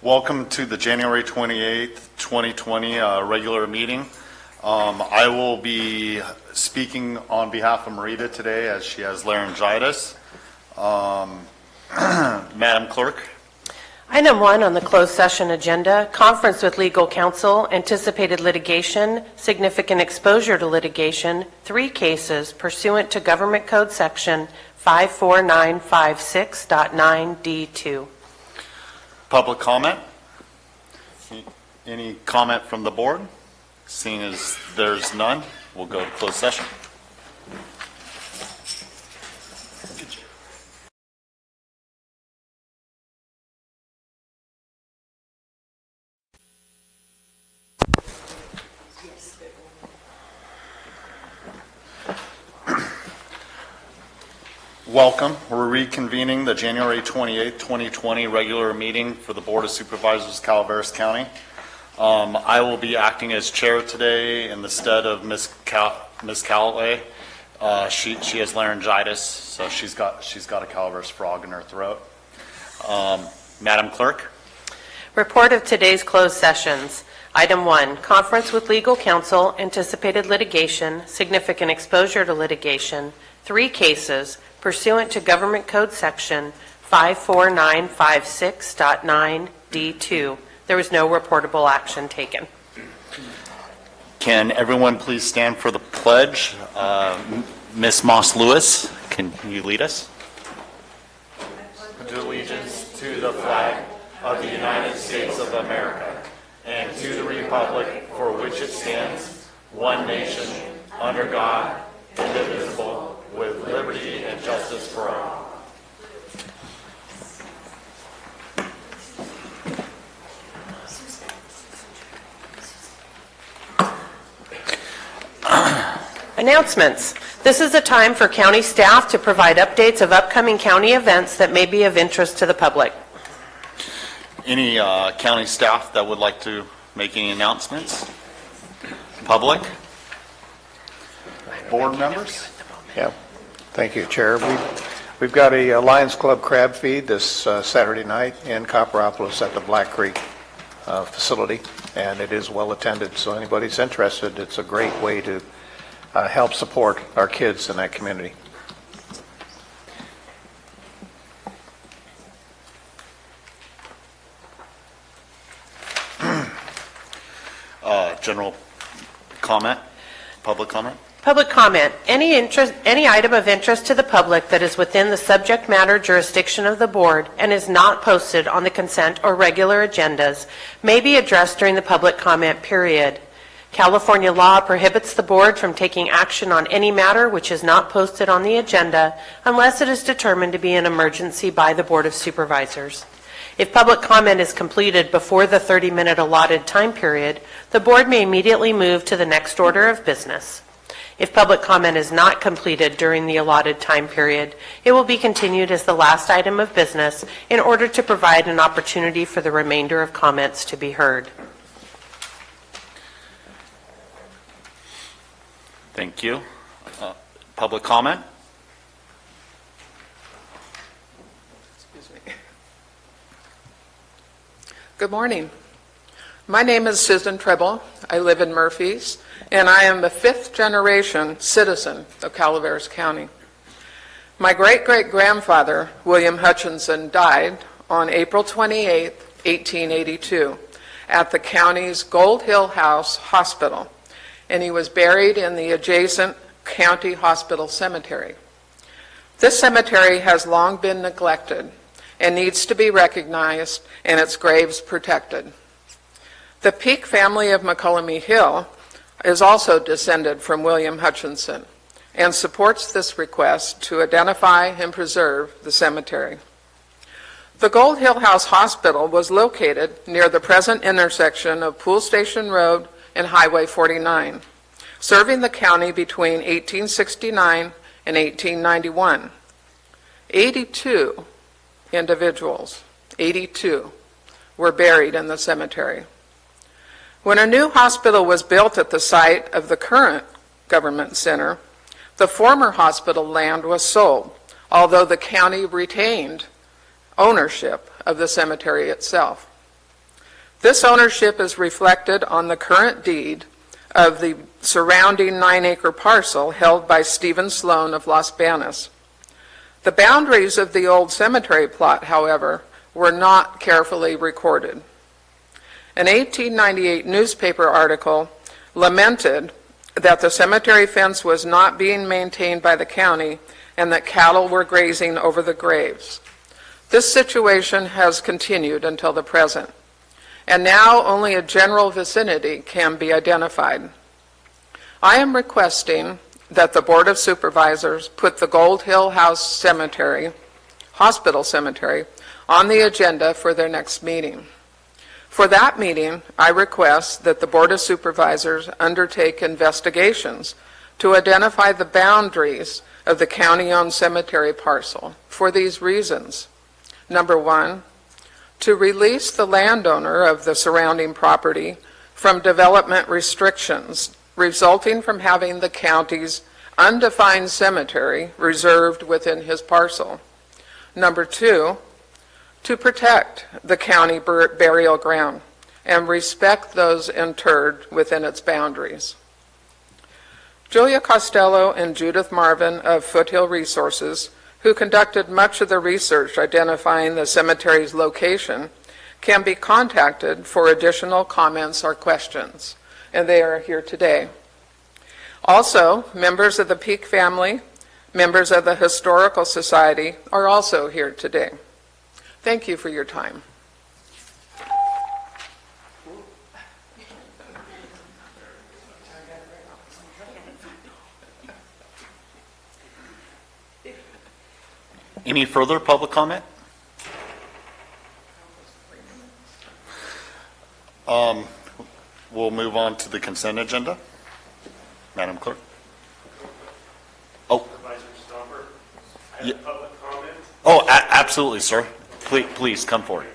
Welcome to the January 28th, 2020 regular meeting. I will be speaking on behalf of Marita today as she has laryngitis. Madam Clerk. Item 1 on the closed session agenda, conference with legal counsel, anticipated litigation, significant exposure to litigation, 3 cases pursuant to Government Code Section 54956.9D2. Public comment. Any comment from the board? Seeing as there's none, we'll go to closed session. Welcome. We're reconvening the January 28th, 2020 regular meeting for the Board of Supervisors, Calaveras County. I will be acting as chair today in the stead of Ms. Calloway. She has laryngitis, so she's got a Calaveras frog in her throat. Madam Clerk. Report of today's closed sessions. Item 1, conference with legal counsel, anticipated litigation, significant exposure to litigation, 3 cases pursuant to Government Code Section 54956.9D2. There was no reportable action taken. Can everyone please stand for the pledge? Ms. Moss-Lewis, can you lead us? To allegiance to the flag of the United States of America and to the republic for which it stands, one nation, under God, indivisible, with liberty and justice for all. Announcements. This is a time for county staff to provide updates of upcoming county events that may be of interest to the public. Any county staff that would like to make any announcements? Public? Board members? Yeah, thank you, Chair. We've got a Lions Club crab feed this Saturday night in Copperopolis at the Black Creek facility, and it is well attended, so anybody's interested, it's a great way to help support our kids in that community. General comment? Public comment? Public comment. Any item of interest to the public that is within the subject matter jurisdiction of the board and is not posted on the consent or regular agendas may be addressed during the public comment period. California law prohibits the board from taking action on any matter which is not posted on the agenda unless it is determined to be an emergency by the Board of Supervisors. If public comment is completed before the 30-minute allotted time period, the board may immediately move to the next order of business. If public comment is not completed during the allotted time period, it will be continued as the last item of business in order to provide an opportunity for the remainder of comments to be heard. Thank you. Public comment? Excuse me. Good morning. My name is Susan Treble. I live in Murphys, and I am the 5th generation citizen of Calaveras County. My great-great-grandfather, William Hutchinson, died on April 28, 1882, at the county's Gold Hill House Hospital, and he was buried in the adjacent County Hospital Cemetery. This cemetery has long been neglected and needs to be recognized and its graves protected. The Peak family of McCullamy Hill is also descended from William Hutchinson and supports this request to identify and preserve the cemetery. The Gold Hill House Hospital was located near the present intersection of Pool Station Road and Highway 49, serving the county between 1869 and 1891. 82 individuals, 82, were buried in the cemetery. When a new hospital was built at the site of the current government center, the former hospital land was sold, although the county retained ownership of the cemetery itself. This ownership is reflected on the current deed of the surrounding 9-acre parcel held by Stephen Sloan of Los Banos. The boundaries of the old cemetery plot, however, were not carefully recorded. An 1898 newspaper article lamented that the cemetery fence was not being maintained by the county and that cattle were grazing over the graves. This situation has continued until the present, and now only a general vicinity can be identified. I am requesting that the Board of Supervisors put the Gold Hill House Cemetery, Hospital Cemetery, on the agenda for their next meeting. For that meeting, I request that the Board of Supervisors undertake investigations to identify the boundaries of the county-owned cemetery parcel for these reasons. Number one, to release the landowner of the surrounding property from development restrictions resulting from having the county's undefined cemetery reserved within his parcel. Number two, to protect the county burial ground and respect those interred within its boundaries. Julia Costello and Judith Marvin of Foothill Resources, who conducted much of the research identifying the cemetery's location, can be contacted for additional comments or questions, and they are here today. Also, members of the Peak family, members of the Historical Society are also here today. Thank you for your time. Any further public comment? We'll move on to the consent agenda. Madam Clerk. Oh. Supervisor Stomper, I have Yeah. public comment. Oh, absolutely, sir. Please come forward.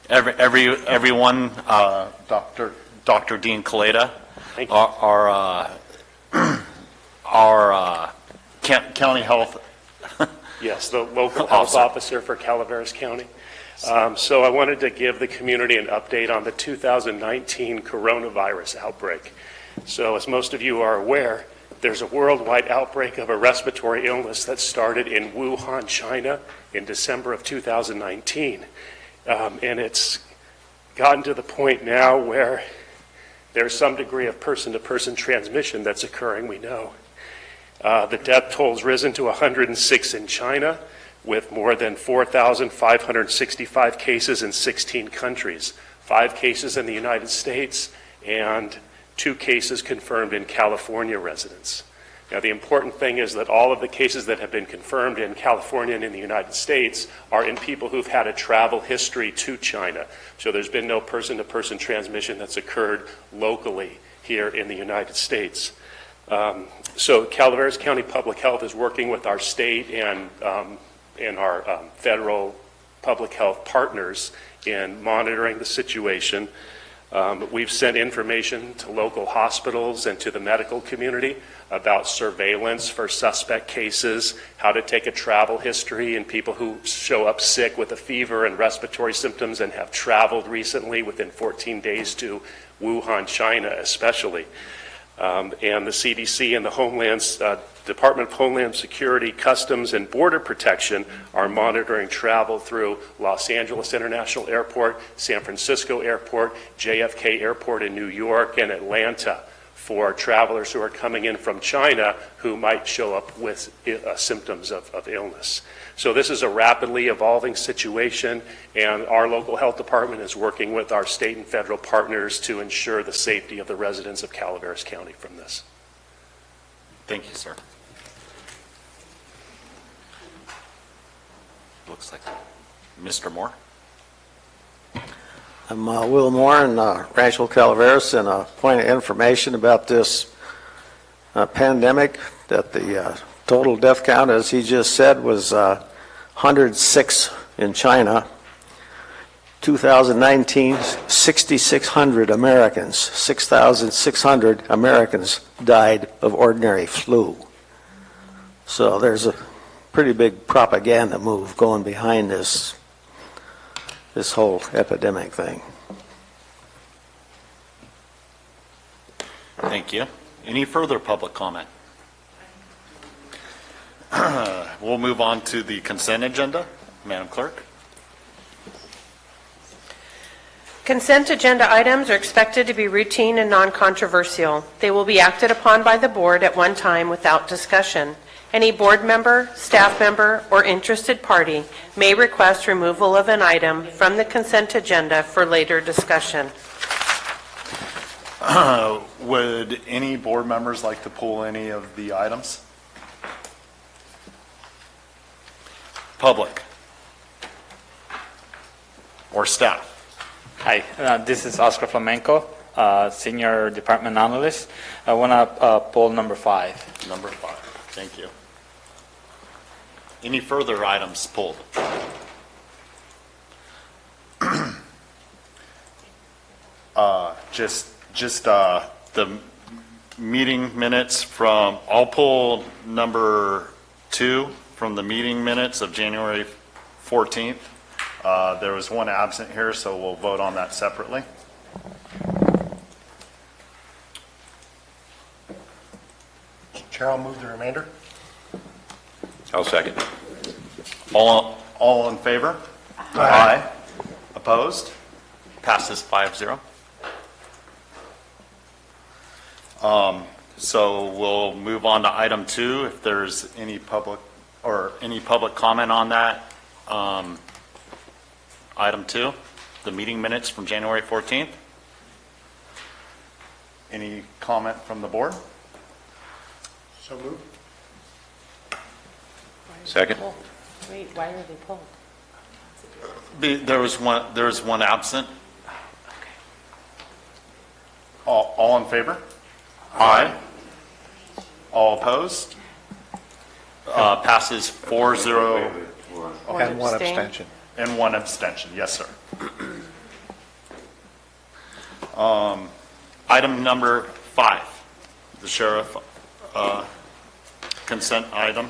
Everyone, Dr. Dean Kaleda, Thank you. our county health. Yes, the local health officer for Calaveras County. So I wanted to give the community an update on the 2019 coronavirus outbreak. So as most of you are aware, there's a worldwide outbreak of a respiratory illness that started in Wuhan, China in December of 2019. And it's gotten to the point now where there's some degree of person-to-person transmission that's occurring, we know. The death toll's risen to 106 in China, with more than 4,565 cases in 16 countries, 5 cases in the United States, and 2 cases confirmed in California residents. Now, the important thing is that all of the cases that have been confirmed in California and in the United States are in people who've had a travel history to China. So there's been no person-to-person transmission that's occurred locally here in the United States. So Calaveras County Public Health is working with our state and our federal public health partners in monitoring the situation. We've sent information to local hospitals and to the medical community about surveillance for suspect cases, how to take a travel history in people who show up sick with a fever and respiratory symptoms and have traveled recently within 14 days to Wuhan, China especially. And the CDC and the Department of Homeland Security, Customs, and Border Protection are monitoring travel through Los Angeles International Airport, San Francisco Airport, JFK Airport in New York, and Atlanta for travelers who are coming in from China who might show up with symptoms of illness. So this is a rapidly evolving situation, and our local health department is working with our state and federal partners to ensure the safety of the residents of Calaveras County from this. Thank you, sir. Looks like Mr. Moore. I'm Will Moore in Rancho Calaveras, and a point of information about this pandemic, that the total death count, as he just said, was 106 in China. 2019, 6,600 Americans, 6,600 Americans died of ordinary flu. So there's a pretty big propaganda move going behind this. this whole epidemic thing. Thank you. Any further public comment? We'll move on to the consent agenda. Madam Clerk? Consent agenda items are expected to be routine and non-controversial. They will be acted upon by the board at one time without discussion. Any board member, staff member, or interested party may request removal of an item from the consent agenda for later discussion. Would any board members like to pull any of the items? Public? Or staff? Hi, this is Oscar Flamenco, Senior Department Analyst. I want to pull number 5. Number 5, thank you. Any further items pulled? Just the meeting minutes from, I'll pull number 2 from the meeting minutes of January 14th. There was one absent here, so we'll vote on that separately. Chair, I'll move the remainder. I'll second. All in favor? Aye. Opposed? Passes 5-0. So we'll move on to item 2. If there's any public comment on that, item 2, the meeting minutes from January 14th. Any comment from the board? So moved. Second. Wait, why are they pulled? There was one absent. All in favor? Aye. All opposed? Passes 4-0 And one abstain. abstention. and one abstention. Yes, sir. Item number 5, the sheriff consent item.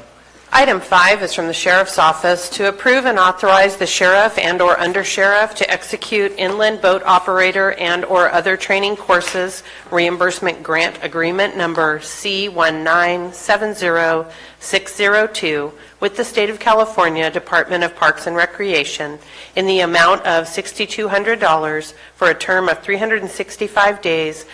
Item 5 is from the Sheriff's Office to approve and authorize the sheriff and/or undersheriff to execute inland boat operator and/or other training courses reimbursement grant agreement number C1970602 with the State of California Department of Parks and Recreation in the amount of $6,200 for a term of 365 days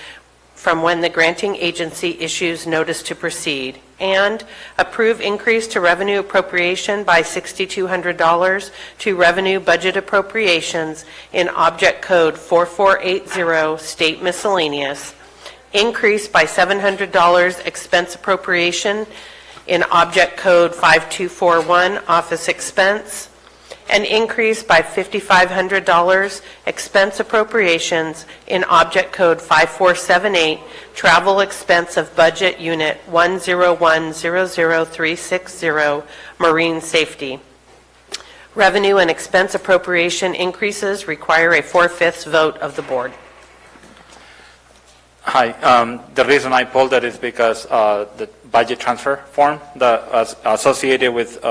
from when the granting agency issues notice to proceed, and approve increase to revenue appropriation by $6,200 to revenue budget appropriations in Object Code 4480, State Miscellaneous, increase by $700 expense appropriation in Object Code 5241, Office Expense, an increase by $5,500 expense appropriations in Object Code 5478, Travel Expense of Budget Unit 101000360, Marine Safety. Revenue and expense appropriation increases require a 4/5 vote of the board. Hi, the reason I pulled it is because the budget transfer form that was associated with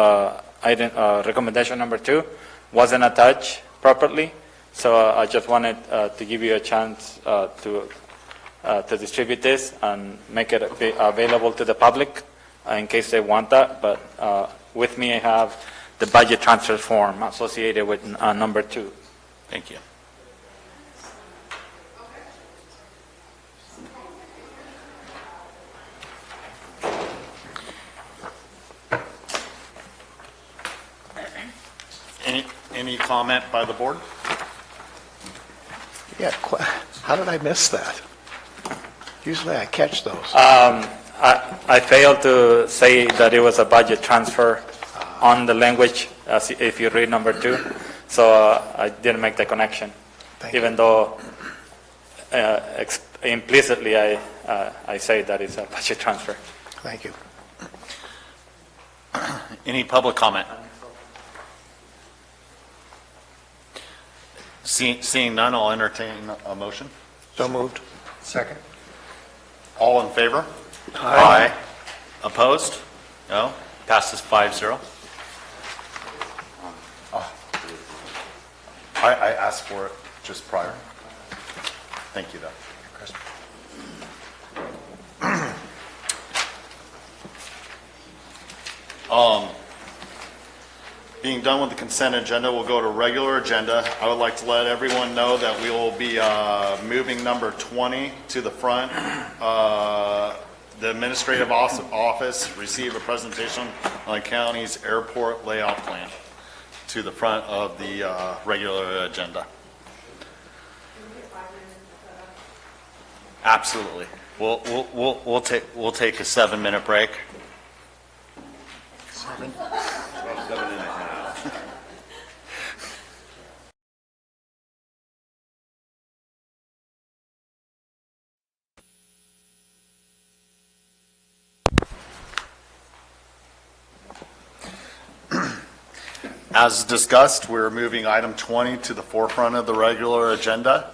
recommendation number 2 wasn't attached properly, so I just wanted to give you a chance to distribute this and make it available to the public in case they want that. But with me, I have the budget transfer form associated with number 2. Thank you. Any comment by the board? Yeah, how did I miss that? Usually I catch those. I failed to say that it was a budget transfer on the language, if you read number 2, so I didn't make the connection. Thank you. Even though implicitly I say that it's a budget transfer. Thank you. Any public comment? Seeing none, I'll entertain a motion. So moved. Second. All in favor? Aye. Opposed? No? Passes 5-0. I asked for it just prior. Thank you, though. Being done with the consent agenda, we'll go to regular agenda. I would like to let everyone know that we will be moving number 20 to the front. The administrative office receive a presentation on the county's airport layout plan to the front of the regular agenda. Absolutely. We'll take a 7-minute break. 7. As discussed, we're moving item 20 to the forefront of the regular agenda.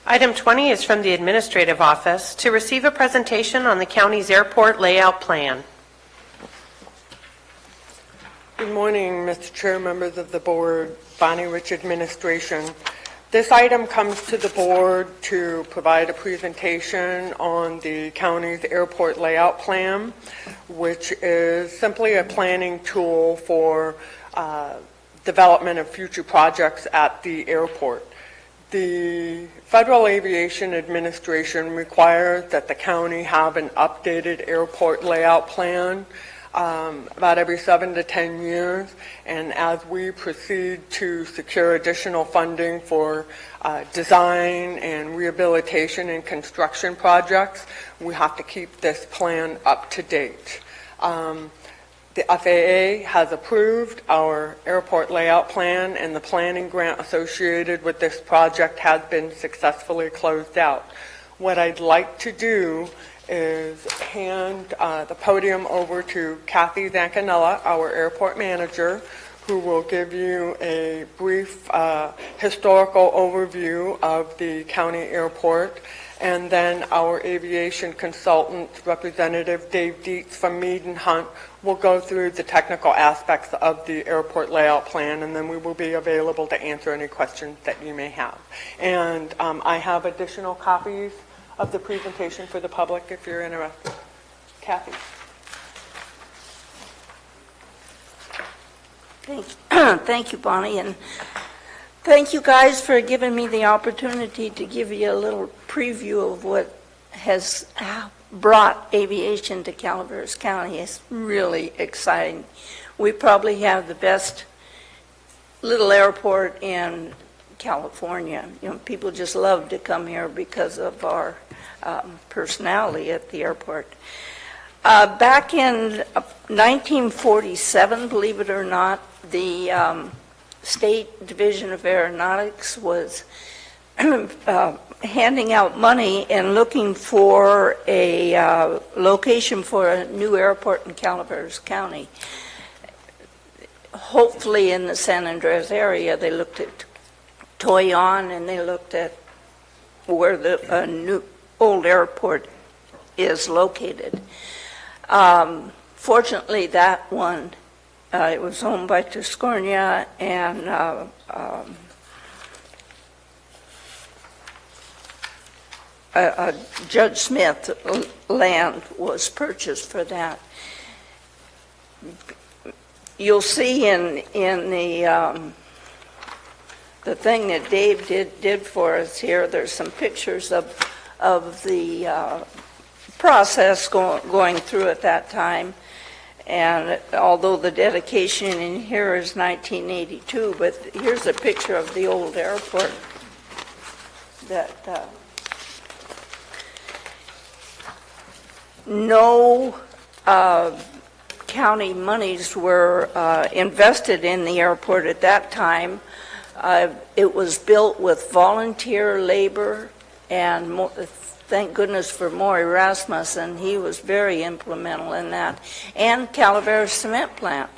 Item 20 is from the Administrative Office to receive a presentation on the county's airport layout plan. Good morning, Mr. Chair, members of the board, Bonnie Rich Administration. This item comes to the board to provide a presentation on the county's airport layout plan, which is simply a planning tool for development of future projects at the airport. The Federal Aviation Administration requires that the county have an updated airport layout plan about every 7 to 10 years, and as we proceed to secure additional funding for design and rehabilitation and construction projects, we have to keep this plan up to date. The FAA has approved our airport layout plan, and the planning grant associated with this project has been successfully closed out. What I'd like to do is hand the podium over to Kathy Zancanella, our airport manager, who will give you a brief historical overview of the county airport. And then our aviation consultant, Representative Dave Dietz from Mead and Hunt, will go through the technical aspects of the airport layout plan, and then we will be available to answer any questions that you may have. And I have additional copies of the presentation for the public if you're interested. Kathy. Thank you, Bonnie, and thank you guys for giving me the opportunity to give you a little preview of what has brought aviation to Calaveras County. It's really exciting. We probably have the best little airport in California. You know, people just love to come here because of our personality at the airport. Back in 1947, believe it or not, the State Division of Aeronautics was handing out money and looking for a location for a new airport in Calaveras County. Hopefully in the San Andres area, they looked at Toyon and they looked at where the new old airport is located. Fortunately, that one, it was owned by Tuscarnia, and Judge Smith land was purchased for that. You'll see in the thing that Dave did for us here, there's some pictures of the process going through at that time. And although the dedication in here is 1982, but here's a picture of the old airport that no county monies were invested in the airport at that time. It was built with volunteer labor, and thank goodness for Maury Rasmussen. He was very implemental in that. And Calaveras Cement Plant.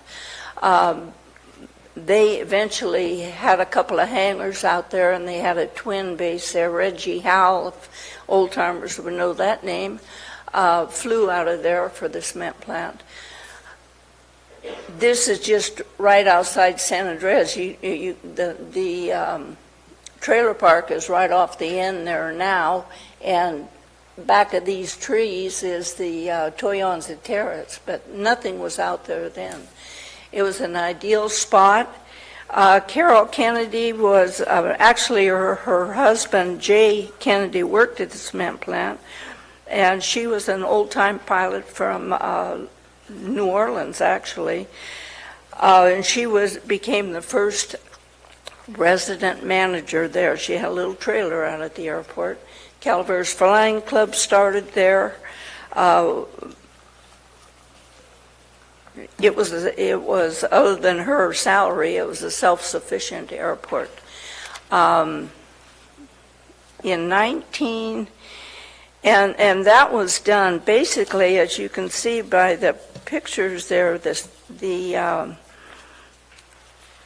They eventually had a couple of hangars out there, and they had a twin base there. Reggie Howell, if old-timers would know that name, flew out of there for the cement plant. This is just right outside San Andreas. The trailer park is right off the end there now, and back of these trees is the Toyonza Terrace, but nothing was out there then. It was an ideal spot. Carol Kennedy was, actually her husband, Jay Kennedy, worked at the cement plant, and she was an old-time pilot from New Orleans, actually. And she became the first resident manager there. She had a little trailer out at the airport. Calaveras Flying Club started there. It was other than her salary, it was a self-sufficient airport. And that was done basically, as you can see by the pictures there. The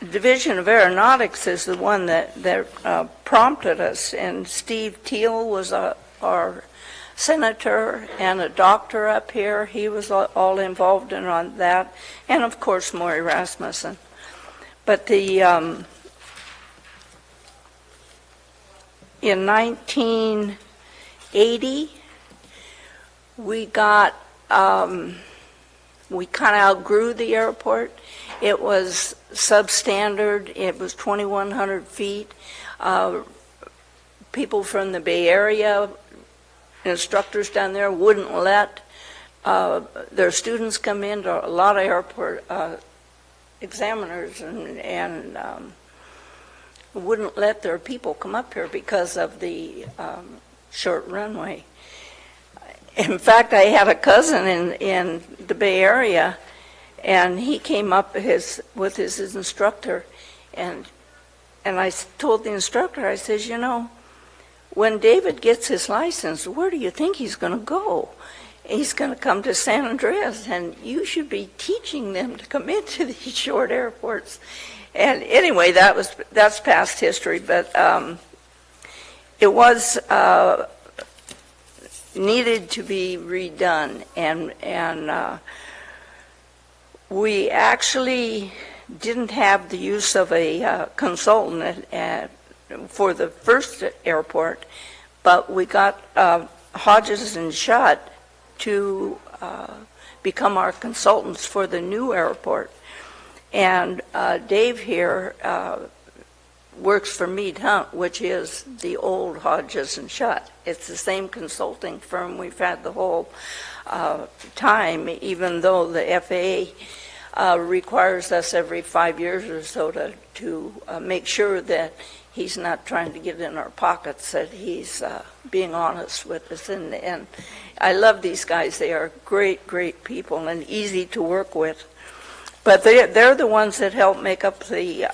Division of Aeronautics is the one that prompted us, and Steve Teal was our senator and a doctor up here. He was all involved in on that, and of course Maury Rasmussen. But in 1980, we kind of outgrew the airport. It was substandard. It was 2,100 feet. People from the Bay Area, instructors down there, wouldn't let their students come in. To a lot of airport examiners and wouldn't let their people come up here because of the short runway. In fact, I had a cousin in the Bay Area, and he came up with his instructor, and I told the instructor, I says, you know, when David gets his license, where do you think he's going to go? He's going to come to San Andreas, and you should be teaching them to come into these short airports. And anyway, that's past history, but it was needed to be redone, and we actually didn't have the use of a consultant for the first airport, but we got Hodges and Schutt to become our consultants for the new airport. And Dave here works for Meade Hunt, which is the old Hodges and Schutt. It's the same consulting firm we've had the whole time, even though the FAA requires us every 5 years or so to make sure that he's not trying to get in our pockets, that he's being honest with us. And I love these guys. They are great, great people and easy to work with. But they're the ones that help make up the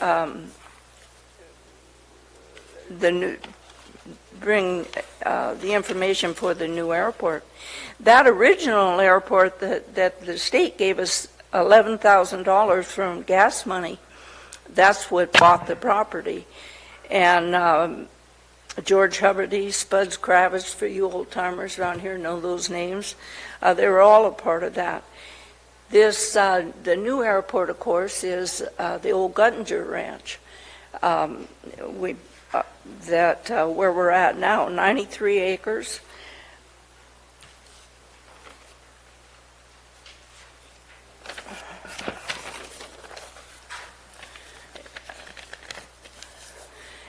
bring the information for the new airport. That original airport that the state gave us $11,000 from gas money, that's what bought the property. And George Huberty, Spuds Kravitz, for you old timers around here know those names, they were all a part of that. This, the new airport, of course, is the old Guttinger Ranch. Where we're at now, 93 acres.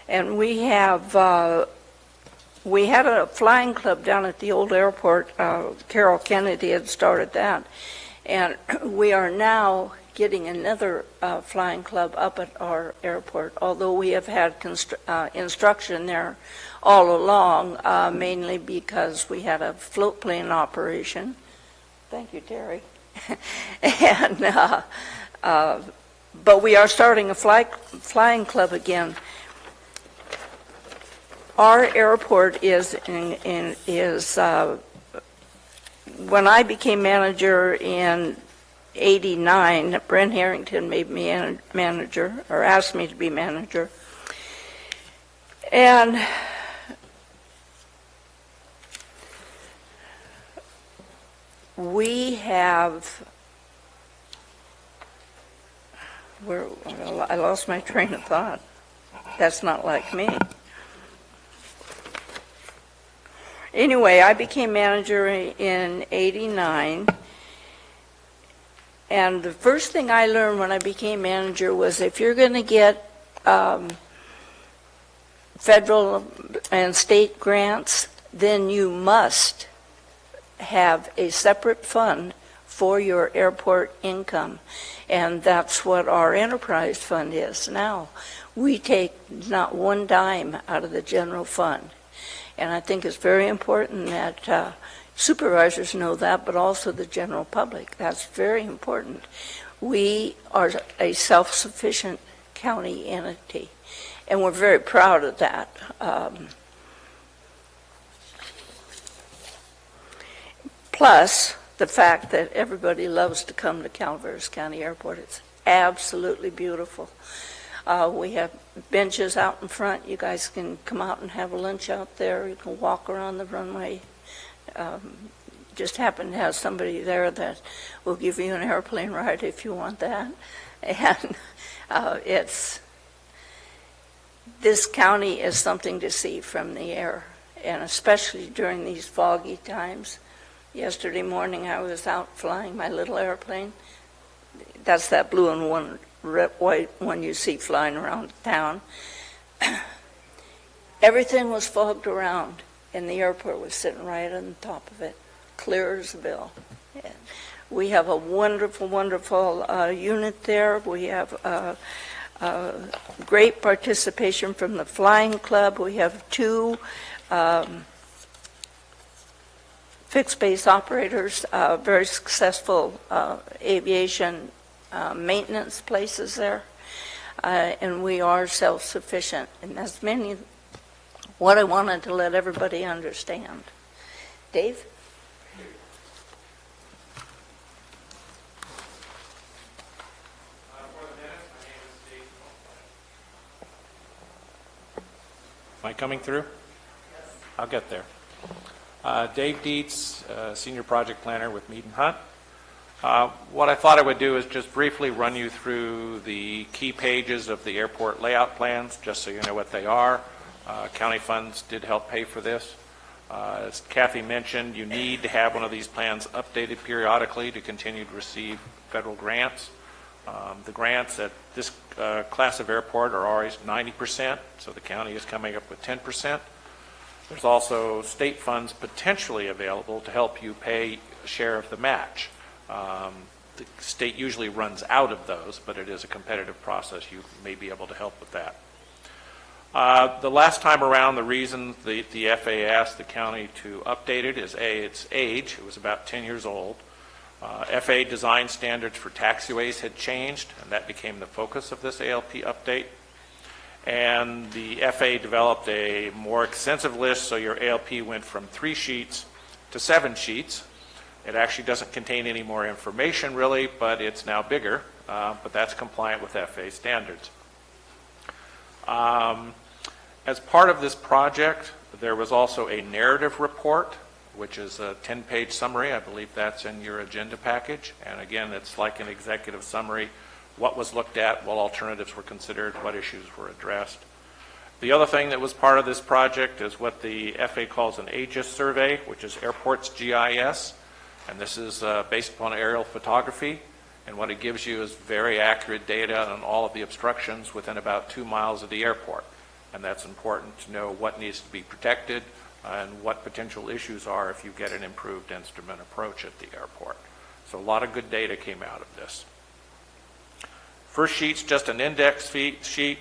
And we had a flying club down at the old airport. Carol Kennedy had started that. And we are now getting another flying club up at our airport, although we have had instruction there all along, mainly because we had a float plane operation. Thank you, Terry. And but we are starting a flying club again. Our airport is when I became manager in '89, Brent Harrington made me manager, or asked me to be manager. And we have I lost my train of thought. That's not like me. Anyway, I became manager in '89, and the first thing I learned when I became manager was if you're going to get federal and state grants, then you must have a separate fund for your airport income. And that's what our enterprise fund is now. We take not one dime out of the general fund. And I think it's very important that supervisors know that, but also the general public. That's very important. We are a self-sufficient county entity, and we're very proud of that. Plus, the fact that everybody loves to come to Calaveras County Airport. It's absolutely beautiful. We have benches out in front. You guys can come out and have a lunch out there. You can walk around the runway. Just happen to have somebody there that will give you an airplane ride if you want that. And this county is something to see from the air, and especially during these foggy times. Yesterday morning I was out flying my little airplane. That's that blue and white one you see flying around town. Everything was fogged around, and the airport was sitting right on top of it, clear as a bell. We have a wonderful, wonderful unit there. We have great participation from the flying club. We have 2 fixed base operators, very successful aviation maintenance places there, and we are self-sufficient. And that's what I wanted to let everybody understand. Dave? Am I coming through? I'll get there. Dave Dietz, Senior Project Planner with Mead & Hunt. What I thought I would do is just briefly run you through the key pages of the airport layout plans, just so you know what they are. County funds did help pay for this. As Kathy mentioned, you need to have one of these plans updated periodically to continue to receive federal grants. The grants at this class of airport are always 90%, so the county is coming up with 10%. There's also state funds potentially available to help you pay a share of the match. The state usually runs out of those, but it is a competitive process. You may be able to help with that. The last time around, the reason the FAA asked the county to update it is its age. It was about 10 years old. FAA design standards for taxiways had changed, and that became the focus of this ALP update. And the FAA developed a more extensive list, so your ALP went from 3 sheets to 7 sheets. It actually doesn't contain any more information, really, but it's now bigger, but that's compliant with FAA standards. As part of this project, there was also a narrative report, which is a 10-page summary. I believe that's in your agenda package. And again, it's like an executive summary. What was looked at, what alternatives were considered, what issues were addressed. The other thing that was part of this project is what the FAA calls an AGIS survey, which is Airports GIS. And this is based upon aerial photography. And what it gives you is very accurate data on all of the obstructions within about 2 miles of the airport. And that's important to know what needs to be protected and what potential issues are if you get an improved instrument approach at the airport. So a lot of good data came out of this. First sheet's just an index sheet.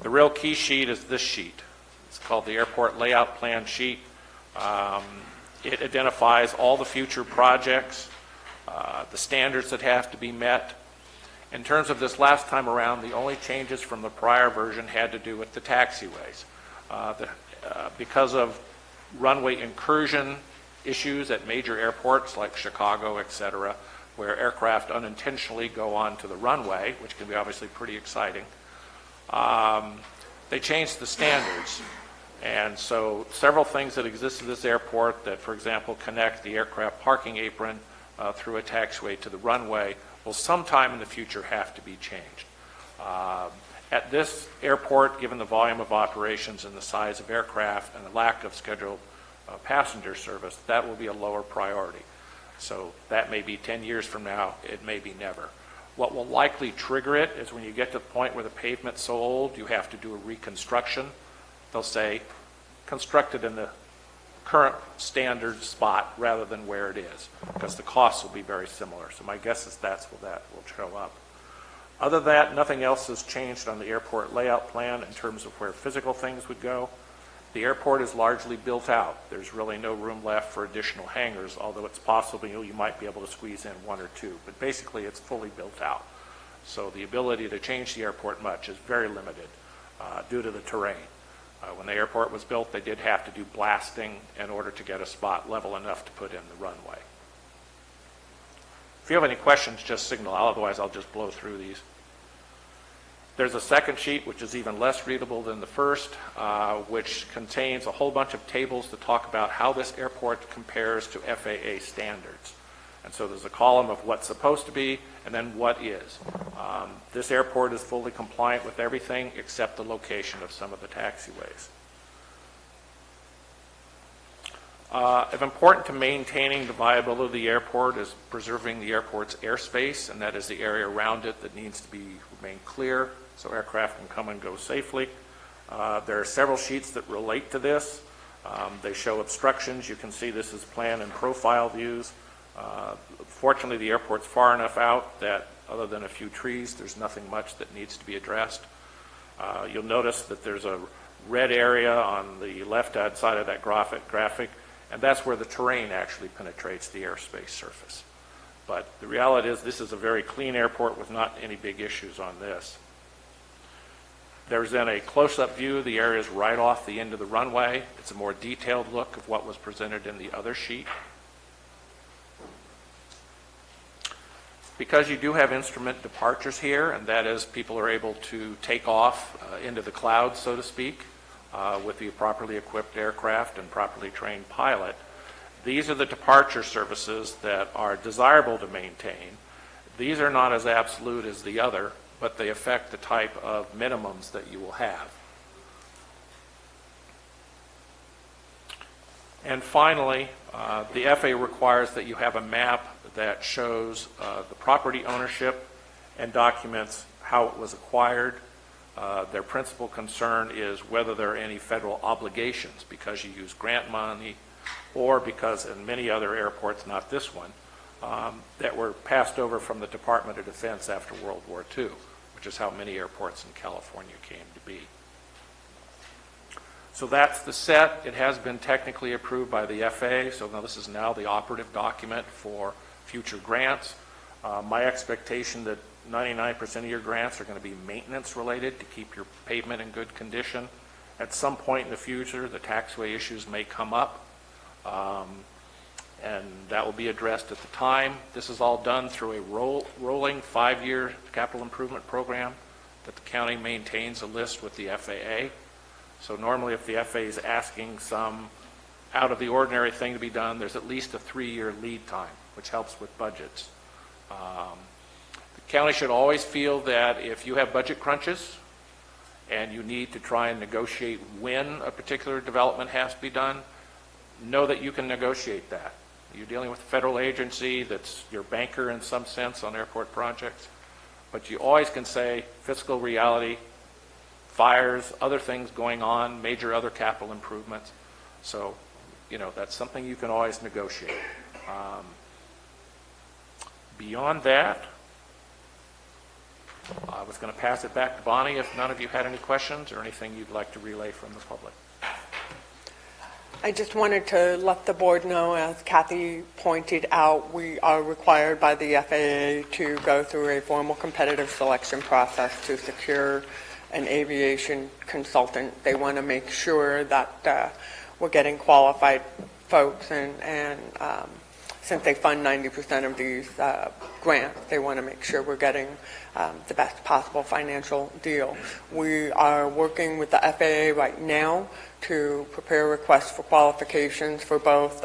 The real key sheet is this sheet. It's called the Airport Layout Plan Sheet. It identifies all the future projects, the standards that have to be met. In terms of this last time around, the only changes from the prior version had to do with the taxiways. Because of runway incursion issues at major airports like Chicago, et cetera, where aircraft unintentionally go onto the runway, which can be obviously pretty exciting, they changed the standards. And so several things that exist at this airport that, for example, connect the aircraft parking apron through a taxiway to the runway will sometime in the future have to be changed. At this airport, given the volume of operations and the size of aircraft and the lack of scheduled passenger service, that will be a lower priority. So that may be 10 years from now, it may be never. What will likely trigger it is when you get to the point where the pavement's so old, you have to do a reconstruction. They'll say, construct it in the current standard spot rather than where it is, because the costs will be very similar. So my guess is that will show up. Other than that, nothing else has changed on the airport layout plan in terms of where physical things would go. The airport is largely built out. There's really no room left for additional hangars, although it's possible you might be able to squeeze in one or two. But basically, it's fully built out. So the ability to change the airport much is very limited due to the terrain. When the airport was built, they did have to do blasting in order to get a spot level enough to put in the runway. If you have any questions, just signal. Otherwise, I'll just blow through these. There's a second sheet, which is even less readable than the first, which contains a whole bunch of tables to talk about how this airport compares to FAA standards. And so there's a column of what's supposed to be and then what is. This airport is fully compliant with everything except the location of some of the taxiways. Of important to maintaining the viability of the airport is preserving the airport's airspace, and that is the area around it that needs to remain clear so aircraft can come and go safely. There are several sheets that relate to this. They show obstructions. You can see this is plan and profile views. Fortunately, the airport's far enough out that other than a few trees, there's nothing much that needs to be addressed. You'll notice that there's a red area on the left-hand side of that graphic, and that's where the terrain actually penetrates the airspace surface. But the reality is this is a very clean airport with not any big issues on this. There's then a close-up view of the areas right off the end of the runway. It's a more detailed look of what was presented in the other sheet. Because you do have instrument departures here, and that is people are able to take off into the clouds, so to speak, with the properly equipped aircraft and properly trained pilot. These are the departure services that are desirable to maintain. These are not as absolute as the other, but they affect the type of minimums that you will have. And finally, the FAA requires that you have a map that shows the property ownership and documents how it was acquired. Their principal concern is whether there are any federal obligations because you use grant money or because in many other airports, not this one, that were passed over from the Department of Defense after World War II, which is how many airports in California came to be. So that's the set. It has been technically approved by the FAA, so now this is now the operative document for future grants. My expectation that 99% of your grants are going to be maintenance related to keep your pavement in good condition. At some point in the future, the taxiway issues may come up, and that will be addressed at the time. This is all done through a rolling 5-year capital improvement program that the county maintains a list with the FAA. So normally if the FAA is asking some out of the ordinary thing to be done, there's at least a 3-year lead time, which helps with budgets. The county should always feel that if you have budget crunches and you need to try and negotiate when a particular development has to be done, know that you can negotiate that. You're dealing with a federal agency that's your banker in some sense on airport projects, but you always can say fiscal reality, fires, other things going on, major other capital improvements. So, that's something you can always negotiate. Beyond that, I was going to pass it back to Bonnie if none of you had any questions or anything you'd like to relay from the public. I just wanted to let the board know, as Kathy pointed out, we are required by the FAA to go through a formal competitive selection process to secure an aviation consultant. They want to make sure that we're getting qualified folks, and since they fund 90% of these grants, they want to make sure we're getting the best possible financial deal. We are working with the FAA right now to prepare requests for qualifications for both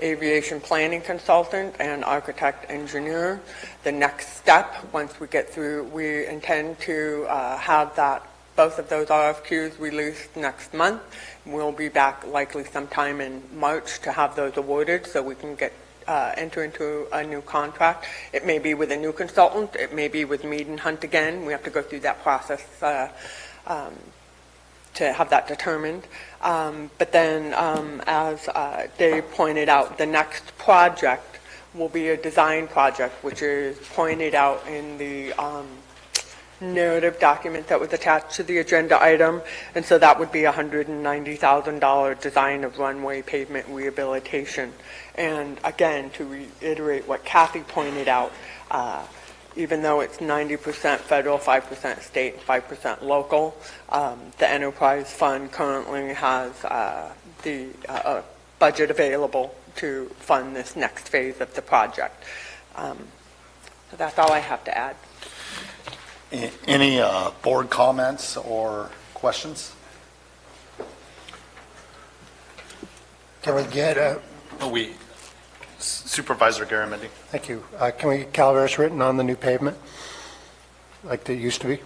aviation planning consultant and architect engineer. The next step, once we get through, we intend to have both of those RFQs released next month. We'll be back likely sometime in March to have those awarded so we can enter into a new contract. It may be with a new consultant. It may be with Mead and Hunt again. We have to go through that process to have that determined. But then, as Dave pointed out, the next project will be a design project, which is pointed out in the narrative document that was attached to the agenda item. And so that would be a $190,000 design of runway pavement rehabilitation. And again, to reiterate what Kathy pointed out, even though it's 90% federal, 5% state, 5% local, the enterprise fund currently has the budget available to fund this next phase of the project. So that's all I have to add. Any board comments or questions? Can we get, Supervisor Garamendi. thank you, can we get Calaveras written on the new pavement, like they used to be?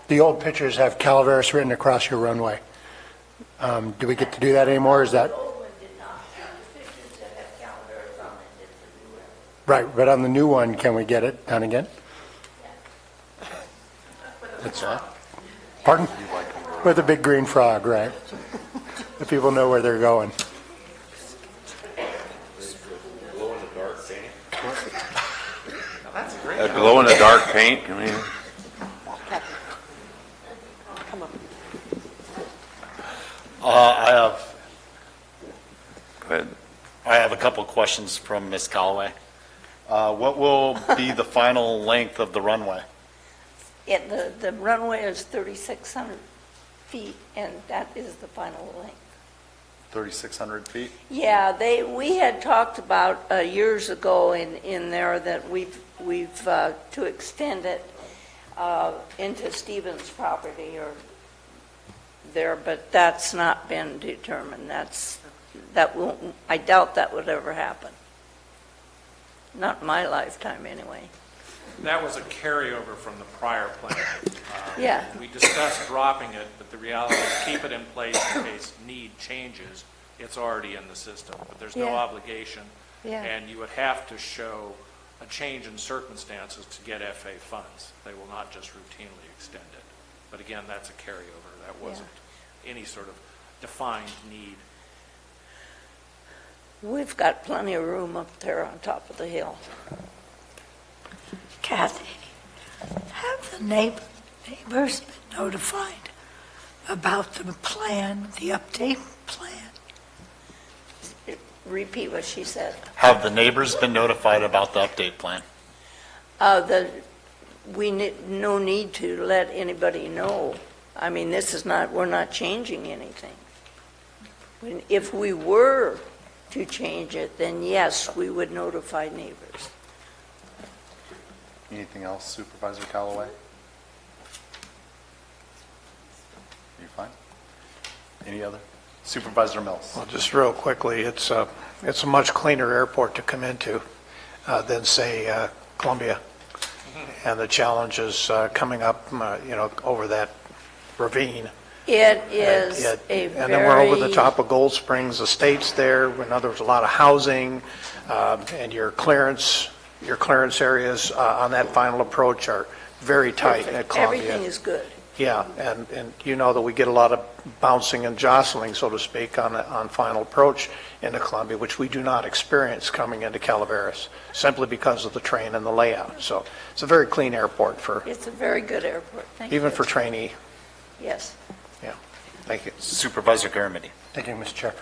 The old pictures have Calaveras written across your runway. Do we get to do that anymore? Is that? Right, but on the new one, can we get it done again? That's right. Pardon? With a big green frog, right? The people know where they're going. A glow-in-the-dark paint, I mean, Come on. go ahead. I have a couple of questions from Ms. Callaway. What will be the final length of the runway? The runway is 3,600 feet, and that is the final length. 3,600 feet? Yeah, we had talked about years ago in there that we've to extend it into Stevens property or there, but that's not been determined. I doubt that would ever happen. Not in my lifetime, anyway. That was a carryover from the prior plan. Yeah. We discussed dropping it, but the reality is keep it in place in case need changes. It's already in the system, but there's no Yeah. obligation. Yeah. And you would have to show a change in circumstances to get FA funds. They will not just routinely extend it. But again, that's a carryover. That wasn't any sort of defined need. We've got plenty of room up there on top of the hill. Kathy, have the neighbors been notified about the plan, the update plan? Repeat what she said. Have the neighbors been notified about the update plan? No need to let anybody know. I mean, we're not changing anything. If we were to change it, then yes, we would notify neighbors. Anything else, Supervisor Callaway? You fine? Any other? Supervisor Mills. Well, just real quickly, it's a much cleaner airport to come into than, say, Columbia. And the challenges coming up, over that ravine. It is And then we're over the top of Gold Springs Estates there. We know there's a lot of housing, and your clearance areas on that final approach are very tight at Columbia. Everything is good. Yeah, and you know that we get a lot of bouncing and jostling, so to speak, on final approach into Columbia, which we do not experience coming into Calaveras, simply because of the train and the layout. So it's a very clean airport It's a very good airport. Thank you. even for trainee. Yes. Yeah, thank you. Supervisor Garamendi. Thank you, Mr. Chair.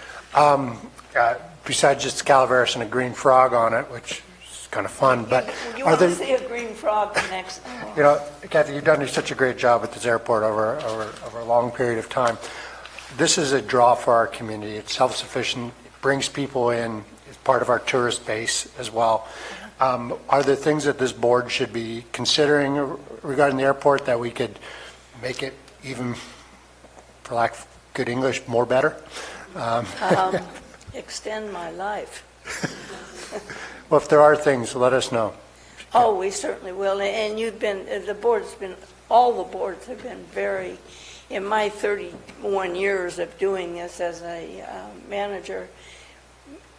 Besides just Calaveras and a green frog on it, which is kind of fun, but You are want to there, see a green frog next? Kathy, you've done such a great job at this airport over a long period of time. This is a draw for our community. It's self-sufficient, it brings people in, it part of our tourist base as well. Are there things that this board should be considering regarding the airport that we could make it even, for lack of good English, more better? Extend my life. Well, if there are things, let us know. Oh, we certainly will. And you've been, all the boards have been very, in my 31 years of doing this as a manager,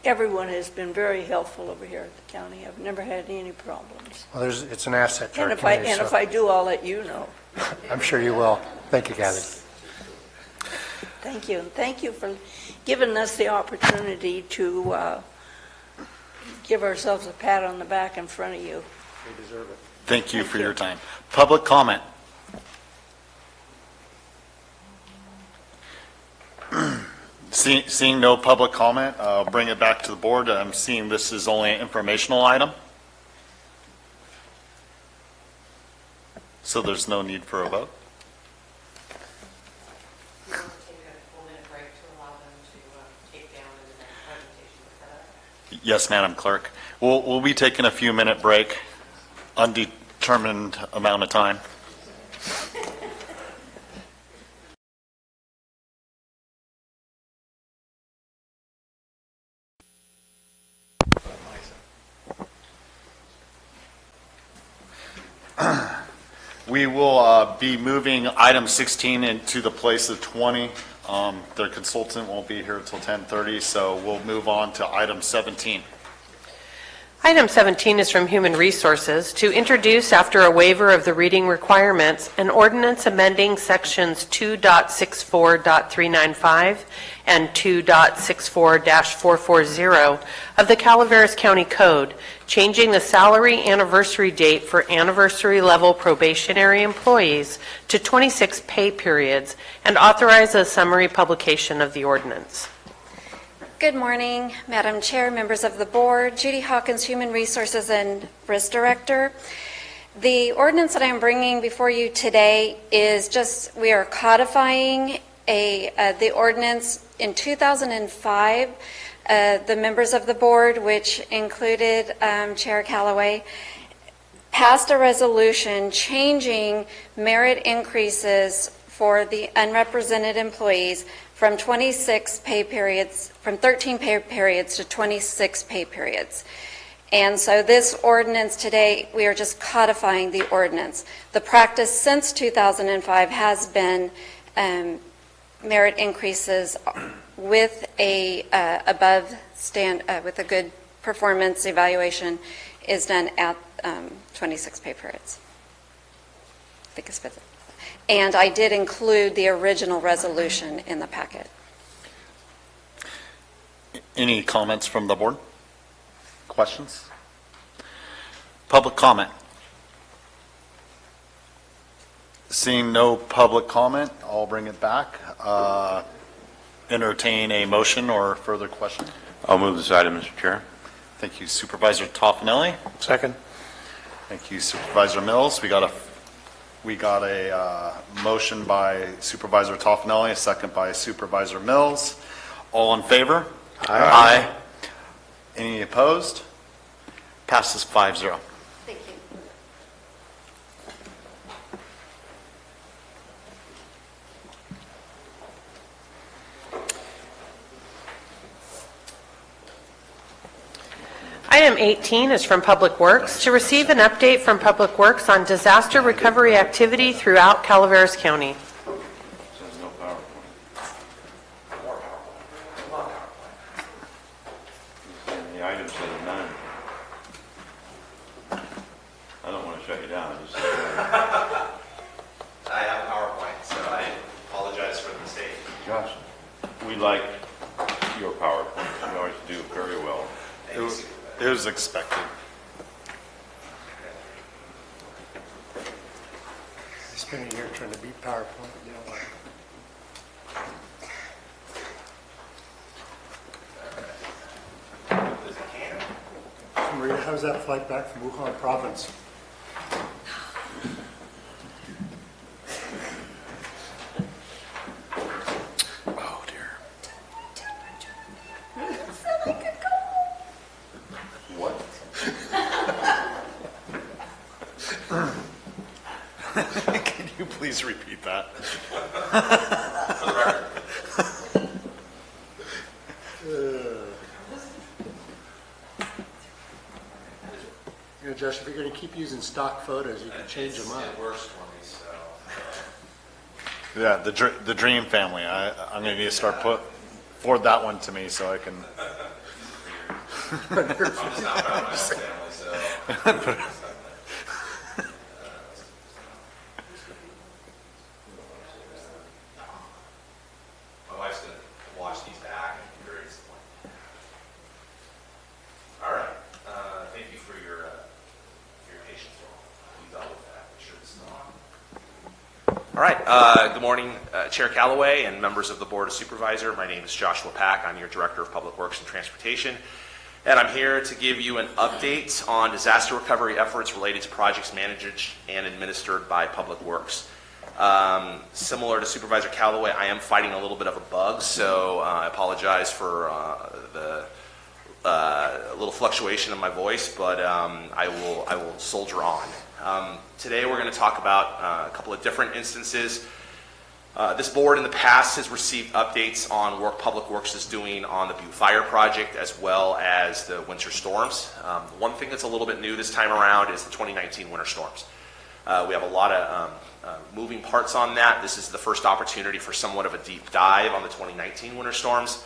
everyone has been very helpful over here at the county. I've never had any problems. Well, it's an asset to our And community. if I do, I'll let you know. I'm sure you will. Thank you, Kathy. Thank you. And thank you for giving us the opportunity to give ourselves a pat on the back in front of you. We deserve it. Thank you for your time. Public comment. Seeing no public comment, I'll bring it back to the board. I'm seeing this is only an informational item. So there's no need for a vote. Yes, Madam Clerk. We'll be taking a few minute break, undetermined amount of time. We will be moving item 16 into the place of 20. Their consultant won't be here until 10:30, so we'll move on to item 17. Item 17 is from Human Resources to introduce, after a waiver of the reading requirements, an ordinance amending sections 2.64.395 and 2.64-440 of the Calaveras County Code, changing the salary anniversary date for anniversary level probationary employees to 26 pay periods, and authorize a summary publication of the ordinance. Good morning, Madam Chair, members of the board. Judy Hawkins, Human Resources and Risk Director. The ordinance that I'm bringing before you today is we are codifying the ordinance in 2005. The members of the board, which included Chair Callaway, passed a resolution changing merit increases for the unrepresented employees from 26 pay periods, from 13 pay periods to 26 pay periods. And so this ordinance today, we are just codifying the ordinance. The practice since 2005 has been merit increases with a with a good performance evaluation is done at 26 pay periods. I think it's fifth. And I did include the original resolution in the packet. Any comments from the board? Questions? Public comment? Seeing no public comment, I'll bring it back. Entertain a motion or further question. I'll move this item, Mr. Chair. Thank you, Supervisor Toffenelli. Second. Thank you, Supervisor Mills. We got a motion by Supervisor Toffenelli, a second by Supervisor Mills. All in favor? Aye. Any opposed? Passes 5-0. Thank you. Item 18 is from Public Works to receive an update from Public Works on disaster recovery activity throughout Calaveras County. Says no PowerPoint. And the item says none. I don't want to shut you down. I just I have PowerPoint, so I apologize for the mistake. Josh, we like your PowerPoint. You always do very well. It was expected. I spent a year trying to beat PowerPoint. Maria, how's that flight back from Wuhan province? Oh, dear. Can you please repeat that? You know, Josh, if you're going to keep using stock photos, you can change them up. It works for me, so. Yeah, the dream family. I'm going to need to start forward that one to me so I can. I'm just not proud of my family, so. My wife's going to watch these back and be very disappointed. All right. Thank you for your patience. We dealt with that. Make sure this is on. All right. Good morning, Chair Callaway and members of the Board of Supervisors. My name is Joshua Pack. I'm your Director of Public Works and Transportation. And I'm here to give you an update on disaster recovery efforts related to projects managed and administered by Public Works. Similar to Supervisor Callaway, I am fighting a little bit of a bug, so I apologize for the little fluctuation in my voice, but I will soldier on. Today we're going to talk about a couple of different instances. This board in the past has received updates on work Public Works is doing on the Butte Fire project as well as the winter storms. One thing that's a little bit new this time around is the 2019 winter storms. We have a lot of moving parts on that. This is the first opportunity for somewhat of a deep dive on the 2019 winter storms.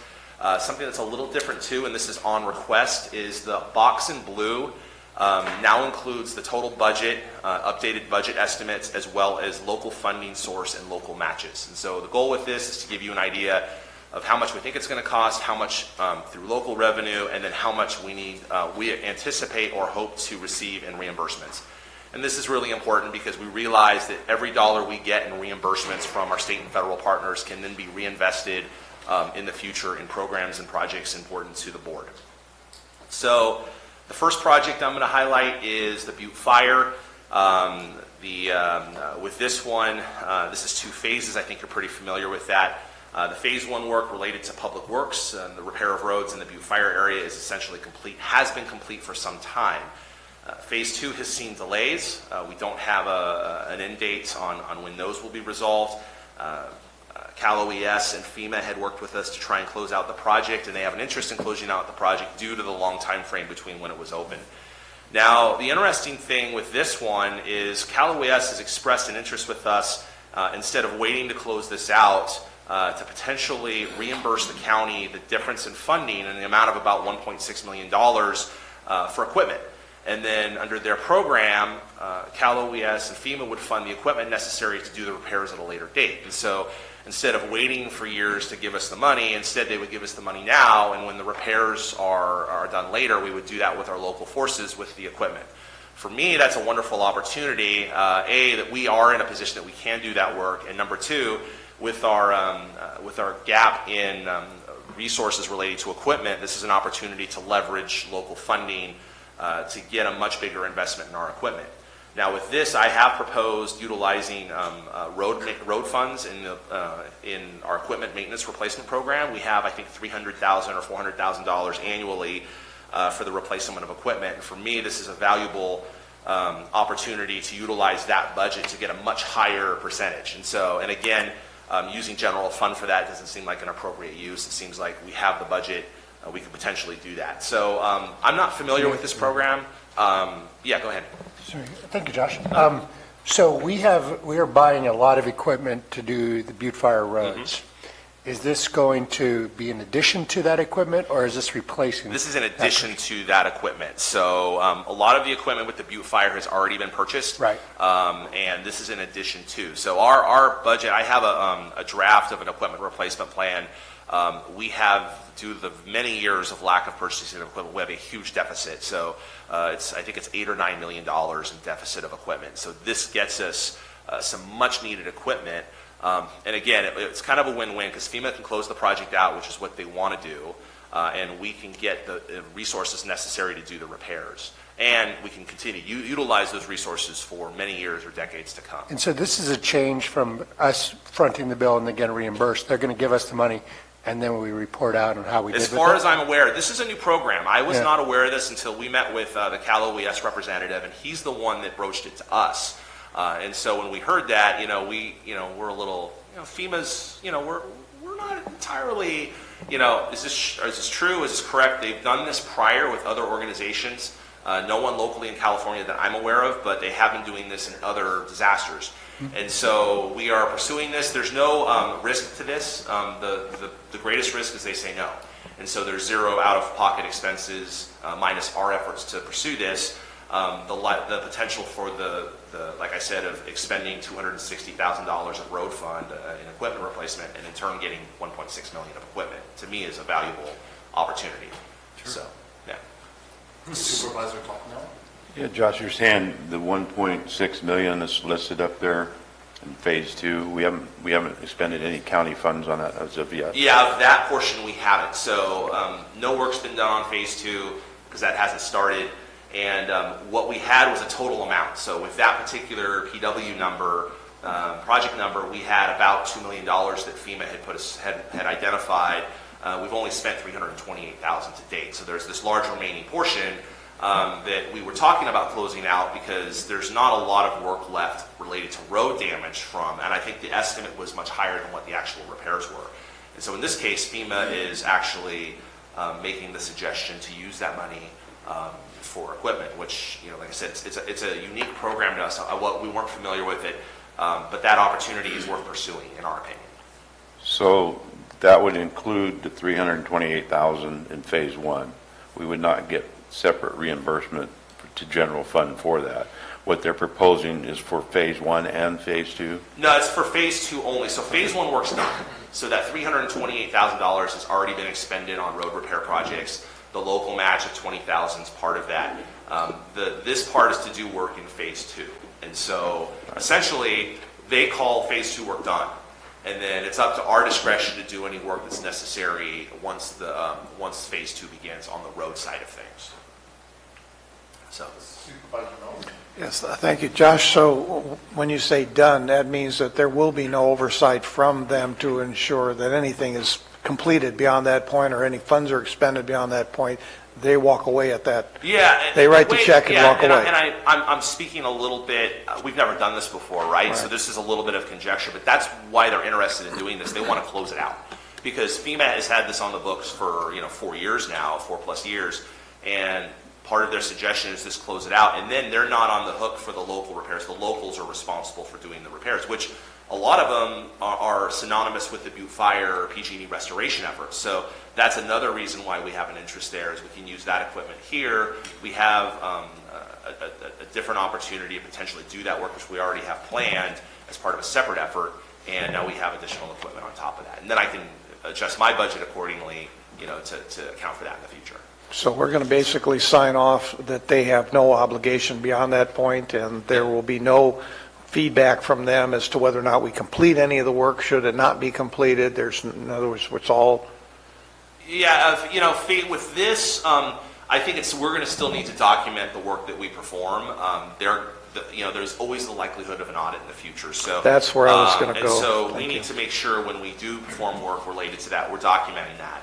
Something that's a little different too, and this is on request, is the box in blue now includes the total budget, updated budget estimates, as well as local funding source and local matches. And so the goal with this is to give you an idea of how much we think it's going to cost, how much through local revenue, and then how much we anticipate or hope to receive in reimbursements. And this is really important because we realize that every dollar we get in reimbursements from our state and federal partners can then be reinvested in the future in programs and projects important to the board. So the first project I'm going to highlight is the Butte Fire. With this one, this is two phases. I think you're pretty familiar with that. The phase one work related to Public Works and the repair of roads in the Butte Fire area is essentially complete, has been complete for some time. Phase two has seen delays. We don't have an end date on when those will be resolved. Cal OES and FEMA had worked with us to try and close out the project, and they have an interest in closing out the project due to the long time frame between when it was open. Now, the interesting thing with this one is Cal OES has expressed an interest with us, instead of waiting to close this out, to potentially reimburse the county the difference in funding in the amount of about $1.6 million for equipment. And then under their program, Cal OES and FEMA would fund the equipment necessary to do the repairs at a later date. And so instead of waiting for years to give us the money, instead they would give us the money now, and when the repairs are done later, we would do that with our local forces with the equipment. For me, that's a wonderful opportunity, A, that we are in a position that we can do that work, and number two, with our gap in resources related to equipment, this is an opportunity to leverage local funding to get a much bigger investment in our equipment. Now with this, I have proposed utilizing road funds in our equipment maintenance replacement program. We have, I think, $300,000 or $400,000 annually for the replacement of equipment. And for me, this is a valuable opportunity to utilize that budget to get a much higher percentage. And again, using general fund for that doesn't seem like an appropriate use. It seems like we have the budget. We could potentially do that. So I'm not familiar with this program. Yeah, go ahead. Sorry. Thank you, Josh. So we are buying a lot of equipment to do the Butte Fire roads. Mm-hmm. Is this going to be in addition to that equipment, or is this replacing? This is in addition to that equipment. So a lot of the equipment with the Butte Fire has already been purchased. Right. And this is in addition to. So our budget, I have a draft of an equipment replacement plan. We have, due to the many years of lack of purchasing of equipment, we have a huge deficit. So I think it's $8 or $9 million in deficit of equipment. So this gets us some much needed equipment. And again, it's kind of a win-win because FEMA can close the project out, which is what they want to do, and we can get the resources necessary to do the repairs. And we can continue to utilize those resources for many years or decades to come. And so this is a change from us fronting the bill and then getting reimbursed. They're going to give us the money, and then we report out on how we did As with far it? as I'm aware, this is a new program. I was Yeah. not aware of this until we met with the Cal OES representative, and he's the one that broached it to us. And so when we heard that, we're a little, FEMA's, we're not entirely, is this true? Is this correct? They've done this prior with other organizations. No one locally in California that I'm aware of, but they have been doing this in other disasters. And so we are pursuing this. There's no risk to this. The greatest risk is they say no. And so there's zero out-of-pocket expenses minus our efforts to pursue this. The potential for the like I said, of expending $260,000 of road fund in equipment replacement and in turn getting $1.6 million of equipment, to me is a valuable opportunity. So, yeah. Supervisor Tacano? Yeah, Josh, you're saying the 1.6 million that's listed up there in phase 2, we haven't expended any county funds on that as of yet. Yeah, of that portion we haven't. So no work's been done on phase 2 because that hasn't started. And what we had was a total amount. So with that particular PW number, project number, we had about $2 million that FEMA had identified. We've only spent $328,000 to date. So there's this large remaining portion that we were talking about closing out because there's not a lot of work left related to road damage from, and I think the estimate was much higher than what the actual repairs were. And so in this case, FEMA is actually making the suggestion to use that money for equipment, which, like I said, it's a unique program to us. We weren't familiar with it, but that opportunity is worth pursuing, in our opinion. So that would include the $328,000 in phase 1. We would not get separate reimbursement to general fund for that. What they're proposing is for phase 1 and phase 2? No, it's for phase 2 only. So phase 1 work's done. So that $328,000 has already been expended on road repair projects. The local match of $20,000 is part of that. This part is to do work in phase 2. And so essentially, they call phase 2 work done. And then it's up to our discretion to do any work that's necessary once phase 2 begins on the road side of things. So. Yes, thank you. Josh, so when you say done, that means that there will be no oversight from them to ensure that anything is completed beyond that point or any funds are expended beyond that point. They walk away at that. Yeah. They write the check and walk away. I'm speaking a little bit, we've never done this before, right? So this is a little bit of conjecture, but that's why they're interested in doing this. They want to close it out. Because FEMA has had this on the books for 4 years now, 4+ years, and part of their suggestion is just close it out, and then they're not on the hook for the local repairs. The locals are responsible for doing the repairs, which a lot of them are synonymous with the Butte Fire or PG&E restoration efforts. So that's another reason why we have an interest there, is we can use that equipment here. We have a different opportunity to potentially do that work, which we already have planned as part of a separate effort, and now we have additional equipment on top of that. And then I can adjust my budget accordingly, to account for that in the future. So we're going to basically sign off that they have no obligation beyond that point, and there will be no feedback from them as to whether or not we complete any of the work, should it not be completed. In other words, it's all... Yeah, with this, I think we're going to still need to document the work that we perform. There's always the likelihood of an audit in the future. So that's where I was going to go. And so we need to make sure when we do perform work related to that, we're documenting that.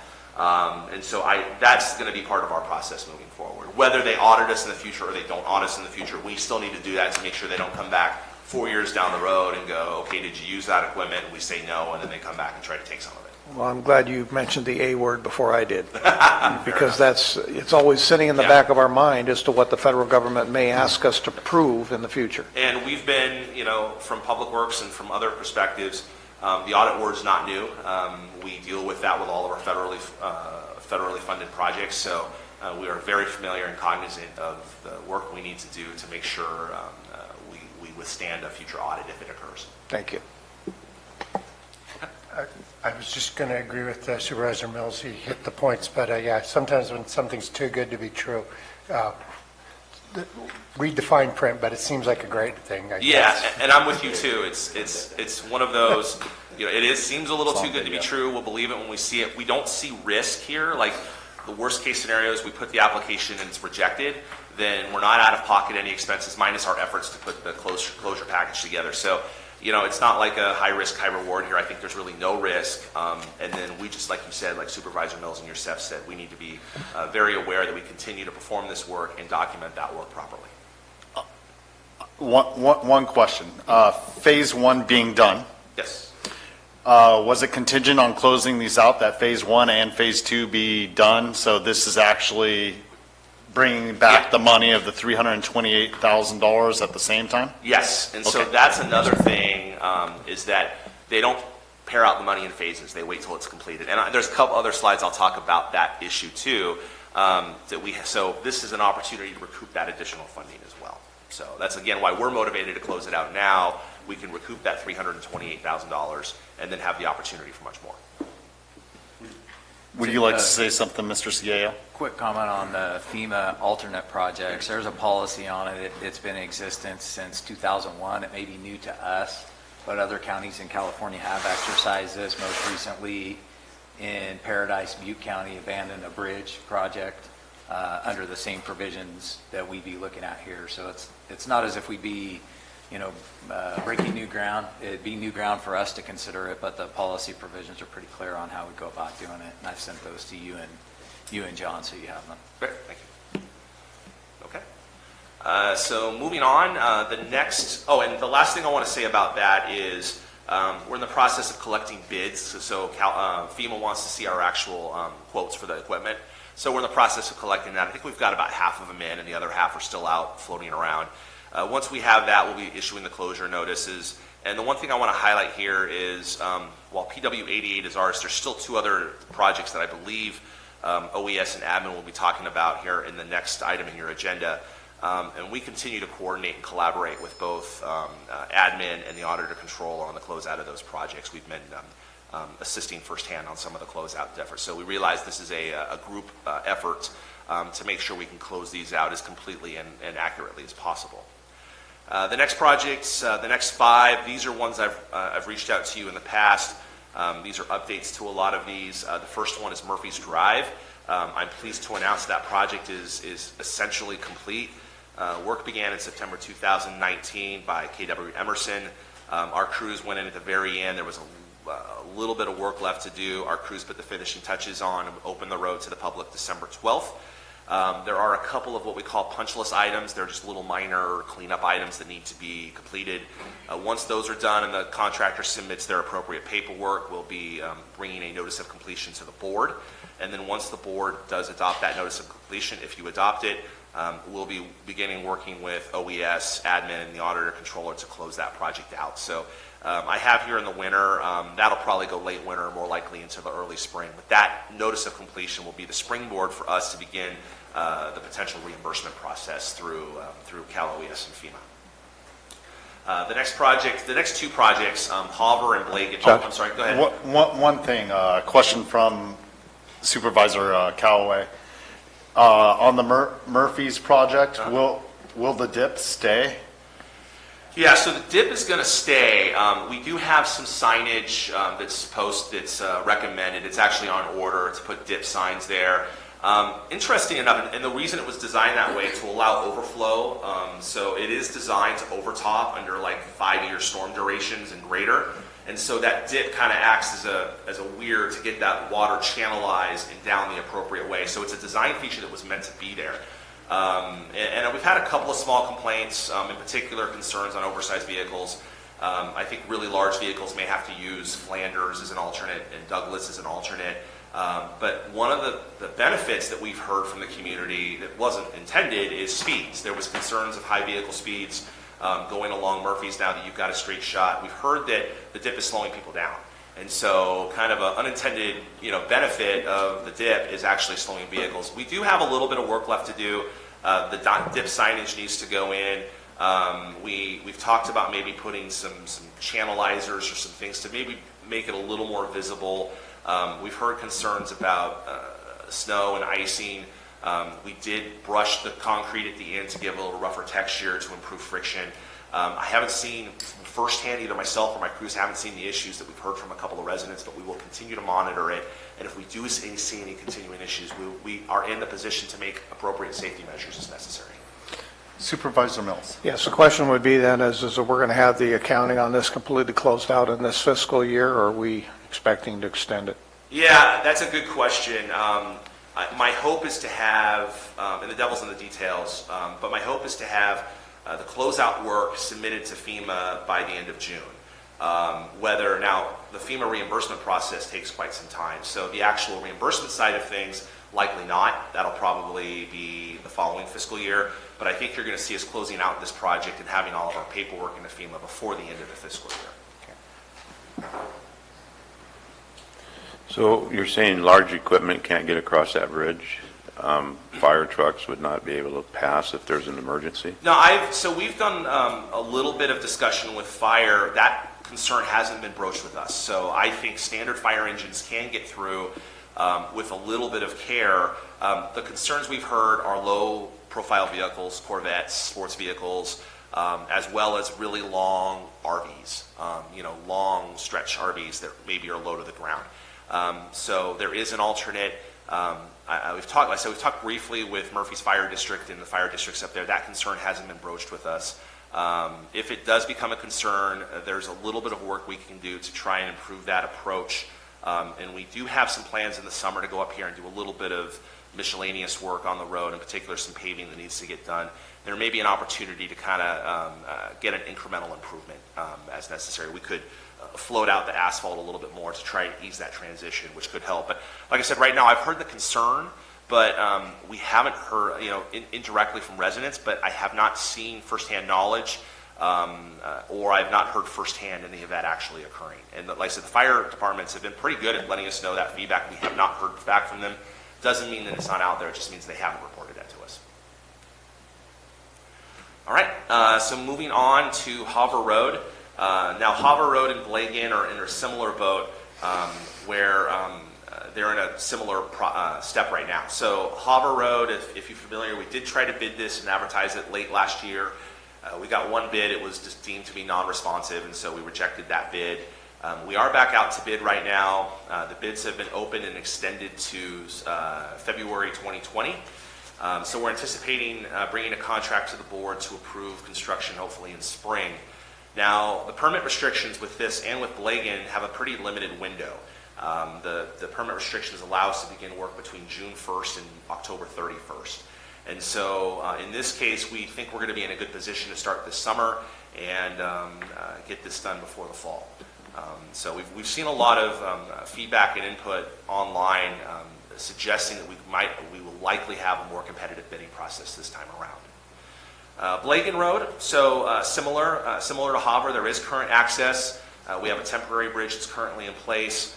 And so that's going to be part of our process moving forward. Whether they audit us in the future or they don't audit us in the future, we still need to do that to make sure they don't come back 4 years down the road and go, okay, did you use that equipment? And we say no, and then they come back and try to take some of it. Well, I'm glad you mentioned the A word before I did, because it's always sitting in the back of our mind as to what the federal government may ask us to prove in the future. And we've been, from Public Works and from other perspectives, the audit word's not new. We deal with that with all of our federally funded projects, so we are very familiar and cognizant of the work we need to do to make sure we withstand a future audit if it occurs. Thank you. I was just going to agree with Supervisor Mills. He hit the points, but sometimes when something's too good to be true, read the fine print, but it seems like a great thing. I guess. And I'm with you too. It's one of those. Seems a little too good to be true. We'll believe it when we see it. We don't see risk here. Like the worst case scenario is we put the application and it's rejected. Then we're not out of pocket any expenses minus our efforts to put the closure package together. So it's not like a high risk, high reward here. I think there's really no risk. And then we just, like you said, like Supervisor Mills and yourself said, we need to be very aware that we continue to perform this work and document that work properly. One question. Phase 1 being done, Yes. was it contingent on closing these out, that Phase 1 and Phase 2 be done? So this is actually bringing back the money of the $328,000 at the same time? Yes, and so Okay. that's another thing, is that they don't pair out the money in phases. They wait till it's completed. And there's a couple other slides I'll talk about that issue too. So this is an opportunity to recoup that additional funding as well. So that's again why we're motivated to close it out now. We can recoup that $328,000 and then have the opportunity for much more. Would you like to say something, Mr. Siegel? Quick comment on the FEMA alternate projects. There's a policy on it. It's been in existence since 2001. It may be new to us, but other counties in California have exercised this. Most recently in Paradise, Butte County abandoned a bridge project under the same provisions that we'd be looking at here. So it's not as if we'd be breaking new ground. It'd be new ground for us to consider it, but the policy provisions are pretty clear on how we go about doing it. And I've sent those to you and John, so you have them. Great, thank you. Okay. So moving on, and the last thing I want to say about that is we're in the process of collecting bids. So FEMA wants to see our actual quotes for the equipment. So we're in the process of collecting that. I think we've got about half of them in, and the other half are still out floating around. Once we have that, we'll be issuing the closure notices. And the one thing I want to highlight here is while PW 88 is ours, there's still two other projects that I believe OES and admin will be talking about here in the next item in your agenda. And we continue to coordinate and collaborate with both admin and the auditor controller on the closeout of those projects. We've been assisting firsthand on some of the closeout efforts. So we realize this is a group effort to make sure we can close these out as completely and accurately as possible. The next projects, the next 5, these are ones I've reached out to you in the past. These are updates to a lot of these. The first one is Murphy's Drive. I'm pleased to announce that project is essentially complete. Work began in September 2019 by KW Emerson. Our crews went in at the very end. There was a little bit of work left to do. Our crews put the finishing touches on and opened the road to the public December 12th. There are a couple of what we call punch list items. They're just little minor cleanup items that need to be completed. Once those are done and the contractor submits their appropriate paperwork, we'll be bringing a notice of completion to the board. And then once the board does adopt that notice of completion, if you adopt it, we'll be beginning working with OES, admin, and the auditor controller to close that project out. So I have here in the winter, that'll probably go late winter, more likely into the early spring. But that notice of completion will be the springboard for us to begin the potential reimbursement process through Cal OES and FEMA. The next two projects, Hoover and Blake. Chuck, I'm sorry, go ahead. One thing, a question from Supervisor Callaway. On the Murphy's project, will the dip stay? Yeah, so the dip is going to stay. We do have some signage that's recommended. It's actually on order to put dip signs there. Interesting enough, and the reason it was designed that way to allow overflow, so it is designed to overtop under like 5-year storm durations and greater. And so that dip kind of acts as a weir to get that water channelized and down the appropriate way. So it's a design feature that was meant to be there. And we've had a couple of small complaints, in particular concerns on oversized vehicles. I think really large vehicles may have to use Flanders as an alternate and Douglas as an alternate. But one of the benefits that we've heard from the community that wasn't intended is speeds. There was concerns of high vehicle speeds going along Murphy's now that you've got a straight shot. We've heard that the dip is slowing people down. And so kind of an unintended benefit of the dip is actually slowing vehicles. We do have a little bit of work left to do. The dip signage needs to go in. We've talked about maybe putting some channelizers or some things to maybe make it a little more visible. We've heard concerns about snow and icing. We did brush the concrete at the end to give a little rougher texture to improve friction. I haven't seen firsthand, either myself or my crews haven't seen the issues that we've heard from a couple of residents, but we will continue to monitor it. And if we do see any continuing issues, we are in the position to make appropriate safety measures as necessary. Supervisor Mills. Yes, the question would be then is we're going to have the accounting on this completely closed out in this fiscal year, or are we expecting to extend it? Yeah, that's a good question. My hope is to have, and the devil's in the details, but my hope is to have the closeout work submitted to FEMA by the end of June. Whether now the FEMA reimbursement process takes quite some time, so the actual reimbursement side of things, likely not. That'll probably be the following fiscal year, but I think you're going to see us closing out this project and having all of our paperwork into FEMA before the end of the fiscal year. So you're saying large equipment can't get across that bridge? Fire trucks would not be able to pass if there's an emergency? No, so we've done a little bit of discussion with fire. That concern hasn't been broached with us. So I think standard fire engines can get through with a little bit of care. The concerns we've heard are low-profile vehicles, Corvettes, sports vehicles, as well as really long RVs, long stretch RVs that maybe are low to the ground. So there is an alternate. We've talked briefly with Murphy's Fire District and the fire districts up there. That concern hasn't been broached with us. If it does become a concern, there's a little bit of work we can do to try and improve that approach. And we do have some plans in the summer to go up here and do a little bit of miscellaneous work on the road, in particular some paving that needs to get done. There may be an opportunity to kind of get an incremental improvement as necessary. We could float out the asphalt a little bit more to try and ease that transition, which could help. But like I said, right now I've heard the concern, but we haven't heard, indirectly from residents, but I have not seen firsthand knowledge, or I've not heard firsthand any of that actually occurring. And like I said, the fire departments have been pretty good at letting us know that feedback. We have not heard back from them. Doesn't mean that it's not out there, it just means they haven't reported that to us. All right, so moving on to Hoover Road. Now, Hoover Road and Blagan are in a similar boat where they're in a similar step right now. So Hoover Road, if you're familiar, we did try to bid this and advertise it late last year. We got one bid. It was just deemed to be non-responsive, and so we rejected that bid. We are back out to bid right now. The bids have been opened and extended to February 2020. So we're anticipating bringing a contract to the board to approve construction hopefully in spring. Now, the permit restrictions with this and with Blagan have a pretty limited window. The permit restrictions allow us to begin work between June 1st and October 31st. And so in this case, we think we're going to be in a good position to start this summer and get this done before the fall. So we've seen a lot of feedback and input online suggesting that we will likely have a more competitive bidding process this time around. Blagan Road, so similar to Hoover, there is current access. We have a temporary bridge that's currently in place.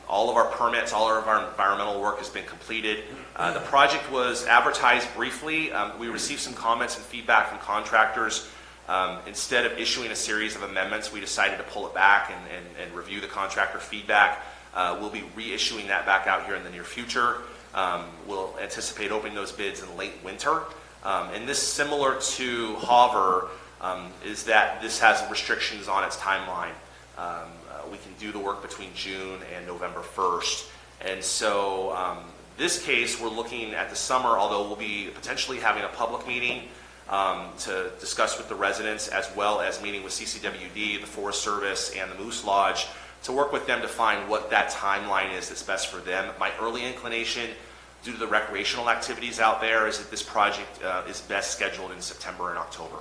All of our permits, all of our environmental work has been completed. The project was advertised briefly. We received some comments and feedback from contractors. Instead of issuing a series of amendments, we decided to pull it back and review the contractor feedback. We'll be reissuing that back out here in the near future. We'll anticipate opening those bids in late winter. And this, similar to Hoover, is that this has restrictions on its timeline. We can do the work between June and November 1st. And so this case, we're looking at the summer, although we'll be potentially having a public meeting to discuss with the residents, as well as meeting with CCWD, the Forest Service, and the Moose Lodge to work with them to find what that timeline is that's best for them. My early inclination, due to the recreational activities out there, is that this project is best scheduled in September and October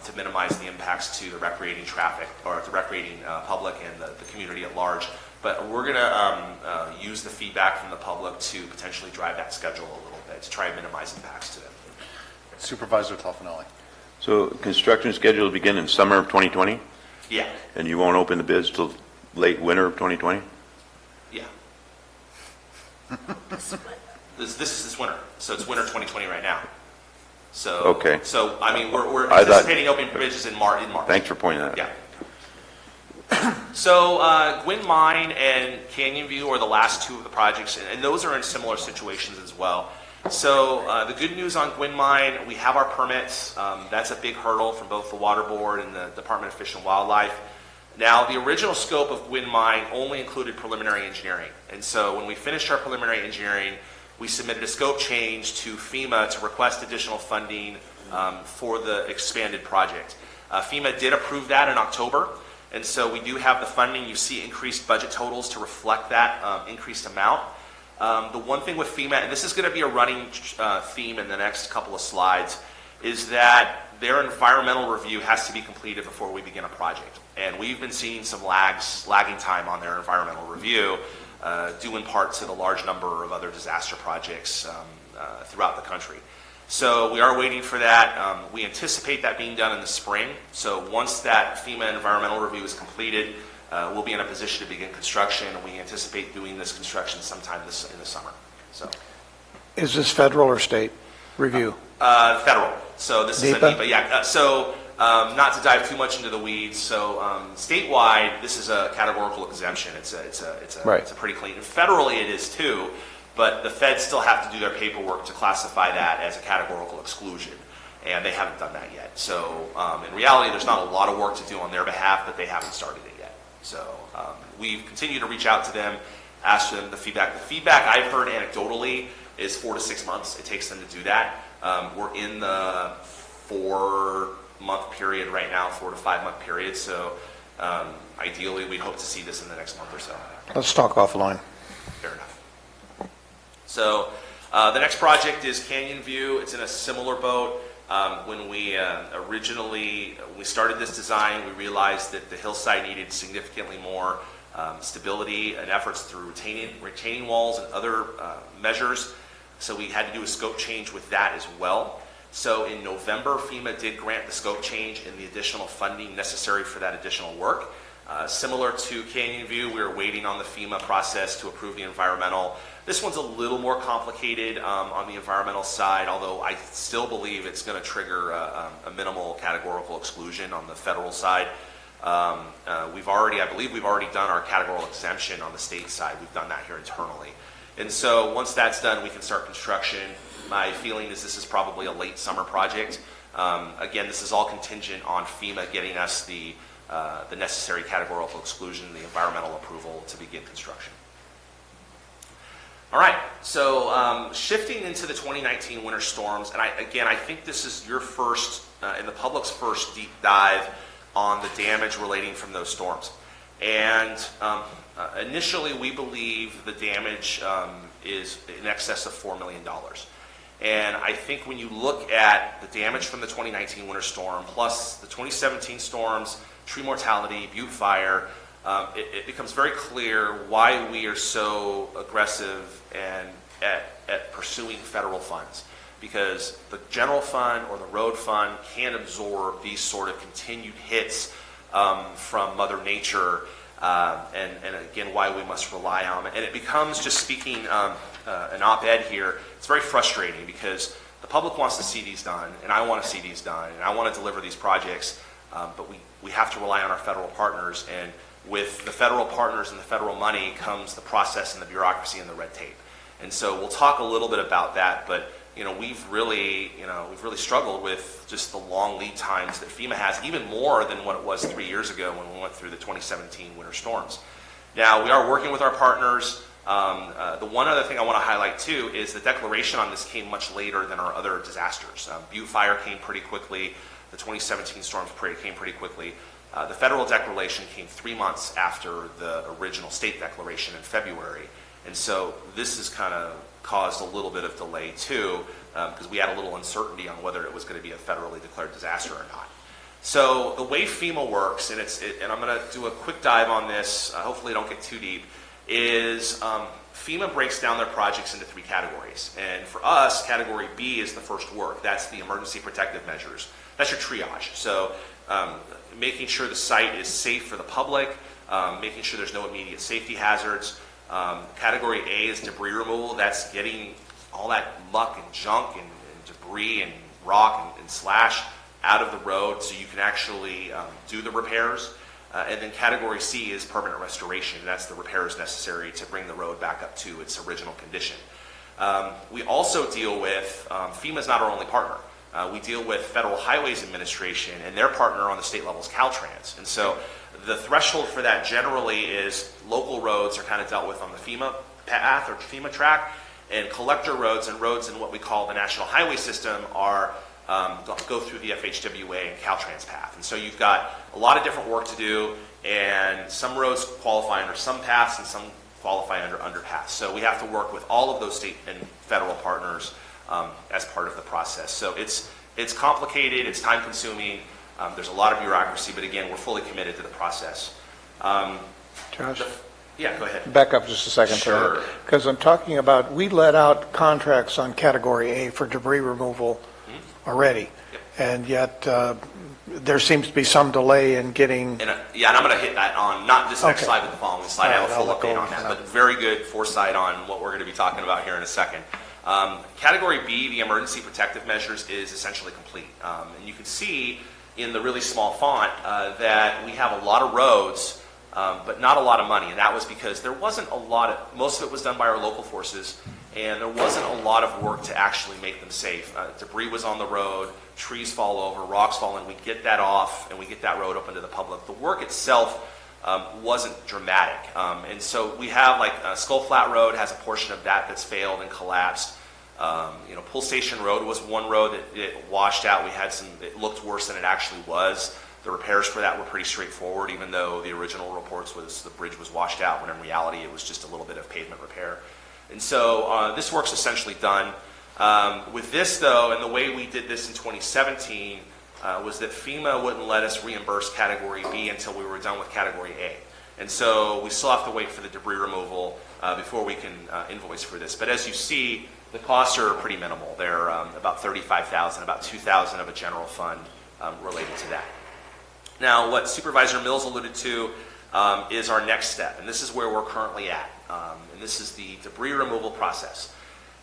to minimize the impacts to the recreating traffic, or the recreating public and the community at large. But we're going to use the feedback from the public to potentially drive that schedule a little bit to try and minimize impacts to them. Supervisor Toffenelli. So construction schedule will begin in summer of 2020? Yeah. And you won't open the bids till late winter of 2020? Yeah. This is this winter, so it's winter 2020 right now. So okay. So I mean, we're anticipating opening bridges in March. Thanks for pointing that out. Yeah. So Gwynn Mine and Canyon View are the last two of the projects, and those are in similar situations as well. So the good news on Gwynn Mine, we have our permits. That's a big hurdle from both the Water Board and the Department of Fish and Wildlife. Now, the original scope of Gwynn Mine only included preliminary engineering. And so when we finished our preliminary engineering, we submitted a scope change to FEMA to request additional funding for the expanded project. FEMA did approve that in October, and so we do have the funding. You see increased budget totals to reflect that increased amount. The one thing with FEMA, and this is going to be a running theme in the next couple of slides, is that their environmental review has to be completed before we begin a project. And we've been seeing some lagging time on their environmental review, due in part to the large number of other disaster projects throughout the country. So we are waiting for that. We anticipate that being done in the spring. So once that FEMA environmental review is completed, we'll be in a position to begin construction. We anticipate doing this construction sometime in the summer. So, Is this federal or state review? Federal. So this is a NEPA? NEPA. Yeah. Not to dive too much into the weeds. So statewide, this is a categorical exemption. It's a pretty clean. And federally, it is too. But the feds still have to do their paperwork to classify that as a categorical exclusion, and they haven't done that yet. So in reality, there's not a lot of work to do on their behalf, but they haven't started it yet. So we've continued to reach out to them, ask them the feedback. The feedback I've heard anecdotally is 4 to 6 months it takes them to do that. We're in the 4-month period right now, 4 to 5 month period. So ideally, we hope to see this in the next month or so. Let's talk offline. Fair enough. So the next project is Canyon View. It's in a similar boat. When we originally started this design, we realized that the hillside needed significantly more stability and efforts through retaining walls and other measures. So we had to do a scope change with that as well. So in November, FEMA did grant the scope change and the additional funding necessary for that additional work. Similar to Canyon View, we were waiting on the FEMA process to approve the environmental. This one's a little more complicated on the environmental side, although I still believe it's going to trigger a minimal categorical exclusion on the federal side. I believe we've already done our categorical exemption on the state side. We've done that here internally. And so once that's done, we can start construction. My feeling is this is probably a late summer project. Again, this is all contingent on FEMA getting us the necessary categorical exclusion, the environmental approval to begin construction. All right, so shifting into the 2019 winter storms, and I think this is your first, and the public's first deep dive on the damage relating from those storms. And initially, we believe the damage is in excess of $4 million. And I think when you look at the damage from the 2019 winter storm, plus the 2017 storms, tree mortality, Butte fire, it becomes very clear why we are so aggressive and at pursuing federal funds. Because the general fund or the road fund can't absorb these sort of continued hits from Mother Nature, and again, why we must rely on it. And it becomes, just speaking an op-ed here, it's very frustrating because the public wants to see these done, and I want to see these done, and I want to deliver these projects, but we have to rely on our federal partners, and with the federal partners and the federal money comes the process and the bureaucracy and the red tape. And so we'll talk a little bit about that, but we've really struggled with just the long lead times that FEMA has, even more than what it was 3 years ago when we went through the 2017 winter storms. Now, we are working with our partners. The one other thing I want to highlight too is the declaration on this came much later than our other disasters. Butte fire came pretty quickly. The 2017 storms came pretty quickly. The federal declaration came 3 months after the original state declaration in February. And so this has kind of caused a little bit of delay too, because we had a little uncertainty on whether it was going to be a federally declared disaster or not. So the way FEMA works, and I'm going to do a quick dive on this, hopefully don't get too deep, is FEMA breaks down their projects into 3 categories. And for us, category B is the first work. That's the emergency protective measures. That's your triage. So making sure the site is safe for the public, making sure there's no immediate safety hazards. Category A is debris removal. That's getting all that muck and junk and debris and rock and slash out of the road so you can actually do the repairs. And then category C is permanent restoration. That's the repairs necessary to bring the road back up to its original condition. We also deal with, FEMA's not our only partner. We deal with Federal Highways Administration, and their partner on the state level is Caltrans. And so the threshold for that generally is local roads are kind of dealt with on the FEMA path or FEMA track, and collector roads and roads in what we call the National Highway System are go through the FHWA and Caltrans path. And so you've got a lot of different work to do, and some roads qualify under some paths and some qualify under underpass. So we have to work with all of those state and federal partners as part of the process. So it's complicated, it's time consuming, there's a lot of bureaucracy, but again, we're fully committed to the process. Josh? Yeah, go ahead. Back up just a second. Sure. Because I'm talking about, we let out contracts on Category A for debris removal already, and yet there seems to be some delay in getting... And I'm going to hit that on, not this next Okay. slide, but the following slide. I have a full I'll update go on that, over but very good foresight on what we're going to be talking about here in a second. Category B, the emergency protective measures, is essentially complete. And you can see in the really small font that we have a lot of roads, but not a lot of money. And that was because there wasn't a lot of, most of it was done by our local forces, and there wasn't a lot of work to actually make them safe. Debris was on the road, trees fall over, rocks fall in, we get that off, and we get that road open to the public. The work itself wasn't dramatic. And so we have, like, Skull Flat Road has a portion of that that's failed and collapsed. Pull Station Road was one road that it washed out. We had some, it looked worse than it actually was. The repairs for that were pretty straightforward, even though the original reports was the bridge was washed out, when in reality it was just a little bit of pavement repair. And so this work's essentially done. With this, though, and the way we did this in 2017 was that FEMA wouldn't let us reimburse Category B until we were done with Category A. And so we still have to wait for the debris removal before we can invoice for this. But as you see, the costs are pretty minimal. They're about $35,000, about $2,000 of a general fund related to that. Now, what Supervisor Mills alluded to is our next step, and this is where we're currently at. And this is the debris removal process.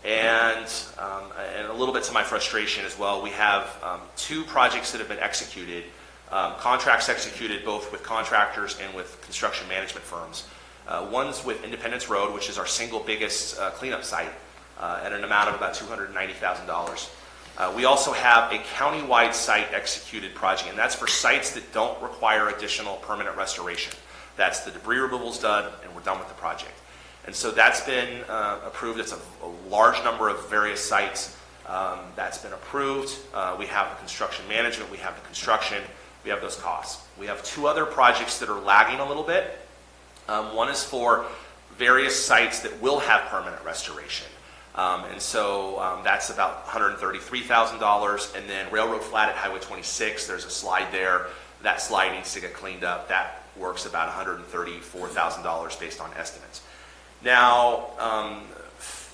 And a little bit to my frustration as well, we have two projects that have been executed, contracts executed both with contractors and with construction management firms. One's with Independence Road, which is our single biggest cleanup site, at an amount of about $290,000. We also have a county-wide site executed project, and that's for sites that don't require additional permanent restoration. That's the debris removal's done, and we're done with the project. And so that's been approved. It's a large number of various sites that's been approved. We have the construction management, we have the construction, we have those costs. We have two other projects that are lagging a little bit. One is for various sites that will have permanent restoration. And so that's about $133,000. And then Railroad Flat at Highway 26, there's a slide there. That slide needs to get cleaned up. That works about $134,000 based on estimates. Now,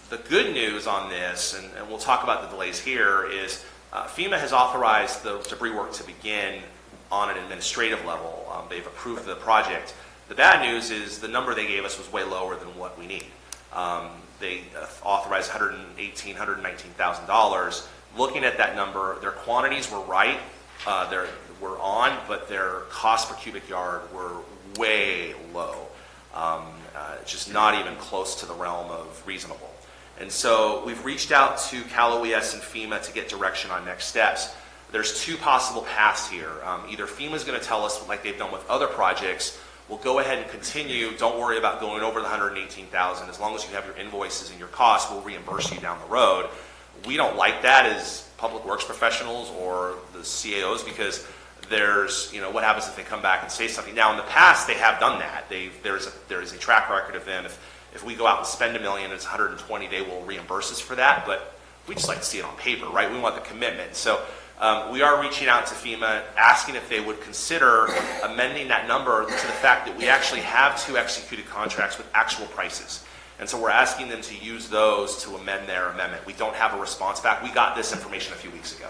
the good news on this, and we'll talk about the delays here, is FEMA has authorized the debris work to begin on an administrative level. They've approved the project. The bad news is the number they gave us was way lower than what we need. They authorized $118,000, $119,000. Looking at that number, their quantities were right. They were on, but their cost per cubic yard were way low. Just not even close to the realm of reasonable. And so we've reached out to Cal OES and FEMA to get direction on next steps. There's two possible paths here. Either FEMA's going to tell us, like they've done with other projects, we'll go ahead and continue. Don't worry about going over the $118,000. As long as you have your invoices and your costs, we'll reimburse you down the road. We don't like that as public works professionals or the CAOs, because there's, what happens if they come back and say something? Now, in the past, they have done that. There is a track record of them. If we go out and spend $1 million, it's $120, they will reimburse us for that. But we just like to see it on paper, right? We want the commitment. So we are reaching out to FEMA, asking if they would consider amending that number to the fact that we actually have two executed contracts with actual prices. And so we're asking them to use those to amend their amendment. We don't have a response back. We got this information a few weeks ago.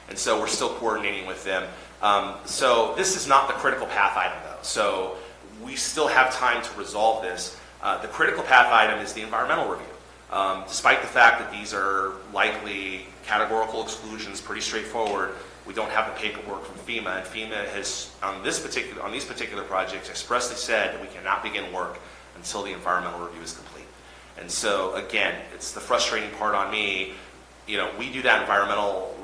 And so we're still coordinating with them. So this is not the critical path item, though. So we still have time to resolve this. The critical path item is the environmental review. Despite the fact that these are likely categorical exclusions, pretty straightforward, we don't have the paperwork from FEMA. And FEMA has, on these particular projects, expressly said that we cannot begin work until the environmental review is complete. And so, again, it's the frustrating part on me. We do that environmental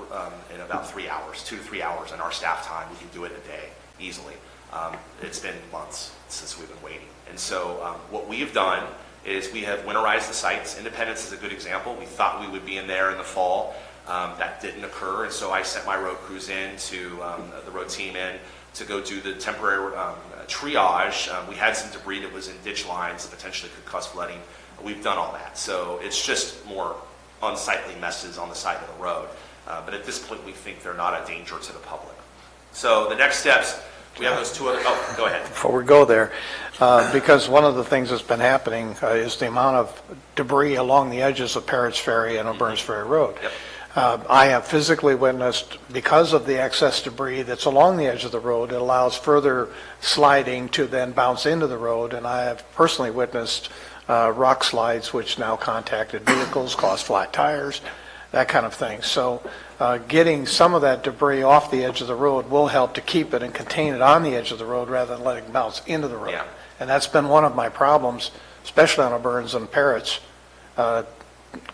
in about 3 hours, 2 to 3 hours in our staff time. We can do it a day easily. It's been months since we've been waiting. And so what we've done is we have winterized the sites. Independence is a good example. We thought we would be in there in the fall. That didn't occur, and so I sent my road crews in to, the road team in, to go do the temporary triage. We had some debris that was in ditch lines that potentially could cause flooding. We've done all that, so it's just more unsightly messes on the side of the road. But at this point, we think they're not a danger to the public. So the next steps, we have those two other, oh, go ahead. Before we go there, because one of the things that's been happening is the amount of debris along the edges of Parrots Ferry and O'Burns Ferry Road. Yep. I have physically witnessed, because of the excess debris that's along the edge of the road, it allows further sliding to then bounce into the road, and I have personally witnessed rock slides which now contacted vehicles, caused flat tires, that kind of thing. So getting some of that debris off the edge of the road will help to keep it and contain it on the edge of the road rather than letting it bounce into the road. Yeah. And that's been one of my problems, especially on O'Burns and Parrots,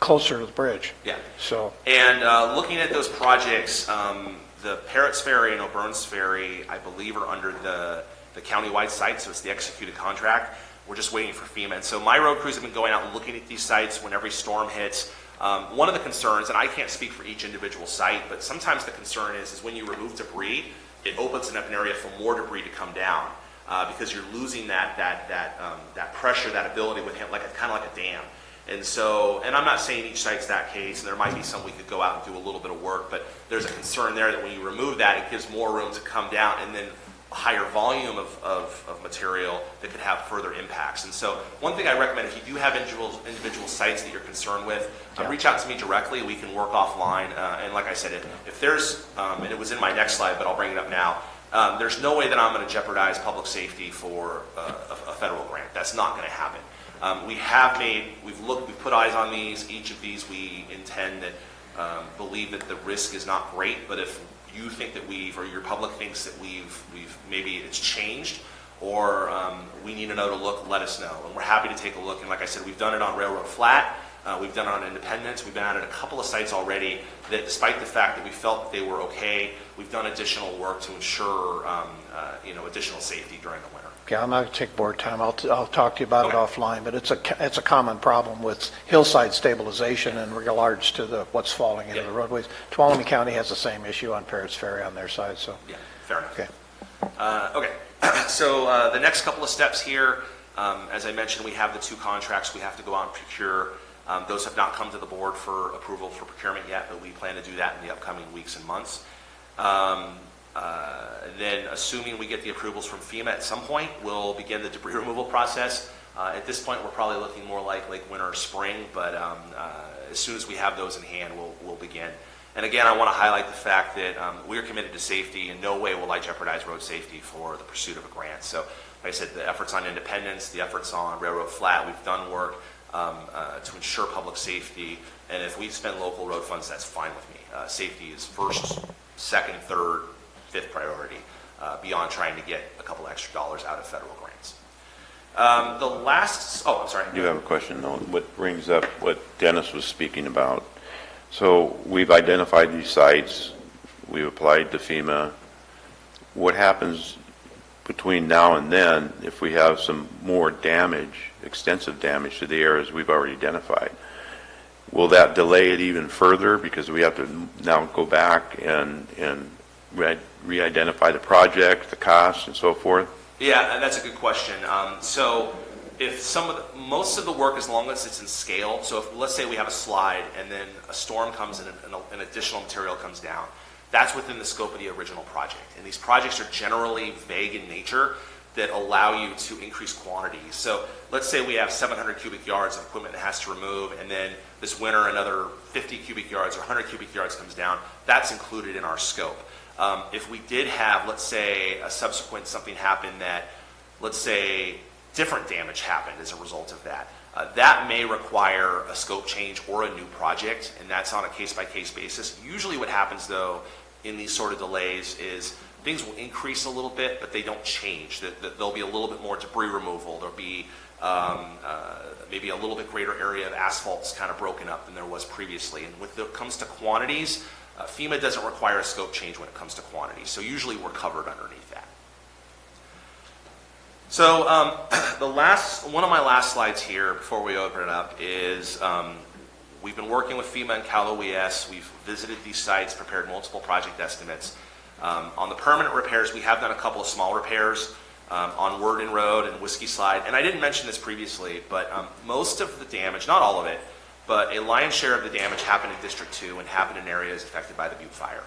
closer to the bridge. Yeah. So. And looking at those projects, the Parrots Ferry and O'Burns Ferry, I believe, are under the county-wide site, so it's the executed contract. We're just waiting for FEMA. And so my road crews have been going out and looking at these sites when every storm hits. One of the concerns, and I can't speak for each individual site, but sometimes the concern is when you remove debris, it opens up an area for more debris to come down because you're losing that pressure, that ability with him, kind of like a dam. And so, and I'm not saying each site's that case, and there might be some we could go out and do a little bit of work, but there's a concern there that when you remove that, it gives more room to come down and then a higher volume of material that could have further impacts. And so one thing I recommend, if you do have individual sites that you're concerned with, reach out to me directly. We can work offline. And like I said, if there's, and it was in my next slide, but I'll bring it up now, there's no way that I'm going to jeopardize public safety for a federal grant. That's not going to happen. We've put eyes on these. Each of these we intend that, believe that the risk is not great, but if you think that or your public thinks that maybe it's changed, or we need another look, let us know. And we're happy to take a look. And like I said, we've done it on Railroad Flat. We've done it on Independence. We've been at it a couple of sites already that, despite the fact that we felt that they were okay, we've done additional work to ensure additional safety during the winter. Okay, I'm not going to take board time. I'll talk to you about it offline, but it's a common problem with hillside stabilization in regards to what's falling into the roadways. Tuolumne County has the same issue on Parrots Ferry on their side, so. Yeah, fair enough. Okay. Okay, so the next couple of steps here, as I mentioned, we have the two contracts we have to go out and procure. Those have not come to the board for approval for procurement yet, but we plan to do that in the upcoming weeks and months. Then, assuming we get the approvals from FEMA at some point, we'll begin the debris removal process. At this point, we're probably looking more like winter or spring, but as soon as we have those in hand, we'll begin. And again, I want to highlight the fact that we are committed to safety. In no way will I jeopardize road safety for the pursuit of a grant. So, like I said, the efforts on Independence, the efforts on Railroad Flat, we've done work to ensure public safety. And if we spend local road funds, that's fine with me. Safety is first, second, third, fifth priority, beyond trying to get a couple extra dollars out of federal grants. I'm sorry. I do have a question, though. What brings up what Dennis was speaking about. So we've identified these sites. We've applied to FEMA. What happens between now and then if we have some more damage, extensive damage to the areas we've already identified? Will that delay it even further because we have to now go back and re-identify the project, the costs, and so forth? Yeah, and that's a good question. So if most of the work, as long as it's in scale, so if let's say we have a slide and then a storm comes and an additional material comes down, that's within the scope of the original project. And these projects are generally vague in nature that allow you to increase quantities. So let's say we have 700 cubic yards of equipment that has to remove, and then this winter another 50 cubic yards or 100 cubic yards comes down. That's included in our scope. If we did have, let's say, a subsequent something happened that, let's say, different damage happened as a result of that, that may require a scope change or a new project, and that's on a case-by-case basis. Usually what happens, though, in these sort of delays is things will increase a little bit, but they don't change. There'll be a little bit more debris removal. There'll be maybe a little bit greater area of asphalt's kind of broken up than there was previously. And when it comes to quantities, FEMA doesn't require a scope change when it comes to quantities, so usually we're covered underneath that. So one of my last slides here before we open it up is we've been working with FEMA and Cal OES. We've visited these sites, prepared multiple project estimates. On the permanent repairs, we have done a couple of small repairs on Worden Road and Whiskey Slide. And I didn't mention this previously, but most of the damage, not all of it, but a lion's share of the damage happened in District 2 and happened in areas affected by the Butte Fire.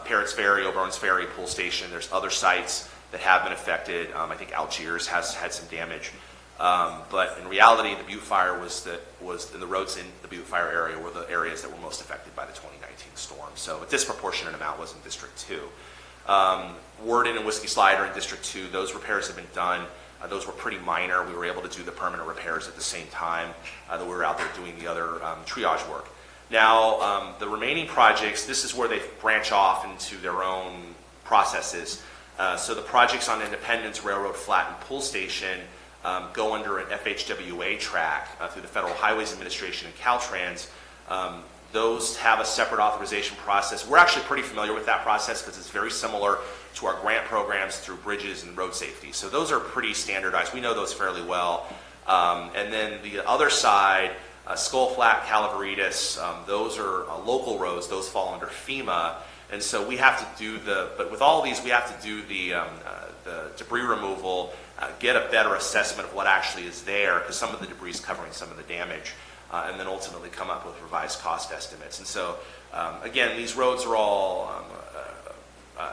Parrots Ferry, Oberns Ferry, Pool Station, there's other sites that have been affected. I think Algiers has had some damage. But in reality, the Butte Fire was in the roads in the Butte Fire area were the areas that were most affected by the 2019 storm. So a disproportionate amount was in District 2. Worden and Whiskey Slide are in District 2. Those repairs have been done. Those were pretty minor. We were able to do the permanent repairs at the same time that we were out there doing the other triage work. Now, the remaining projects, this is where they branch off into their own processes. So the projects on Independence, Railroad Flat, and Pool Station go under an FHWA track through the Federal Highways Administration and Caltrans. Those have a separate authorization process. We're actually pretty familiar with that process because it's very similar to our grant programs through bridges and road safety. So those are pretty standardized. We know those fairly well. And then the other side, Skull Flat, Calaveras, those are local roads. Those fall under FEMA. And so we have to do but with all of these, we have to do the debris removal, get a better assessment of what actually is there, because some of the debris is covering some of the damage, and then ultimately come up with revised cost estimates. And so, again, these roads are all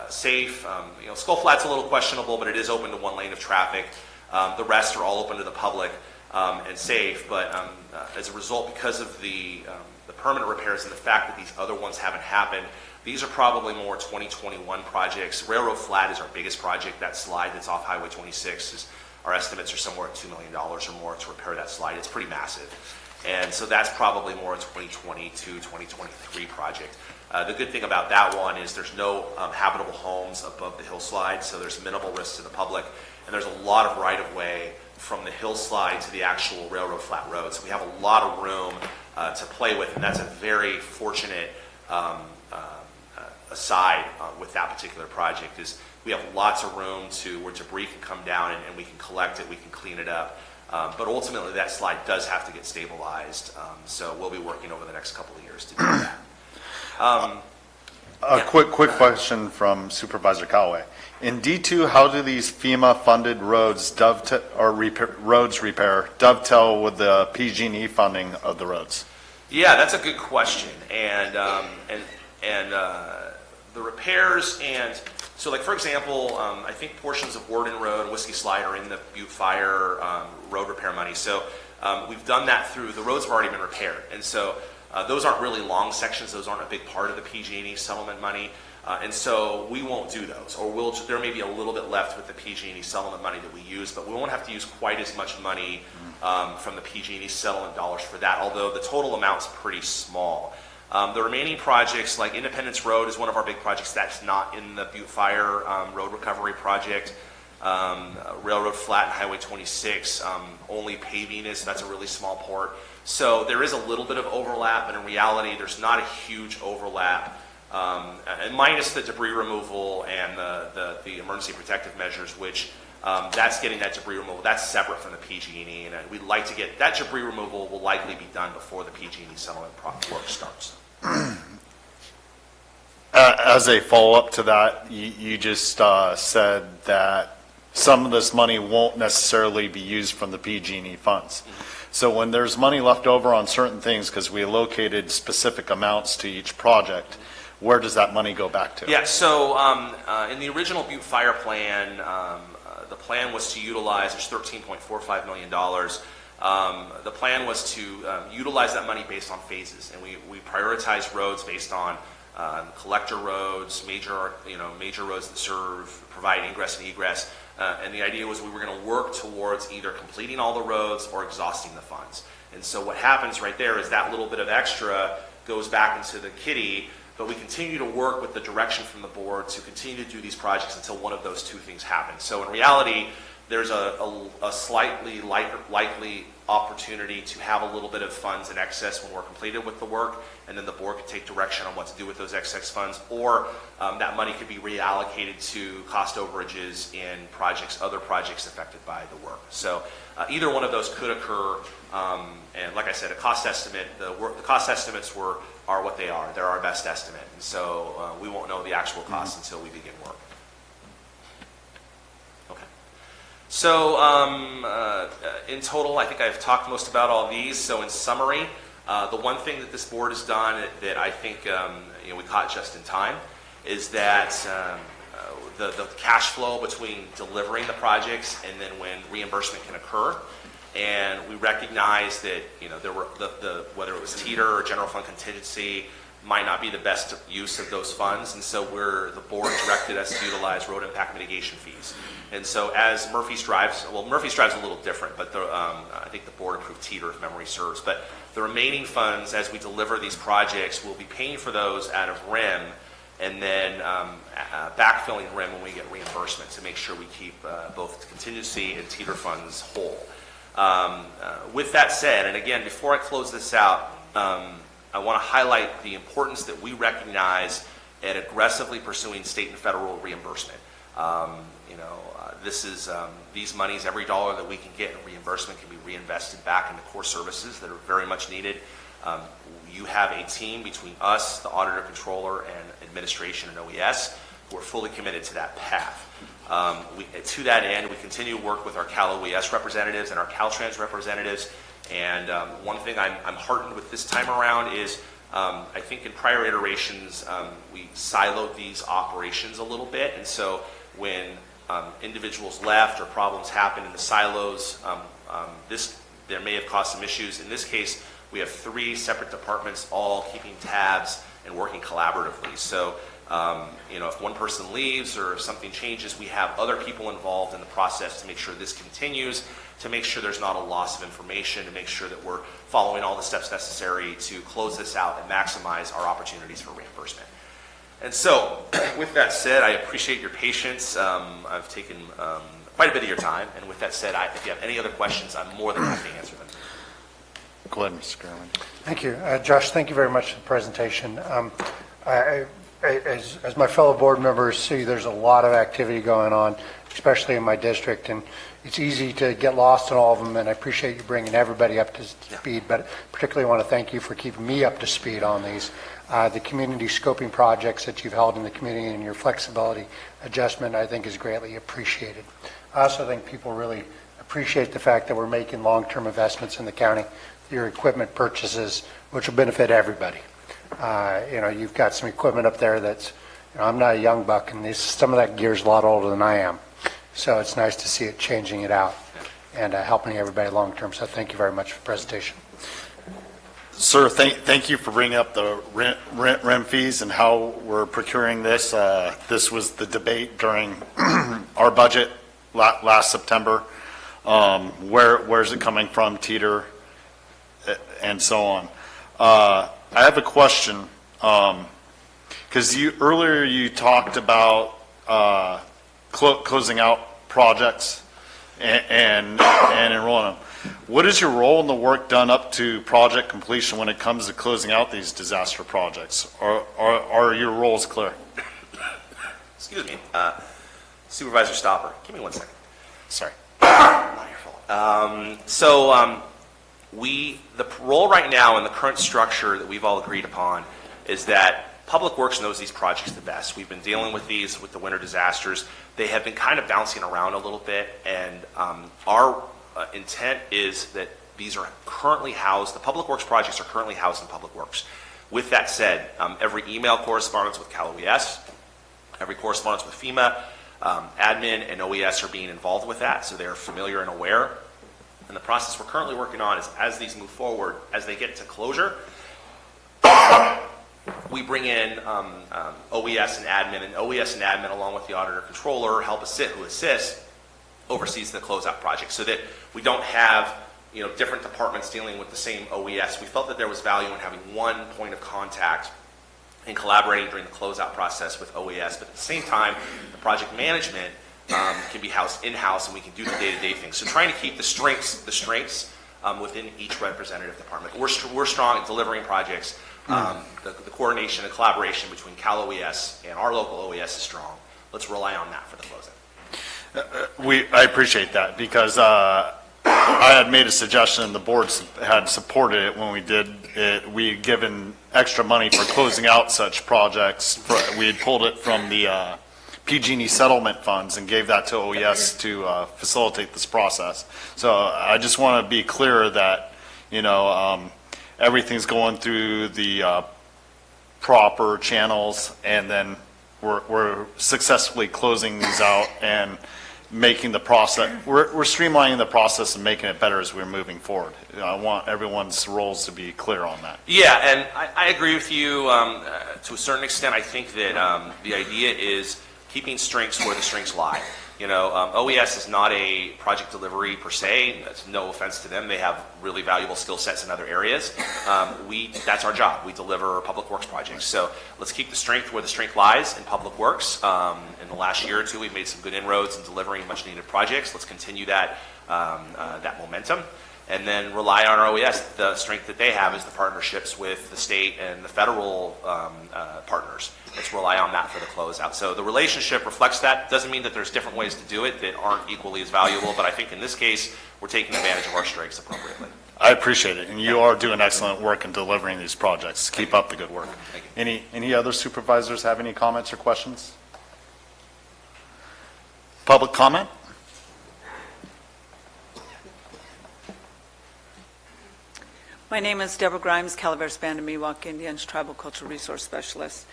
safe. Skull Flat's a little questionable, but it is open to one lane of traffic. The rest are all open to the public and safe. But as a result, because of the permanent repairs and the fact that these other ones haven't happened, these are probably more 2021 projects. Railroad Flat is our biggest project. That slide that's off Highway 26, our estimates are somewhere at $2 million or more to repair that slide. It's pretty massive. And so that's probably more a 2022, 2023 project. The good thing about that one is there's no habitable homes above the hillside, so there's minimal risk to the public. And there's a lot of right-of-way from the hillside to the actual Railroad Flat Road. So we have a lot of room to play with, and that's a very fortunate aside with that particular project is we have lots of room where debris can come down and we can collect it, we can clean it up. But ultimately that slide does have to get stabilized. So we'll be working over the next couple of years to do that. Quick question from Supervisor Callaway. In D2, how do these FEMA-funded roads repair dovetail with the PG&E funding of the roads? Yeah, that's a good question. And the repairs so like for example, I think portions of Worden Road and Whiskey Slide are in the Butte Fire road repair money. So we've done that through, the roads have already been repaired. And so those aren't really long sections. Those aren't a big part of the PG&E settlement money. And so we won't do those, or there may be a little bit left with the PG&E settlement money that we use, but we won't have to use quite as much money from the PG&E settlement dollars for that, although the total amount's pretty small. The remaining projects, like Independence Road is one of our big projects that's not in the Butte Fire road recovery project. Railroad Flat and Highway 26, only paving that's a really small part. So there is a little bit of overlap, but in reality, there's not a huge overlap. And minus the debris removal and the emergency protective measures, which that's getting that debris removal. That's separate from the PG&E, and we'd like to get that debris removal will likely be done before the PG&E settlement work starts. As a follow-up to that, you just said that some of this money won't necessarily be used from the PG&E funds. So when there's money left over on certain things, because we allocated specific amounts to each project, where does that money go back to? Yeah, so in the original Butte Fire plan, the plan was to utilize, there's $13.45 million. The plan was to utilize that money based on phases, and we prioritized roads based on collector roads, major roads that provide ingress and egress. And the idea was we were going to work towards either completing all the roads or exhausting the funds. And so what happens right there is that little bit of extra goes back into the kitty, but we continue to work with the direction from the board to continue to do these projects until one of those two things happens. So in reality, there's a slightly likely opportunity to have a little bit of funds in excess when we're completed with the work, and then the board could take direction on what to do with those excess funds, or that money could be reallocated to cost overages in other projects affected by the work. So either one of those could occur, and like I said, a cost estimate, the cost estimates are what they are. They're our best estimate, and so we won't know the actual cost until we begin work. So in total, I think I've talked most about all these. So in summary, the one thing that this board has done that I think we caught just in time is that the cash flow between delivering the projects and then when reimbursement can occur. And we recognize that there were whether it was TEETR or general fund contingency might not be the best use of those funds, and so the board directed us to utilize road impact mitigation fees. And so as Murphy's Drive's a little different, but I think the board approved TEETR if memory serves. But the remaining funds, as we deliver these projects, we'll be paying for those out of RIM and then backfilling RIM when we get reimbursement to make sure we keep both contingency and TEETR funds whole. With that said, and again, before I close this out, I want to highlight the importance that we recognize at aggressively pursuing state and federal reimbursement. These monies, every dollar that we can get in reimbursement can be reinvested back into core services that are very much needed. You have a team between us, the auditor, controller, and administration and OES who are fully committed to that path. To that end, we continue to work with our Cal OES representatives and our Caltrans representatives. And one thing I'm heartened with this time around is I think in prior iterations we siloed these operations a little bit. And so when individuals left or problems happened in the silos, there may have caused some issues. In this case, we have 3 separate departments all keeping tabs and working collaboratively. So if one person leaves or if something changes, we have other people involved in the process to make sure this continues, to make sure there's not a loss of information, to make sure that we're following all the steps necessary to close this out and maximize our opportunities for reimbursement. And so, with that said, I appreciate your patience. I've taken quite a bit of your time, and with that said, if you have any other questions, I'm more than happy to answer them. Go ahead, Mr. Gerwin. Thank you. Josh, thank you very much for the presentation. As my fellow board members see, there's a lot of activity going on, especially in my district, and it's easy to get lost in all of them, and I appreciate you bringing everybody up to speed, but particularly want to thank you for keeping me up to speed on these. The community scoping projects that you've held in the community and your flexibility adjustment, I think, is greatly appreciated. I also think people really appreciate the fact that we're making long-term investments in the county, your equipment purchases, which will benefit everybody. You've got some equipment up there that's, I'm not a young buck, and some of that gear's a lot older than I am. So it's nice to see it changing it out and helping everybody long-term. So thank you very much for the presentation. Sir, thank you for bringing up the rent fees and how we're procuring this. This was the debate during our budget last September. Where's it coming from, TEETR, and so on. I have a question, because earlier you talked about closing out projects and enrolling them. What is your role in the work done up to project completion when it comes to closing out these disaster projects? Are your roles clear? Excuse me. Supervisor Stopper, give me 1 second. Sorry. Not your fault. The role right now in the current structure that we've all agreed upon is that Public Works knows these projects the best. We've been dealing with these with the winter disasters. They have been kind of bouncing around a little bit, and our intent is that these are currently housed, the Public Works projects are currently housed in Public Works. With that said, every email correspondence with Cal OES, every correspondence with FEMA, admin and OES are being involved with that, so they're familiar and aware. And the process we're currently working on is, as these move forward, as they get to closure, we bring in OES and OES and admin, along with the auditor controller, who assists, oversees the closeout project, so that we don't have different departments dealing with the same OES. We felt that there was value in having one point of contact and collaborating during the closeout process with OES, but at the same time, the project management can be housed in-house, and we can do the day-to-day things. So trying to keep the strengths within each representative department. We're strong at delivering projects. The coordination and collaboration between Cal OES and our local OES is strong. Let's rely on that for the closing. I appreciate that, because I had made a suggestion, and the boards had supported it when we did it. We had given extra money for closing out such projects. We had pulled it from the PG&E settlement funds and gave that to OES to facilitate this process. So I just want to be clear that, everything's going through the proper channels, and then we're successfully closing these out and making the process, we're streamlining the process and making it better as we're moving forward. I want everyone's roles to be clear on that. Yeah, and I agree with you to a certain extent. I think that the idea is keeping strengths where the strengths lie. OES is not a project delivery per se. That's no offense to them. They have really valuable skill sets in other areas. That's our job. We deliver public works projects. So let's keep the strength where the strength lies in public works. In the last year or two, we've made some good inroads in delivering much needed projects. Let's continue that momentum, and then rely on our OES. The strength that they have is the partnerships with the state and the federal partners. Let's rely on that for the closeout. So the relationship reflects that. Doesn't mean that there's different ways to do it that aren't equally as valuable, but I think in this case, we're taking advantage of our strengths appropriately. I appreciate it, and you are doing excellent work in delivering these projects. Keep up the good work. Any other supervisors have any comments or questions? Public comment? My name is Deborah Grimes, Calaveras Band of Miwok Indians, Tribal Cultural Resource Specialist.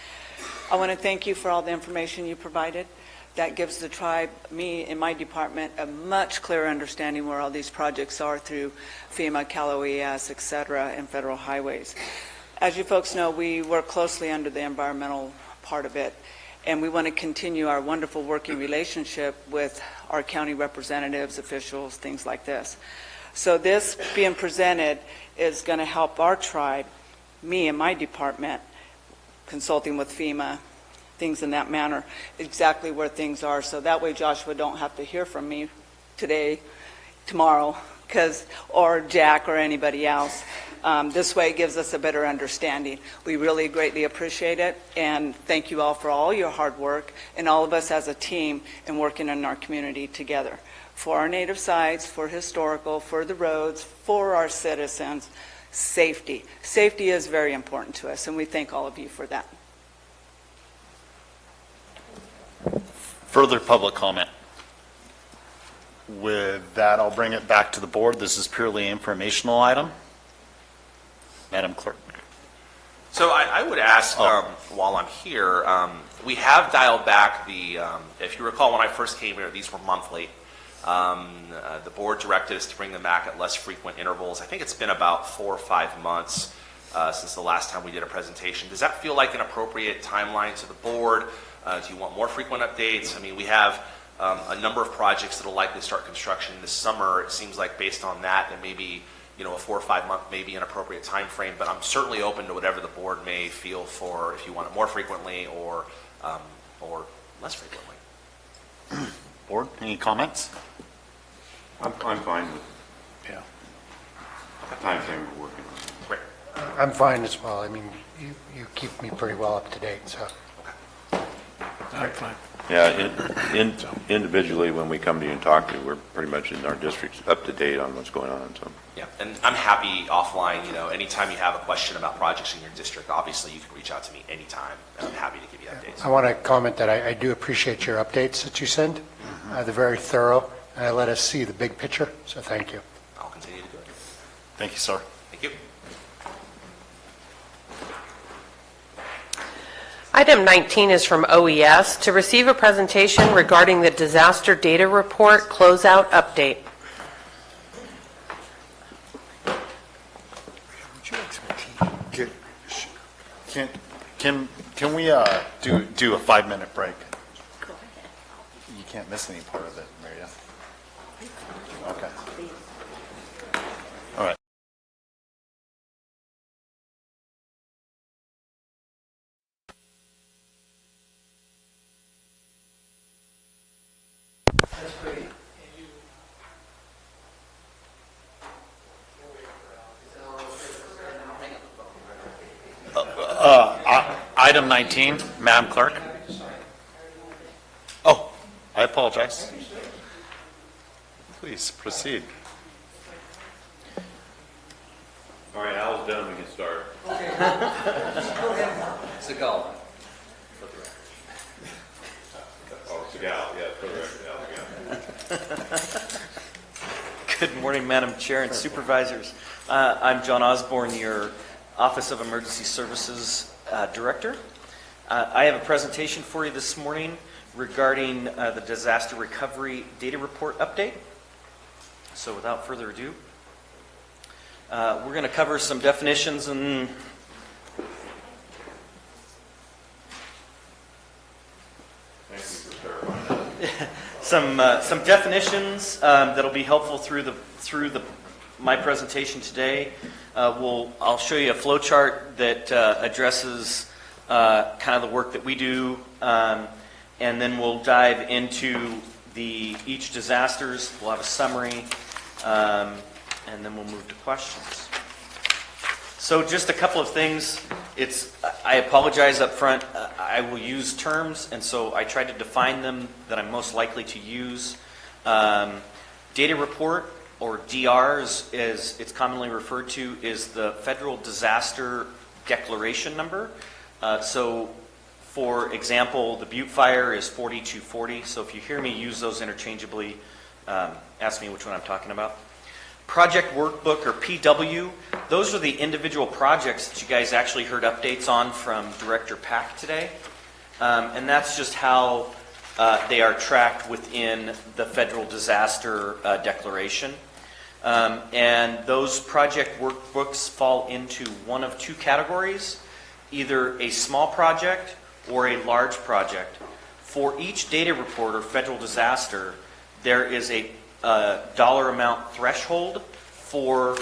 I want to thank you for all the information you provided. That gives the tribe, me and my department, a much clearer understanding where all these projects are through FEMA, Cal OES, et cetera, and federal highways. As you folks know, we work closely under the environmental part of it, and we want to continue our wonderful working relationship with our county representatives, officials, things like this. So this being presented is going to help our tribe, me and my department, consulting with FEMA, things in that manner, exactly where things are. So that way Joshua don't have to hear from me today, tomorrow, or Jack or anybody else. This way it gives us a better understanding. We really greatly appreciate it, and thank you all for all your hard work, and all of us as a team in working in our community together. For our native sites, for historical, for the roads, for our citizens, safety. Safety is very important to us, and we thank all of you for that. Further public comment? With that, I'll bring it back to the board. This is purely an informational item. Madam Clerk. So I would ask, while I'm here, we have dialed back the, if you recall when I first came here, these were monthly. The board directed us to bring them back at less frequent intervals. I think it's been about 4 or 5 months since the last time we did a presentation. Does that feel like an appropriate timeline to the board? Do you want more frequent updates? I mean, we have a number of projects that will likely start construction this summer. It seems like based on that, and maybe a 4 or 5 month may be an appropriate time frame, but I'm certainly open to whatever the board may feel for, if you want it more frequently or less frequently. Board, any comments? I'm fine with the time frame we're working on. Great. I'm fine as well. I mean, you keep me pretty well up to date, so. I'm fine. Yeah, individually, when we come to you and talk to you, we're pretty much in our districts up to date on what's going on. So. Yeah, and I'm happy offline, anytime you have a question about projects in your district, obviously you can reach out to me anytime, and I'm happy to give you updates. I want to comment that I do appreciate your updates that you send. They're very thorough, and let us see the big picture, so thank you. I'll continue to do it. Thank you, sir. Thank you. Item 19 is from OES to receive a presentation regarding the Disaster Data Report Closeout Update. Can we do a 5-minute break? You can't miss any part of it, Maria. Okay. All right. Item 19, Madam Clerk. Oh, I apologize. Please proceed. All right, Al's done, we can start. Segal. Oh, Segal, yeah, for the record, Al Segal. Good morning, Madam Chair and Supervisors. I'm John Osborne, your Office of Emergency Services Director. I have a presentation for you this morning regarding the Disaster Recovery Data Report Update. So without further ado, we're going to cover some definitions and some definitions that'll be helpful through my presentation today. I'll show you a flow chart that addresses kind of the work that we do, and then we'll dive into each disasters. We'll have a summary, and then we'll move to questions. So just a couple of things. I apologize up front. I will use terms, and so I tried to define them that I'm most likely to use. Data report, or DR as it's commonly referred to, is the Federal Disaster Declaration number. So, for example, the Butte Fire is 4240. So if you hear me use those interchangeably, ask me which one I'm talking about. Project Workbook, or PW, those are the individual projects that you guys actually heard updates on from Director Pack today. And that's just how they are tracked within the Federal Disaster Declaration. And those project workbooks fall into one of two categories, either a small project or a large project. For each data report or federal disaster, there is a dollar amount threshold for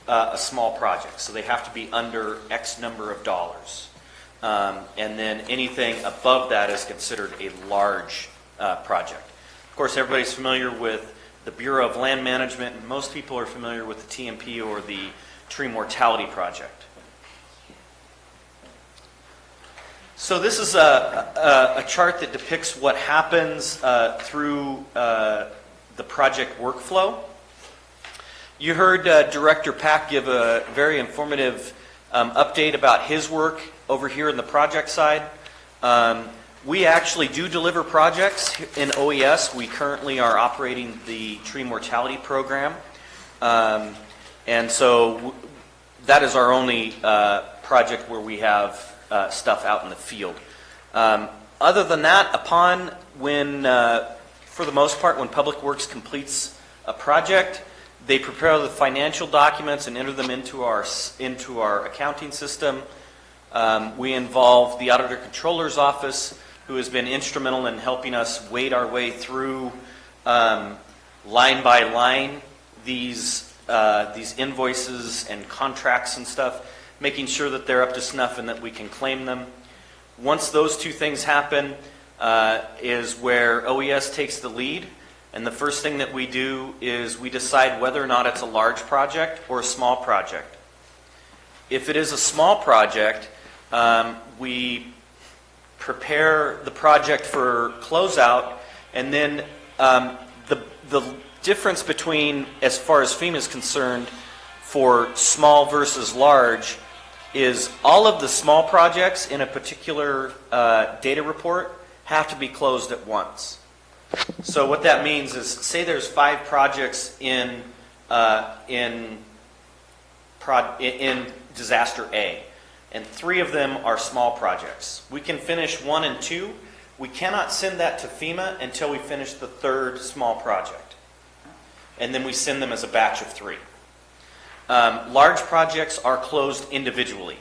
a small project. So they have to be under X number of dollars. And then anything above that is considered a large project. Of course, everybody's familiar with the Bureau of Land Management, and most people are familiar with the TMP, or the Tree Mortality Project. So this is a chart that depicts what happens through the project workflow. You heard Director Pack give a very informative update about his work over here in the project side. We actually do deliver projects in OES. We currently are operating the tree mortality program. And so that is our only project where we have stuff out in the field. Other than that, for the most part, when Public Works completes a project, they prepare the financial documents and enter them into our accounting system. We involve the Auditor Controller's Office, who has been instrumental in helping us wade our way through line by line these invoices and contracts and stuff, making sure that they're up to snuff and that we can claim them. Once those two things happen is where OES takes the lead, and the first thing that we do is we decide whether or not it's a large project or a small project. If it is a small project, we prepare the project for closeout, and then the difference between, as far as FEMA is concerned, for small versus large, is all of the small projects in a particular data report have to be closed at once. So what that means is, say there's 5 projects in disaster A, and 3 of them are small projects. We can finish 1 and 2. We cannot send that to FEMA until we finish the 3rd small project. And then we send them as a batch of 3. Large projects are closed individually.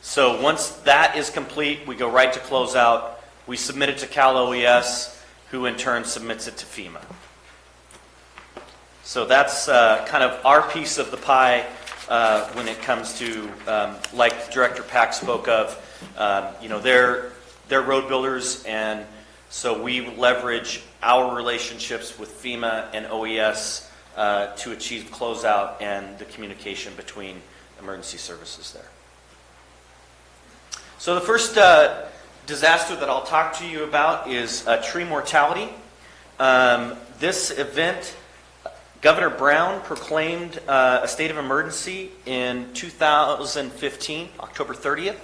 So once that is complete, we go right to closeout. We submit it to Cal OES, who in turn submits it to FEMA. So that's kind of our piece of the pie when it comes to, like Director Pack spoke of, they're road builders, and So we leverage our relationships with FEMA and OES to achieve closeout and the communication between emergency services there. So the first disaster that I'll talk to you about is tree mortality. This event, Governor Brown proclaimed a state of emergency in 2015, October 30th.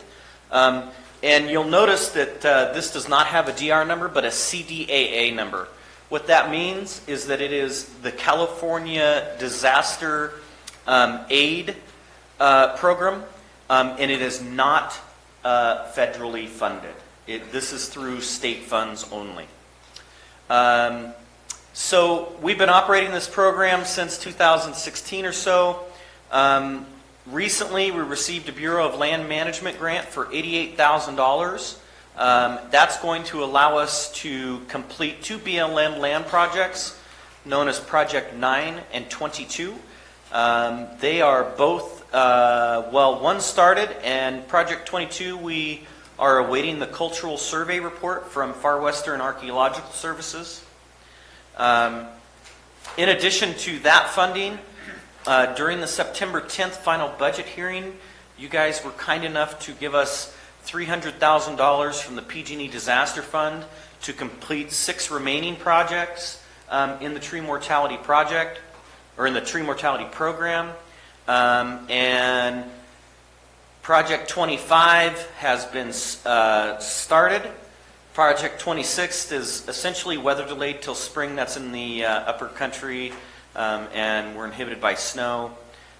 And you'll notice that this does not have a DR number, but a CDAA number. What that means is that it is the California Disaster Aid Program, and it is not federally funded. This is through state funds only. So we've been operating this program since 2016 or so. Recently, we received a Bureau of Land Management grant for $88,000. That's going to allow us to complete 2 BLM land projects known as Project 9 and 22. They are both, one started, and Project 22, we are awaiting the cultural survey report from Far Western Archaeological Services. In addition to that funding, during the September 10th final budget hearing, you guys were kind enough to give us $300,000 from the PG&E Disaster Fund to complete 6 remaining projects in the tree mortality project, or in the tree mortality program. And Project 25 has been started. Project 26 is essentially weather delayed till spring. That's in the upper country, and we're inhibited by snow.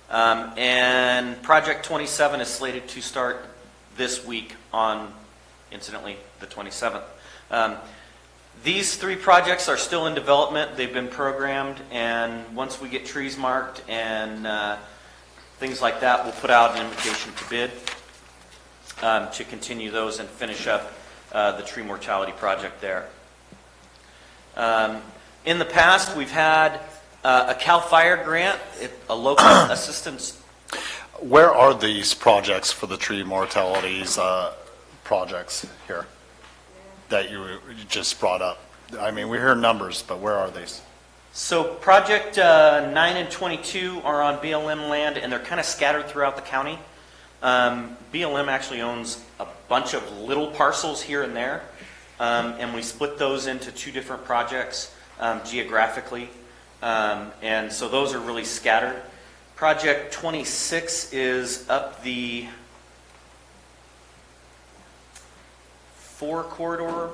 And Project 27 is slated to start this week on, incidentally, the 27th. These 3 projects are still in development. They've been programmed, and once we get trees marked and things like that, we'll put out an invitation to bid to continue those and finish up the tree mortality project there. In the past, we've had a CAL FIRE grant, a local assistance. Where are these projects for the tree mortalities projects here that you just brought up? I mean, we hear numbers, but where are these? So Project 9 and 22 are on BLM land, and they're kind of scattered throughout the county. BLM actually owns a bunch of little parcels here and there, and we split those into 2 different projects geographically, and so those are really scattered. Project 26 is up the 4 corridor.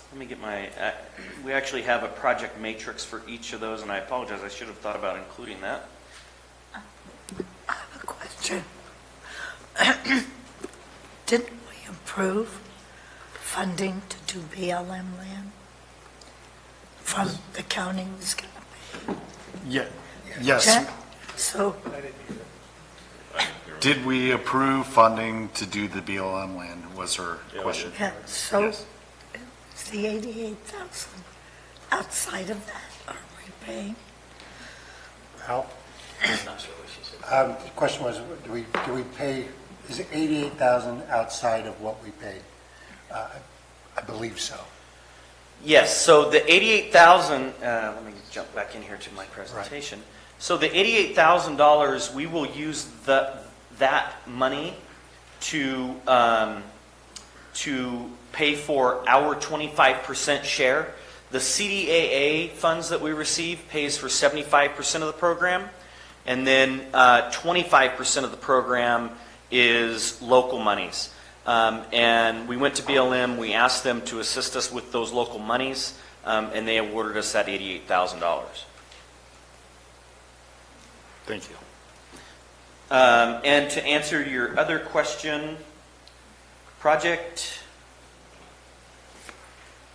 Let me get my, we actually have a project matrix for each of those, and I apologize, I should have thought about including that. I have a question. Didn't we approve funding to do BLM land from the county was going to pay? Yeah. Yes. Check? So, Did we approve funding to do the BLM land, was her question. yeah, so Yes. is the 88,000 outside of that, are we paying? Al? The question was, do we pay, is it 88,000 outside of what we paid? I believe so. Yes, so the 88,000, let me jump back in here to my presentation. So the $88,000, we will use that money to pay for our 25% share. The CDAA funds that we receive pays for 75% of the program, and then 25% of the program is local monies. And we went to BLM, we asked them to assist us with those local monies, and they awarded us that $88,000. Thank you. And to answer your other question, Project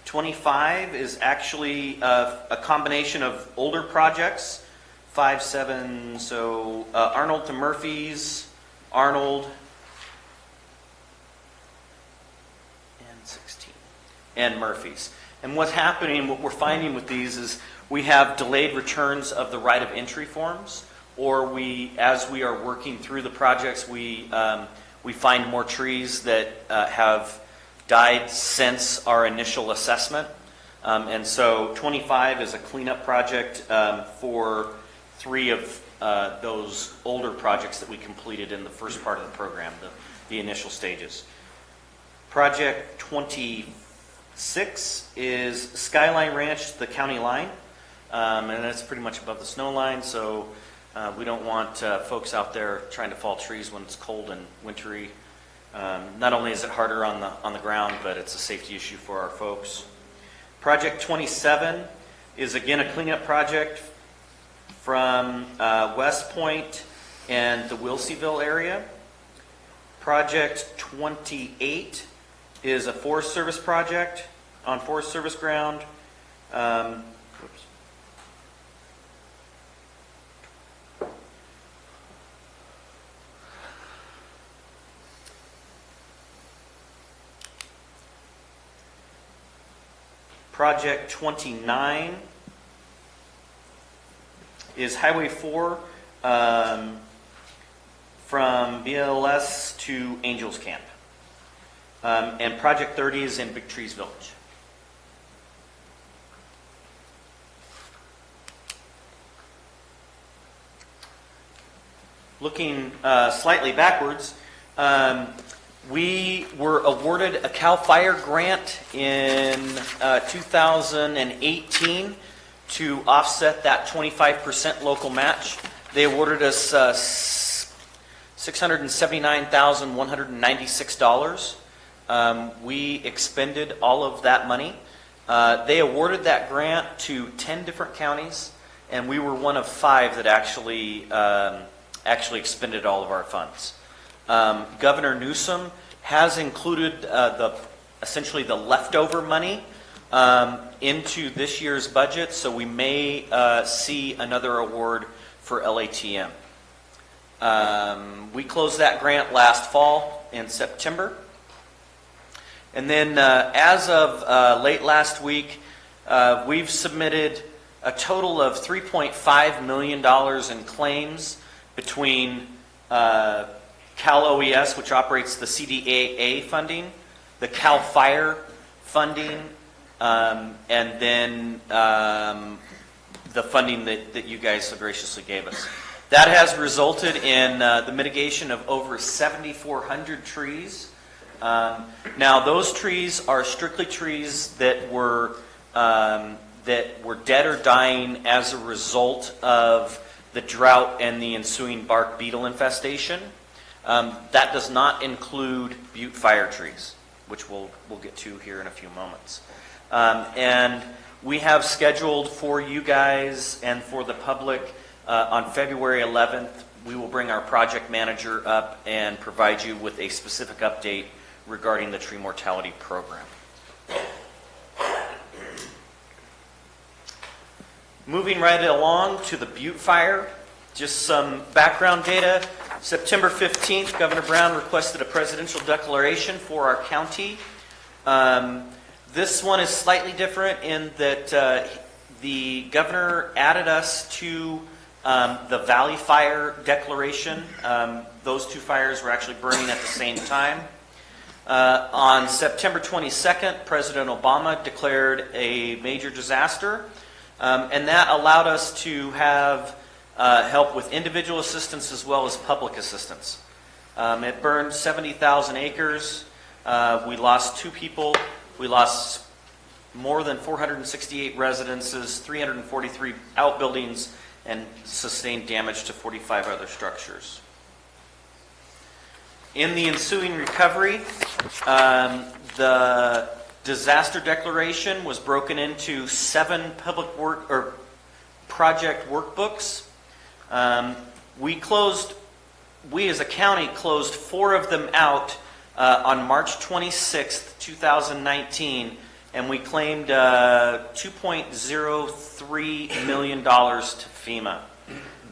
25 is actually a combination of older projects, 5, 7, so Arnold to Murphy's, Arnold, and 16, and Murphy's. And what's happening, what we're finding with these is We have delayed returns of the right of entry forms, or as we are working through the projects, we find more trees that have died since our initial assessment. And so 25 is a cleanup project for 3 of those older projects that we completed in the first part of the program, the initial stages. Project 26 is Skyline Ranch, the county line, and that's pretty much above the snow line, so we don't want folks out there trying to fall trees when it's cold and wintry. Not only is it harder on the ground, but it's a safety issue for our folks. Project 27 is again a cleanup project from West Point and the Wilseyville area. Project 28 is a Forest Service project on Forest Service ground. Project 29 is Highway 4 from BLS to Angels Camp. And Project 30 is in Big Trees Village. Looking slightly backwards, we were awarded a CAL FIRE grant in 2018 to offset that 25% local match. They awarded us $679,196. We expended all of that money. They awarded that grant to 10 different counties, and we were one of 5 that actually expended all of our funds. Governor Newsom has included essentially the leftover money into this year's budget, so we may see another award for LATM. We closed that grant last fall in September. And then as of late last week, we've submitted a total of $3.5 million in claims between Cal OES, which operates the CDAA funding, the CAL FIRE funding, and then the funding that you guys so graciously gave us. That has resulted in the mitigation of over 7,400 trees. Now, those trees are strictly trees that were dead or dying as a result of the drought and the ensuing bark beetle infestation. That does not include butte fire trees, which we'll get to here in a few moments. And we have scheduled for you guys and for the public on February 11th, we will bring our project manager up and provide you with a specific update regarding the tree mortality program. Moving right along to the Butte Fire, just some background data. September 15th, Governor Brown requested a presidential declaration for our county. This one is slightly different in that the governor added us to the Valley Fire declaration. Those 2 fires were actually burning at the same time. On September 22nd, President Obama declared a major disaster, and that allowed us to have help with individual assistance as well as public assistance. It burned 70,000 acres. We lost 2 people. We lost more than 468 residences, 343 outbuildings, and sustained damage to 45 other structures. In the ensuing recovery, the disaster declaration was broken into 7 public work or project workbooks. We as a county closed 4 of them out on March 26th, 2019, and we claimed $2.03 million to FEMA.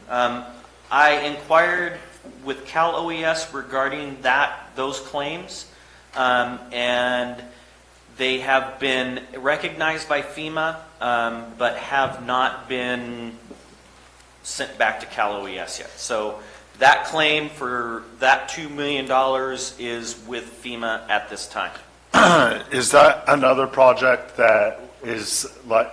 I inquired with Cal OES regarding those claims, and They have been recognized by FEMA, but have not been sent back to Cal OES yet. So that claim for that $2 million is with FEMA at this time. Is that another project that is like,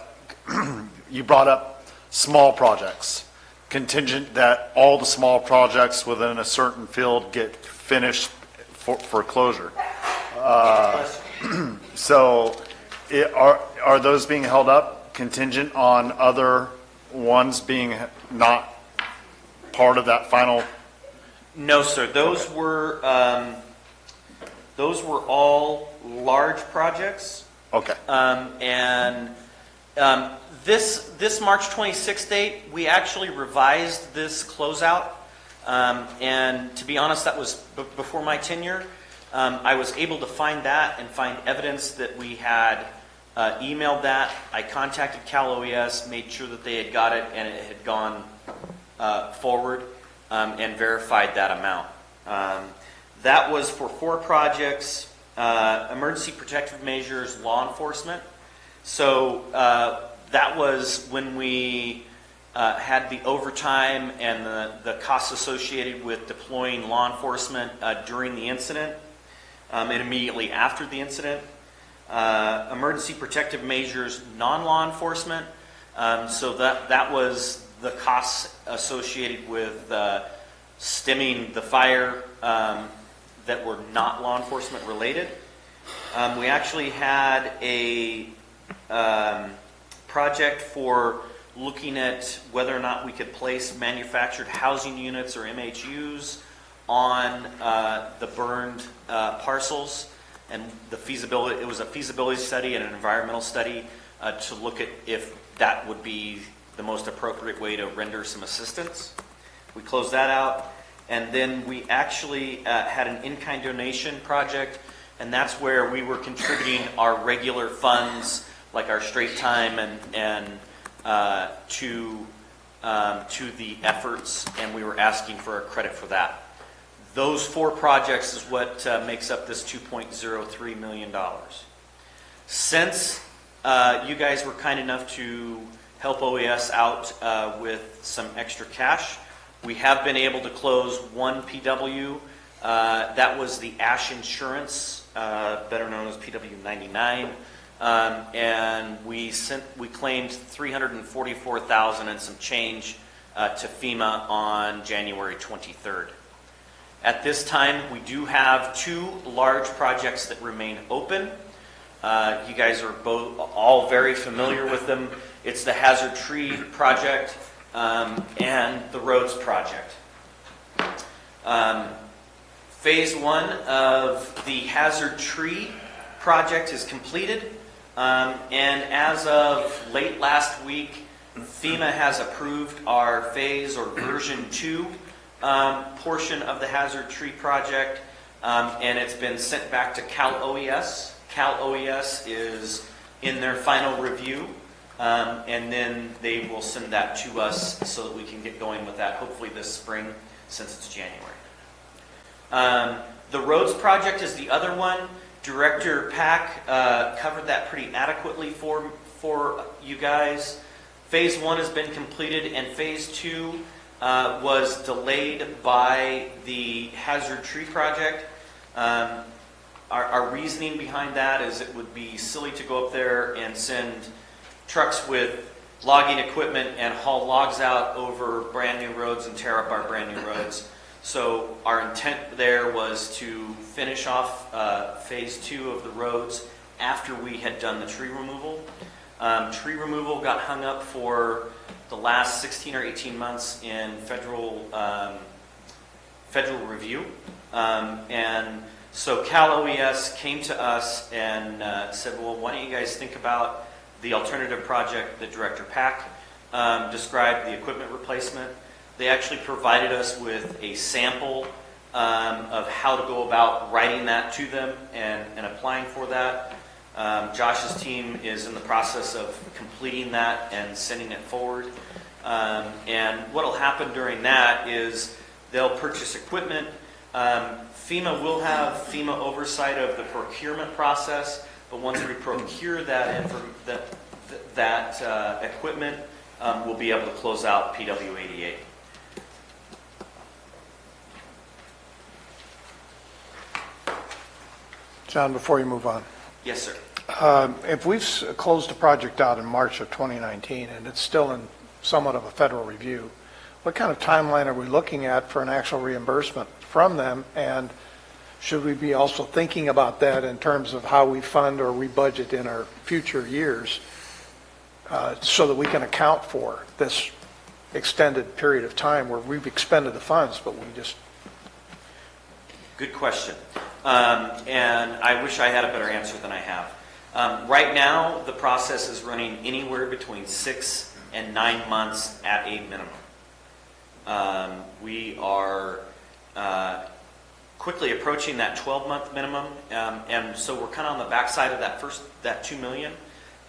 you brought up small projects, contingent that all the small projects within a certain field get finished for closure? So are those being held up contingent on other ones being not part of that final? No, sir. Those were all large projects. Okay. This March 26th date, we actually revised this closeout. And to be honest, that was before my tenure. I was able to find that and find evidence that we had emailed that. I contacted Cal OES, made sure that they had got it and it had gone forward, and verified that amount. That was for 4 projects, emergency protective measures, law enforcement. So that was when we had the overtime and the costs associated with deploying law enforcement during the incident and immediately after the incident. Emergency protective measures, non-law enforcement. So that was the costs associated with stemming the fire that were not law enforcement related. We actually had a project for looking at whether or not we could place manufactured housing units or MHUs on the burned parcels, and the feasibility. It was a feasibility study and an environmental study to look at if that would be the most appropriate way to render some assistance. We closed that out, and then we actually had an in-kind donation project, and that's where we were contributing our regular funds, like our straight time and to the efforts, and we were asking for a credit for that. Those 4 projects is what makes up this $2.03 million. Since you guys were kind enough to help OES out with some extra cash, we have been able to close 1 PW. That was the Ash Insurance, better known as PW 99. And we claimed $344,000 and some change to FEMA on January 23rd. At this time, we do have 2 large projects that remain open. You guys are all very familiar with them. It's the Hazard Tree Project and the Roads Project. Phase 1 of the Hazard Tree Project is completed. And as of late last week, FEMA has approved our phase or version 2 portion of the Hazard Tree Project, and it's been sent back to Cal OES. Cal OES is in their final review, and then they will send that to us so that we can get going with that, hopefully this spring, since it's January. The Roads Project is the other one. Director Pack covered that pretty adequately for you guys. Phase 1 has been completed, and Phase 2 was delayed by the Hazard Tree Project. Our reasoning behind that is it would be silly to go up there and send trucks with logging equipment and haul logs out over brand new roads and tear up our brand new roads. So our intent there was to finish off Phase 2 of the roads after we had done the tree removal. Tree removal got hung up for the last 16 or 18 months in federal review. And so Cal OES came to us and said, well, why don't you guys think about the alternative project that Director Pack described, the equipment replacement. They actually provided us with a sample of how to go about writing that to them and applying for that. Josh's team is in the process of completing that and sending it forward. And what will happen during that is they'll purchase equipment. FEMA will have FEMA oversight of the procurement process, but once we procure that equipment, we'll be able to close out PW 88. John, before you move on, Yes, sir. if we've closed the project out in March of 2019 and it's still in somewhat of a federal review, what kind of timeline are we looking at for an actual reimbursement from them? And should we be also thinking about that in terms of how we fund or rebudget in our future years so that we can account for this extended period of time where we've expended the funds, but we just... Good question. And I wish I had a better answer than I have. Right now, the process is running anywhere between 6 and 9 months at a minimum. We are quickly approaching that 12-month minimum, and so we're kind of on the backside of that $2 million,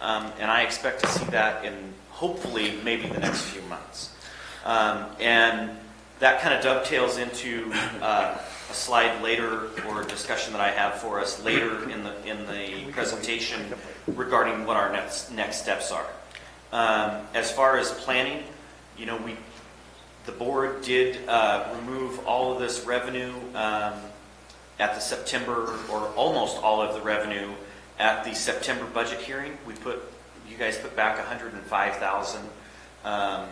and I expect to see that in hopefully maybe the next few months. And that kind of dovetails into a slide later, or a discussion that I have for us later in the presentation regarding what our next steps are. As far as planning, the board did remove all of this revenue at the September, or almost all of the revenue at the September budget hearing. You guys put back $105,000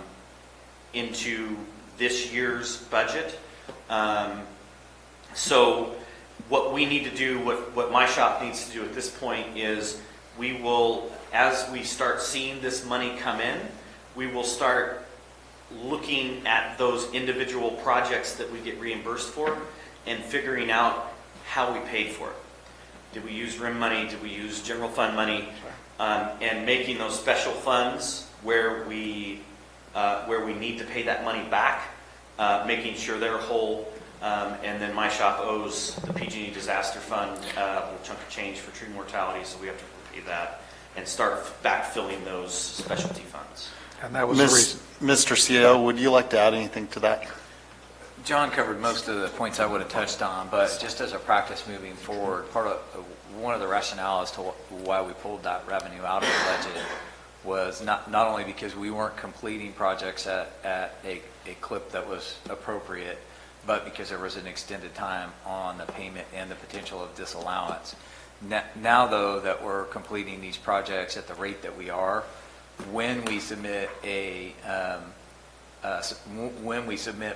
into this year's budget. So what we need to do, what my shop needs to do at this point is we will, as we start seeing this money come in, we will start looking at those individual projects that we get reimbursed for and figuring out how we paid for it. Did we use RIM money? Did we use general fund money? And making those special funds where we need to pay that money back, making sure they're whole. And then my shop owes the PG&E disaster fund a little chunk of change for tree mortality, so we have to pay that and start backfilling those specialty funds. And that was the reason. Mr. CEO, would you like to add anything to that? John covered most of the points I would have touched on, but just as a practice moving forward, one of the rationale as to why we pulled that revenue out of the budget was not only because we weren't completing projects at a clip that was appropriate, but because there was an extended time on the payment and the potential of disallowance. Now, though, that we're completing these projects at the rate that we are, when we submit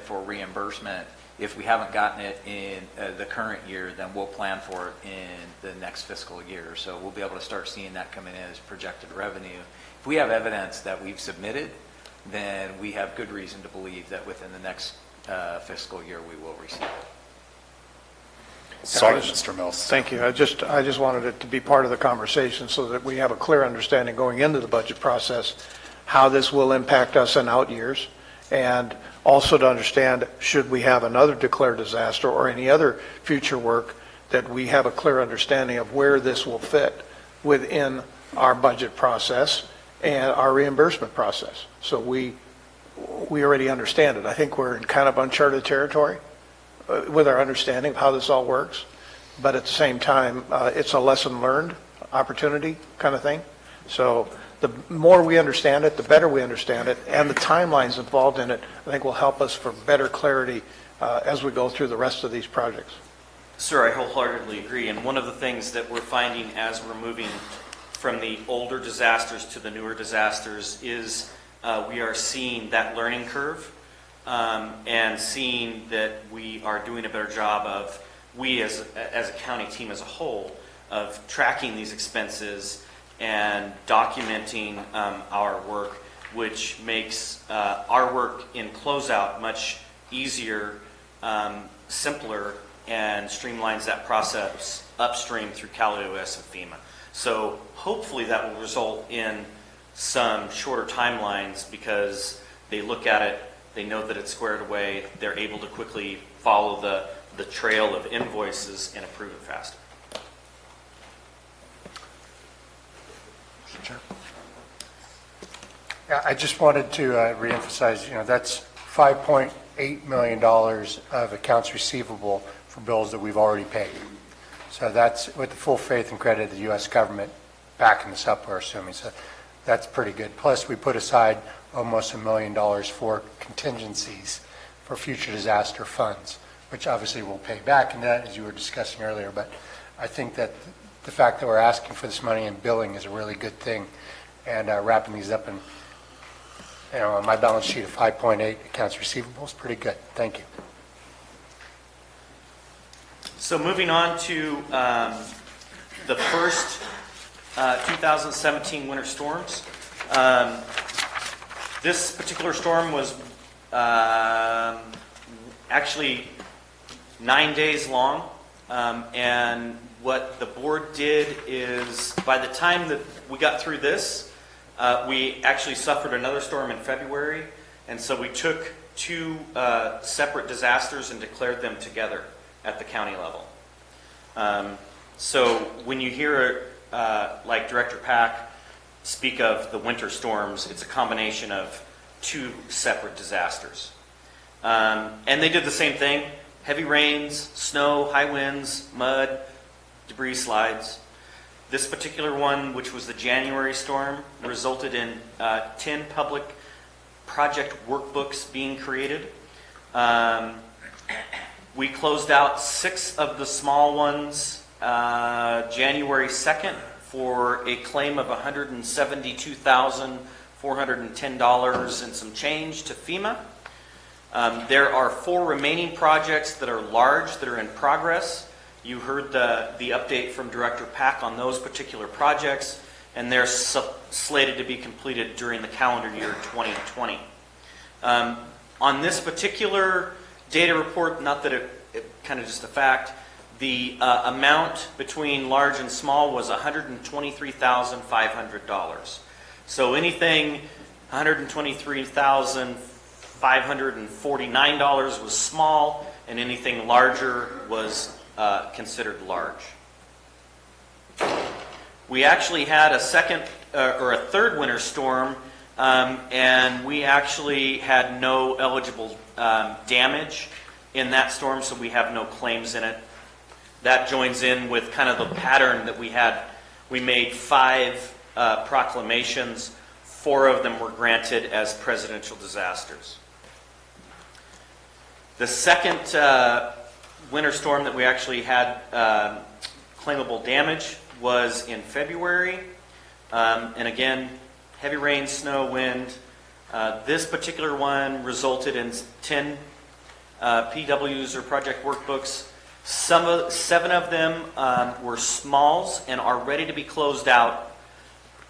for reimbursement, if we haven't gotten it in the current year, then we'll plan for it in the next fiscal year. So we'll be able to start seeing that coming in as projected revenue. If we have evidence that we've submitted, then we have good reason to believe that within the next fiscal year we will receive it. Sorry, Mr. Mills. Thank you. I just wanted it to be part of the conversation so that we have a clear understanding going into the budget process how this will impact us in out years, and also to understand, should we have another declared disaster or any other future work, that we have a clear understanding of where this will fit within our budget process and our reimbursement process. So we already understand it. I think we're in kind of uncharted territory with our understanding of how this all works, but at the same time, it's a lesson learned opportunity kind of thing. So the more we understand it, the better we understand it, and the timelines involved in it, I think will help us for better clarity as we go through the rest of these projects. Sir, I wholeheartedly agree. And one of the things that we're finding as we're moving from the older disasters to the newer disasters is we are seeing that learning curve and seeing that we are doing a better job of, we as a county team as a whole, of tracking these expenses and documenting our work, which makes our work in closeout much easier, simpler, and streamlines that process upstream through Calaveras and FEMA. So hopefully that will result in some shorter timelines because they look at it, they know that it's squared away, they're able to quickly follow the trail of invoices and approve it faster. Sure. Yeah, I just wanted to reemphasize, that's $5.8 million of accounts receivable for bills that we've already paid. So that's with the full faith and credit of the U.S. government backing this up, we're assuming. So that's pretty good. Plus, we put aside almost $1 million for contingencies for future disaster funds, which obviously we'll pay back in that, as you were discussing earlier. But I think that the fact that we're asking for this money in billing is a really good thing. And wrapping these up in, on my balance sheet of 5.8 accounts receivable is pretty good. Thank you. So moving on to the first 2017 winter storms. This particular storm was actually 9 days long, and what the board did is, by the time that we got through this, we actually suffered another storm in February, and so we took two separate disasters and declared them together at the county level. So when you hear like Director Pack speak of the winter storms, it's a combination of two separate disasters. And they did the same thing: heavy rains, snow, high winds, mud, debris slides. This particular one, which was the January storm, resulted in 10 public project workbooks being created. We closed out 6 of the small ones January 2nd for a claim of $172,410 and some change to FEMA. There are 4 remaining projects that are large, that are in progress. You heard the update from Director Pack on those particular projects, and they're slated to be completed during the calendar year 2020. On this particular data report, not that it kind of just a fact, the amount between large and small was $123,500. So anything $123,549 was small, and anything larger was considered large. We actually had a second or a third winter storm, and we actually had no eligible damage in that storm, so we have no claims in it. That joins in with kind of the pattern that we had. We made 5 proclamations. 4 of them were granted as presidential disasters. The second winter storm that we actually had claimable damage was in February. And again, heavy rain, snow, wind. This particular one resulted in 10 PWs or project workbooks. 7 of them were smalls and are ready to be closed out.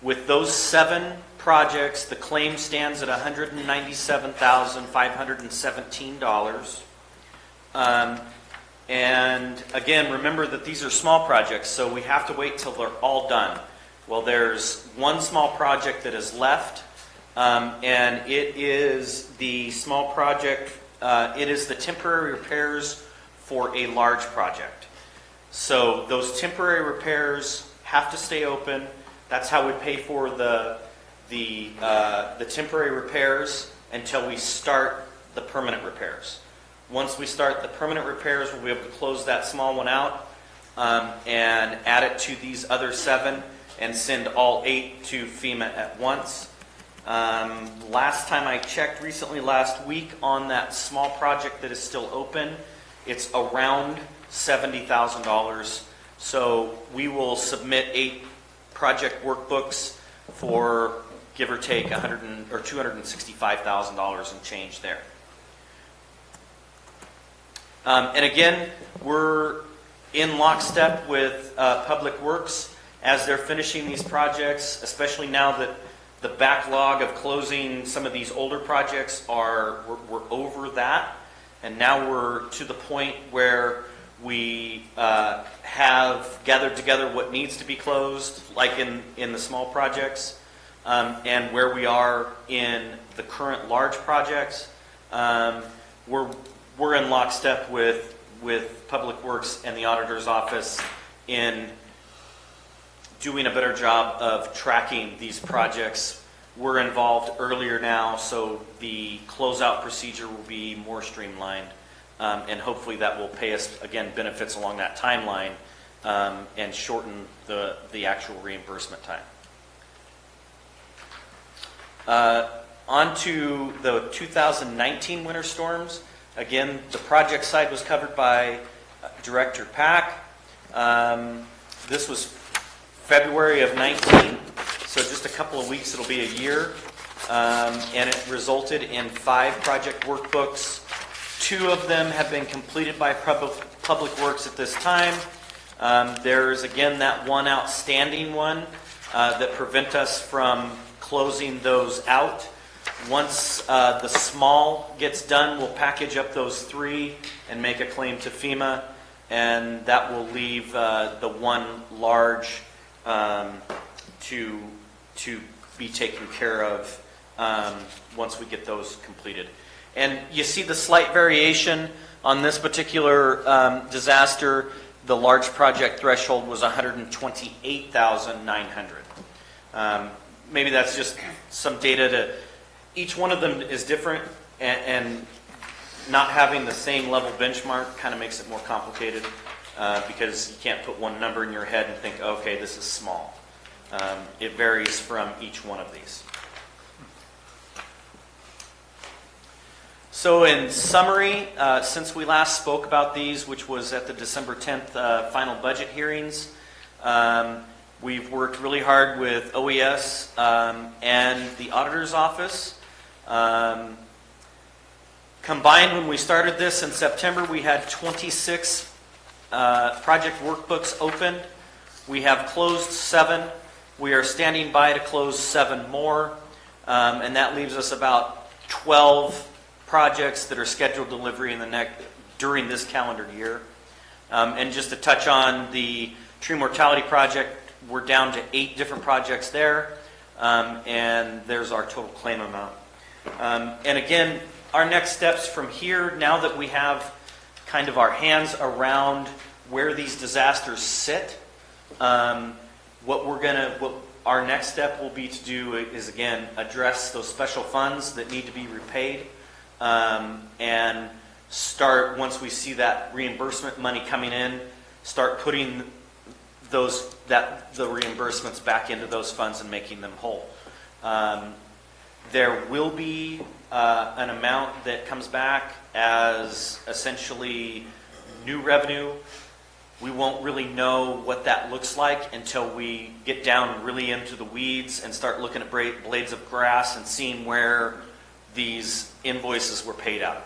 With those 7 projects, the claim stands at $197,517. And again, remember that these are small projects, so we have to wait till they're all done. Well, there's one small project that is left, and it is the small project. It is the temporary repairs for a large project. So those temporary repairs have to stay open. That's how we pay for the temporary repairs until we start the permanent repairs. Once we start the permanent repairs, we'll be able to close that small one out and add it to these other 7 and send all 8 to FEMA at once. Last time I checked, recently last week, on that small project that is still open, it's around $70,000. So we will submit 8 project workbooks for, give or take, $265,000 and change there. And again, we're in lockstep with Public Works as they're finishing these projects, especially now that the backlog of closing some of these older projects we're over that, and now we're to the point where we have gathered together what needs to be closed, like in the small projects, and where we are in the current large projects. We're in lockstep with Public Works and the Auditor's Office in doing a better job of tracking these projects. We're involved earlier now, so the closeout procedure will be more streamlined, and hopefully that will pay us, again, benefits along that timeline and shorten the actual reimbursement time. On to the 2019 winter storms. Again, the project side was covered by Director Pack. This was February of 19, so just a couple of weeks, it'll be a year. And it resulted in 5 project workbooks. 2 of them have been completed by Public Works at this time. There's, again, that one outstanding one that prevent us from closing those out. Once the small gets done, we'll package up those 3 and make a claim to FEMA, and that will leave the one large to be taken care of once we get those completed. And you see the slight variation on this particular disaster. The large project threshold was $128,900. Maybe that's just some data to... Each one of them is different, and not having the same level benchmark kind of makes it more complicated because you can't put one number in your head and think, okay, this is small. It varies from each one of these. So in summary, since we last spoke about these, which was at the December 10th final budget hearings, we've worked really hard with OES and the auditor's office. Combined, when we started this in September, we had 26 project workbooks open. We have closed 7. We are standing by to close 7 more, and that leaves us about 12 projects that are scheduled delivery during this calendar year. And just to touch on the tree mortality project, we're down to 8 different projects there, and there's our total claim amount. And again, our next steps from here, now that we have kind of our hands around where these disasters sit, what our next step will be to do is, again, address those special funds that need to be repaid, and start, once we see that reimbursement money coming in, start putting the reimbursements back into those funds and making them whole. There will be an amount that comes back as essentially new revenue. We won't really know what that looks like until we get down really into the weeds and start looking at blades of grass and seeing where these invoices were paid out of.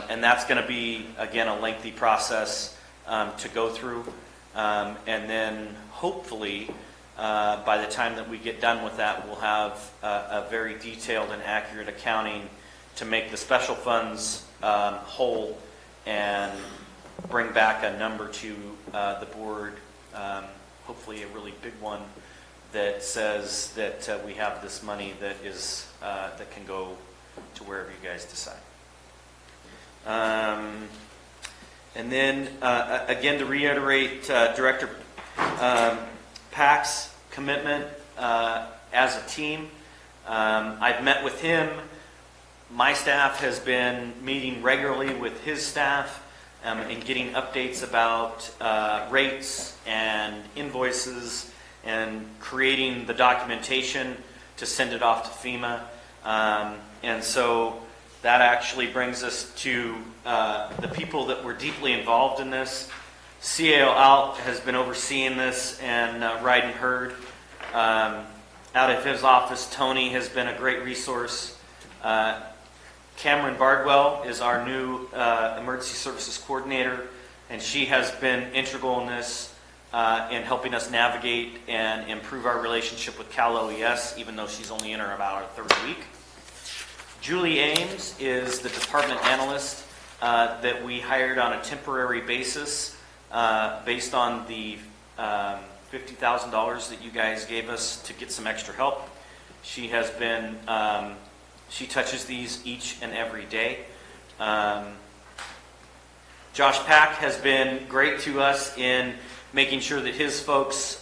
And that's going to be, again, a lengthy process to go through. And then hopefully, by the time that we get done with that, we'll have a very detailed and accurate accounting to make the special funds whole and bring back a number to the board, hopefully a really big one that says that we have this money that can go to wherever you guys decide. And then, again, to reiterate Director Pack's commitment as a team. I've met with him. My staff has been meeting regularly with his staff and getting updates about rates and invoices and creating the documentation to send it off to FEMA. And so that actually brings us to the people that were deeply involved in this. CAO Alt has been overseeing this and riding herd. Out of his office, Tony has been a great resource. Cameron Bardwell is our new emergency services coordinator, and she has been integral in this in helping us navigate and improve our relationship with Cal OES, even though she's only in about our 3rd week. Julie Ames is the department analyst that we hired on a temporary basis based on the $50,000 that you guys gave us to get some extra help. She has been, she touches these each and every day. Josh Pack has been great to us in making sure that his folks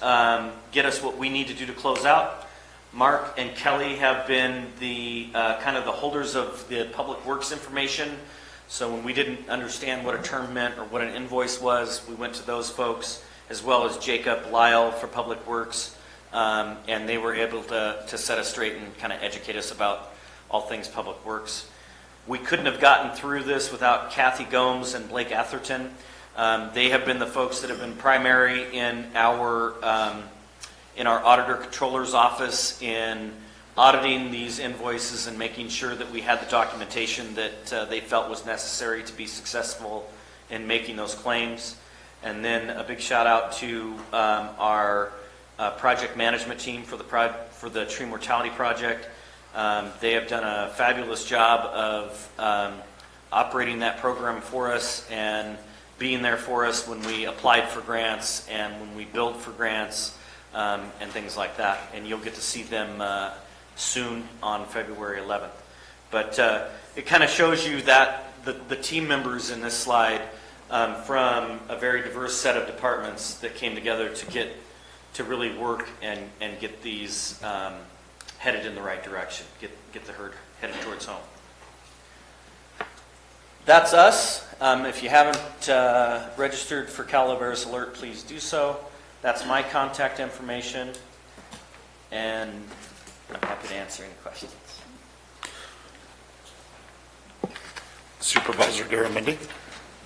get us what we need to do to close out. Mark and Kelly have been the kind of the holders of the public works information. So when we didn't understand what a term meant or what an invoice was, we went to those folks as well as Jacob Lyle for Public Works, and they were able to set us straight and kind of educate us about all things Public Works. We couldn't have gotten through this without Kathy Gomes and Blake Atherton. They have been the folks that have been primary in our auditor controller's office in auditing these invoices and making sure that we had the documentation that they felt was necessary to be successful in making those claims. And then a big shout out to our project management team for the tree mortality project. They have done a fabulous job of operating that program for us and being there for us when we applied for grants and when we billed for grants and things like that. And you'll get to see them soon on February 11th. But it kind of shows you that the team members in this slide from a very diverse set of departments that came together to really work and get these headed in the right direction, get the herd headed towards home. That's us. If you haven't registered for Calaveras Alert, please do so. That's my contact information, and I'm happy to answer any questions. Supervisor Garamendi.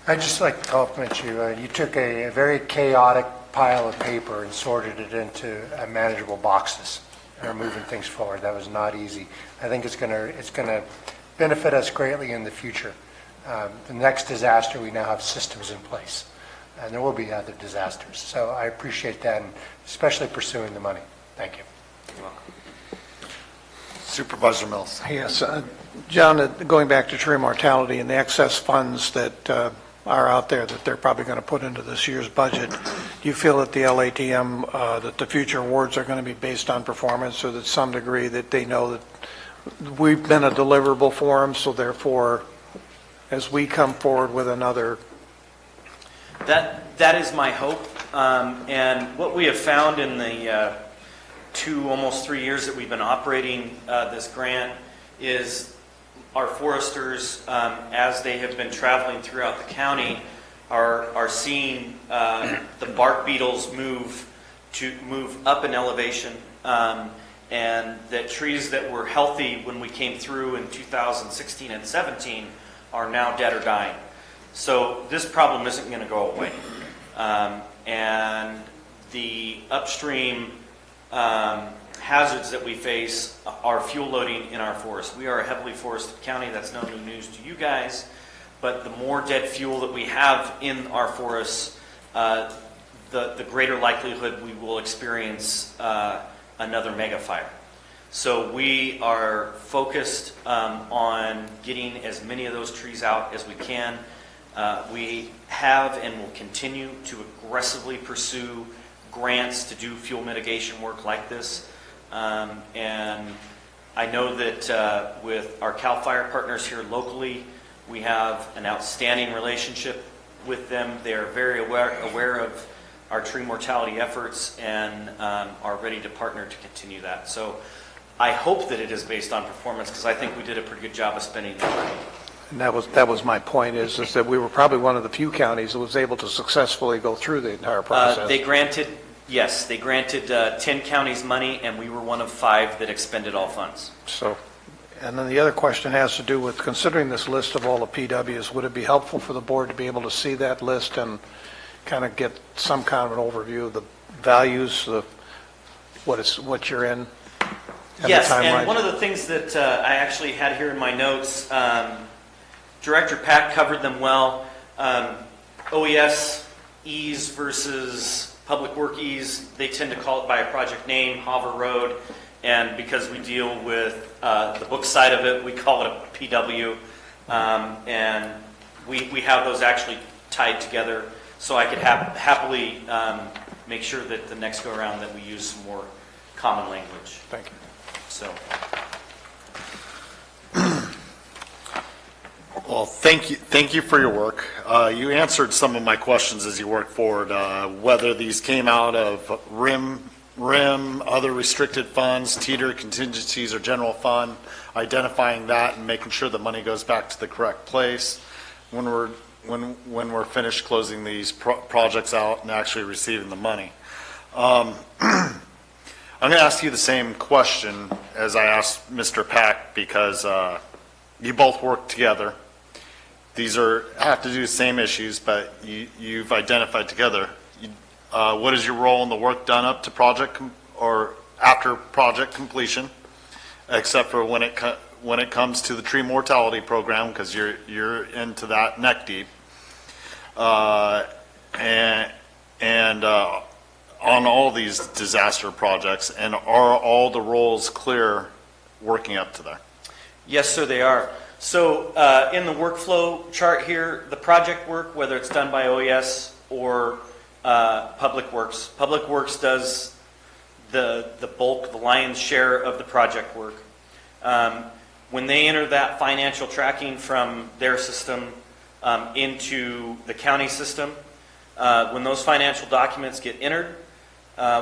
I'd just like to compliment you. You took a very chaotic pile of paper and sorted it into manageable boxes and are moving things forward. That was not easy. I think it's going to benefit us greatly in the future. The next disaster, we now have systems in place, and there will be other disasters. So I appreciate that, and especially pursuing the money. Thank you. You're welcome. Supervisor Mills. Yes, John, going back to tree mortality and the excess funds that are out there that they're probably going to put into this year's budget, do you feel that the LATM, that the future awards are going to be based on performance, or that some degree that they know that we've been a deliverable for them, so therefore, as we come forward with another? That is my hope, and what we have found in the almost 3 years that we've been operating this grant is our foresters, as they have been traveling throughout the county, are seeing the bark beetles move up in elevation, and that trees that were healthy when we came through in 2016 and 17 are now dead or dying. So this problem isn't going to go away. And the upstream hazards that we face are fuel loading in our forest. We are a heavily forested county. That's no new news to you guys. But the more dead fuel that we have in our forests, the greater likelihood we will experience another mega fire. So we are focused on getting as many of those trees out as we can. We have and will continue to aggressively pursue grants to do fuel mitigation work like this. And I know that with our CAL FIRE partners here locally, we have an outstanding relationship with them. They are very aware of our tree mortality efforts and are ready to partner to continue that. So I hope that it is based on performance, because I think we did a pretty good job of spending the money. And that was my point, is that we were probably one of the few counties that was able to successfully go through the entire process. They granted 10 counties money, and we were one of 5 that expended all funds. So, and then the other question has to do with considering this list of all the PWs. Would it be helpful for the board to be able to see that list and kind of get some kind of an overview of the values, what you're in? Yes, and one of the things that I actually had here in my notes, Director Pack covered them well. OES ease versus public work ease, they tend to call it by a project name, Hoover Road, and because we deal with the book side of it, we call it a PW, and we have those actually tied together, so I could happily make sure that the next go around that we use some more common language. Thank you. So. Well, thank you for your work. You answered some of my questions as you worked forward, whether these came out of RIM, other restricted funds, teeter contingencies, or general fund, identifying that and making sure the money goes back to the correct place. When we're when we're finished closing these projects out and actually receiving the money. I'm going to ask you the same question as I asked Mr. Pack, because you both work together. These have to do the same issues, but you've identified together. What is your role in the work done up to project or after project completion, except for when it comes to the tree mortality program, because you're into that neck deep, and on all these disaster projects, and are all the roles clear working up to there? Yes, sir, they are. So in the workflow chart here, the project work, whether it's done by OES or Public Works does the bulk, the lion's share of the project work. When they enter that financial tracking from their system into the county system, when those financial documents get entered,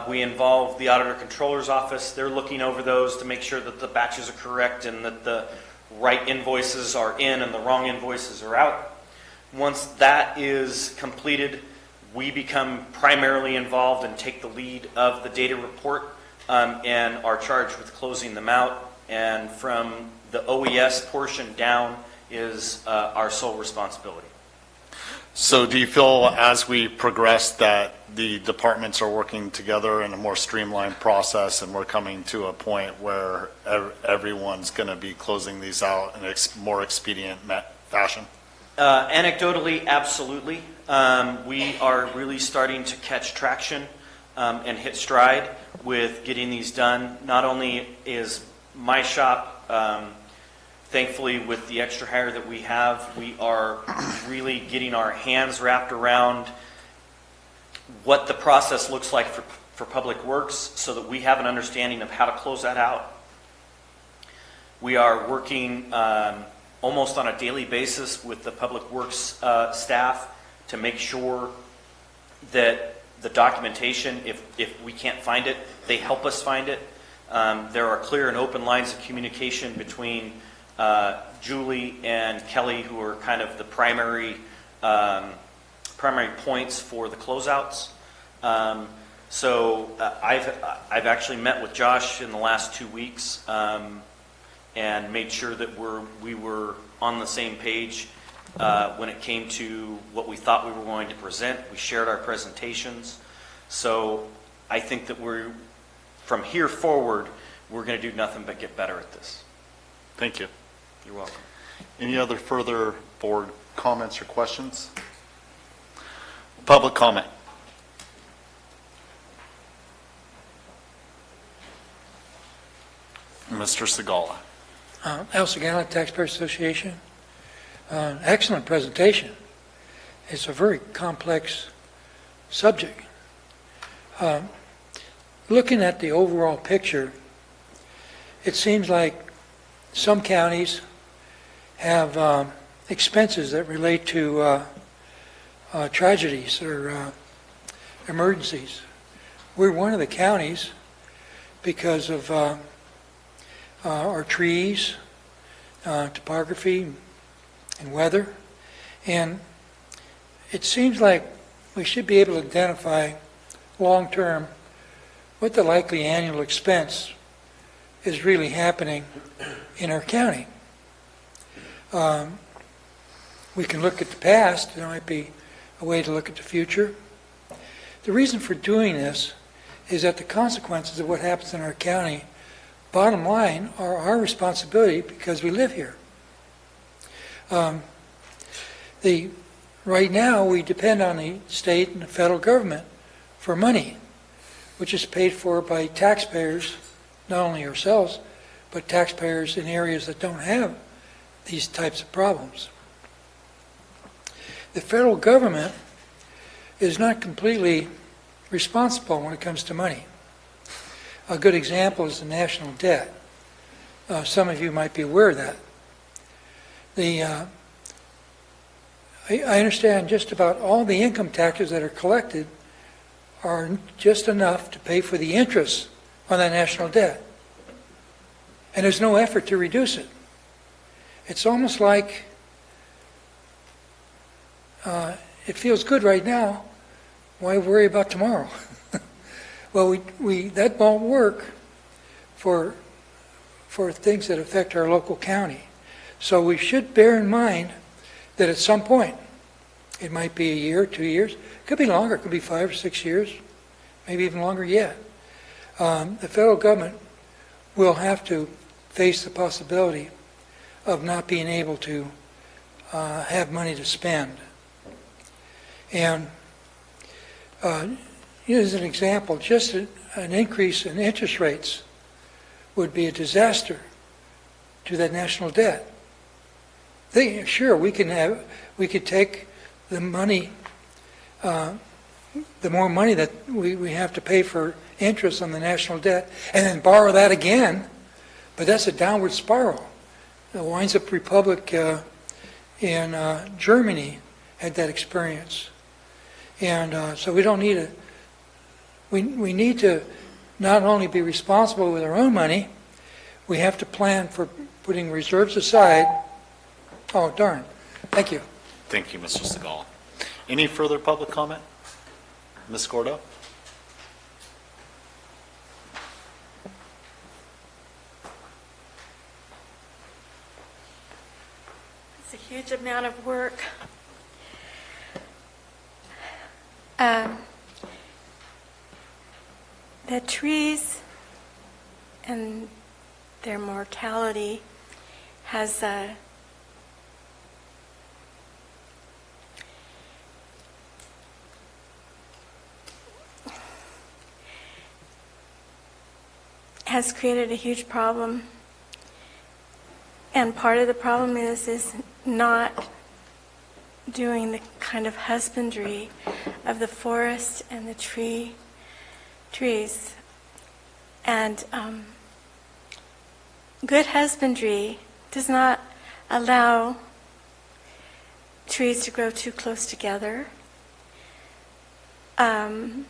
we involve the Auditor Controller's Office. They're looking over those to make sure that the batches are correct and that the right invoices are in and the wrong invoices are out. Once that is completed, we become primarily involved and take the lead of the data report and are charged with closing them out. And from the OES portion down is our sole responsibility. So do you feel as we progress that the departments are working together in a more streamlined process, and we're coming to a point where everyone's going to be closing these out in a more expedient fashion? Anecdotally, absolutely. We are really starting to catch traction and hit stride with getting these done. Not only is my shop, thankfully with the extra hire that we have, we are really getting our hands wrapped around what the process looks like for Public Works so that we have an understanding of how to close that out. We are working almost on a daily basis with the Public Works staff to make sure that the documentation, if we can't find it, they help us find it. There are clear and open lines of communication between Julie and Kelly, who are kind of the primary points for the closeouts. So I've actually met with Josh in the last 2 weeks and made sure that we were on the same page when it came to what we thought we were going to present. We shared our presentations. So I think that from here forward, we're going to do nothing but get better at this. Thank you. You're welcome. Any other further board comments or questions? Public comment. Mr. Segala. Al Segala, Taxpayer Association. Excellent presentation. It's a very complex subject. Looking at the overall picture, it seems like some counties have expenses that relate to tragedies or emergencies. We're one of the counties because of our trees, topography, and weather. And it seems like we should be able to identify long-term what the likely annual expense is really happening in our county. We can look at the past. There might be a way to look at the future. The reason for doing this is that the consequences of what happens in our county, bottom line, are our responsibility because we live here. Right now, we depend on the state and the federal government for money, which is paid for by taxpayers, not only ourselves, but taxpayers in areas that don't have these types of problems. The federal government is not completely responsible when it comes to money. A good example is the national debt. Some of you might be aware of that. I understand just about all the income taxes that are collected are just enough to pay for the interest on that national debt. And there's no effort to reduce it. It's almost like it feels good right now, why worry about tomorrow? Well, that won't work for things that affect our local county. So we should bear in mind that at some point, it might be a year, 2 years, it could be longer, it could be 5 or 6 years, maybe even longer yet. The federal government will have to face the possibility of not being able to have money to spend. And as an example, just an increase in interest rates would be a disaster to that national debt. Sure, we could take the money, the more money that we have to pay for interest on the national debt, and then borrow that again, but that's a downward spiral. The winds up Republic in Germany had that experience. And so we don't need we need to not only be responsible with our own money, we have to plan for putting reserves aside. Oh, darn. Thank you. Thank you, Mr. Segal. Any further public comment? Ms. Gordo? It's a huge amount of work. The trees and their mortality has created a huge problem. And part of the problem is not doing the kind of husbandry of the forest and the trees. And good husbandry does not allow trees to grow too close together. When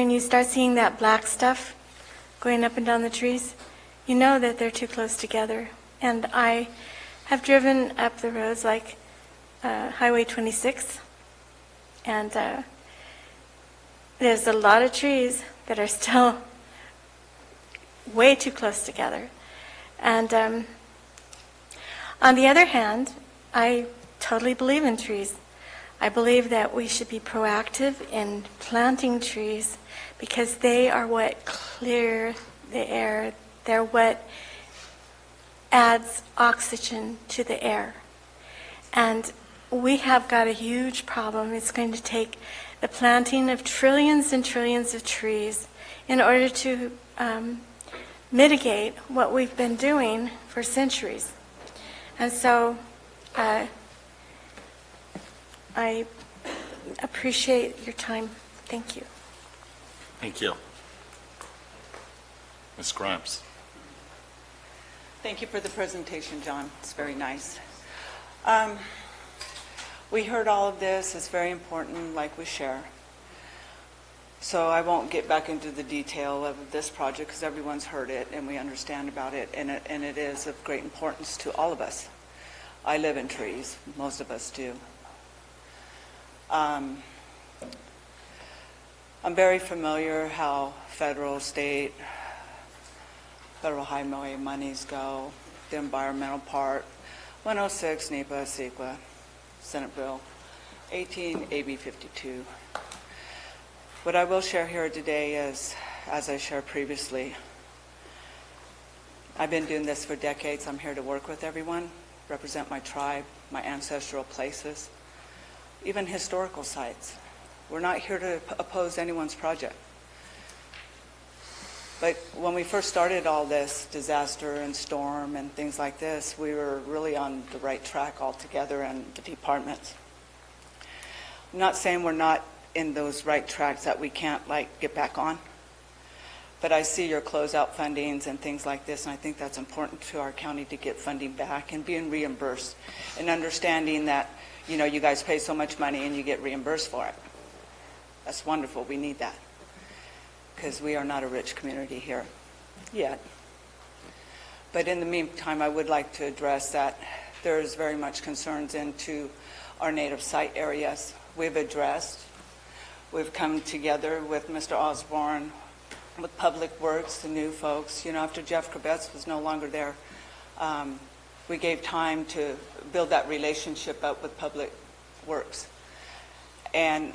you start seeing that black stuff going up and down the trees, you know that they're too close together. And I have driven up the roads like Highway 26, and there's a lot of trees that are still way too close together. And on the other hand, I totally believe in trees. I believe that we should be proactive in planting trees because they are what clear the air. They're what adds oxygen to the air. And we have got a huge problem. It's going to take the planting of trillions and trillions of trees in order to mitigate what we've been doing for centuries. And so I appreciate your time. Thank you. Thank you. Ms. Grimes. Thank you for the presentation, John. It's very nice. We heard all of this. It's very important, like we share. So I won't get back into the detail of this project because everyone's heard it and we understand about it, and it is of great importance to all of us. I live in trees. Most of us do. I'm very familiar how federal, state, federal highway monies go, the environmental part, 106, NEPA, CEQA, Senate Bill 18, AB 52. What I will share here today is, as I shared previously, I've been doing this for decades. I'm here to work with everyone, represent my tribe, my ancestral places, even historical sites. We're not here to oppose anyone's project. But when we first started all this disaster and storm and things like this, we were really on the right track altogether and the departments. I'm not saying we're not in those right tracks that we can't get back on, but I see your closeout fundings and things like this, and I think that's important to our county to get funding back and being reimbursed and understanding that, you know, you guys pay so much money and you get reimbursed for it. That's wonderful. We need that because we are not a rich community here yet. But in the meantime, I would like to address that there's very much concerns into our native site areas. We've addressed, we've come together with Mr. Osborne, with Public Works, the new folks. After Jeff Krebets was no longer there, we gave time to build that relationship up with Public Works. And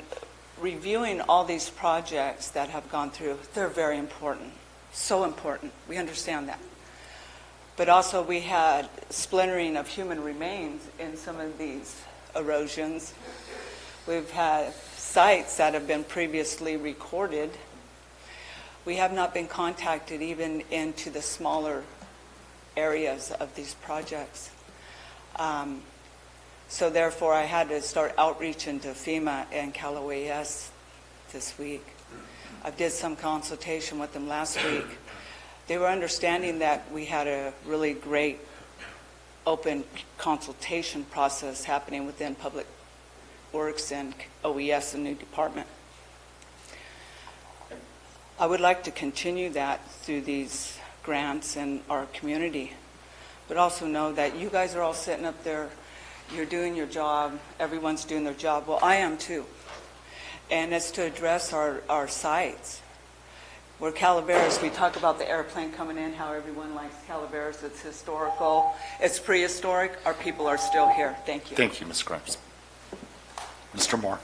reviewing all these projects that have gone through, they're very important, so important. We understand that. But also we had splintering of human remains in some of these erosions. We've had sites that have been previously recorded. We have not been contacted even into the smaller areas of these projects. So therefore, I had to start outreach into FEMA and Calaveras this week. I did some consultation with them last week. They were understanding that we had a really great open consultation process happening within Public Works and OES, the new department. I would like to continue that through these grants in our community, but also know that you guys are all sitting up there, you're doing your job, everyone's doing their job. Well, I am too. And it's to address our sites. We're Calaveras, we talk about the airplane coming in, how everyone likes Calaveras, it's historical, it's prehistoric, our people are still here. Thank you. Thank you, Ms. Grimes. Mr. Moore.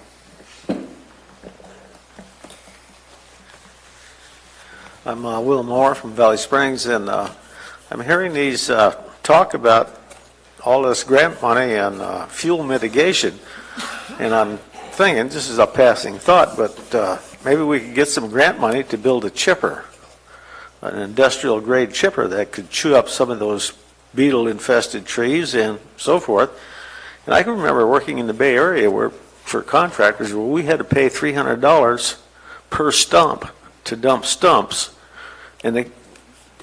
I'm Will Moore from Valley Springs, and I'm hearing these talk about all this grant money and fuel mitigation, and I'm thinking, this is a passing thought, but maybe we could get some grant money to build a chipper, an industrial-grade chipper that could chew up some of those beetle-infested trees and so forth. And I can remember working in the Bay Area for contractors where we had to pay $300 per stump to dump stumps, and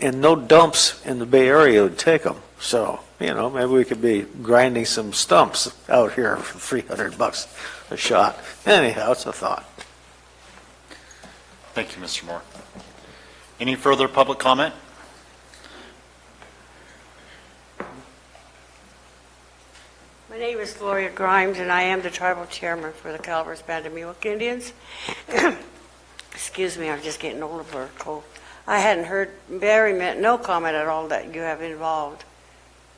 no dumps in the Bay Area would take them. So, maybe we could be grinding some stumps out here for $300 a shot. Anyhow, it's a thought. Thank you, Mr. Moore. Any further public comment? My name is Gloria Grimes, and I am the tribal chairman for the Calaveras Band of Miwok Indians. Excuse me, I'm just getting over a cold. I hadn't heard no comment at all that you have involved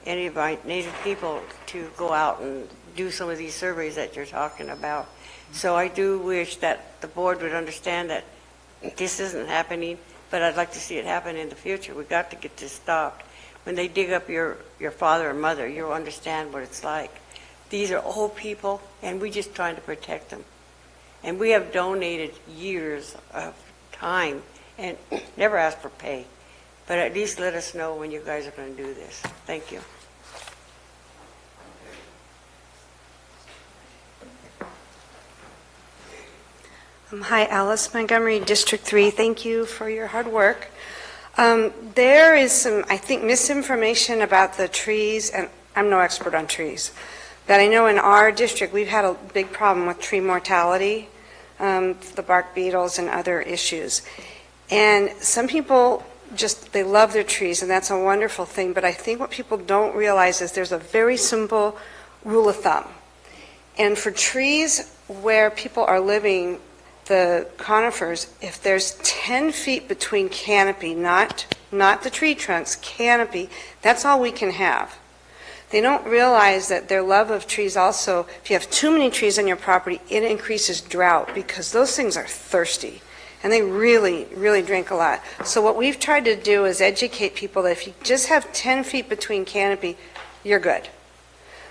any of my Native people to go out and do some of these surveys that you're talking about. So I do wish that the board would understand that this isn't happening, but I'd like to see it happen in the future. We've got to get this stopped. When they dig up your father or mother, you'll understand what it's like. These are old people, and we're just trying to protect them. And we have donated years of time and never asked for pay. But at least let us know when you guys are going to do this. Thank you. Hi, Alice Montgomery, District 3. Thank you for your hard work. There is some, I think, misinformation about the trees, and I'm no expert on trees, but I know in our district we've had a big problem with tree mortality, the bark beetles and other issues. And some people they love their trees, and that's a wonderful thing, but I think what people don't realize is there's a very simple rule of thumb. And for trees where people are living, the conifers, if there's 10 feet between canopy, not the tree trunks, canopy, that's all we can have. They don't realize that their love of trees also, if you have too many trees on your property, it increases drought because those things are thirsty. And they really, really drink a lot. So what we've tried to do is educate people that if you just have 10 feet between canopy, you're good.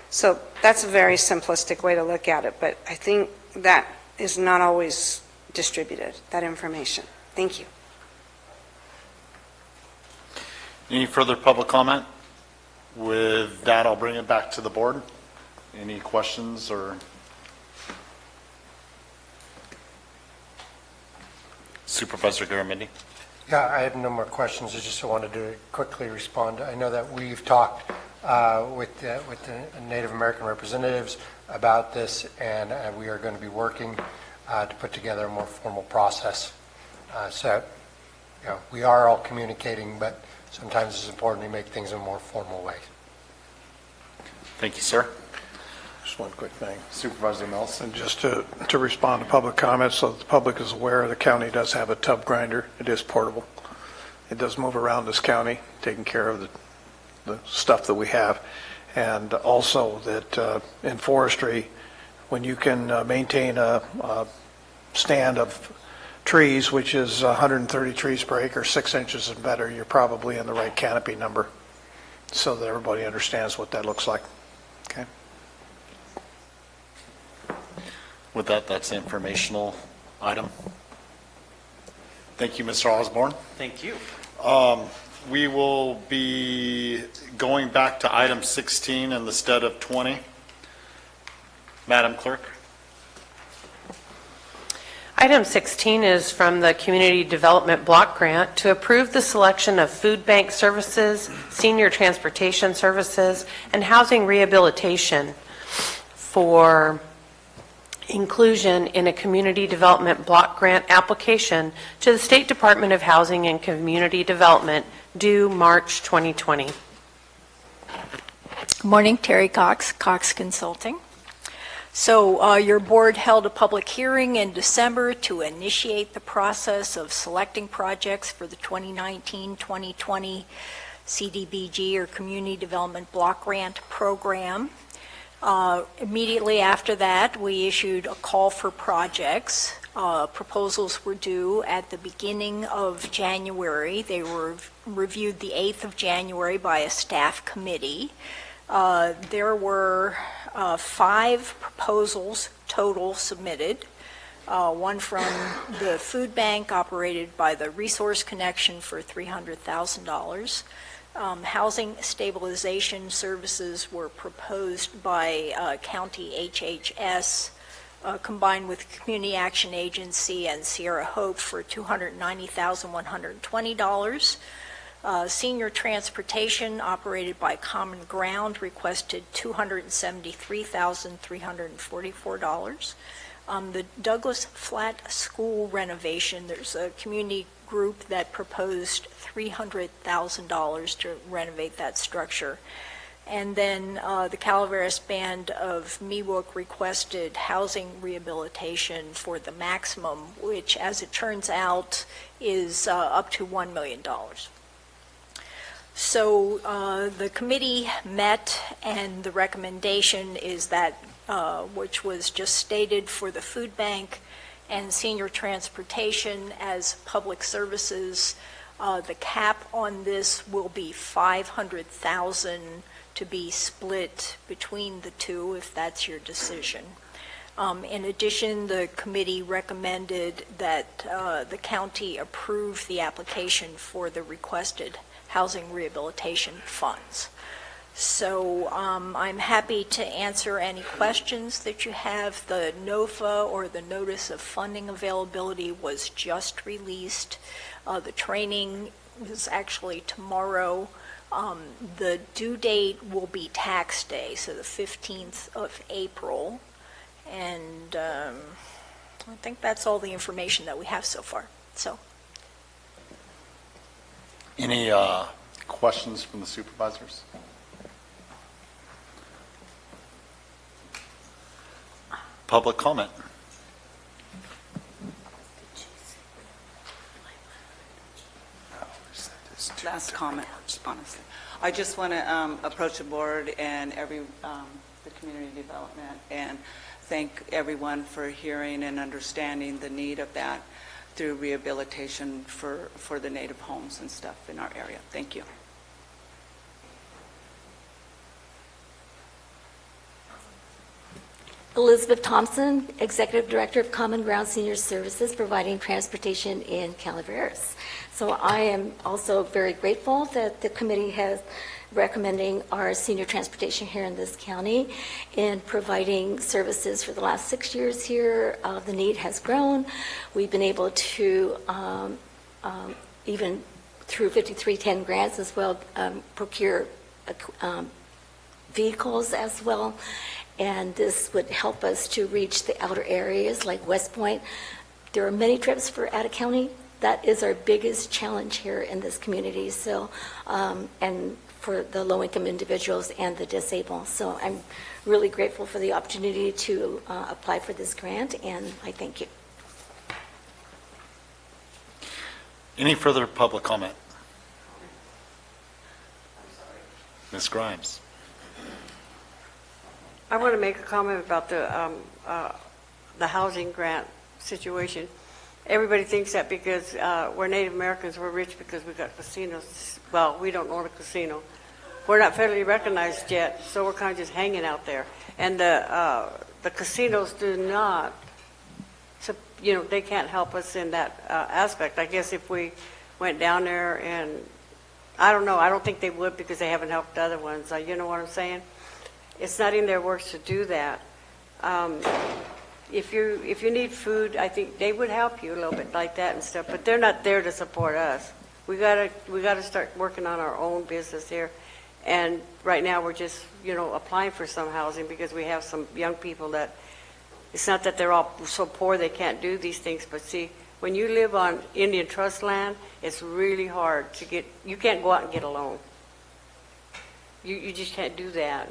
So that's a very simplistic way to look at it, but I think that is not always distributed, that information. Thank you. Any further public comment? With that, I'll bring it back to the board. Any questions or? Supervisor Garamendi. Yeah, I have no more questions. I just wanted to quickly respond. I know that we've talked with the Native American representatives about this, and we are going to be working to put together a more formal process. We are all communicating, but sometimes it's important to make things in a more formal way. Thank you, sir. Just one quick thing. Supervisor Nelson. And just to respond to public comments, so that the public is aware, the county does have a tub grinder. It is portable. It does move around this county, taking care of the stuff that we have. And also that in forestry, when you can maintain a stand of trees, which is 130 trees per acre, 6 inches and better, you're probably in the right canopy number, so that everybody understands what that looks like. Okay. With that, that's the informational item. Thank you, Mr. Osborne. Thank you. We will be going back to item 16 in the stead of 20. Madam Clerk. Item 16 is from the Community Development Block Grant to approve the selection of food bank services, senior transportation services, and housing rehabilitation for inclusion in a Community Development Block Grant application to the State Department of Housing and Community Development due March 2020. Good morning, Terry Cox, Cox Consulting. So your board held a public hearing in December to initiate the process of selecting projects for the 2019-2020 CDBG or Community Development Block Grant Program. Immediately after that, we issued a call for projects. Proposals were due at the beginning of January. They were reviewed the 8th of January by a staff committee. There were 5 proposals total submitted. One from the food bank operated by the Resource Connection for $300,000. Housing stabilization services were proposed by County HHS, combined with Community Action Agency and Sierra Hope for $290,120. Senior transportation operated by Common Ground requested $273,344. The Douglas Flat School renovation, there's a community group that proposed $300,000 to renovate that structure. And then the Calaveras Band of Miwok requested housing rehabilitation for the maximum, which, as it turns out, is up to $1 million. So the committee met, and the recommendation is that, which was just stated for the food bank and senior transportation as public services, the cap on this will be $500,000 to be split between the two, if that's your decision. In addition, the committee recommended that the county approve the application for the requested housing rehabilitation funds. So I'm happy to answer any questions that you have. The NOFA, or the Notice of Funding Availability, was just released. The training is actually tomorrow. The due date will be tax day, so the 15th of April. And I think that's all the information that we have so far. So. Any questions from the supervisors? Public comment. Last comment, honestly. I just want to approach the board and the community development and thank everyone for hearing and understanding the need of that through rehabilitation for the native homes and stuff in our area. Thank you. Elizabeth Thompson, Executive Director of Common Ground Senior Services, providing transportation in Calaveras. So I am also very grateful that the committee has recommending our senior transportation here in this county and providing services for the last 6 years here. The need has grown. We've been able to, even through 5310 grants as well, procure vehicles as well. And this would help us to reach the outer areas like West Point. There are many trips for out of county. That is our biggest challenge here in this community. So, and for the low-income individuals and the disabled. So I'm really grateful for the opportunity to apply for this grant, and I thank you. Any further public comment? Ms. Grimes. I want to make a comment about the housing grant situation. Everybody thinks that because we're Native Americans, we're rich because we got casinos. Well, we don't own a casino. We're not federally recognized yet, so we're kind of just hanging out there. And the casinos do not, they can't help us in that aspect. I guess if we went down there and, I don't know, I don't think they would because they haven't helped the other ones. You know what I'm saying? It's not in their works to do that. If you need food, I think they would help you a little bit like that and stuff, but they're not there to support us. We gotta start working on our own business here. And right now we're just, applying for some housing because we have some young people that, it's not that they're all so poor they can't do these things, but see, when you live on Indian trust land, it's really hard to get, you can't go out and get a loan. You just can't do that,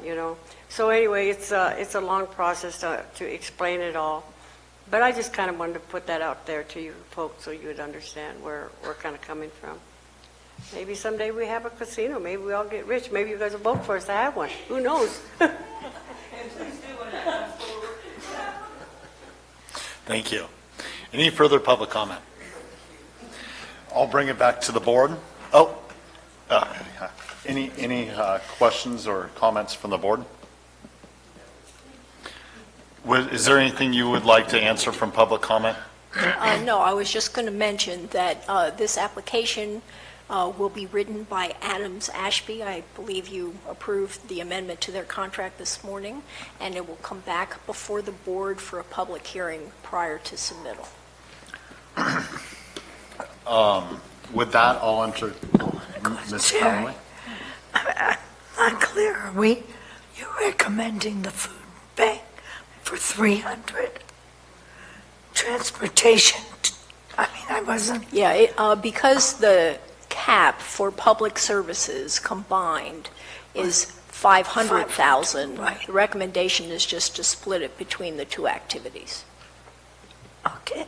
So anyway, it's a long process to explain it all. But I just kind of wanted to put that out there to you folks so you would understand where we're kind of coming from. Maybe someday we have a casino. Maybe we all get rich. Maybe you guys will vote for us to have one. Who knows? Thank you. Any further public comment? I'll bring it back to the board. Any questions or comments from the board? Is there anything you would like to answer from public comment? No, I was just going to mention that this application will be written by Adams Ashby. I believe you approved the amendment to their contract this morning, and it will come back before the board for a public hearing prior to submittal. With that, I'll enter Ms. Conley. Not clear. Are you recommending the food bank for 300? Transportation, I wasn't. Yeah, because the cap for public services combined is 500,000. Right. The recommendation is just to split it between the two activities. Okay.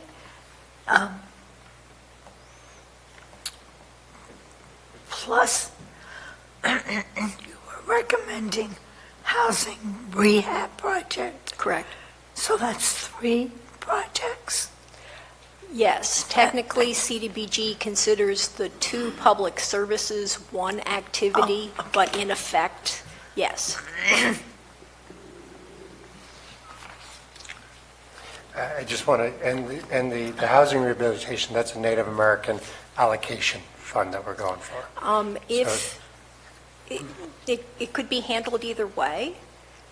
Plus, you were recommending housing rehab project. Correct. So that's 3 projects? Yes, technically CDBG considers the 2 public services one activity, but in effect, yes. I just want to, and the housing rehabilitation, that's a Native American allocation fund that we're going for. If it could be handled either way,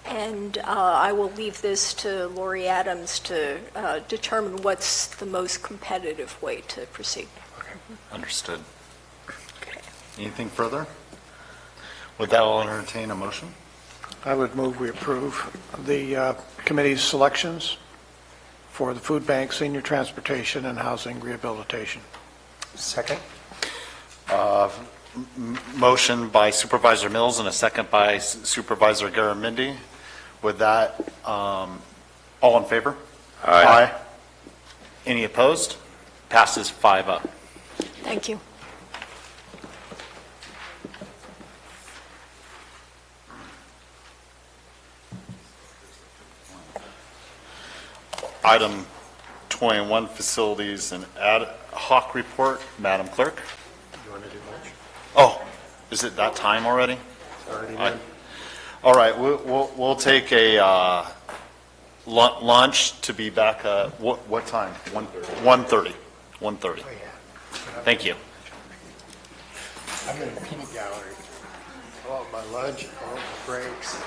and I will leave this to Lori Adams to determine what's the most competitive way to proceed. Understood. Anything further? With that, I'll entertain a motion. I would move we approve the committee's selections for the food bank, senior transportation, and housing rehabilitation. Second? Motion by Supervisor Mills and a second by Supervisor Garamendi. With that, all in favor? Aye. Any opposed? Passes 5-0. Thank you. Item 21, facilities and ad hoc report. Madam Clerk? You want to do lunch? Oh, is it that time already? Already done. All right, we'll take a lunch to be back, what time? 1:30. 1:30. Oh, yeah. Thank you. I'm in the peanut gallery. All my lunch, all my breaks.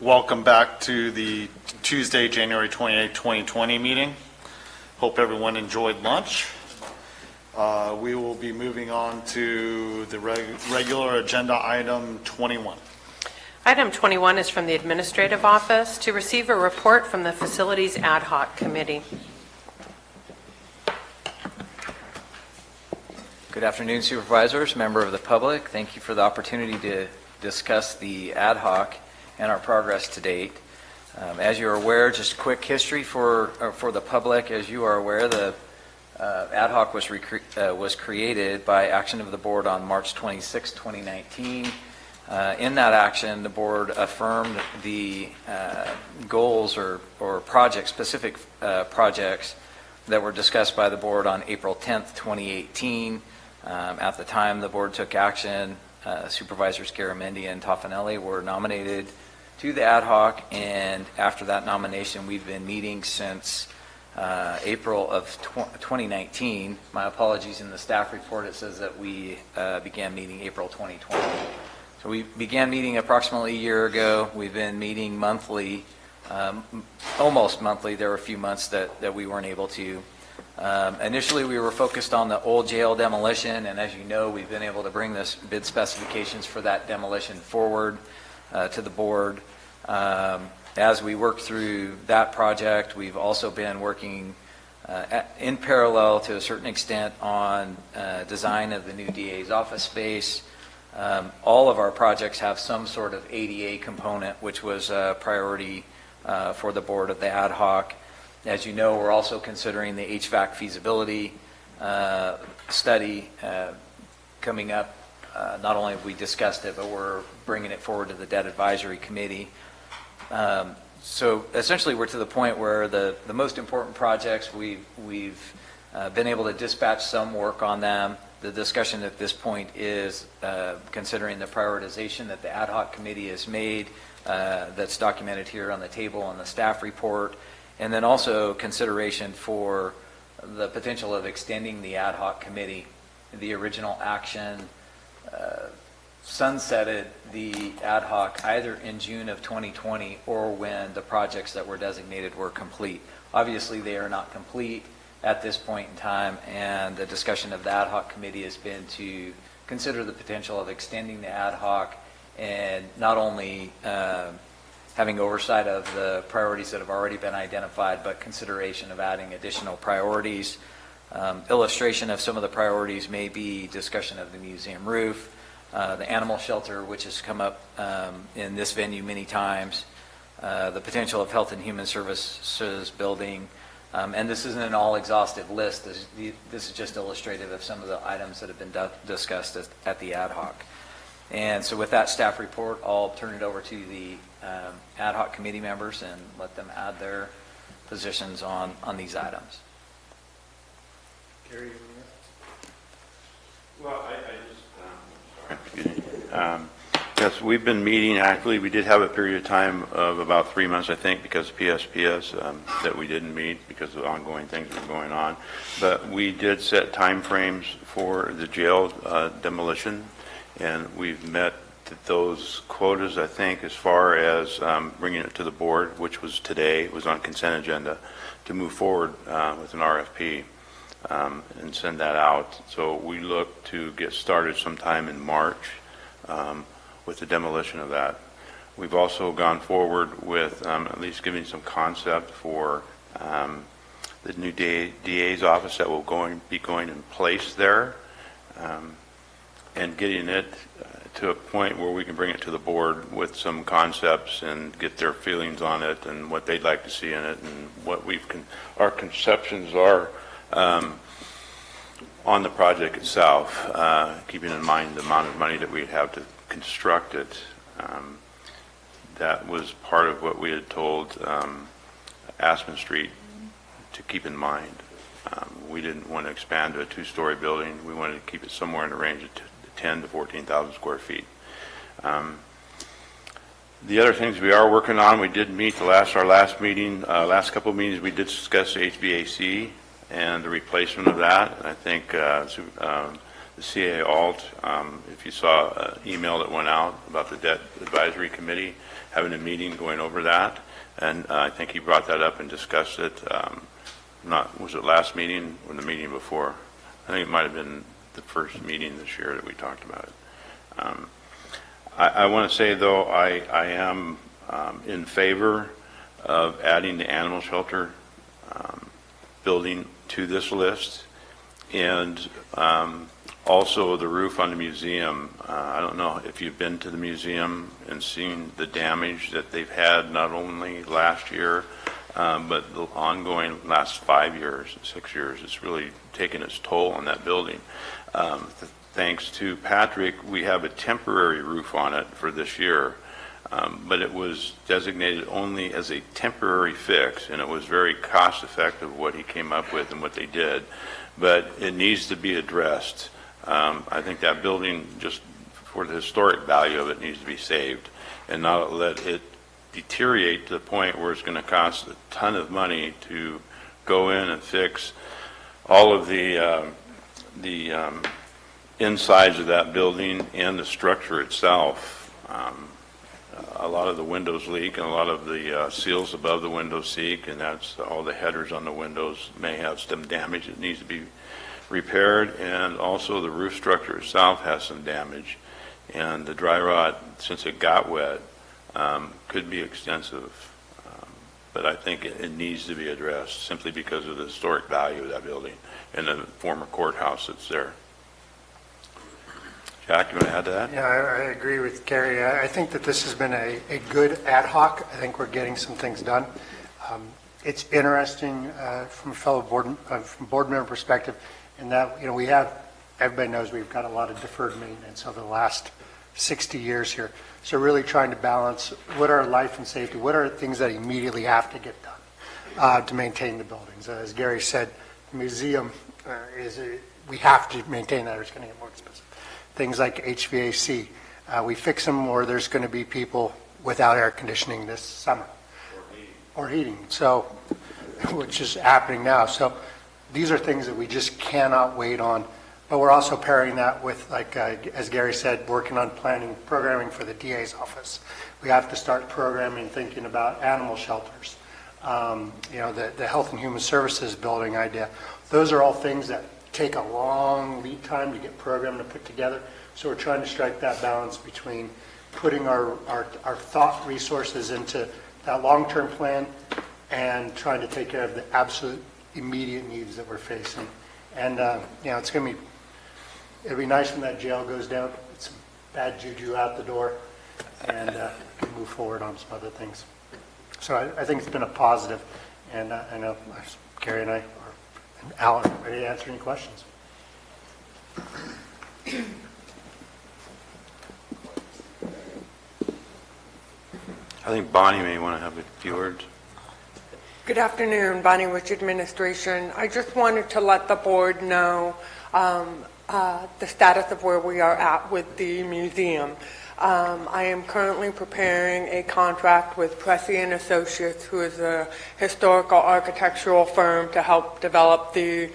Welcome back to the Tuesday, January 28, 2020 meeting. Hope everyone enjoyed lunch. We will be moving on to the regular agenda item 21. Item 21 is from the Administrative Office to receive a report from the Facilities Ad Hoc Committee. Good afternoon, Supervisors, member of the public. Thank you for the opportunity to discuss the ad hoc and our progress to date. As you're aware, just quick history for the public. As you are aware, the ad hoc was created by action of the board on March 26, 2019. In that action, the board affirmed the goals or project specific projects that were discussed by the board on April 10th, 2018. At the time the board took action, Supervisors Garamendi and Toffanelli were nominated to the ad hoc, and after that nomination, we've been meeting since April of 2019. My apologies, in the staff report it says that we began meeting April 2020. So we began meeting approximately a year ago. We've been meeting monthly, almost monthly. There were a few months that we weren't able to. Initially, we were focused on the old jail demolition, and as you know, we've been able to bring this bid specifications for that demolition forward to the board. As we work through that project, we've also been working in parallel to a certain extent on design of the new DA's office space. All of our projects have some sort of ADA component, which was a priority for the board of the ad hoc. As you know, we're also considering the HVAC feasibility study coming up. Not only have we discussed it, but we're bringing it forward to the Debt Advisory Committee. So essentially, we're to the point where the most important projects, we've been able to dispatch some work on them. The discussion at this point is considering the prioritization that the ad hoc committee has made, that's documented here on the table on the staff report, and then also consideration for the potential of extending the ad hoc committee. The original action sunsetted the ad hoc either in June of 2020 or when the projects that were designated were complete. Obviously, they are not complete at this point in time, and the discussion of the ad hoc committee has been to consider the potential of extending the ad hoc and not only having oversight of the priorities that have already been identified, but consideration of adding additional priorities. Illustration of some of the priorities may be discussion of the museum roof, the animal shelter, which has come up in this venue many times, the potential of Health and Human Services building. And this isn't an all-exhaustive list. This is just illustrative of some of the items that have been discussed at the ad hoc. And so with that staff report, I'll turn it over to the ad hoc committee members and let them add their positions on these items. Gary, well, yes, we've been meeting actively. We did have a period of time of about 3 months, I think, because of PSPS that we didn't meet because of ongoing things that were going on. But we did set time frames for the jail demolition, and we've met those quotas, I think, as far as bringing it to the board, which was today. It was on consent agenda to move forward with an RFP and send that out. So we look to get started sometime in March with the demolition of that. We've also gone forward with at least giving some concept for the new DA's office that will be going in place there, and getting it to a point where we can bring it to the board with some concepts and get their feelings on it and what they'd like to see in it and what our conceptions are on the project itself, keeping in mind the amount of money that we'd have to construct it. That was part of what we had told Aspen Street to keep in mind. We didn't want to expand to a two-story building. We wanted to keep it somewhere in the range of 10 to 14,000 square feet. The other things we are working on, we did meet our last meeting, last couple of meetings, we did discuss HVAC and the replacement of that. I think the CA Alt, if you saw an email that went out about the Debt Advisory Committee, having a meeting going over that, and I think he brought that up and discussed it. Was it last meeting or the meeting before? I think it might have been the first meeting this year that we talked about it. I want to say, though, I am in favor of adding the animal shelter building to this list, and also the roof on the museum. I don't know if you've been to the museum and seen the damage that they've had, not only last year, but the ongoing last 5 years, 6 years. It's really taken its toll on that building. Thanks to Patrick, we have a temporary roof on it for this year, but it was designated only as a temporary fix, and it was very cost effective what he came up with and what they did, but it needs to be addressed. I think that building, just for the historic value of it, needs to be saved and not let it deteriorate to the point where it's going to cost a ton of money to go in and fix all of the insides of that building and the structure itself. A lot of the windows leak, and a lot of the seals above the windows leak, and that's all the headers on the windows may have some damage that needs to be repaired, and also the roof structure itself has some damage, and the dry rot, since it got wet, could be extensive, but I think it needs to be addressed simply because of the historic value of that building and the former courthouse that's there. Jack, you want to add to that? Yeah, I agree with Gary. I think that this has been a good ad hoc. I think we're getting some things done. It's interesting from a fellow board member perspective in that, we have, everybody knows we've got a lot of deferred maintenance over the last 60 years here. So really trying to balance what are life and safety, what are things that immediately have to get done to maintain the buildings. As Gary said, the museum we have to maintain that or it's going to get more expensive. Things like HVAC, we fix them or there's going to be people without air conditioning this summer. Or heating. So, which is happening now. So these are things that we just cannot wait on. But we're also pairing that with, like, as Gary said, working on planning, programming for the DA's office. We have to start programming, thinking about animal shelters. The Health and Human Services building idea. Those are all things that take a long lead time to get programmed and put together. So we're trying to strike that balance between putting our thought resources into that long-term plan and trying to take care of the absolute immediate needs that we're facing. And, it'll be nice when that jail goes down, get some bad juju out the door, and can move forward on some other things. So I think it's been a positive, and I know Gary and I and Alan are ready to answer any questions. I think Bonnie may want to have a few words. Good afternoon, Bonnie with Administration. I just wanted to let the board know the status of where we are at with the museum. I am currently preparing a contract with Pressey and Associates, who is a historical architectural firm, to help develop the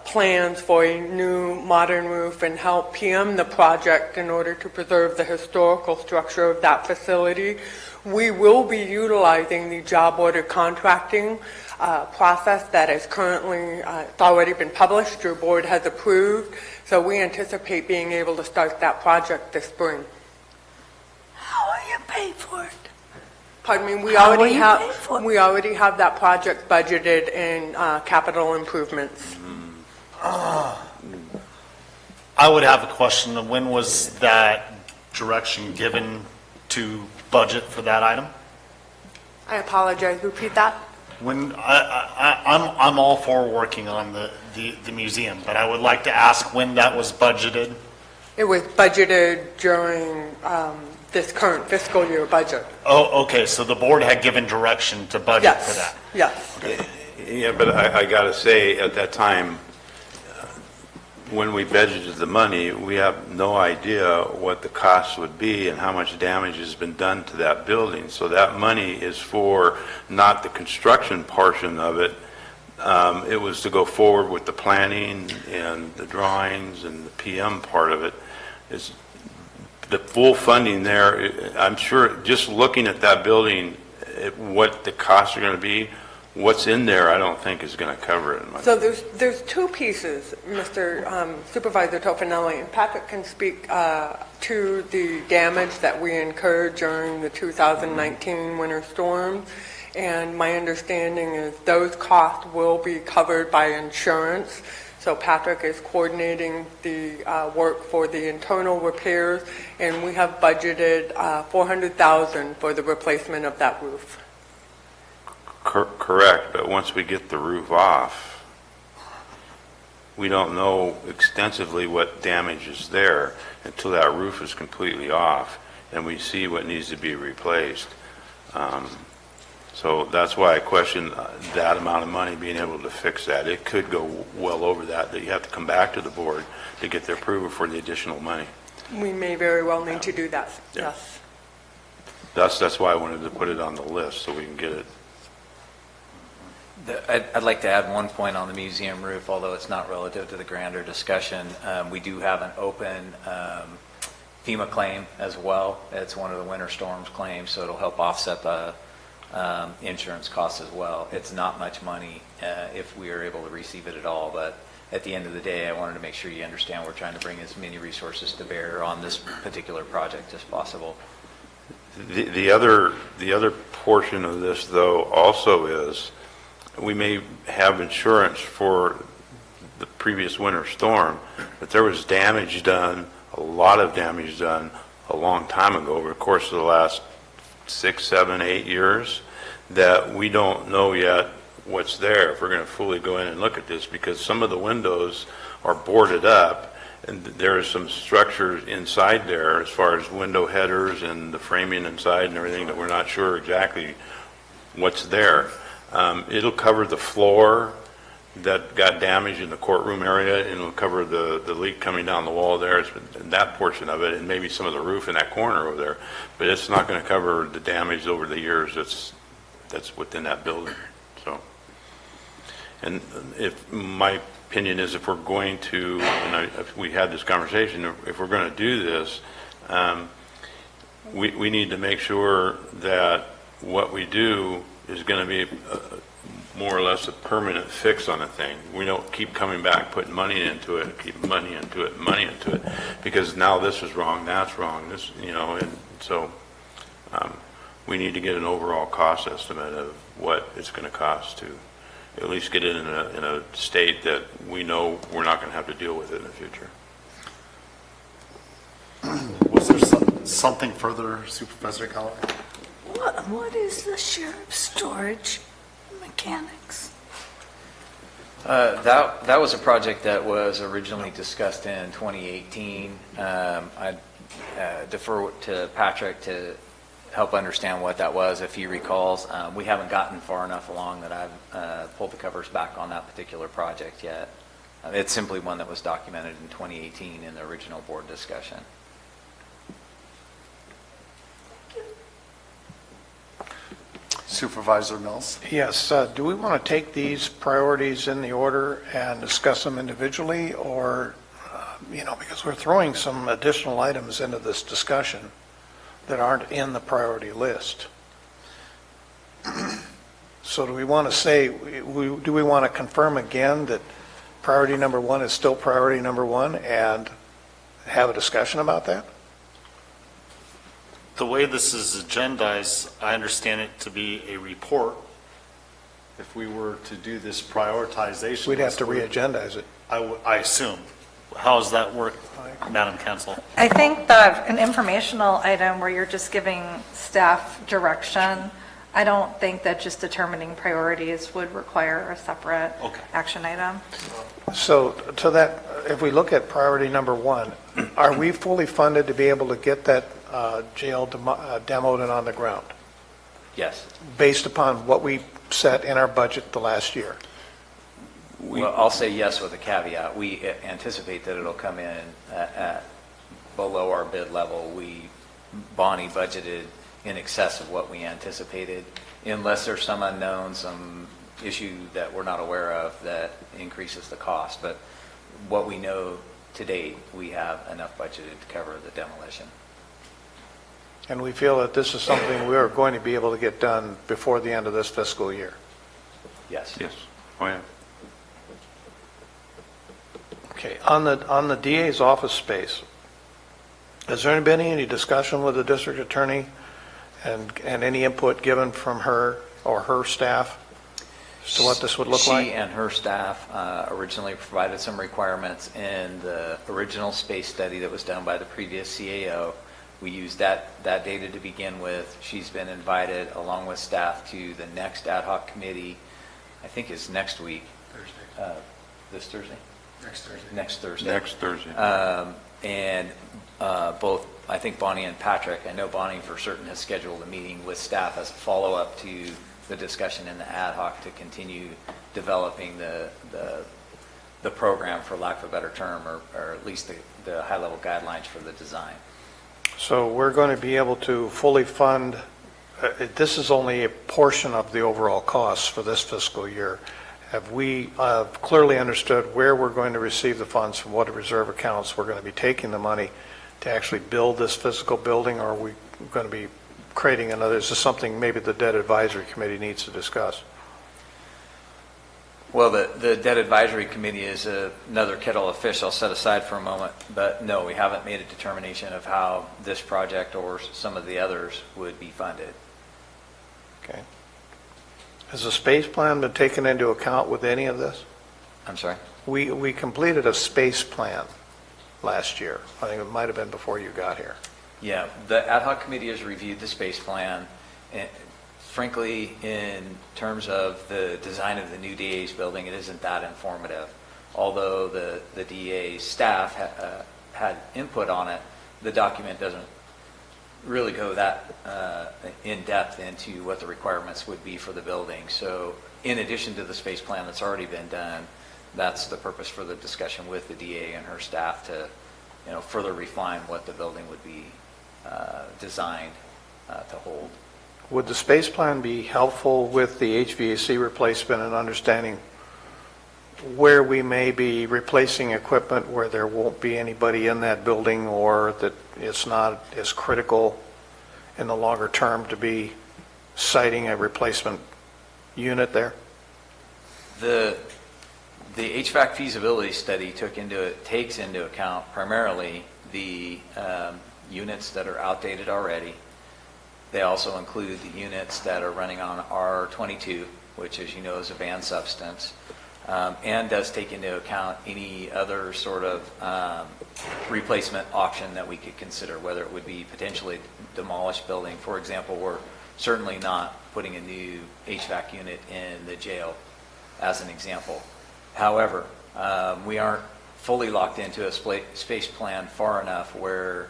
plans for a new modern roof and help PM the project in order to preserve the historical structure of that facility. We will be utilizing the job order contracting process that is currently, it's already been published, your board has approved, so we anticipate being able to start that project this spring. How will you pay for it? Pardon me, we How will already you have pay for it? we already have that project budgeted in capital improvements. I would have a question. When was that direction given to budget for that item? I apologize, repeat that? When I'm all for working on the museum, but I would like to ask when that was budgeted. It was budgeted during this current fiscal year budget. Oh, okay, so the board had given direction to budget for that. Yes. Okay. Yeah, but I got to say, at that time, when we budgeted the money, we have no idea what the cost would be and how much damage has been done to that building. So that money is for not the construction portion of it, it was to go forward with the planning and the drawings and the PM part of it. Is the full funding there, I'm sure, just looking at that building, what the costs are going to be, what's in there, I don't think is going to cover it. So there's two pieces, Mr. Supervisor Tofinelli, and Patrick can speak to the damage that we incurred during the 2019 winter storm. And my understanding is those costs will be covered by insurance. So Patrick is coordinating the work for the internal repairs, and we have budgeted $400,000 for the replacement of that roof. Correct, but once we get the roof off, we don't know extensively what damage is there until that roof is completely off and we see what needs to be replaced. So that's why I question that amount of money being able to fix that. It could go well over that you have to come back to the board to get the approval for the additional money. We may very well need to do that, Yeah. yes. That's why I wanted to put it on the list so we can get it. I'd like to add one point on the museum roof, although it's not relative to the grander discussion. We do have an open FEMA claim as well. It's one of the winter storms claims, so it'll help offset the insurance costs as well. It's not much money if we are able to receive it at all, but at the end of the day, I wanted to make sure you understand we're trying to bring as many resources to bear on this particular project as possible. The other portion of this, though, also is we may have insurance for the previous winter storm, but there was damage done, a lot of damage done a long time ago over the course of the last 6, 7, 8 years that we don't know yet what's there if we're going to fully go in and look at this, because some of the windows are boarded up and there is some structures inside there as far as window headers and the framing inside and everything that we're not sure exactly what's there. It'll cover the floor that got damaged in the courtroom area, and it'll cover the leak coming down the wall there, that portion of it, and maybe some of the roof in that corner over there. But it's not going to cover the damage over the years that's within that building. So, and if my opinion is, if we're going to, and if we had this conversation, if we're going to do this, we need to make sure that what we do is going to be more or less a permanent fix on a thing. We don't keep coming back, putting money into it, keep money into it, because now this is wrong, that's wrong, this, and so we need to get an overall cost estimate of what it's going to cost to at least get it in a state that we know we're not going to have to deal with it in the future. Was there something further, Supervisor Callaway? What is the sheriff's storage mechanics? That was a project that was originally discussed in 2018. I defer to Patrick to help understand what that was, if he recalls. We haven't gotten far enough along that I've pulled the covers back on that particular project yet. It's simply one that was documented in 2018 in the original board discussion. Supervisor Mills? Yes, do we want to take these priorities in the order and discuss them individually, or, because we're throwing some additional items into this discussion that aren't in the priority list. So do we want to say, do we want to confirm again that priority number one is still priority number one and have a discussion about that? The way this is agendized, I understand it to be a report. If we were to do this prioritization, We'd have to re-agendize it. I assume. How does that work, Madam Counsel? I think that an informational item where you're just giving staff direction, I don't think that just determining priorities would require a separate action item. So to that, if we look at priority number one, are we fully funded to be able to get that jail demoed and on the ground? Yes. Based upon what we set in our budget the last year? Well, I'll say yes with a caveat. We anticipate that it'll come in at below our bid level. Bonnie budgeted in excess of what we anticipated, unless there's some unknown, some issue that we're not aware of that increases the cost. But what we know to date, we have enough budgeted to cover the demolition. And we feel that this is something we are going to be able to get done before the end of this fiscal year. Yes. Yes. Oh, yeah. Okay, on the DA's office space, has there been any discussion with the district attorney and any input given from her or her staff as to what this would look like? She and her staff originally provided some requirements in the original space study that was done by the previous CAO. We used that data to begin with. She's been invited, along with staff, to the next ad hoc committee, I think is next week. Thursday. This Thursday? Next Thursday. Next Thursday. Next Thursday. And both, I think Bonnie and Patrick, I know Bonnie for certain has scheduled a meeting with staff as a follow-up to the discussion in the ad hoc to continue developing the program, for lack of a better term, or at least the high-level guidelines for the design. So we're going to be able to fully fund, this is only a portion of the overall costs for this fiscal year. Have we clearly understood where we're going to receive the funds, from what reserve accounts we're going to be taking the money to actually build this physical building, or are we going to be creating another? Is this something maybe the debt advisory committee needs to discuss? Well, the debt advisory committee is another kettle of fish I'll set aside for a moment, but no, we haven't made a determination of how this project or some of the others would be funded. Okay. Has the space plan been taken into account with any of this? I'm sorry? We completed a space plan last year. I think it might have been before you got here. Yeah, the ad hoc committee has reviewed the space plan. And frankly, in terms of the design of the new DA's building, it isn't that informative. Although the DA staff had input on it, the document doesn't really go that in depth into what the requirements would be for the building. So in addition to the space plan that's already been done, that's the purpose for the discussion with the DA and her staff to, further refine what the building would be designed to hold. Would the space plan be helpful with the HVAC replacement and understanding where we may be replacing equipment where there won't be anybody in that building, or that it's not as critical in the longer term to be siting a replacement unit there? The HVAC feasibility study takes into account primarily the units that are outdated already. They also include the units that are running on R22, which, as you know, is a banned substance, and does take into account any other sort of replacement option that we could consider, whether it would be potentially demolished building. For example, we're certainly not putting a new HVAC unit in the jail, as an example. However, we aren't fully locked into a space plan far enough where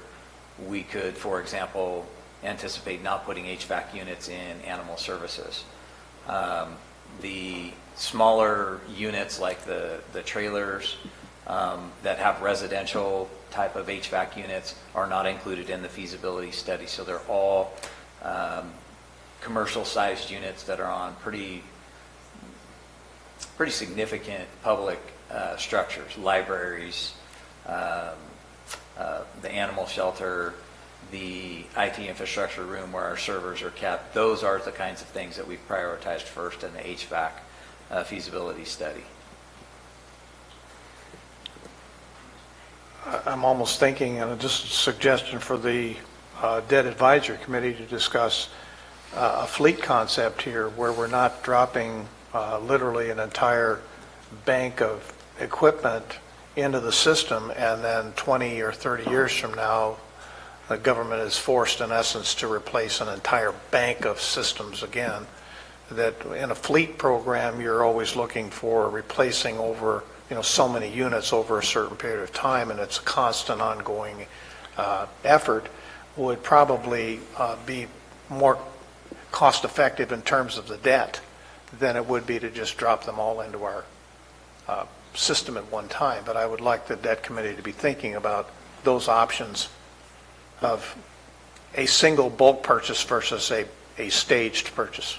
we could, for example, anticipate not putting HVAC units in animal services. The smaller units, like the trailers that have residential type of HVAC units, are not included in the feasibility study. So they're all commercial-sized units that are on pretty significant public structures, libraries, the animal shelter, the IT infrastructure room where our servers are kept. Those are the kinds of things that we've prioritized first in the HVAC feasibility study. I'm almost thinking, and just a suggestion for the debt advisory committee to discuss a fleet concept here, where we're not dropping literally an entire bank of equipment into the system, and then 20 or 30 years from now, the government is forced, in essence, to replace an entire bank of systems again. That in a fleet program, you're always looking for replacing over, so many units over a certain period of time, and it's a constant ongoing effort. Would probably be more cost effective in terms of the debt than it would be to just drop them all into our system at one time. But I would like the debt committee to be thinking about those options of a single bulk purchase versus a staged purchase.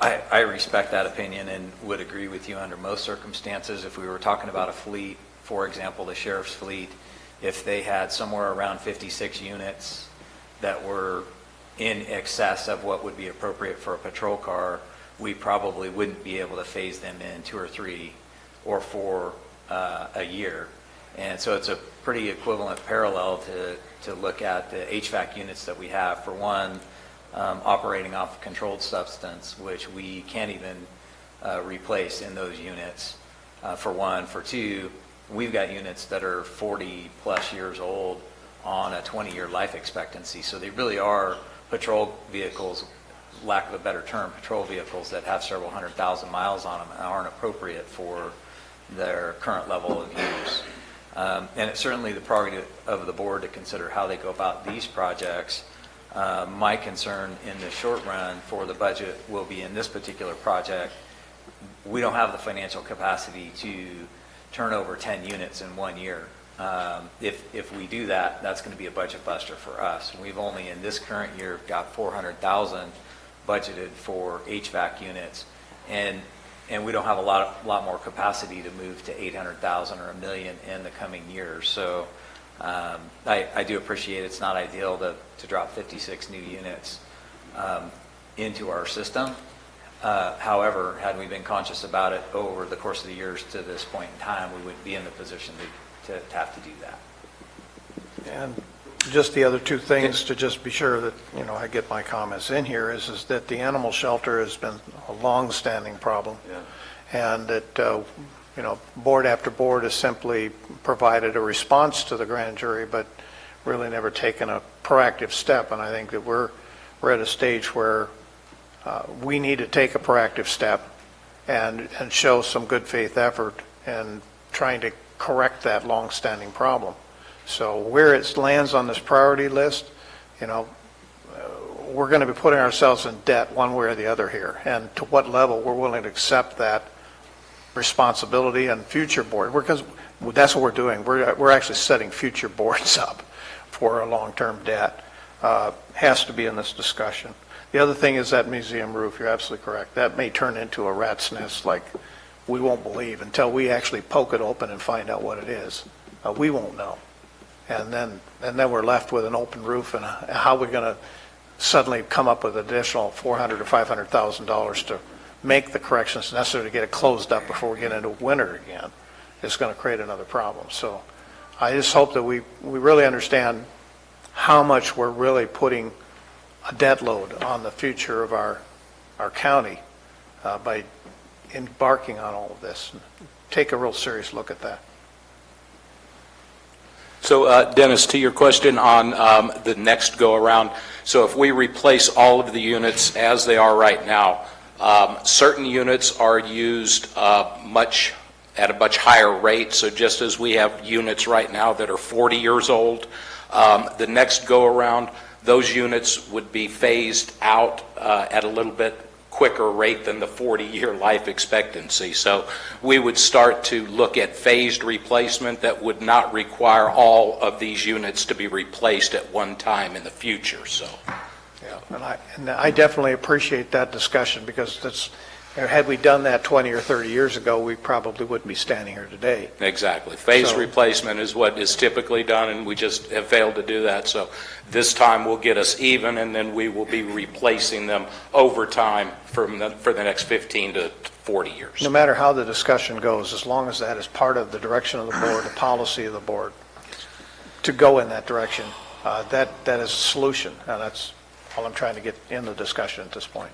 I respect that opinion and would agree with you under most circumstances. If we were talking about a fleet, for example, the sheriff's fleet, if they had somewhere around 56 units that were in excess of what would be appropriate for a patrol car, we probably wouldn't be able to phase them in 2 or 3 or 4 a year. And so it's a pretty equivalent parallel to look at the HVAC units that we have. For one, operating off a controlled substance, which we can't even replace in those units, for one. For two, we've got units that are 40 plus years old on a 20-year life expectancy. So they really are patrol vehicles, lack of a better term, patrol vehicles that have several 100,000 miles on them and aren't appropriate for their current level of use. And it's certainly the prerogative of the board to consider how they go about these projects. My concern in the short run for the budget will be in this particular project, we don't have the financial capacity to turn over 10 units in 1 year. If we do that, that's going to be a budget buster for us. We've only in this current year got 400,000 budgeted for HVAC units, and we don't have a lot more capacity to move to 800,000 or $1 million in the coming years. So I do appreciate it's not ideal to drop 56 new units into our system. However, had we been conscious about it over the course of the years to this point in time, we would be in the position to have to do that. And just the other two things to just be sure that, I get my comments in here is that the animal shelter has been a long-standing problem. Yeah. And that, board after board has simply provided a response to the grand jury, but really never taken a proactive step. And I think that we're at a stage where we need to take a proactive step and show some good faith effort in trying to correct that long-standing problem. So where it lands on this priority list, we're going to be putting ourselves in debt one way or the other here. And to what level we're willing to accept that responsibility and future board, because that's what we're doing. We're actually setting future boards up for a long-term debt. Has to be in this discussion. The other thing is that museum roof. You're absolutely correct. That may turn into a rat's nest like we won't believe until we actually poke it open and find out what it is. We won't know. And then we're left with an open roof, and how we're going to suddenly come up with additional $400,000 or $500,000 to make the corrections necessary to get it closed up before we get into winter again is going to create another problem. So I just hope that we really understand how much we're really putting a debt load on the future of our county by embarking on all of this. Take a real serious look at that. So, Dennis, to your question on the next go-around, so if we replace all of the units as they are right now, certain units are used at a much higher rate. So just as we have units right now that are 40 years old, the next go-around, those units would be phased out at a little bit quicker rate than the 40-year life expectancy. So we would start to look at phased replacement that would not require all of these units to be replaced at one time in the future. So, yeah, and I definitely appreciate that discussion, because that's, had we done that 20 or 30 years ago, we probably wouldn't be standing here today. Exactly. Phased replacement is what is typically done, and we just have failed to do that. So this time will get us even, and then we will be replacing them over time for the next 15 to 40 years. No matter how the discussion goes, as long as that is part of the direction of the board, the policy of the board, to go in that direction, that is a solution. And that's all I'm trying to get in the discussion at this point.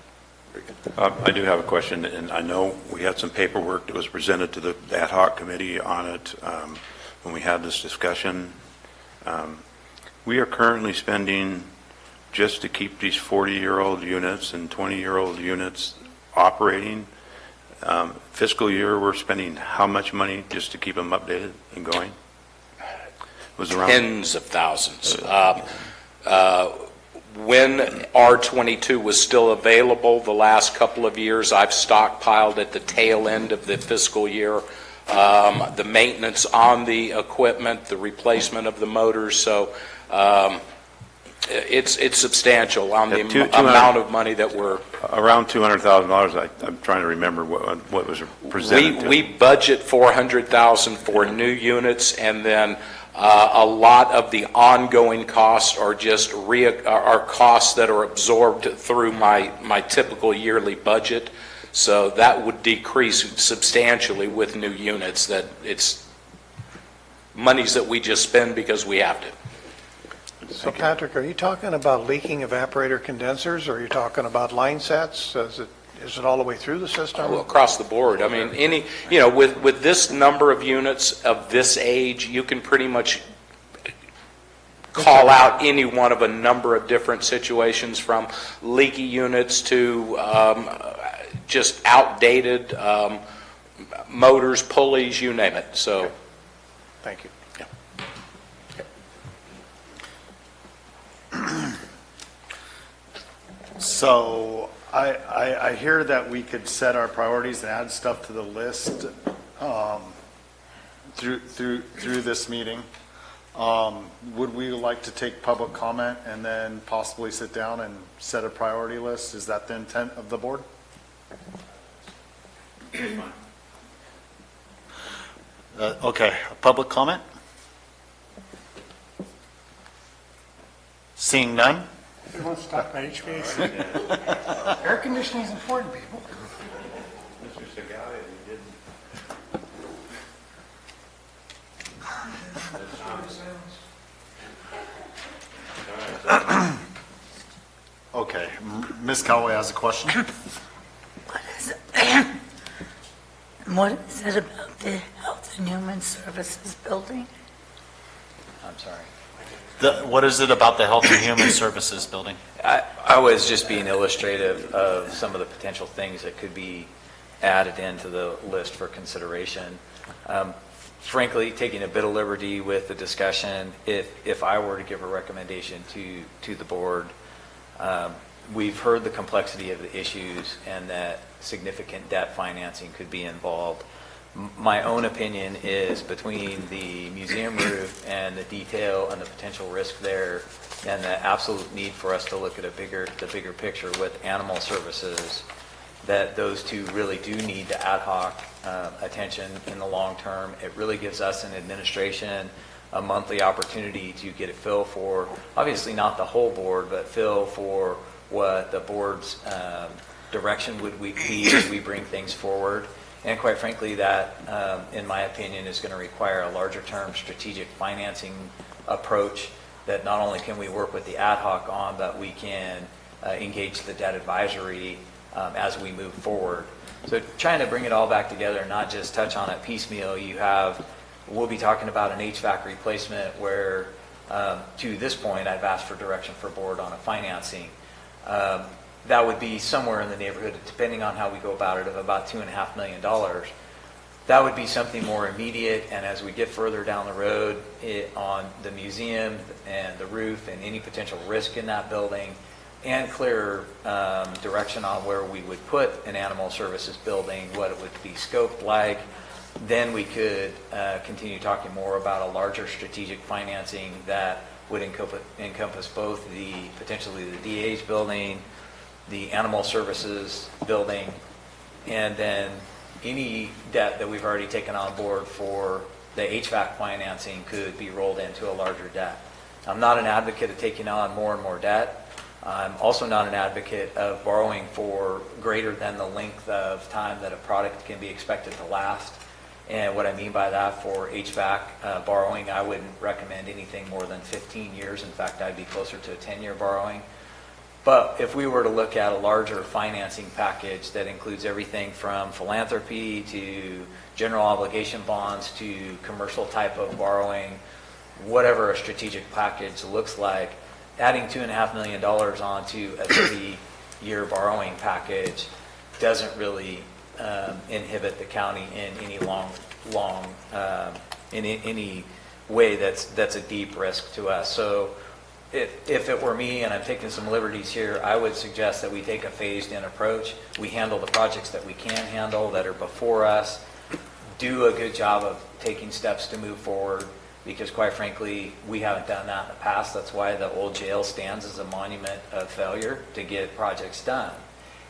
I do have a question, and I know we had some paperwork that was presented to the ad hoc committee on it when we had this discussion. We are currently spending, just to keep these 40-year-old units and 20-year-old units operating, fiscal year, we're spending how much money just to keep them updated and going? It was around tens of thousands. When R22 was still available the last couple of years, I've stockpiled at the tail end of the fiscal year the maintenance on the equipment, the replacement of the motors. So It's substantial on the Yeah, 200 amount of money that we're... Around $200,000. I'm trying to remember what was presented. We budget $400,000 for new units, and then a lot of the ongoing costs are just are costs that are absorbed through my typical yearly budget. So that would decrease substantially with new units. That it's monies that we just spend because we have to. So Patrick, are you talking about leaking evaporator condensers, or are you talking about line sets? Is it all the way through the system? Well, across the board. I mean, with this number of units of this age, you can pretty much call out any one of a number of different situations, from leaky units to just outdated motors, pulleys, you name it. So, okay. Thank you. So I hear that we could set our priorities and add stuff to the list through this meeting. Would we like to take public comment and then possibly sit down and set a priority list? Is that the intent of the board? Okay, public comment? Seeing none? We won't stop by HVAC. Air conditioning is important, people. Mr. Segale, you didn't. Okay, Ms. Callaway has a question. What is it? What is it about the Health and Human Services building? I'm sorry. What is it about the Health and Human Services building? I was just being illustrative of some of the potential things that could be added into the list for consideration. Frankly, taking a bit of liberty with the discussion, if I were to give a recommendation to the board, we've heard the complexity of the issues and that significant debt financing could be involved. My own opinion is, between the museum roof and the detail and the potential risk there, and the absolute need for us to look at the bigger picture with animal services, that those two really do need the ad hoc attention in the long term. It really gives us an administration a monthly opportunity to get a feel for, obviously not the whole board, but feel for what the board's direction would be as we bring things forward. And quite frankly, that, in my opinion, is going to require a larger term strategic financing approach that not only can we work with the ad hoc on, but we can engage the debt advisory as we move forward. So trying to bring it all back together, not just touch on it piecemeal. We'll be talking about an HVAC replacement where, to this point, I've asked for direction for board on a financing. That would be somewhere in the neighborhood, depending on how we go about it, of about $2.5 million. That would be something more immediate, and as we get further down the road on the museum and the roof and any potential risk in that building, and clearer direction on where we would put an animal services building, what it would be scoped like, then we could continue talking more about a larger strategic financing that would encompass both potentially the DA's building, the animal services building, and then any debt that we've already taken on board for the HVAC financing could be rolled into a larger debt. I'm not an advocate of taking on more and more debt. I'm also not an advocate of borrowing for greater than the length of time that a product can be expected to last. And what I mean by that, for HVAC borrowing, I wouldn't recommend anything more than 15 years. In fact, I'd be closer to a 10-year borrowing. But if we were to look at a larger financing package that includes everything from philanthropy to general obligation bonds to commercial type of borrowing, whatever a strategic package looks like, adding $2.5 million onto a 30-year borrowing package doesn't really inhibit the county in any any way that's a deep risk to us. So if it were me, and I'm taking some liberties here, I would suggest that we take a phased-in approach. We handle the projects that we can handle that are before us, do a good job of taking steps to move forward, because quite frankly, we haven't done that in the past. That's why the old jail stands as a monument of failure to get projects done.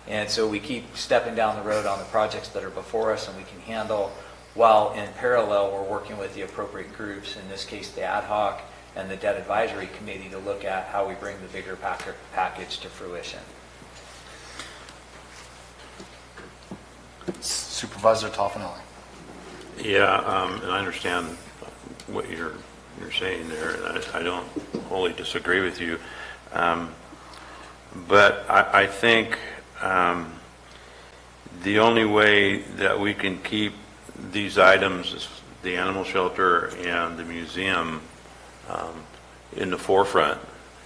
And so we keep stepping down the road on the projects that are before us and we can handle, while in parallel, we're working with the appropriate groups, in this case, the ad hoc and the debt advisory committee, to look at how we bring the bigger package to fruition. Supervisor Toffenelli. Yeah, and I understand what you're saying there, and I don't wholly disagree with you. But I think the only way that we can keep these items, the animal shelter and the museum, in the forefront,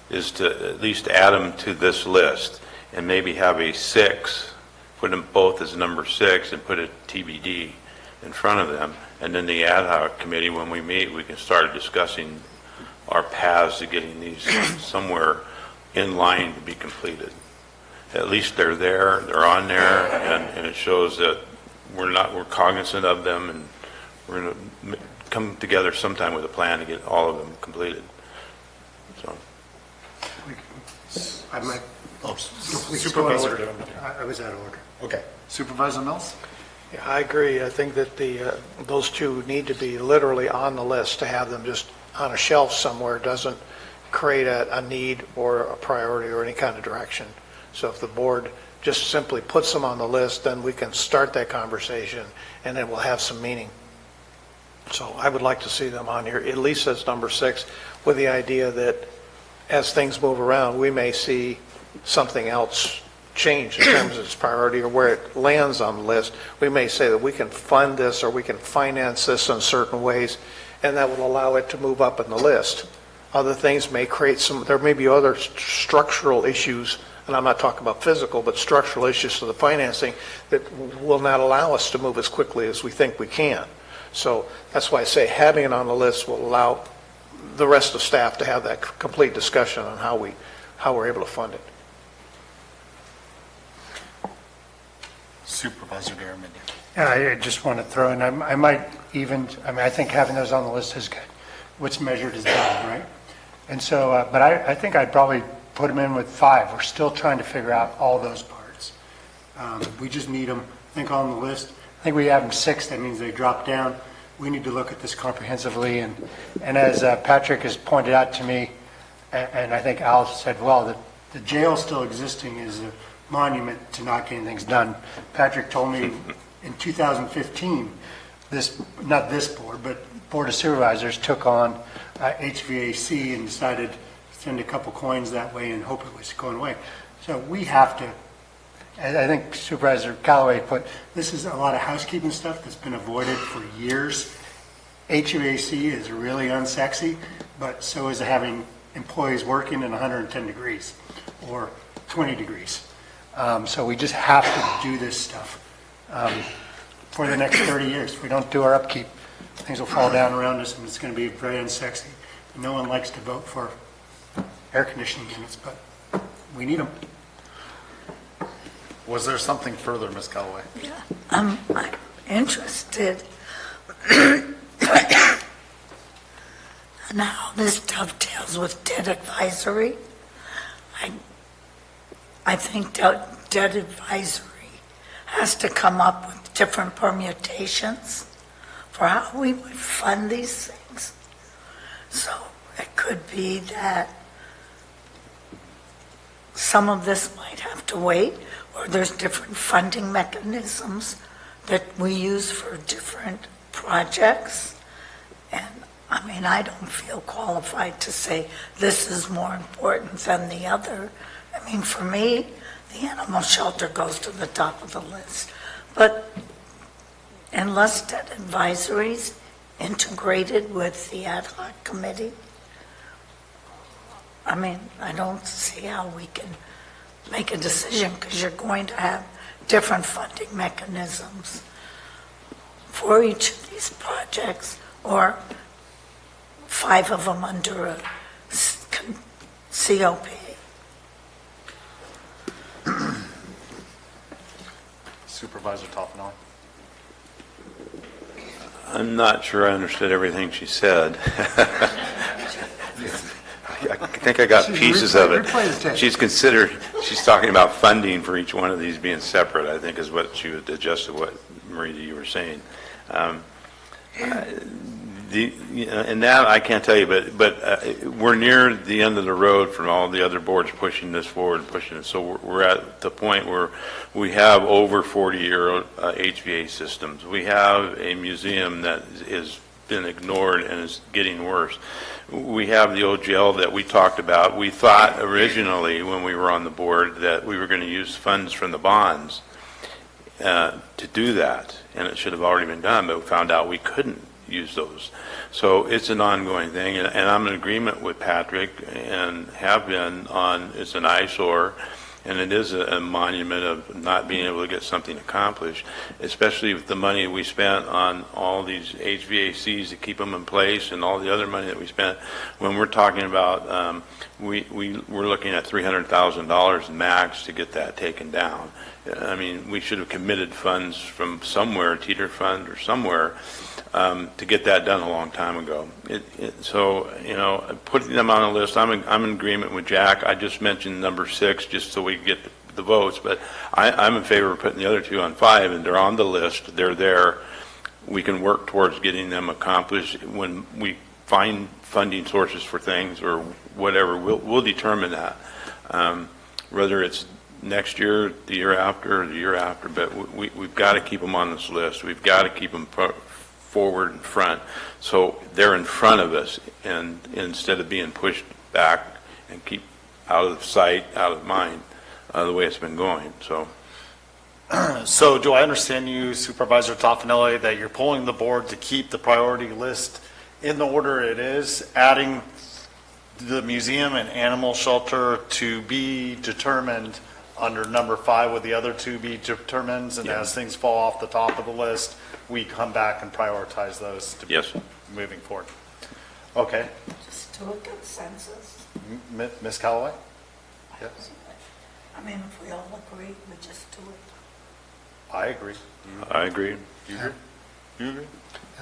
is to at least add them to this list and maybe have a 6, put them both as number 6 and put a TBD in front of them. And then the ad hoc committee, when we meet, we can start discussing our paths to getting these somewhere in line to be completed. At least they're there, they're on there, and it shows that we're cognizant of them, and we're going to come together sometime with a plan to get all of them completed. So. I might. Oh, Supervisor. I was out of order. Okay. Supervisor Mills? Yeah, I agree. I think that those two need to be literally on the list. To have them just on a shelf somewhere doesn't create a need or a priority or any kind of direction. So if the board just simply puts them on the list, then we can start that conversation and it will have some meaning. So I would like to see them on here, at least as number 6, with the idea that as things move around, we may see something else change in terms of its priority or where it lands on the list. We may say that we can fund this or we can finance this in certain ways, and that will allow it to move up in the list. Other things may create there may be other structural issues, and I'm not talking about physical, but structural issues to the financing that will not allow us to move as quickly as we think we can. So that's why I say having it on the list will allow the rest of staff to have that complete discussion on how we're able to fund it. Supervisor Garamendi. Yeah, I just want to throw in, I think having those on the list is good. What's measured is done, right? And so, but I think I'd probably put them in with 5. We're still trying to figure out all those parts. We just need them, I think, on the list. I think we have them 6, that means they drop down. We need to look at this comprehensively, and as Patrick has pointed out to me, and I think Al said, well, that the jail still existing is a monument to not getting things done. Patrick told me in 2015, not this board, but Board of Supervisors took on HVAC and decided to send a couple coins that way and hope it was going away. So we have to, I think Supervisor Callaway put, this is a lot of housekeeping stuff that's been avoided for years. HVAC is really unsexy, but so is having employees working in 110 degrees or 20 degrees. So we just have to do this stuff for the next 30 years. If we don't do our upkeep, things will fall down around us and it's going to be very unsexy. No one likes to vote for air conditioning units, but we need them. Was there something further, Ms. Callaway? Yeah, I'm interested in how this dovetails with debt advisory. I think debt advisory has to come up with different permutations for how we would fund these things. So it could be that some of this might have to wait, or there's different funding mechanisms that we use for different projects. And I mean, I don't feel qualified to say this is more important than the other. I mean, for me, the animal shelter goes to the top of the list. But unless debt advisory's integrated with the ad hoc committee, I mean, I don't see how we can make a decision, because you're going to have different funding mechanisms for each of these projects, or 5 of them under a COP. Supervisor Toffenelli. I'm not sure I understood everything she said. I think I got pieces of it. She's talking about funding for each one of these being separate, I think is what she would adjust to what, Marie, you were saying. And that I can't tell you, but we're near the end of the road from all the other boards pushing this forward and pushing it. So we're at the point where we have over 40-year HVAC systems. We have a museum that has been ignored and is getting worse. We have the old jail that we talked about. We thought originally when we were on the board that we were going to use funds from the bonds to do that, and it should have already been done, but we found out we couldn't use those. So it's an ongoing thing, and I'm in agreement with Patrick and have been on it's an eyesore, and it is a monument of not being able to get something accomplished, especially with the money we spent on all these HVACs to keep them in place and all the other money that we spent. When we're talking about, we're looking at $300,000 max to get that taken down. I mean, we should have committed funds from somewhere, Teeter Fund or somewhere, to get that done a long time ago. So, you know, putting them on a list, I'm in agreement with Jack. I just mentioned number 6 just so we get the votes, but I'm in favor of putting the other 2 on 5, and they're on the list. They're there. We can work towards getting them accomplished. When we find funding sources for things or whatever, we'll determine that. Whether it's next year, the year after, or the year after, but we've got to keep them on this list. We've got to keep them forward in front, so they're in front of us, and instead of being pushed back and keep out of sight, out of mind, the way it's been going. So, So do I understand you, Supervisor Toffenelli, that you're pulling the board to keep the priority list in the order it is, adding the museum and animal shelter to be determined under number 5 with the other 2 be determined, and as things fall off the top of the list, we come back and prioritize those to be moving forward. Okay. Just do a consensus. Ms. Callaway? Yes. I mean, if we all agree, we just do it. I agree. I agree. You agree? You agree?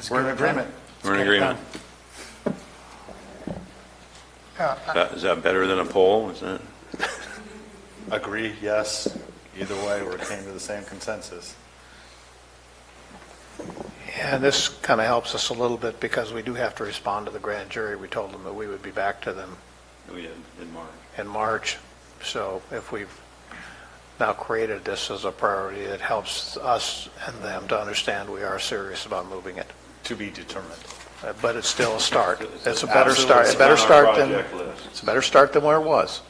We're in agreement. We're in agreement. Is that better than a poll? Is that? Agree, yes. Either way, we came to the same consensus. Yeah, and this kind of helps us a little bit because we do have to respond to the grand jury. We told them that we would be back to them We did in March. in March. So if we've now created this as a priority, it helps us and them to understand we are serious about moving it. To be determined. But it's still a start. It's a better start. It's a better start than where it was.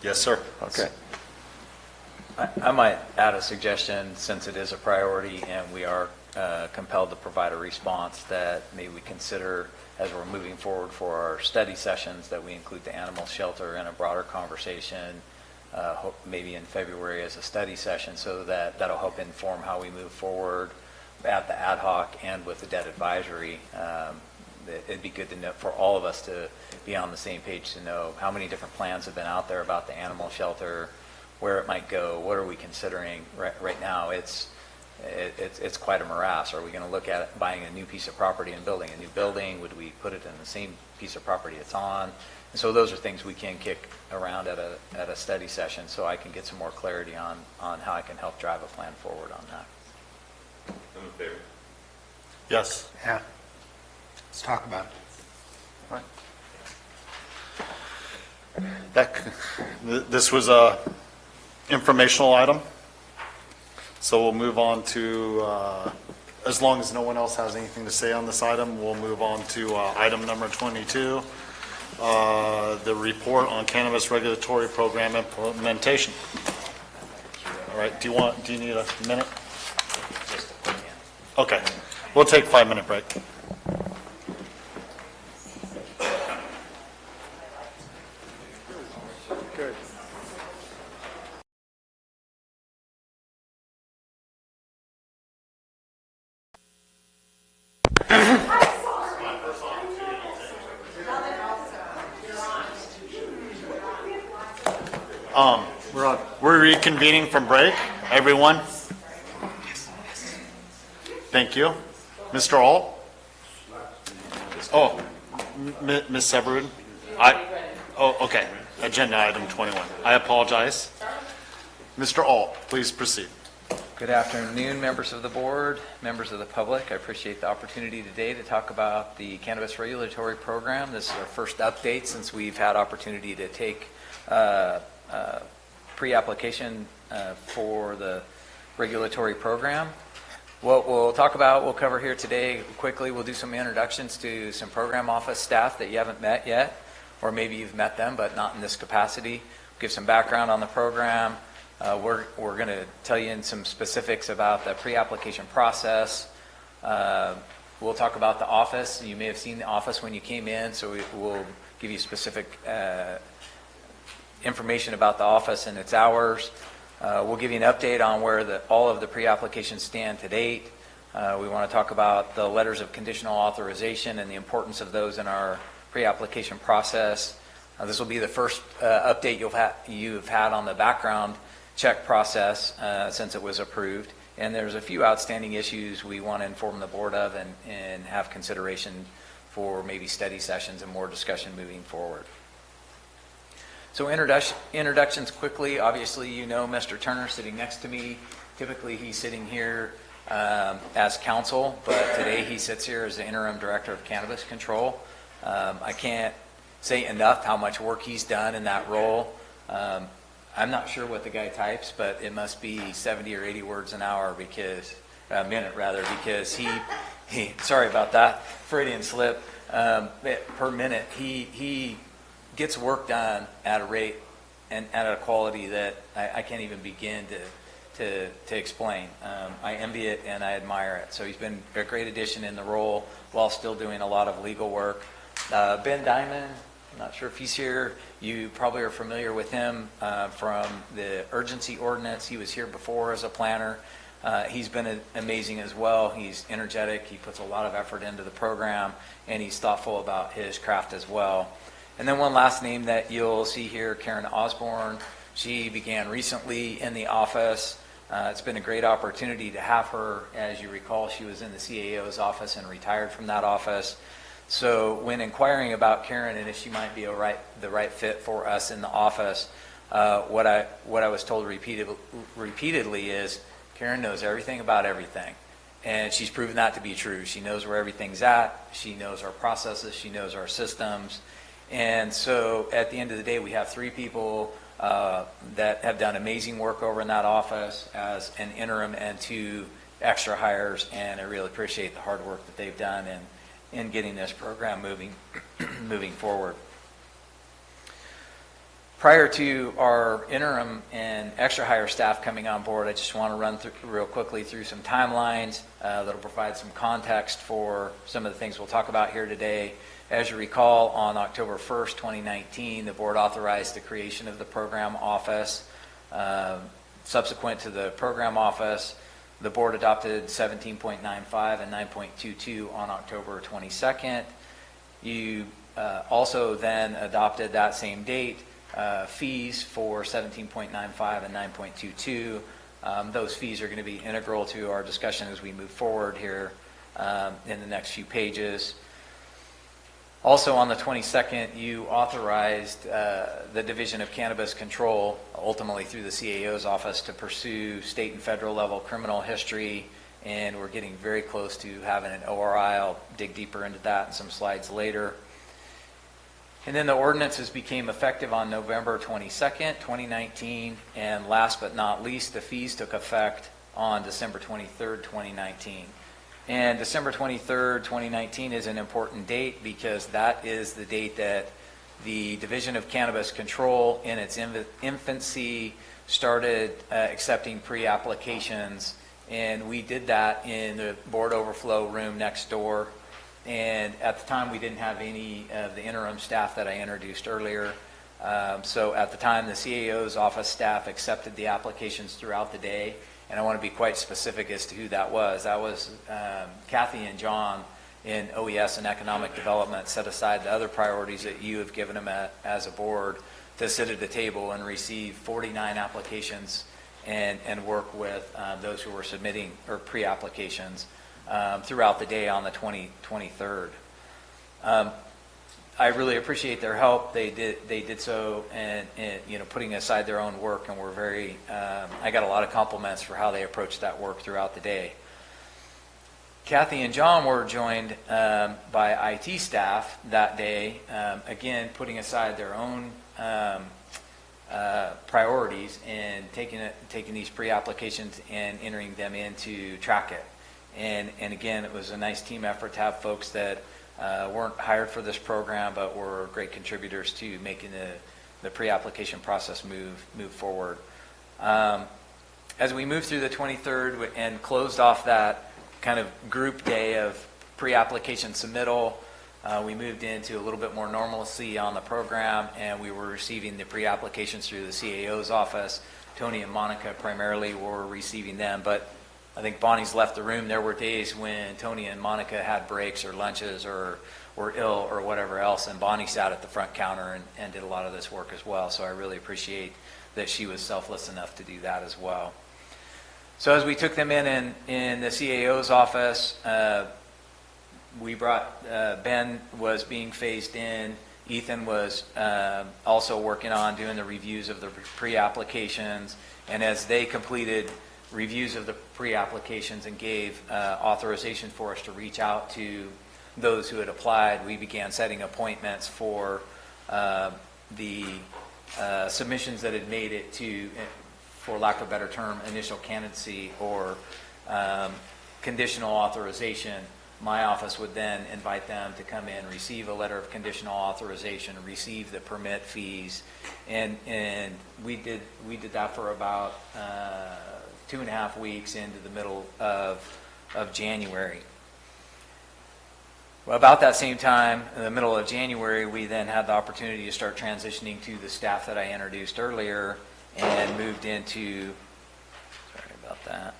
Yes, sir. Okay. I might add a suggestion, since it is a priority and we are compelled to provide a response, that maybe we consider, as we're moving forward for our study sessions, that we include the animal shelter in a broader conversation, maybe in February as a study session, so that'll help inform how we move forward at the ad hoc and with the debt advisory. It'd be good to know, for all of us to be on the same page, to know how many different plans have been out there about the animal shelter, where it might go, what are we considering right now. It's quite a morass. Are we going to look at buying a new piece of property and building a new building? Would we put it in the same piece of property it's on? And so those are things we can kick around at a study session, so I can get some more clarity on how I can help drive a plan forward on that. I'm in favor. Yes. Yeah. Let's talk about it. This was a informational item, so we'll move on to, as long as no one else has anything to say on this item, we'll move on to item number 22, the report on cannabis regulatory program implementation. All right, do you need a minute? Okay, we'll take a 5-minute break. Good. We're reconvening from break, everyone. Thank you. Mr. Alt? Oh, Ms. Severud? Okay, agenda item 21. I apologize. Mr. Alt, please proceed. Good afternoon, members of the board, members of the public. I appreciate the opportunity today to talk about the cannabis regulatory program. This is our first update since we've had opportunity to take pre-application for the regulatory program. What we'll talk about, we'll cover here today quickly. We'll do some introductions to some program office staff that you haven't met yet, or maybe you've met them, but not in this capacity. Give some background on the program. We're going to tell you in some specifics about the pre-application process. We'll talk about the office. You may have seen the office when you came in, so we'll give you specific information about the office and its hours. We'll give you an update on where all of the pre-applications stand to date. We want to talk about the letters of conditional authorization and the importance of those in our pre-application process. This will be the first update you've had on the background check process since it was approved. And there's a few outstanding issues we want to inform the board of and have consideration for maybe study sessions and more discussion moving forward. So introductions quickly. Obviously, you know Mr. Turner sitting next to me. Typically, he's sitting here as counsel, but today he sits here as the interim director of cannabis control. I can't say enough how much work he's done in that role. I'm not sure what the guy types, but it must be 70 or 80 words an hour because he sorry about that, Freudian slip, per minute. He gets work done at a rate and at a quality that I can't even begin to explain. I envy it and I admire it. So he's been a great addition in the role while still doing a lot of legal work. Ben Diamond, I'm not sure if he's here. You probably are familiar with him from the urgency ordinance. He was here before as a planner. He's been amazing as well. He's energetic. He puts a lot of effort into the program, and he's thoughtful about his craft as well. And then one last name that you'll see here, Karen Osborne. She began recently in the office. It's been a great opportunity to have her. As you recall, she was in the CAO's office and retired from that office. So when inquiring about Karen and if she might be the right fit for us in the office, what I was told repeatedly is Karen knows everything about everything. And she's proven that to be true. She knows where everything's at. She knows our processes. She knows our systems. And so at the end of the day, we have three people that have done amazing work over in that office as an interim and two extra hires. And I really appreciate the hard work that they've done in getting this program moving forward. Prior to our interim and extra hire staff coming on board, I just want to run real quickly through some timelines that'll provide some context for some of the things we'll talk about here today. As you recall, on October 1st, 2019, the board authorized the creation of the program office. Subsequent to the program office, the board adopted 17.95 and 9.22 on October 22nd. You also then adopted that same date fees for 17.95 and 9.22. Those fees are going to be integral to our discussion as we move forward here in the next few pages. Also on the 22nd, you authorized the Division of Cannabis Control, ultimately through the CAO's office, to pursue state and federal level criminal history, and we're getting very close to having an ORI. I'll dig deeper into that in some slides later. And then the ordinances became effective on November 22nd, 2019, and last but not least, the fees took effect on December 23rd, 2019. And December 23rd, 2019 is an important date because that is the date that the Division of Cannabis Control in its infancy started accepting pre-applications, and we did that in the board overflow room next door. And at the time, we didn't have any of the interim staff that I introduced earlier. So at the time, the CAO's office staff accepted the applications throughout the day. And I want to be quite specific as to who that was. That was Kathy and John in OES and economic development set aside the other priorities that you have given them as a board to sit at the table and receive 49 applications and work with those who were submitting or pre-applications throughout the day on the 23rd. I really appreciate their help. They did so, and putting aside their own work, and we're very. I got a lot of compliments for how they approached that work throughout the day. Kathy and John were joined by IT staff that day, again putting aside their own priorities and taking these pre-applications and entering them into Track It. And again, it was a nice team effort to have folks that weren't hired for this program, but were great contributors to making the pre-application process move forward. As we moved through the 23rd and closed off that kind of group day of pre-application submittal, we moved into a little bit more normalcy on the program, and we were receiving the pre-applications through the CAO's office. Tony and Monica primarily were receiving them, but I think Bonnie's left the room. There were days when Tony and Monica had breaks or lunches or were ill or whatever else, and Bonnie sat at the front counter and did a lot of this work as well. So I really appreciate that she was selfless enough to do that as well. So as we took them in the CAO's office, we brought, Ben was being phased in. Ethan was also working on doing the reviews of the pre-applications. And as they completed reviews of the pre-applications and gave authorization for us to reach out to those who had applied, we began setting appointments for the submissions that had made it to, for lack of a better term, initial candidacy or conditional authorization. My office would then invite them to come in, receive a letter of conditional authorization, receive the permit fees, and we did that for about 2.5 weeks into the middle of January. Well, about that same time, in the middle of January, we then had the opportunity to start transitioning to the staff that I introduced earlier, and moved into, sorry about that,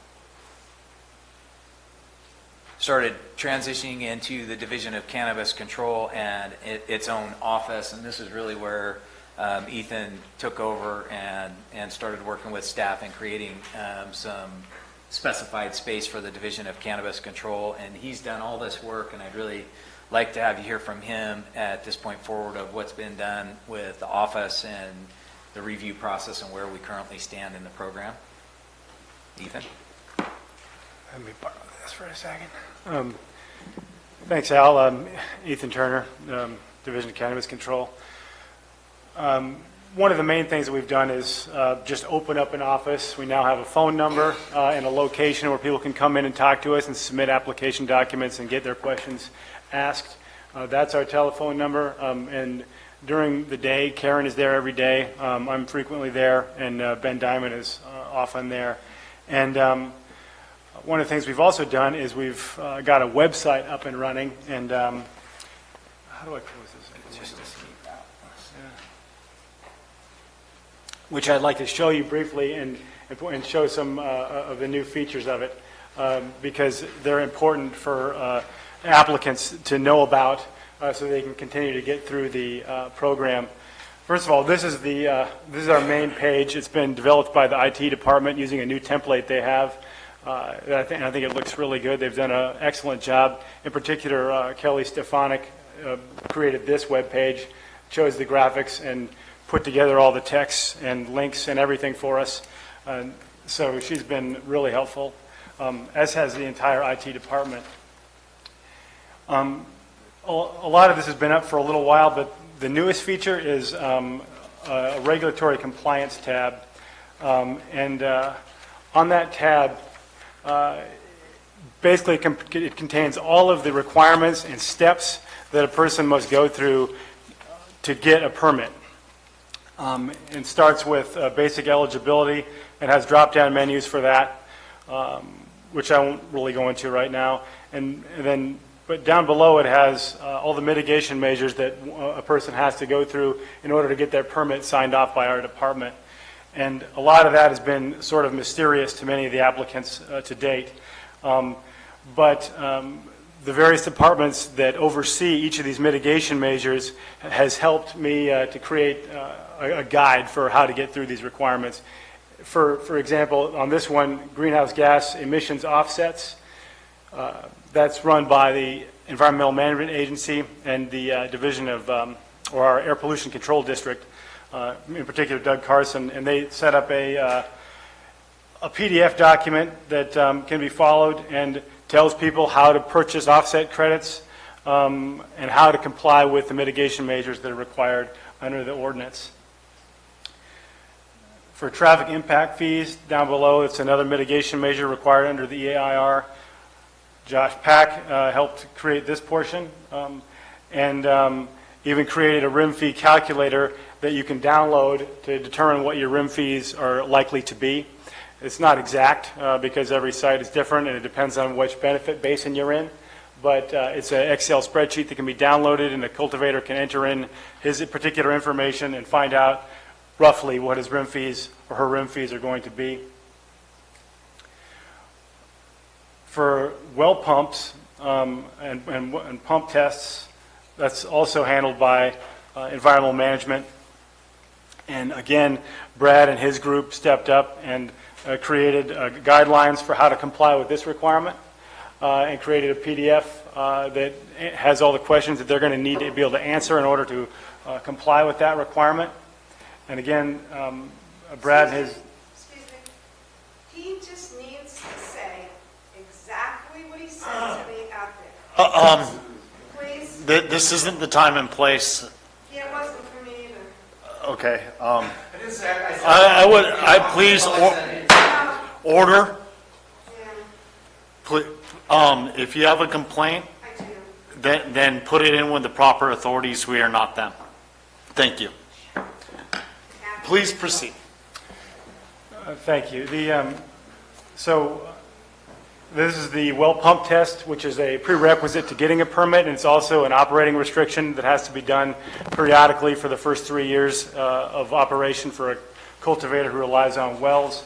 started transitioning into the Division of Cannabis Control and its own office. And this is really where Ethan took over and started working with staff and creating some specified space for the Division of Cannabis Control. And he's done all this work, and I'd really like to have you hear from him at this point forward of what's been done with the office and the review process and where we currently stand in the program. Ethan? Let me borrow this for a second. Thanks, Al. Ethan Turner, Division of Cannabis Control. One of the main things that we've done is just open up an office. We now have a phone number and a location where people can come in and talk to us and submit application documents and get their questions asked. That's our telephone number. And during the day, Karen is there every day. I'm frequently there, and Ben Diamond is often there. And one of the things we've also done is we've got a website up and running. And how do I close this? Just which I'd like to show you briefly and show some of the new features of it, because they're important for applicants to know about, so they can continue to get through the program. First of all, this is our main page. It's been developed by the IT department using a new template they have. I think it looks really good. They've done an excellent job. In particular, Kelly Stefanik created this web page, chose the graphics, and put together all the texts and links and everything for us. So she's been really helpful, as has the entire IT department. A lot of this has been up for a little while, but the newest feature is a regulatory compliance tab. And on that tab, basically it contains all of the requirements and steps that a person must go through to get a permit. It starts with basic eligibility. It has drop-down menus for that, which I won't really go into right now. But down below it has all the mitigation measures that a person has to go through in order to get their permit signed off by our department. And a lot of that has been sort of mysterious to many of the applicants to date. But the various departments that oversee each of these mitigation measures has helped me to create a guide for how to get through these requirements. For example, on this one, greenhouse gas emissions offsets, that's run by the Environmental Management Agency and the Division of, or our Air Pollution Control District, in particular Doug Carson, and they set up a PDF document that can be followed and tells people how to purchase offset credits and how to comply with the mitigation measures that are required under the ordinance. For traffic impact fees, down below, it's another mitigation measure required under the EAIR. Josh Pack helped create this portion and even created a RIM fee calculator that you can download to determine what your RIM fees are likely to be. It's not exact because every site is different and it depends on which benefit basin you're in, but it's an Excel spreadsheet that can be downloaded and the cultivator can enter in his particular information and find out roughly what his RIM fees or her RIM fees are going to be. For well pumps and pump tests, that's also handled by environmental management. And again, Brad and his group stepped up and created guidelines for how to comply with this requirement and created a PDF that has all the questions that they're going to need to be able to answer in order to comply with that requirement. And again, Brad and his... Excuse me. He just needs to say exactly what he said to me out there. Please? This isn't the time and place. Yeah, it wasn't for me either. Okay. I please order. If you have a complaint, then put it in with the proper authorities. We are not them. Thank you. Please proceed. Thank you. So this is the well pump test, which is a prerequisite to getting a permit, and it's also an operating restriction that has to be done periodically for the first 3 years of operation for a cultivator who relies on wells.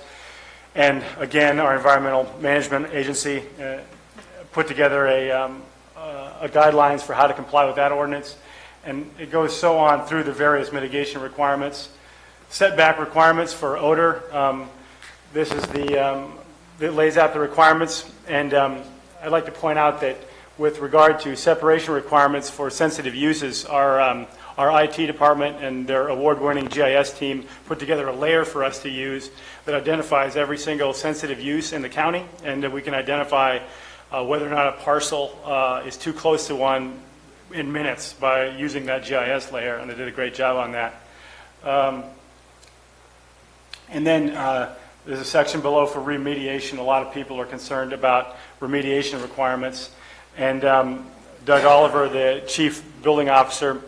And again, our environmental management agency put together a guidelines for how to comply with that ordinance, and it goes so on through the various mitigation requirements. Setback requirements for odor. This is that lays out the requirements, and I'd like to point out that with regard to separation requirements for sensitive uses, our IT department and their award-winning GIS team put together a layer for us to use that identifies every single sensitive use in the county, and that we can identify whether or not a parcel is too close to one in minutes by using that GIS layer, and they did a great job on that. And then there's a section below for remediation. A lot of people are concerned about remediation requirements. And Doug Oliver, the chief building officer,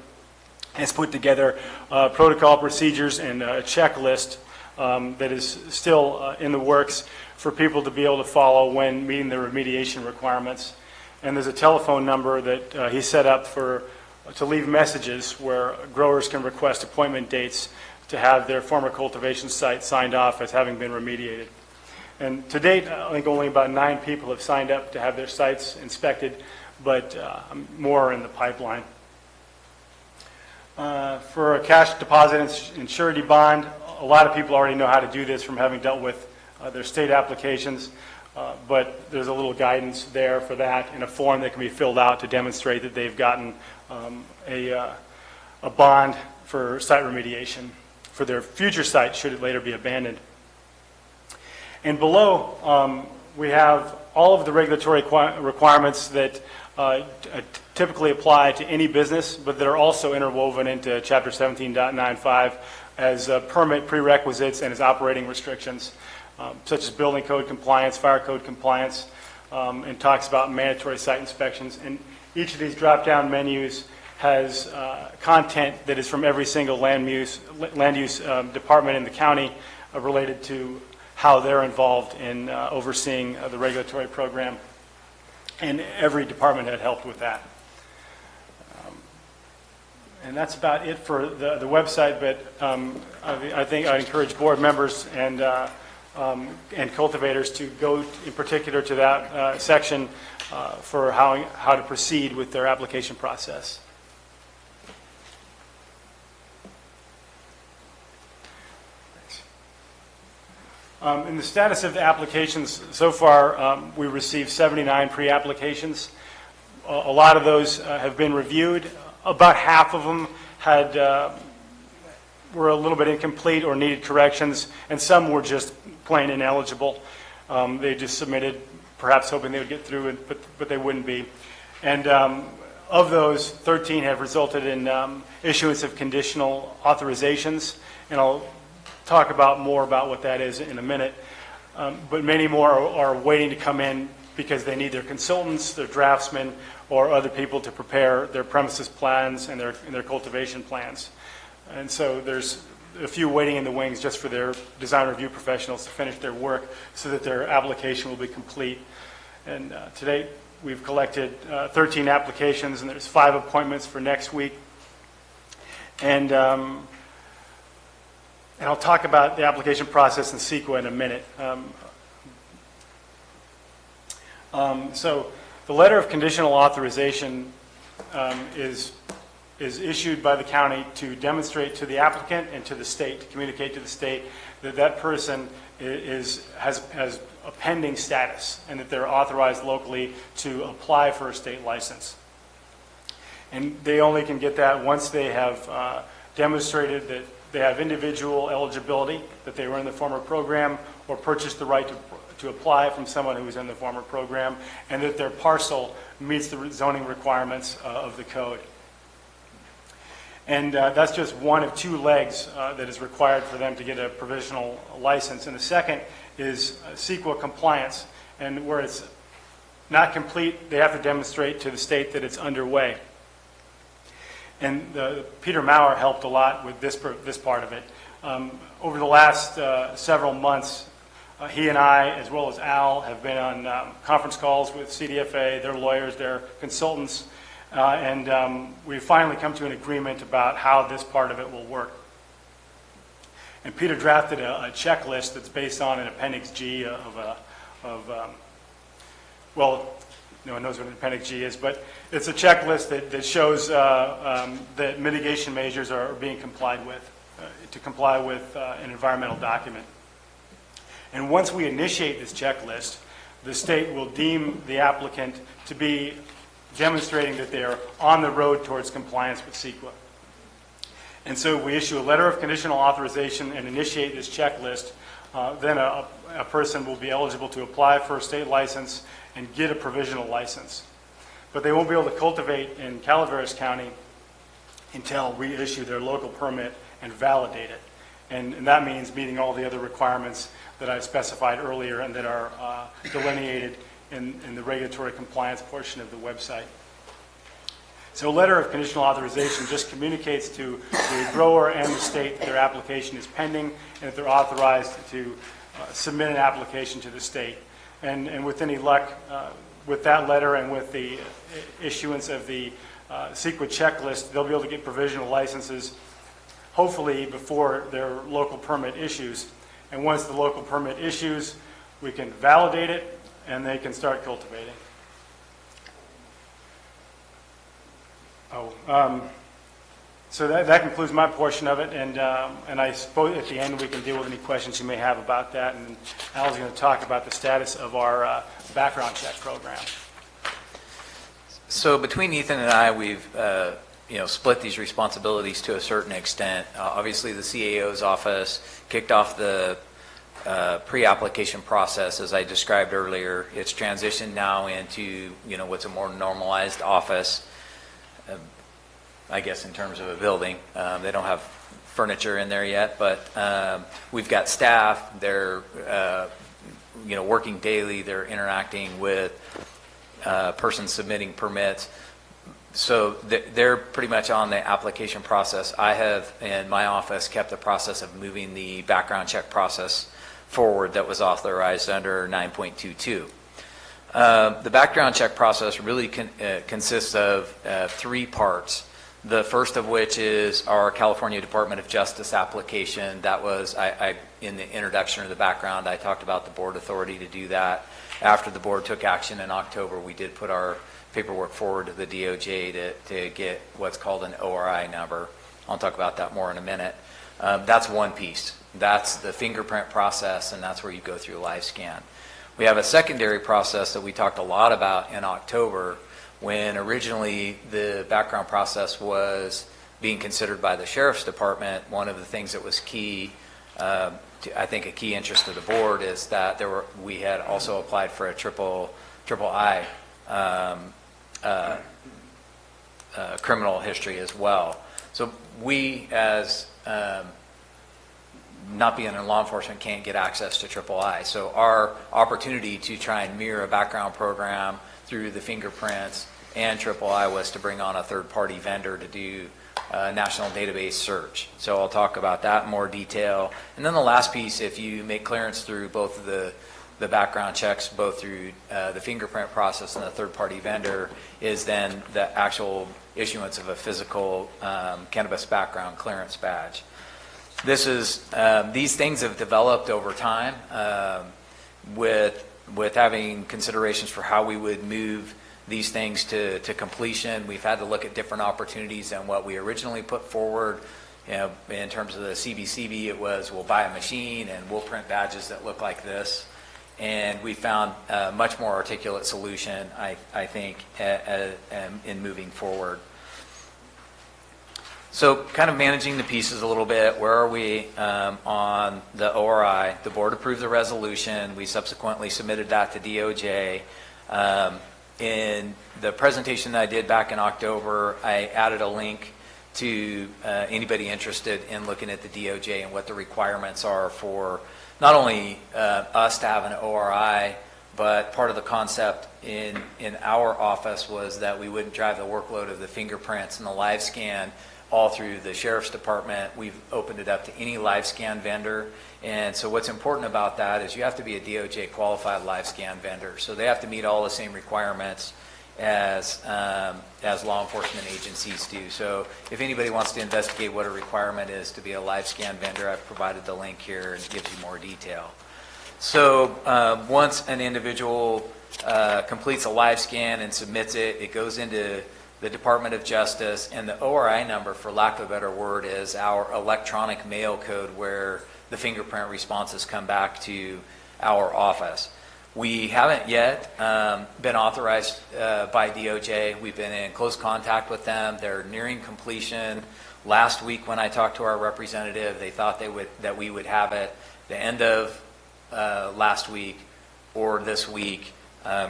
has put together protocol procedures and a checklist that is still in the works for people to be able to follow when meeting the remediation requirements. And there's a telephone number that he set up to leave messages where growers can request appointment dates to have their former cultivation site signed off as having been remediated. And to date, I think only about 9 people have signed up to have their sites inspected, but more are in the pipeline. For a cash deposit and surety bond, a lot of people already know how to do this from having dealt with their state applications, but there's a little guidance there for that in a form that can be filled out to demonstrate that they've gotten a bond for site remediation for their future site should it later be abandoned. And below, we have all of the regulatory requirements that typically apply to any business, but that are also interwoven into Chapter 17.95 as permit prerequisites and as operating restrictions, such as building code compliance, fire code compliance, and talks about mandatory site inspections. And each of these drop-down menus has content that is from every single land use department in the county related to how they're involved in overseeing the regulatory program. And every department had helped with that. And that's about it for the website, but I think I encourage board members and cultivators to go in particular to that section for how to proceed with their application process. In the status of the applications, so far we received 79 pre-applications. A lot of those have been reviewed. About half of them were a little bit incomplete or needed corrections, and some were just plain ineligible. They just submitted, perhaps hoping they would get through it, but they wouldn't be. And of those, 13 have resulted in issuance of conditional authorizations, and I'll talk more about what that is in a minute. But many more are waiting to come in because they need their consultants, their draftsmen, or other people to prepare their premises plans and their cultivation plans. And so there's a few waiting in the wings just for their design review professionals to finish their work so that their application will be complete. And to date, we've collected 13 applications, and there's 5 appointments for next week. And I'll talk about the application process in CEQA in a minute. So the letter of conditional authorization is issued by the county to demonstrate to the applicant and to the state, to communicate to the state that that person has a pending status and that they're authorized locally to apply for a state license. And they only can get that once they have demonstrated that they have individual eligibility, that they were in the former program, or purchased the right to apply from someone who was in the former program, and that their parcel meets the zoning requirements of the code. And that's just one of 2 legs that is required for them to get a provisional license. And the second is CEQA compliance. And where it's not complete, they have to demonstrate to the state that it's underway. And Peter Maurer helped a lot with this part of it. Over the last several months, he and I, as well as Al, have been on conference calls with CDFA, their lawyers, their consultants, and we've finally come to an agreement about how this part of it will work. And Peter drafted a checklist that's based on an Appendix G well, no one knows what an Appendix G is, but it's a checklist that shows that mitigation measures are being complied with, to comply with an environmental document. And once we initiate this checklist, the state will deem the applicant to be demonstrating that they are on the road towards compliance with CEQA. And so we issue a letter of conditional authorization and initiate this checklist. Then a person will be eligible to apply for a state license and get a provisional license. But they won't be able to cultivate in Calaveras County until we issue their local permit and validate it. And that means meeting all the other requirements that I specified earlier and that are delineated in the regulatory compliance portion of the website. So a letter of conditional authorization just communicates to the grower and the state that their application is pending and that they're authorized to submit an application to the state. And with any luck, with that letter and with the issuance of the CEQA checklist, they'll be able to get provisional licenses, hopefully before their local permit issues. And once the local permit issues, we can validate it and they can start cultivating. So that concludes my portion of it, and I suppose at the end we can deal with any questions you may have about that, and Al's going to talk about the status of our background check program. So between Ethan and I, we've split these responsibilities to a certain extent. Obviously, the CAO's office kicked off the pre-application process, as I described earlier. It's transitioned now into what's a more normalized office. I guess in terms of a building. They don't have furniture in there yet, but we've got staff. They're working daily. They're interacting with persons submitting permits. So they're pretty much on the application process. I have, in my office, kept the process of moving the background check process forward that was authorized under 9.22. The background check process really consists of 3 parts. The first of which is our California Department of Justice application. That was, in the introduction of the background, I talked about the board authority to do that. After the board took action in October, we did put our paperwork forward to the DOJ to get what's called an ORI number. I'll talk about that more in a minute. That's one piece. That's the fingerprint process, and that's where you go through live scan. We have a secondary process that we talked a lot about in October, when originally the background process was being considered by the Sheriff's Department. One of the things that was key, I think a key interest of the board, is that we had also applied for a triple I criminal history as well. So we, as not being in law enforcement, can't get access to triple I. So our opportunity to try and mirror a background program through the fingerprints and triple I was to bring on a third-party vendor to do national database search. So I'll talk about that in more detail. And then the last piece, if you make clearance through both of the background checks, both through the fingerprint process and the third-party vendor, is then the actual issuance of a physical cannabis background clearance badge. These things have developed over time with having considerations for how we would move these things to completion. We've had to look at different opportunities than what we originally put forward. In terms of the CBCB, it was, we'll buy a machine and we'll print badges that look like this. And we found a much more articulate solution, I think, in moving forward. So kind of managing the pieces a little bit. Where are we on the ORI? The board approved the resolution. We subsequently submitted that to DOJ. In the presentation that I did back in October, I added a link to anybody interested in looking at the DOJ and what the requirements are for not only us to have an ORI, but part of the concept in our office was that we wouldn't drive the workload of the fingerprints and the live scan all through the Sheriff's Department. We've opened it up to any live scan vendor. And so what's important about that is you have to be a DOJ qualified live scan vendor. So they have to meet all the same requirements as law enforcement agencies do. So if anybody wants to investigate what a requirement is to be a live scan vendor, I've provided the link here and it gives you more detail. So once an individual completes a live scan and submits it, it goes into the Department of Justice, and the ORI number, for lack of a better word, is our electronic mail code where the fingerprint responses come back to our office. We haven't yet been authorized by DOJ. We've been in close contact with them. They're nearing completion. Last week when I talked to our representative, they thought that we would have it the end of last week or this week.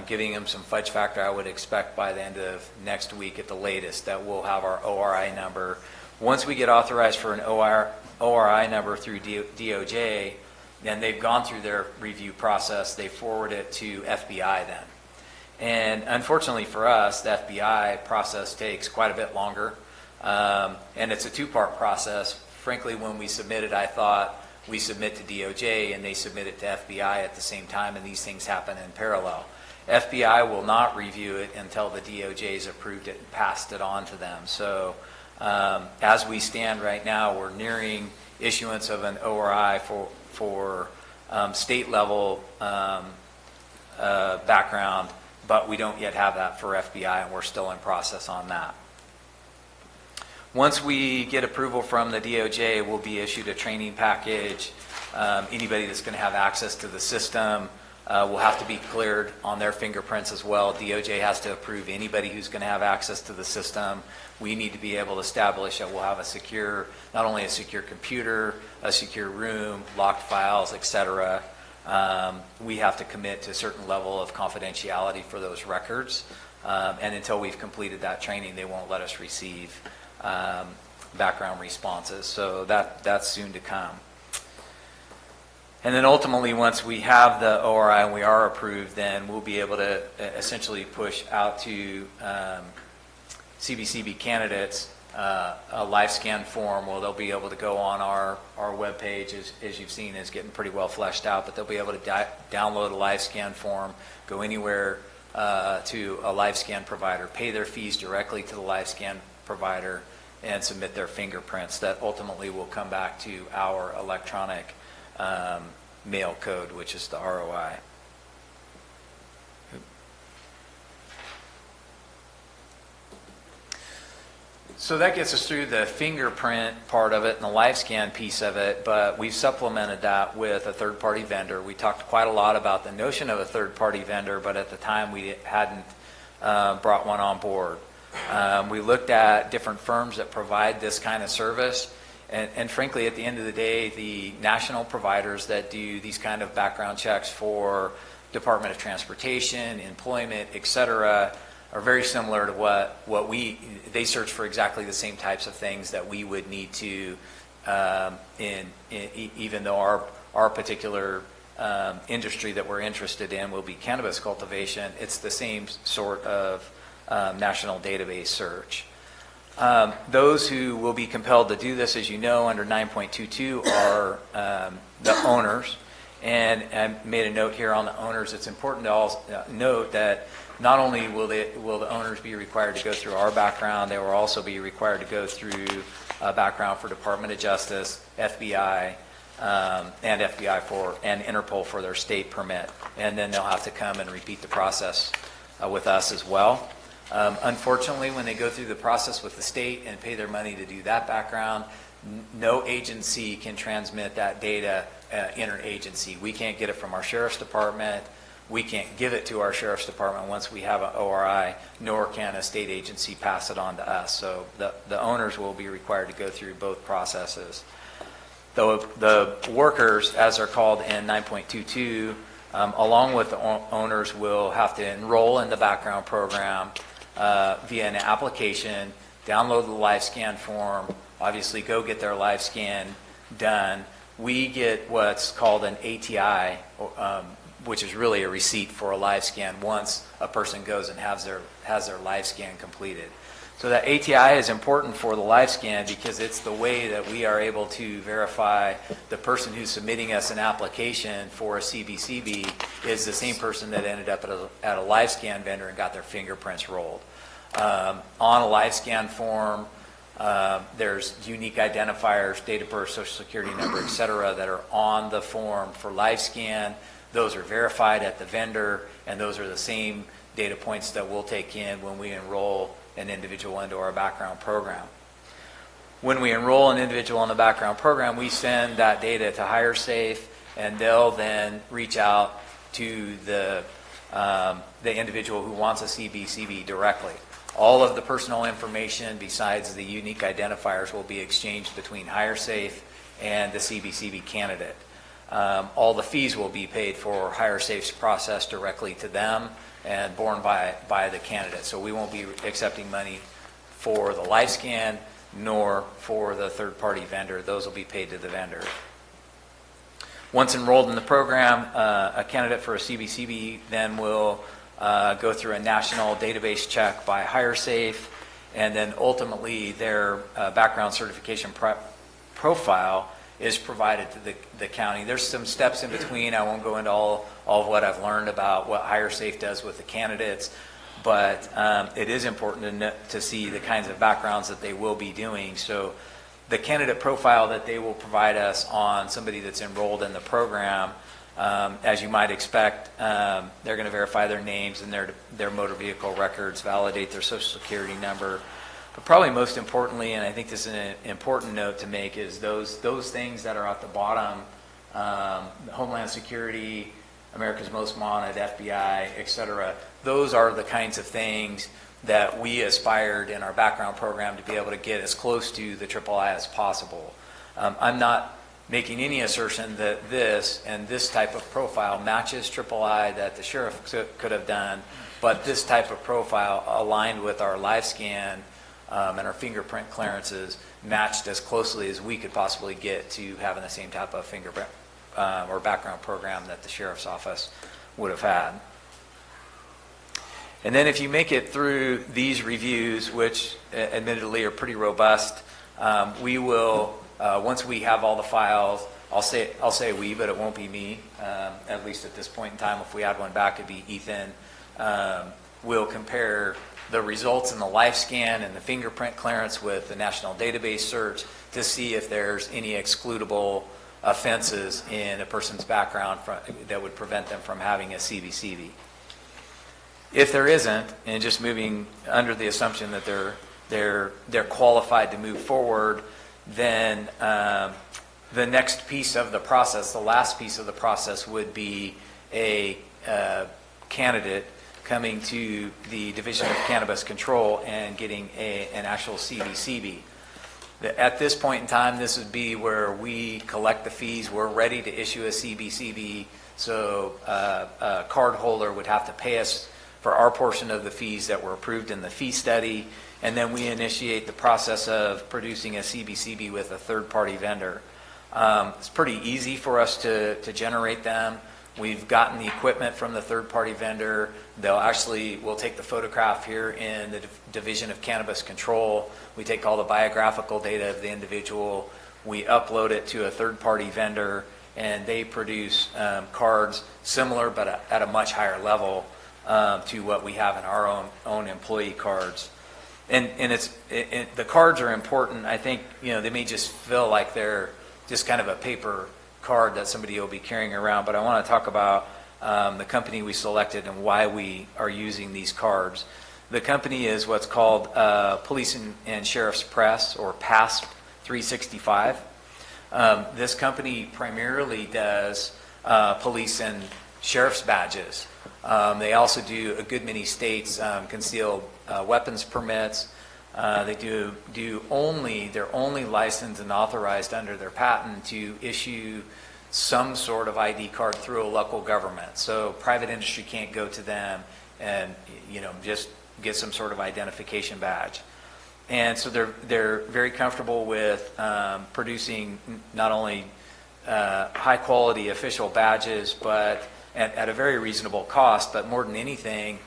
Giving them some fudge factor, I would expect by the end of next week at the latest that we'll have our ORI number. Once we get authorized for an ORI number through DOJ, then they've gone through their review process. They forward it to FBI then. And unfortunately for us, the FBI process takes quite a bit longer. And it's a two-part process. Frankly, when we submitted, I thought we submit to DOJ and they submit it to FBI at the same time, and these things happen in parallel. FBI will not review it until the DOJ's approved it and passed it on to them. So as we stand right now, we're nearing issuance of an ORI for state level background, but we don't yet have that for FBI, and we're still in process on that. Once we get approval from the DOJ, we'll be issued a training package. Anybody that's going to have access to the system will have to be cleared on their fingerprints as well. DOJ has to approve anybody who's going to have access to the system. We need to be able to establish that we'll have a secure, not only a secure computer, a secure room, locked files, etc. We have to commit to a certain level of confidentiality for those records. And until we've completed that training, they won't let us receive background responses. So that's soon to come. And then ultimately, once we have the ORI and we are approved, then we'll be able to essentially push out to CBCB candidates a live scan form where they'll be able to go on our webpage, as you've seen, is getting pretty well fleshed out, but they'll be able to download a live scan form, go anywhere to a live scan provider, pay their fees directly to the live scan provider, and submit their fingerprints. That ultimately will come back to our electronic mail code, which is the ROI. So that gets us through the fingerprint part of it and the live scan piece of it, but we've supplemented that with a third-party vendor. We talked quite a lot about the notion of a third-party vendor, but at the time we hadn't brought one on board. We looked at different firms that provide this kind of service, and frankly, at the end of the day, the national providers that do these kind of background checks for Department of Transportation, employment, et cetera, are very similar to what they search for exactly the same types of things that we would need to, even though our particular industry that we're interested in will be cannabis cultivation, it's the same sort of national database search. Those who will be compelled to do this, as you know, under 9.22 are the owners. And I made a note here on the owners. It's important to also note that not only will the owners be required to go through our background, they will also be required to go through a background for Department of Justice, FBI, and Interpol for their state permit. And then they'll have to come and repeat the process with us as well. Unfortunately, when they go through the process with the state and pay their money to do that background, no agency can transmit that data interagency. We can't get it from our sheriff's department. We can't give it to our sheriff's department once we have an ORI, nor can a state agency pass it on to us. So the owners will be required to go through both processes. The workers, as they're called in 9.22, along with the owners, will have to enroll in the background program via an application, download the live scan form, obviously go get their live scan done. We get what's called an ATI, which is really a receipt for a live scan once a person goes and has their live scan completed. So that ATI is important for the live scan because it's the way that we are able to verify the person who's submitting us an application for a CBCB is the same person that ended up at a live scan vendor and got their fingerprints rolled. On a live scan form, there's unique identifiers, date of birth, social security number, et cetera, that are on the form for live scan. Those are verified at the vendor, and those are the same data points that we'll take in when we enroll an individual into our background program. When we enroll an individual in the background program, we send that data to HireSafe, and they'll then reach out to the individual who wants a CBCB directly. All of the personal information besides the unique identifiers will be exchanged between HireSafe and the CBCB candidate. All the fees will be paid for HireSafe's process directly to them and borne by the candidate. So we won't be accepting money for the live scan nor for the third-party vendor. Those will be paid to the vendor. Once enrolled in the program, a candidate for a CBCB then will go through a national database check by HireSafe, and then ultimately their background certification profile is provided to the county. There's some steps in between. I won't go into all of what I've learned about what HireSafe does with the candidates, but it is important to see the kinds of backgrounds that they will be doing. So the candidate profile that they will provide us on somebody that's enrolled in the program, as you might expect, they're going to verify their names and their motor vehicle records, validate their social security number. But probably most importantly, and I think this is an important note to make, is those things that are at the bottom, Homeland Security, America's Most Wanted, FBI, et cetera, those are the kinds of things that we aspired in our background program to be able to get as close to the III as possible. I'm not making any assertion that this and this type of profile matches III that the sheriff could have done, but this type of profile aligned with our live scan and our fingerprint clearances matched as closely as we could possibly get to having the same type of fingerprint or background program that the sheriff's office would have had. And then if you make it through these reviews, which admittedly are pretty robust, we will, once we have all the files, I'll say we, but it won't be me, at least at this point in time. If we had one back, it'd be Ethan. We'll compare the results in the live scan and the fingerprint clearance with the national database search to see if there's any excludable offenses in a person's background that would prevent them from having a CBCB. If there isn't, and just moving under the assumption that there they're qualified to move forward, then the next piece of the process, the last piece of the process, would be a candidate coming to the Division of Cannabis Control and getting an actual CBCB. At this point in time, this would be where we collect the fees. We're ready to issue a CBCB, so a card holder would have to pay us for our portion of the fees that were approved in the fee study, and then we initiate the process of producing a CBCB with a third-party vendor. It's pretty easy for us to generate them. We've gotten the equipment from the third-party vendor. We'll take the photograph here in the Division of Cannabis Control. We take all the biographical data of the individual. We upload it to a third-party vendor, and they produce cards similar but at a much higher level to what we have in our own employee cards. And the cards are important. I think, they may just feel like they're just kind of a paper card that somebody will be carrying around, but I want to talk about the company we selected and why we are using these cards. The company is what's called Police and Sheriff's Press, or PASP 365. This company primarily does police and sheriff's badges. They also do a good many states concealed weapons permits. They're only licensed and authorized under their patent to issue some sort of ID card through a local government. So private industry can't go to them and just get some sort of identification badge. And so they're very comfortable with producing not only high quality official badges, but at a very reasonable cost. But more than anything,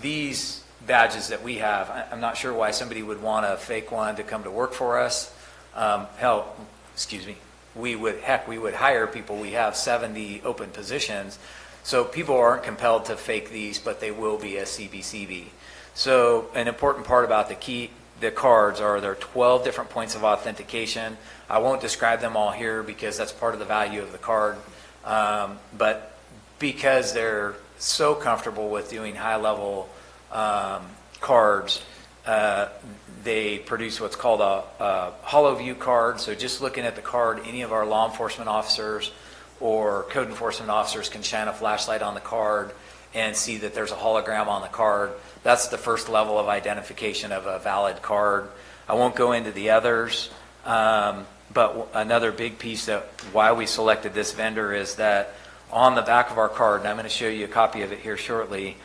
these badges that we have, I'm not sure why somebody would want a fake one to come to work for us. We would hire people. We have 70 open positions. So people aren't compelled to fake these, but they will be a CBCB. So an important part about the cards are there are 12 different points of authentication. I won't describe them all here because that's part of the value of the card. But because they're so comfortable with doing high-level cards, they produce what's called a hollow view card. So just looking at the card, any of our law enforcement officers or code enforcement officers can shine a flashlight on the card and see that there's a hologram on the card. That's the first level of identification of a valid card. I won't go into the others, but another big piece that why we selected this vendor is that on the back of our card, and I'm going to show you a copy of it here shortly,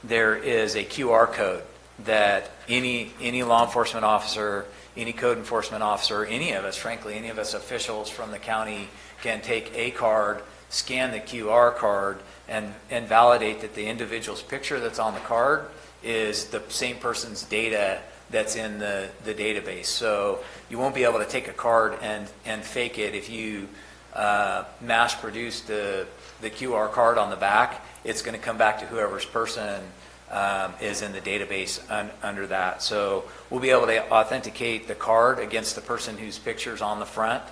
there is a QR code that any law enforcement officer, any code enforcement officer, any of us, frankly, any of us officials from the county can take a card, scan the QR card, and validate that the individual's picture that's on the card is the same person's data that's in the database. So you won't be able to take a card and fake it. If you mass produce the QR card on the back, it's going to come back to whoever's person is in the database under that. So we'll be able to authenticate the card against the person whose picture's on the front.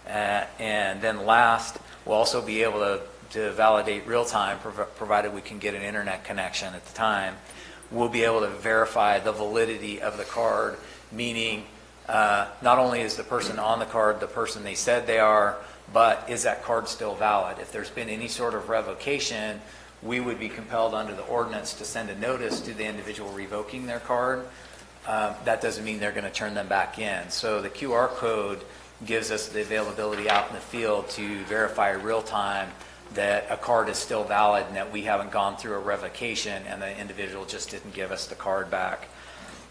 And then last, we'll also be able to validate real time, provided we can get an internet connection at the time. We'll be able to verify the validity of the card, meaning not only is the person on the card the person they said they are, but is that card still valid? If there's been any sort of revocation, we would be compelled under the ordinance to send a notice to the individual revoking their card. That doesn't mean they're going to turn them back in. So the QR code gives us the availability out in the field to verify real time that a card is still valid and that we haven't gone through a revocation and the individual just didn't give us the card back.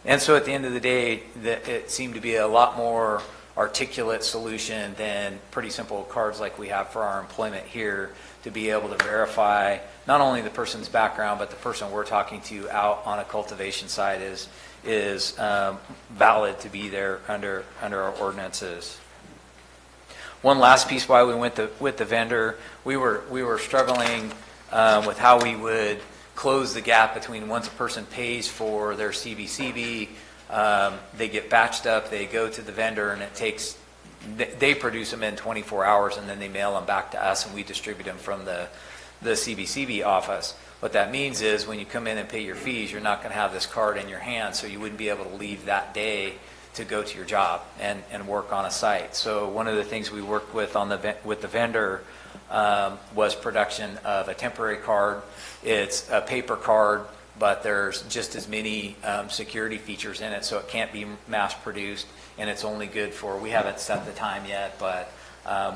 And so at the end of the day, it seemed to be a lot more articulate solution than pretty simple cards like we have for our employment here, to be able to verify not only the person's background, but the person we're talking to out on a cultivation site is valid to be there under our ordinances. One last piece why we went with the vendor, we were struggling with how we would close the gap between once a person pays for their CBCB, they get batched up, they go to the vendor, and they produce them in 24 hours, and then they mail them back to us, and we distribute them from the the CBCB office. What that means is when you come in and pay your fees, you're not going to have this card in your hand, so you wouldn't be able to leave that day to go to your job and work on a site. So one of the things we worked with with the vendor was production of a temporary card. It's a paper card, but there's just as many security features in it, so it can't be mass produced, and it's only good for, we haven't set the time yet, but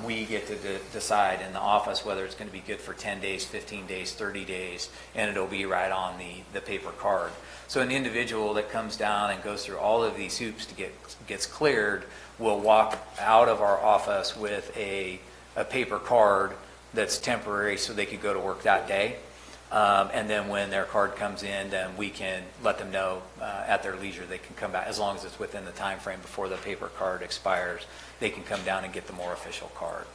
we get to decide in the office whether it's going to be good for 10 days, 15 days, 30 days, and it'll be right on the paper card. So an individual that comes down and goes through all of these hoops to gets cleared will walk out of our office with a paper card that's temporary so they could go to work that day. And then when their card comes in, then we can let them know at their leisure they can come back, as long as it's within the time frame before the paper card expires, they can come down and get the more official card.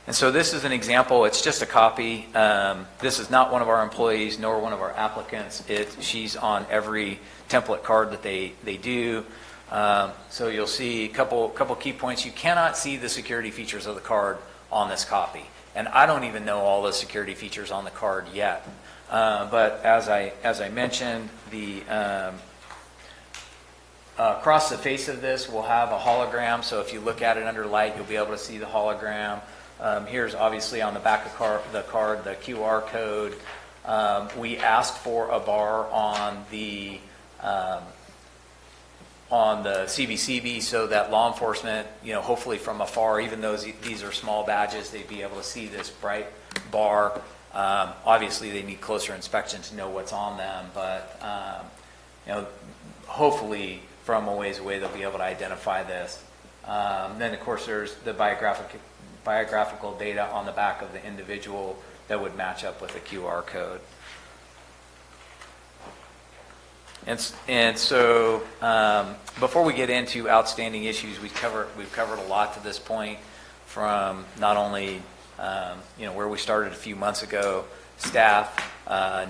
And so this is an example. It's just a copy. This is not one of our employees nor one of our applicants. She's on every template card that they do. So you'll see a couple key points. You cannot see the security features of the card on this copy. And I don't even know all the security features on the card yet. But as I mentioned, across the face of this will have a hologram. So if you look at it under light, you'll be able to see the hologram. Here's obviously on the back of the card, the QR code. We asked for a bar on the CBCB so that law enforcement, hopefully from afar, even though these are small badges, they'd be able to see this bright bar. Obviously, they need closer inspection to know what's on them, but hopefully from a ways away they'll be able to identify this. Then, of course, there's the biographical data on the back of the individual that would match up with the QR code. And so before we get into outstanding issues, we've covered a lot to this point, from not only where we started a few months ago, staff,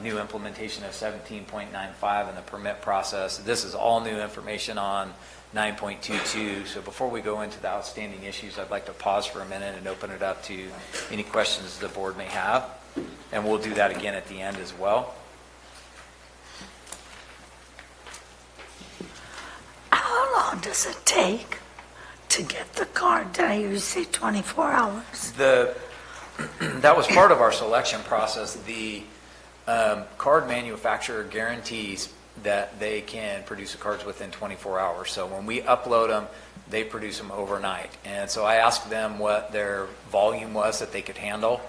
new implementation of 17.95 in the permit process. This is all new information on 9.22. So before we go into the outstanding issues, I'd like to pause for a minute and open it up to any questions the board may have. And we'll do that again at the end as well. How long does it take to get the card? Did I hear you say 24 hours? That was part of our selection process. The card manufacturer guarantees that they can produce the cards within 24 hours. So when we upload them, they produce them overnight. And so I asked them what their volume was that they could handle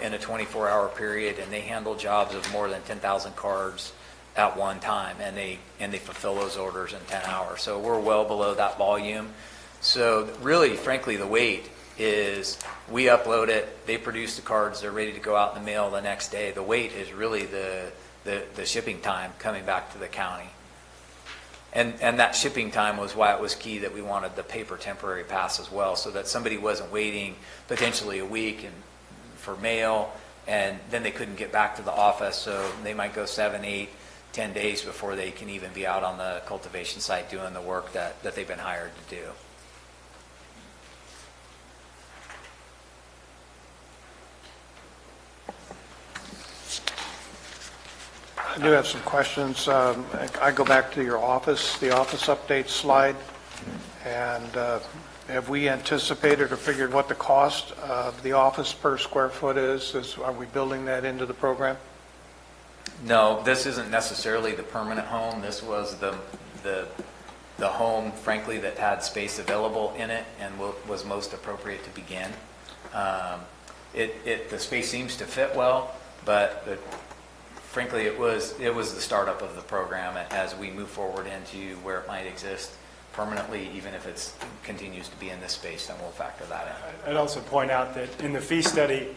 in a 24-hour period, and they handle jobs of more than 10,000 cards at one time, and they fulfill those orders in 10 hours. So we're well below that volume. So really, frankly, the wait is we upload it, they produce the cards, they're ready to go out in the mail the next day. The wait is really the shipping time coming back to the county. And that shipping time was why it was key that we wanted the paper temporary pass as well, so that somebody wasn't waiting potentially a week for mail, and then they couldn't get back to the office, so they might go 7, 8, 10 days before they can even be out on the cultivation site doing the work that they've been hired to do. I do have some questions. I go back to the office update slide, and have we anticipated or figured what the cost of the office per square foot is? Are we building that into the program? No, this isn't necessarily the permanent home. This was the home, frankly, that had space available in it and was most appropriate to begin. The space seems to fit well, but frankly, it was the startup of the program as we move forward into where it might exist permanently, even if it continues to be in this space, then we'll factor that in. I'd also point out that in the fee study,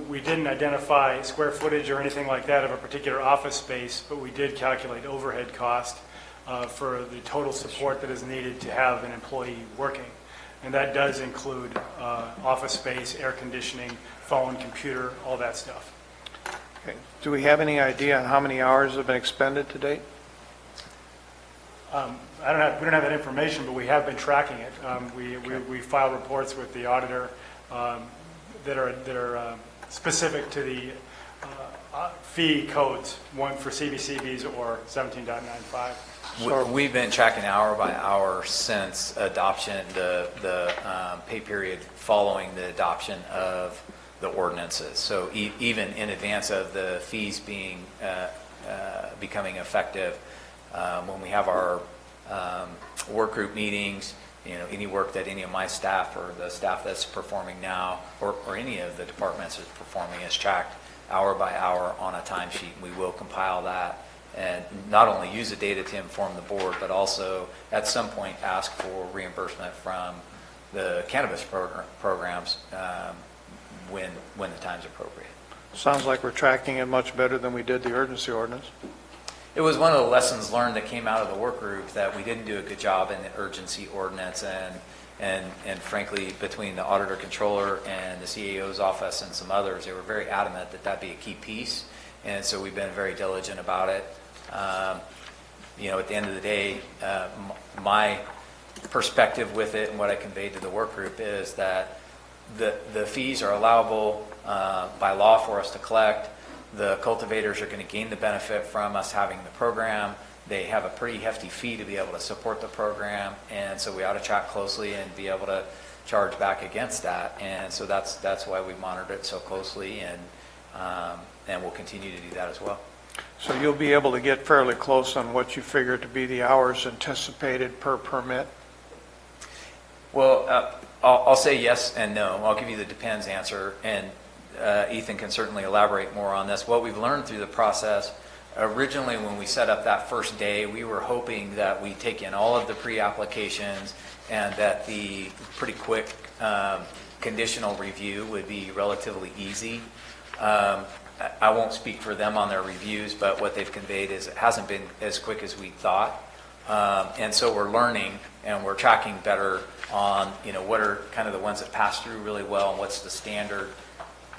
we didn't identify square footage or anything like that of a particular office space, but we did calculate overhead cost for the total support that is needed to have an employee working. And that does include office space, air conditioning, phone, computer, all that stuff. Okay. Do we have any idea on how many hours have been expended to date? We don't have that information, but we have been tracking it. We file reports with the auditor that are specific to the fee codes, one for CBCBs or 17.95. We've been tracking hour by hour since adoption, the pay period following the adoption of the ordinances. So even in advance of the fees being becoming effective, when we have our work group meetings, any work that any of my staff or the staff that's performing now or any of the departments is performing is tracked hour by hour on a timesheet. We will compile that and not only use the data to inform the board, but also at some point ask for reimbursement from the cannabis programs when the time's appropriate. Sounds like we're tracking it much better than we did the urgency ordinance. It was one of the lessons learned that came out of the work group, that we didn't do a good job in the urgency ordinance, and frankly, between the auditor controller and the CAO's office and some others, they were very adamant that that be a key piece, and so we've been very diligent about it. At the end of the day, my perspective with it and what I conveyed to the work group is that the fees are allowable by law for us to collect. The cultivators are going to gain the benefit from us having the program. They have a pretty hefty fee to be able to support the program, and so we ought to track closely and be able to charge back against that. And so that's why we monitor it so closely, and we'll continue to do that as well. So you'll be able to get fairly close on what you figure to be the hours anticipated per permit? Well, I'll say yes and no. I'll give you the depends answer, and Ethan can certainly elaborate more on this. What we've learned through the process, originally when we set up that first day, we were hoping that we take in all of the pre-applications and that the pretty quick conditional review would be relatively easy. I won't speak for them on their reviews, but what they've conveyed is it hasn't been as quick as we thought. And so we're learning and we're tracking better on, what are kind of the ones that pass through really well and what's the standard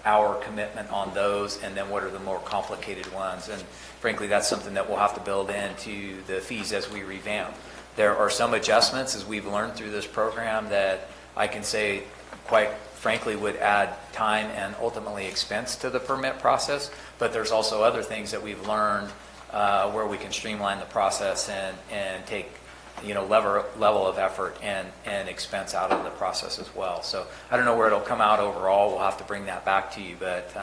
hour commitment on those, and then what are the more complicated ones. And frankly, that's something that we'll have to build into the fees as we revamp. There are some adjustments as we've learned through this program that I can say, quite frankly, would add time and ultimately expense to the permit process, but there's also other things that we've learned where we can streamline the process and take level of effort and expense out of the process as well. So I don't know where it'll come out overall. We'll have to bring that back to you, but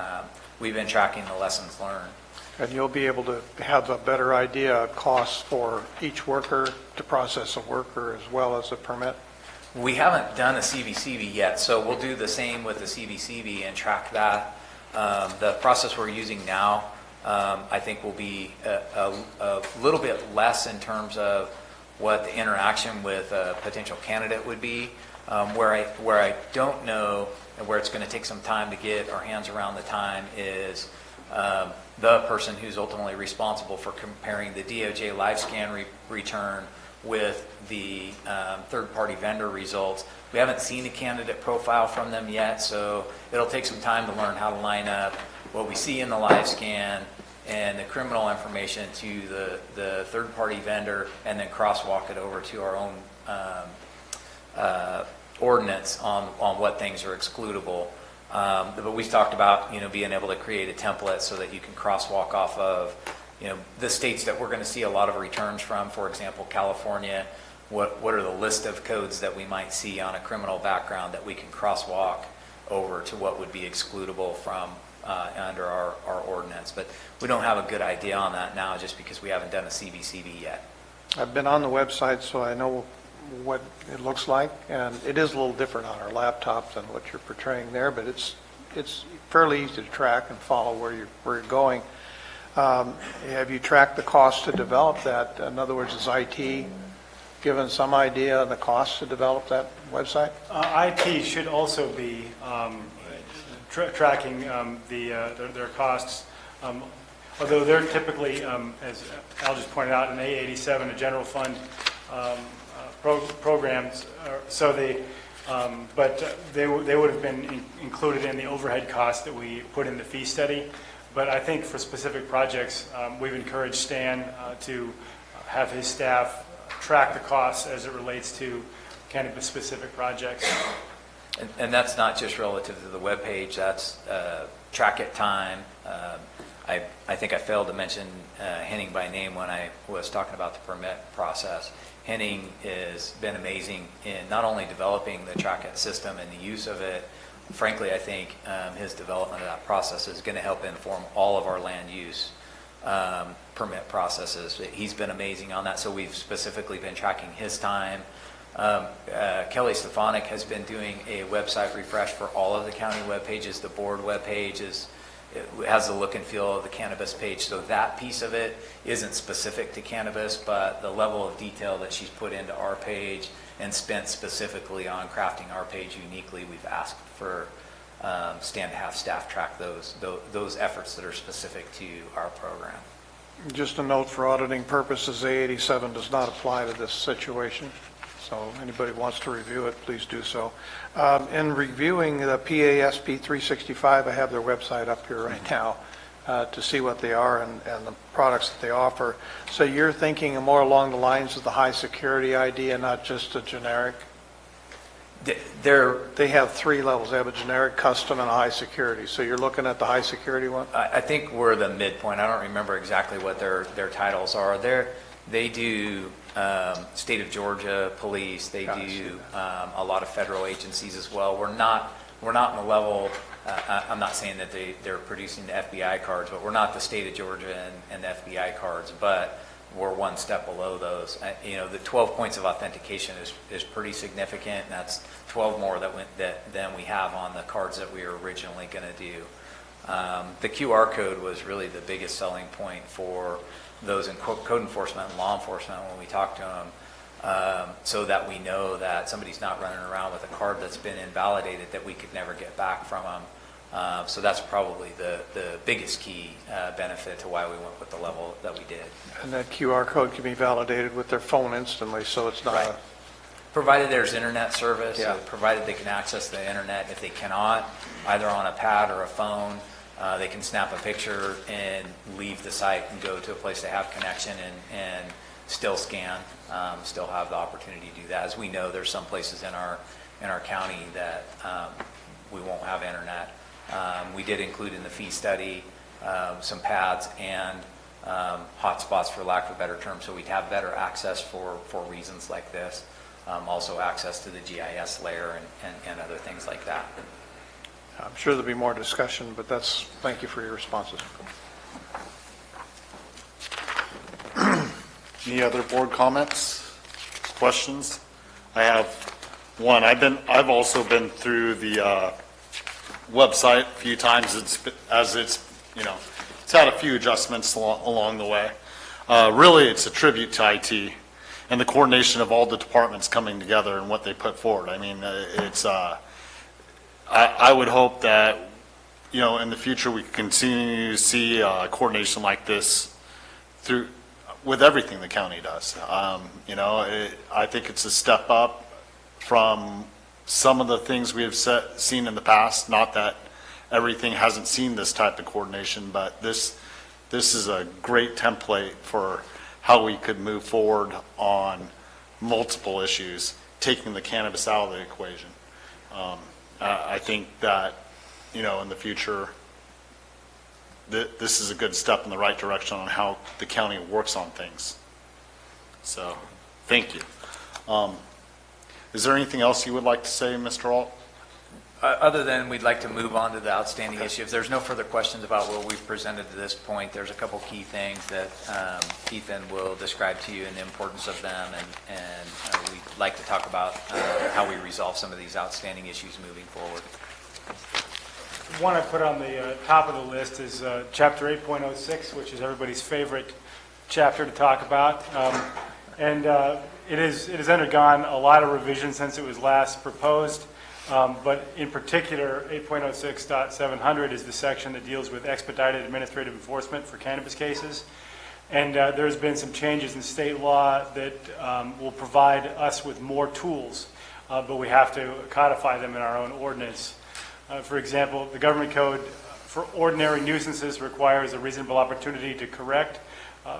we've been tracking the lessons learned. And you'll be able to have a better idea of costs for each worker to process a worker as well as a permit? We haven't done a CBCB yet, so we'll do the same with the CBCB and track that. The process we're using now, I think, will be a little bit less in terms of what the interaction with a potential candidate would be. Where I don't know, and where it's going to take some time to get our hands around the time is the person who's ultimately responsible for comparing the DOJ live scan return with the third-party vendor results. We haven't seen a candidate profile from them yet, so it'll take some time to learn how to line up what we see in the live scan and the criminal information to the third-party vendor, and then crosswalk it over to our own ordinance on what things are excludable. But we've talked about being able to create a template so that you can crosswalk off of the states that we're going to see a lot of returns from. For example, California. What are the list of codes that we might see on a criminal background that we can crosswalk over to what would be excludable from under our ordinance. But we don't have a good idea on that now just because we haven't done a CBCB yet. I've been on the website, so I know what it looks like, and it is a little different on our laptop than what you're portraying there, but it's fairly easy to track and follow where you're going. Have you tracked the cost to develop that? In other words, is IT given some idea of the cost to develop that website? IT should also be tracking their costs, although they're typically, as Al just pointed out, an A87, a general fund programs. So but they would have been included in the overhead costs that we put in the fee study. But I think for specific projects, we've encouraged Stan to have his staff track the costs as it relates to cannabis-specific projects. And that's not just relative to the webpage, that's track it time. I think I failed to mention Henning by name when I was talking about the permit process. Henning has been amazing in not only developing the track it system and the use of it. Frankly, I think his development of that process is going to help inform all of our land use permit processes. He's been amazing on that, so we've specifically been tracking his time. Kelly Stefanik has been doing a website refresh for all of the county web pages. The board web page has the look and feel of the cannabis page, so that piece of it isn't specific to cannabis, but the level of detail that she's put into our page and spent specifically on crafting our page uniquely, we've asked for Stan to have staff track those efforts that are specific to our program. Just a note for auditing purposes, A87 does not apply to this situation. So anybody wants to review it, please do so. In reviewing the PASP 365, I have their website up here right now to see what they are and the products that they offer. So you're thinking more along the lines of the high security idea, not just a generic? They have three levels. They have a generic, custom, and a high security. So you're looking at the high security one? I think we're the midpoint. I don't remember exactly what their titles are. They do state of Georgia police. They do a lot of federal agencies as well. We're not in the level. I'm not saying that they're producing the FBI cards, but we're not the state of Georgia and the FBI cards. But we're one step below those. The 12 points of authentication is pretty significant. And that's 12 more than we have on the cards that we were originally going to do. The QR code was really the biggest selling point for those in code enforcement and law enforcement when we talk to them, so that we know that somebody's not running around with a card that's been invalidated that we could never get back from them. So that's probably the biggest key benefit to why we went with the level that we did. And that QR code can be validated with their phone instantly, so it's not right. Provided there's internet service, Yeah. provided they can access the internet. If they cannot, either on a pad or a phone, they can snap a picture and leave the site and go to a place they have connection and still scan, still have the opportunity to do that. As we know, there's some places in our county that we won't have internet. We did include in the fee study some pads and hotspots, for lack of a better term, so we'd have better access for reasons like this. Also access to the GIS layer and other things like that. I'm sure there'll be more discussion, but thank you for your responses. Any other board comments, questions? I have one. I've also been through the website a few times. It's had a few adjustments along the way. Really, it's a tribute to IT and the coordination of all the departments coming together and what they put forward. I mean, I would hope that, in the future we continue to see coordination like this with everything the county does. I think it's a step up from some of the things we have seen in the past. Not that everything hasn't seen this type of coordination, but this is a great template for how we could move forward on multiple issues, taking the cannabis out of the equation. I think that, in the future, this is a good step in the right direction on how the county works on things. So, thank you. Is there anything else you would like to say, Mr. Alt? Other than we'd like to move on to the outstanding issue. If there's no further questions about what we've presented to this point, there's a couple key things that Ethan will describe to you and the importance of them, and we'd like to talk about how we resolve some of these outstanding issues moving forward. One I put on the top of the list is Chapter 8.06, which is everybody's favorite chapter to talk about. It has undergone a lot of revisions since it was last proposed. But in particular, 8.06.700 is the section that deals with expedited administrative enforcement for cannabis cases. And there's been some changes in state law that will provide us with more tools, but we have to codify them in our own ordinance. For example, the government code for ordinary nuisances requires a reasonable opportunity to correct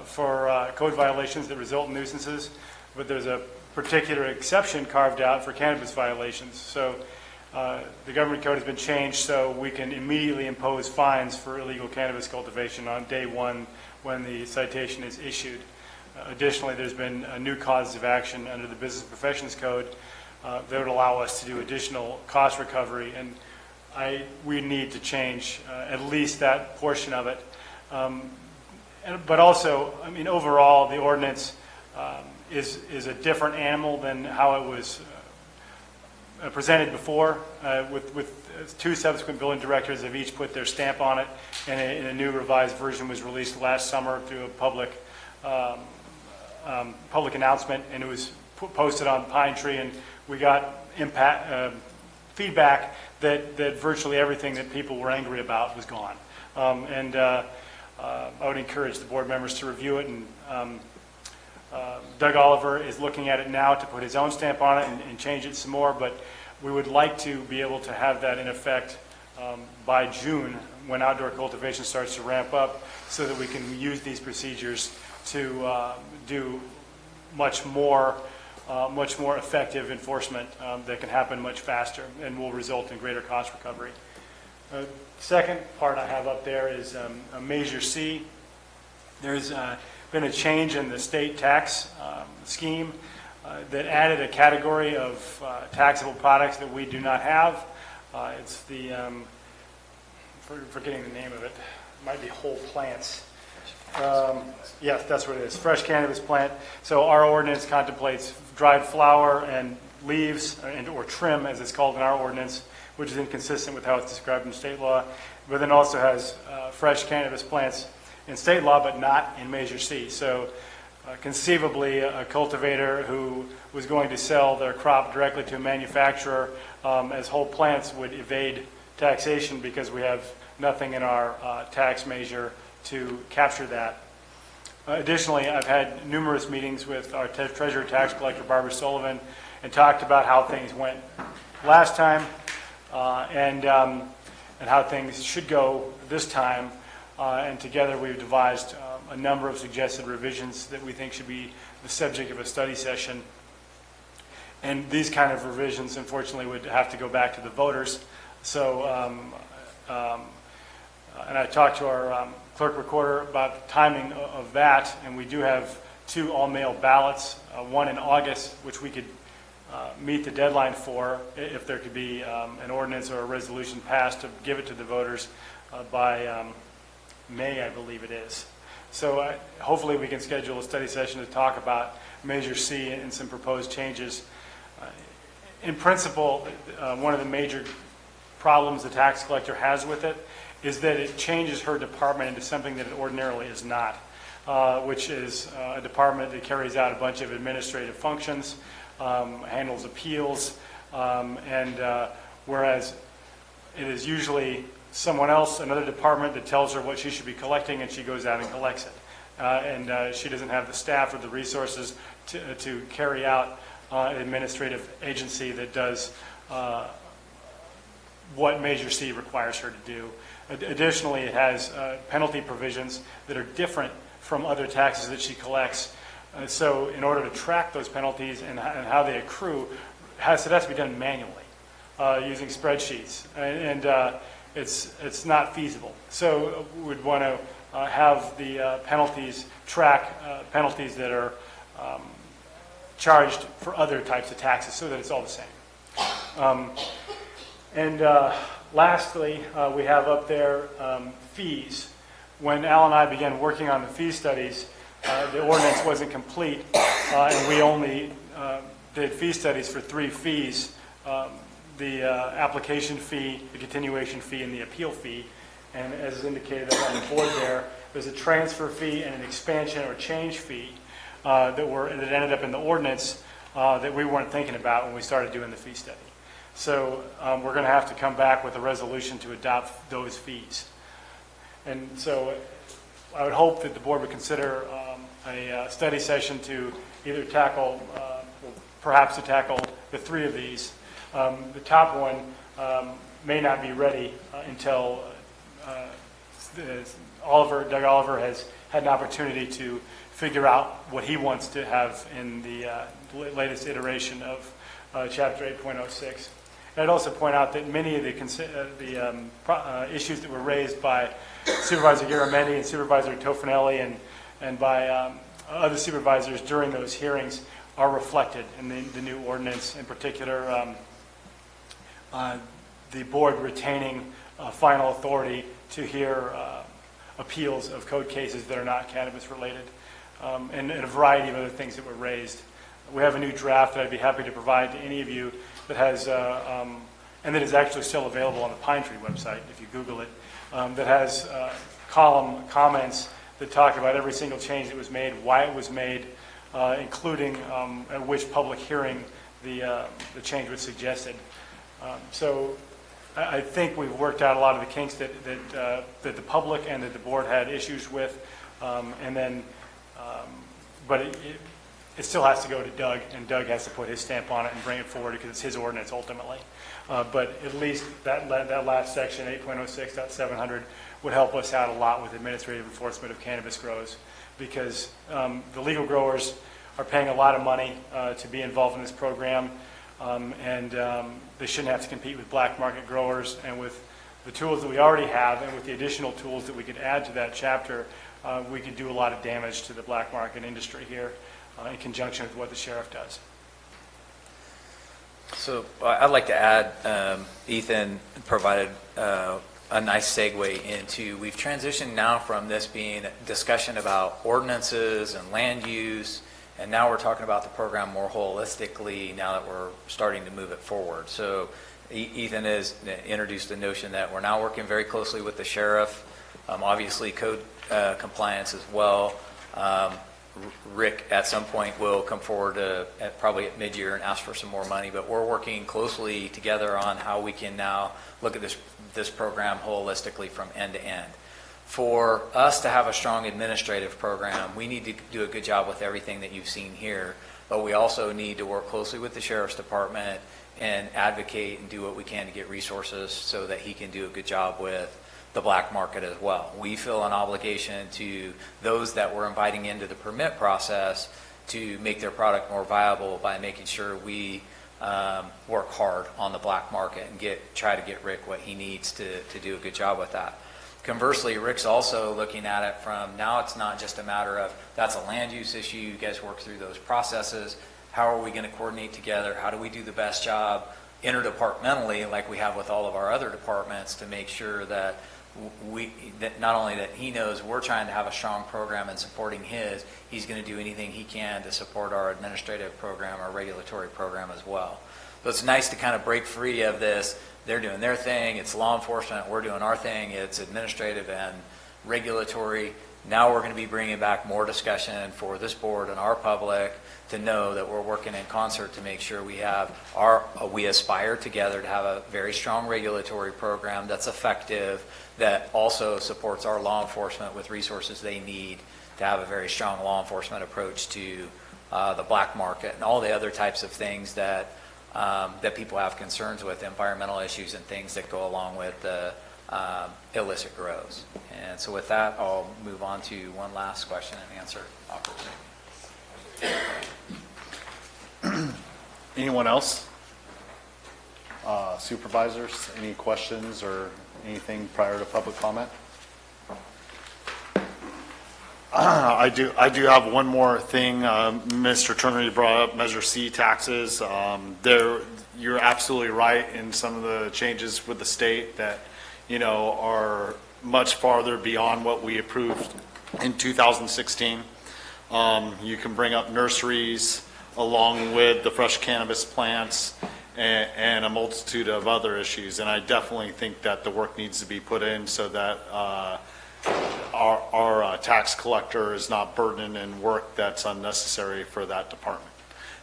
for code violations that result in nuisances, but there's a particular exception carved out for cannabis violations. So the government code has been changed so we can immediately impose fines for illegal cannabis cultivation on day one when the citation is issued. Additionally, there's been new causes of action under the Business Professions Code that would allow us to do additional cost recovery, and we need to change at least that portion of it. But also, I mean, overall, the ordinance is a different animal than how it was presented before, with two subsequent building directors have each put their stamp on it, and a new revised version was released last summer through a public announcement, and it was posted on Pine Tree, and we got feedback that virtually everything that people were angry about was gone. I would encourage the board members to review it, and Doug Oliver is looking at it now to put his own stamp on it and change it some more, but we would like to be able to have that in effect by June when outdoor cultivation starts to ramp up, so that we can use these procedures to do much more effective enforcement that can happen much faster and will result in greater cost recovery. Second part I have up there is a Measure C. There's been a change in the state tax scheme that added a category of taxable products that we do not have. It's the, forgetting the name of it, might be whole plants. Yes, that's what it is, fresh cannabis plant. So our ordinance contemplates dried flower and leaves, or trim as it's called in our ordinance, which is inconsistent with how it's described in state law, but then also has fresh cannabis plants in state law, but not in Measure C. So conceivably, a cultivator who was going to sell their crop directly to a manufacturer as whole plants would evade taxation because we have nothing in our tax measure to capture that. Additionally, I've had numerous meetings with our Treasurer Tax Collector, Barbara Sullivan, and talked about how things went last time and how things should go this time. And together we've devised a number of suggested revisions that we think should be the subject of a study session. And these kind of revisions, unfortunately, would have to go back to the voters. So, and I talked to our clerk recorder about the timing of that, and we do have 2 all-mail ballots, one in August, which we could meet the deadline for if there could be an ordinance or a resolution passed to give it to the voters by May, I believe it is. So hopefully we can schedule a study session to talk about Measure C and some proposed changes. In principle, one of the major problems the tax collector has with it is that it changes her department into something that it ordinarily is not, which is a department that carries out a bunch of administrative functions, handles appeals, and whereas it is usually someone else, another department, that tells her what she should be collecting, and she goes out and collects it. And she doesn't have the staff or the resources to carry out an administrative agency that does what Measure C requires her to do. Additionally, it has penalty provisions that are different from other taxes that she collects. So in order to track those penalties and how they accrue, it has to be done manually using spreadsheets. And it's not feasible. So we'd want to have the penalties track penalties that are charged for other types of taxes so that it's all the same. Lastly, we have up there fees. When Al and I began working on the fee studies, the ordinance wasn't complete, and we only did fee studies for 3 fees. The application fee, the continuation fee, and the appeal fee. And as is indicated on the board there's a transfer fee and an expansion or change fee that ended up in the ordinance that we weren't thinking about when we started doing the fee study. So we're going to have to come back with a resolution to adopt those fees. And so I would hope that the board would consider a study session to either tackle, perhaps to tackle the 3 of these. The top one may not be ready until Doug Oliver has had an opportunity to figure out what he wants to have in the latest iteration of Chapter 8.06. And I'd also point out that many of the issues that were raised by Supervisor Garamendi and Supervisor Tofinelli and by other supervisors during those hearings are reflected in the new ordinance. In particular, the board retaining final authority to hear appeals of code cases that are not cannabis related, and a variety of other things that were raised. We have a new draft that I'd be happy to provide to any of you that has, and that is actually still available on the Pine Tree website if you Google it, that has column comments that talk about every single change that was made, why it was made, including at which public hearing the change was suggested. So I think we've worked out a lot of the kinks that the public and that the board had issues with, but it still has to go to Doug, and Doug has to put his stamp on it and bring it forward because it's his ordinance ultimately. But at least that last section, 8.06.700, would help us out a lot with administrative enforcement of cannabis grows, because the legal growers are paying a lot of money to be involved in this program, and they shouldn't have to compete with black market growers. And with the tools that we already have, and with the additional tools that we could add to that chapter, we could do a lot of damage to the black market industry here in conjunction with what the sheriff does. So I'd like to add, Ethan provided a nice segue into, we've transitioned now from this being a discussion about ordinances and land use, and now we're talking about the program more holistically now that we're starting to move it forward. So Ethan has introduced the notion that we're now working very closely with the sheriff, obviously code compliance as well. Rick at some point will come forward probably at mid-year and ask for some more money, but we're working closely together on how we can now look at this program holistically from end to end. For us to have a strong administrative program, we need to do a good job with everything that you've seen here, but we also need to work closely with the sheriff's department and advocate and do what we can to get resources so that he can do a good job with the black market as well. We feel an obligation to those that we're inviting into the permit process to make their product more viable by making sure we work hard on the black market and try to get Rick what he needs to do a good job with that. Conversely, Rick's also looking at it from now it's not just a matter of that's a land use issue, you guys work through those processes, how are we going to coordinate together, how do we do the best job interdepartmentally like we have with all of our other departments to make sure that that not only that he knows we're trying to have a strong program and supporting his, he's going to do anything he can to support our administrative program, our regulatory program as well. So it's nice to kind of break free of this. They're doing their thing, it's law enforcement, we're doing our thing, it's administrative and regulatory. Now we're going to be bringing back more discussion for this board and our public to know that we're working in concert to make sure we aspire together to have a very strong regulatory program that's effective, that also supports our law enforcement with resources they need to have a very strong law enforcement approach to the black market and all the other types of things that people have concerns with, environmental issues and things that go along with the illicit grows. And so with that, I'll move on to one last question and answer opportunity. Anyone else? Supervisors, any questions or anything prior to public comment? I do have one more thing. Mr. Turner, you brought up Measure C taxes. You're absolutely right in some of the changes with the state that, are much farther beyond what we approved in 2016. You can bring up nurseries along with the fresh cannabis plants and a multitude of other issues. And I definitely think that the work needs to be put in so that our tax collector is not burdened in work that's unnecessary for that department.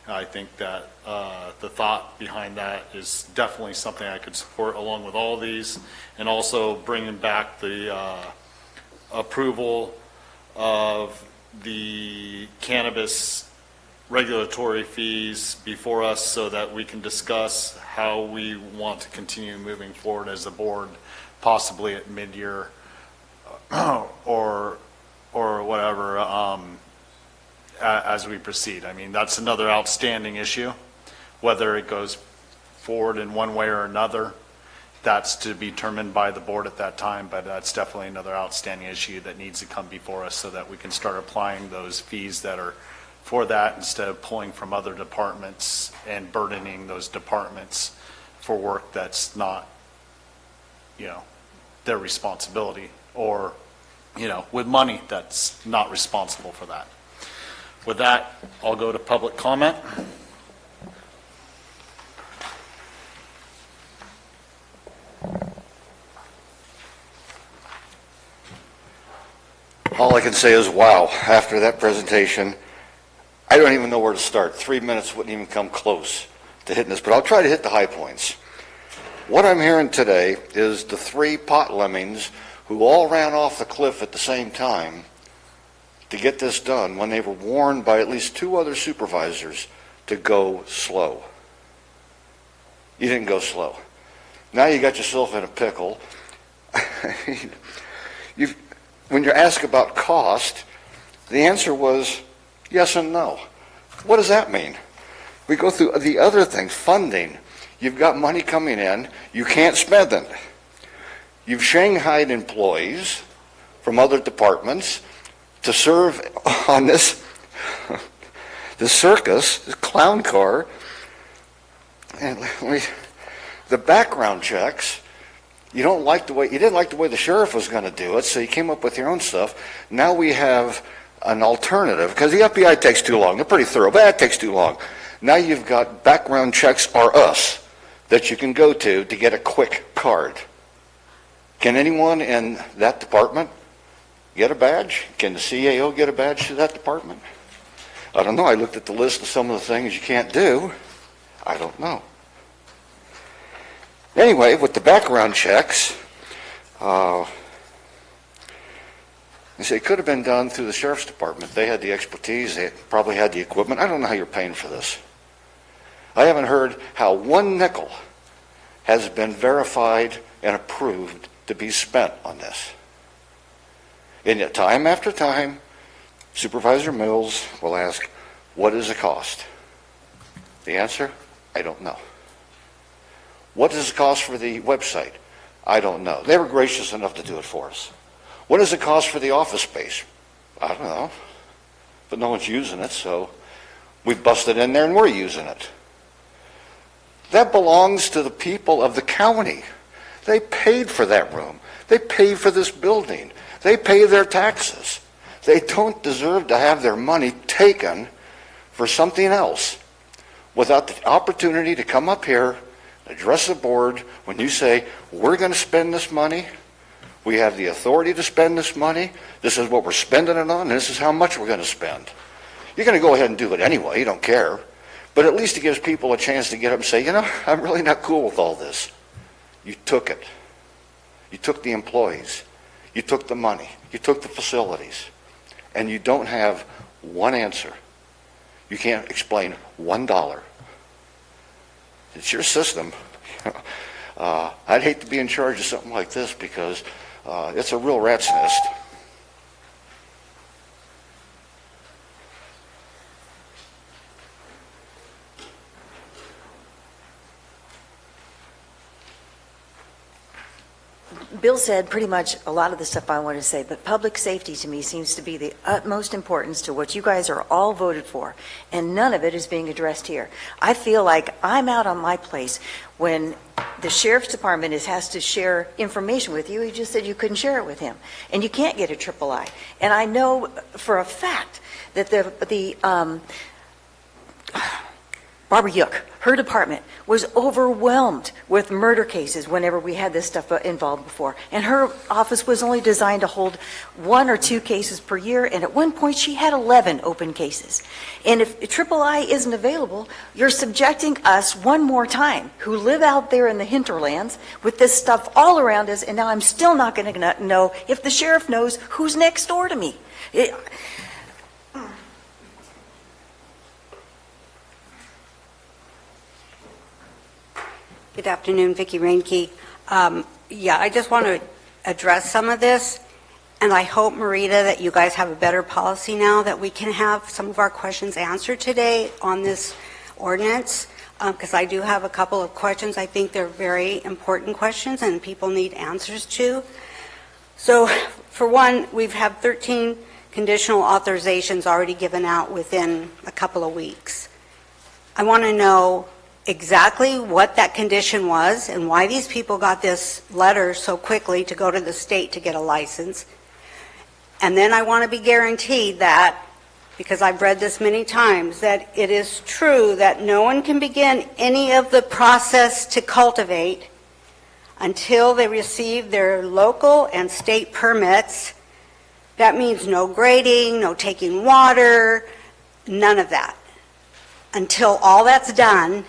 I think that the thought behind that is definitely something I could support along with all these, and also bringing back the approval of the cannabis regulatory fees before us so that we can discuss how we want to continue moving forward as a board, possibly at mid-year or whatever, as we proceed. I mean, that's another outstanding issue, whether it goes forward in one way or another, that's to be determined by the board at that time, but that's definitely another outstanding issue that needs to come before us so that we can start applying those fees that are for that instead of pulling from other departments and burdening those departments for work that's not, their responsibility, or, with money that's not responsible for that. With that, I'll go to public comment. All I can say is, wow, after that presentation, I don't even know where to start. 3 minutes wouldn't even come close to hitting this, but I'll try to hit the high points. What I'm hearing today is the 3 pot lemmings who all ran off the cliff at the same time to get this done when they were warned by at least 2 other supervisors to go slow. You didn't go slow. Now you got yourself in a pickle. When you're asked about cost, the answer was yes and no. What does that mean? We go through the other things, funding. You've got money coming in, you can't spend it. You've shanghaied employees from other departments to serve on this circus, this clown car. And the background checks, you didn't like the way the sheriff was going to do it, so you came up with your own stuff. Now we have an alternative, because the FBI takes too long. They're pretty thorough, but that takes too long. Now you've got background checks or us that you can go to get a quick card. Can anyone in that department get a badge? Can the CAO get a badge to that department? I don't know. I looked at the list of some of the things you can't do. I don't know. Anyway, with the background checks, they say it could have been done through the sheriff's department. They had the expertise. They probably had the equipment. I don't know how you're paying for this. I haven't heard how 1 nickel has been verified and approved to be spent on this. And yet, time after time, Supervisor Mills will ask, what is the cost? The answer, I don't know. What does it cost for the website? I don't know. They were gracious enough to do it for us. What does it cost for the office space? I don't know. But no one's using it, so we've busted in there and we're using it. That belongs to the people of the county. They paid for that room. They paid for this building. They pay their taxes. They don't deserve to have their money taken for something else without the opportunity to come up here, address the board. When you say, we're going to spend this money, we have the authority to spend this money, this is what we're spending it on, and this is how much we're going to spend. You're going to go ahead and do it anyway, you don't care. But at least it gives people a chance to get up and say, I'm really not cool with all this. You took it. You took the employees. You took the money. You took the facilities. And you don't have one answer. You can't explain $1. It's your system. I'd hate to be in charge of something like this because it's a real rat's nest. Bill said pretty much a lot of the stuff I wanted to say, but public safety to me seems to be the utmost importance to what you guys are all voted for, and none of it is being addressed here. I feel like I'm out on my place when the sheriff's department has to share information with you. He just said you couldn't share it with him, and you can't get a III. And I know for a fact that Barbara Yook, her department, was overwhelmed with murder cases whenever we had this stuff involved before. And her office was only designed to hold 1 or 2 cases per year, and at one point she had 11 open cases. And if III isn't available, you're subjecting us one more time, who live out there in the hinterlands, with this stuff all around us, and now I'm still not going to know if the sheriff knows who's next door to me. Good afternoon, Vicki Reinke. I just want to address some of this, and I hope, Marita, that you guys have a better policy now that we can have some of our questions answered today on this ordinance. because I do have a couple of questions. I think they're very important questions and people need answers to. So, for one, we've had 13 conditional authorizations already given out within a couple of weeks. I want to know exactly what that condition was and why these people got this letter so quickly to go to the state to get a license. And then I want to be guaranteed that, because I've read this many times, that it is true that no one can begin any of the process to cultivate until they receive their local and state permits. That means no grading, no taking water, none of that, until all that's done,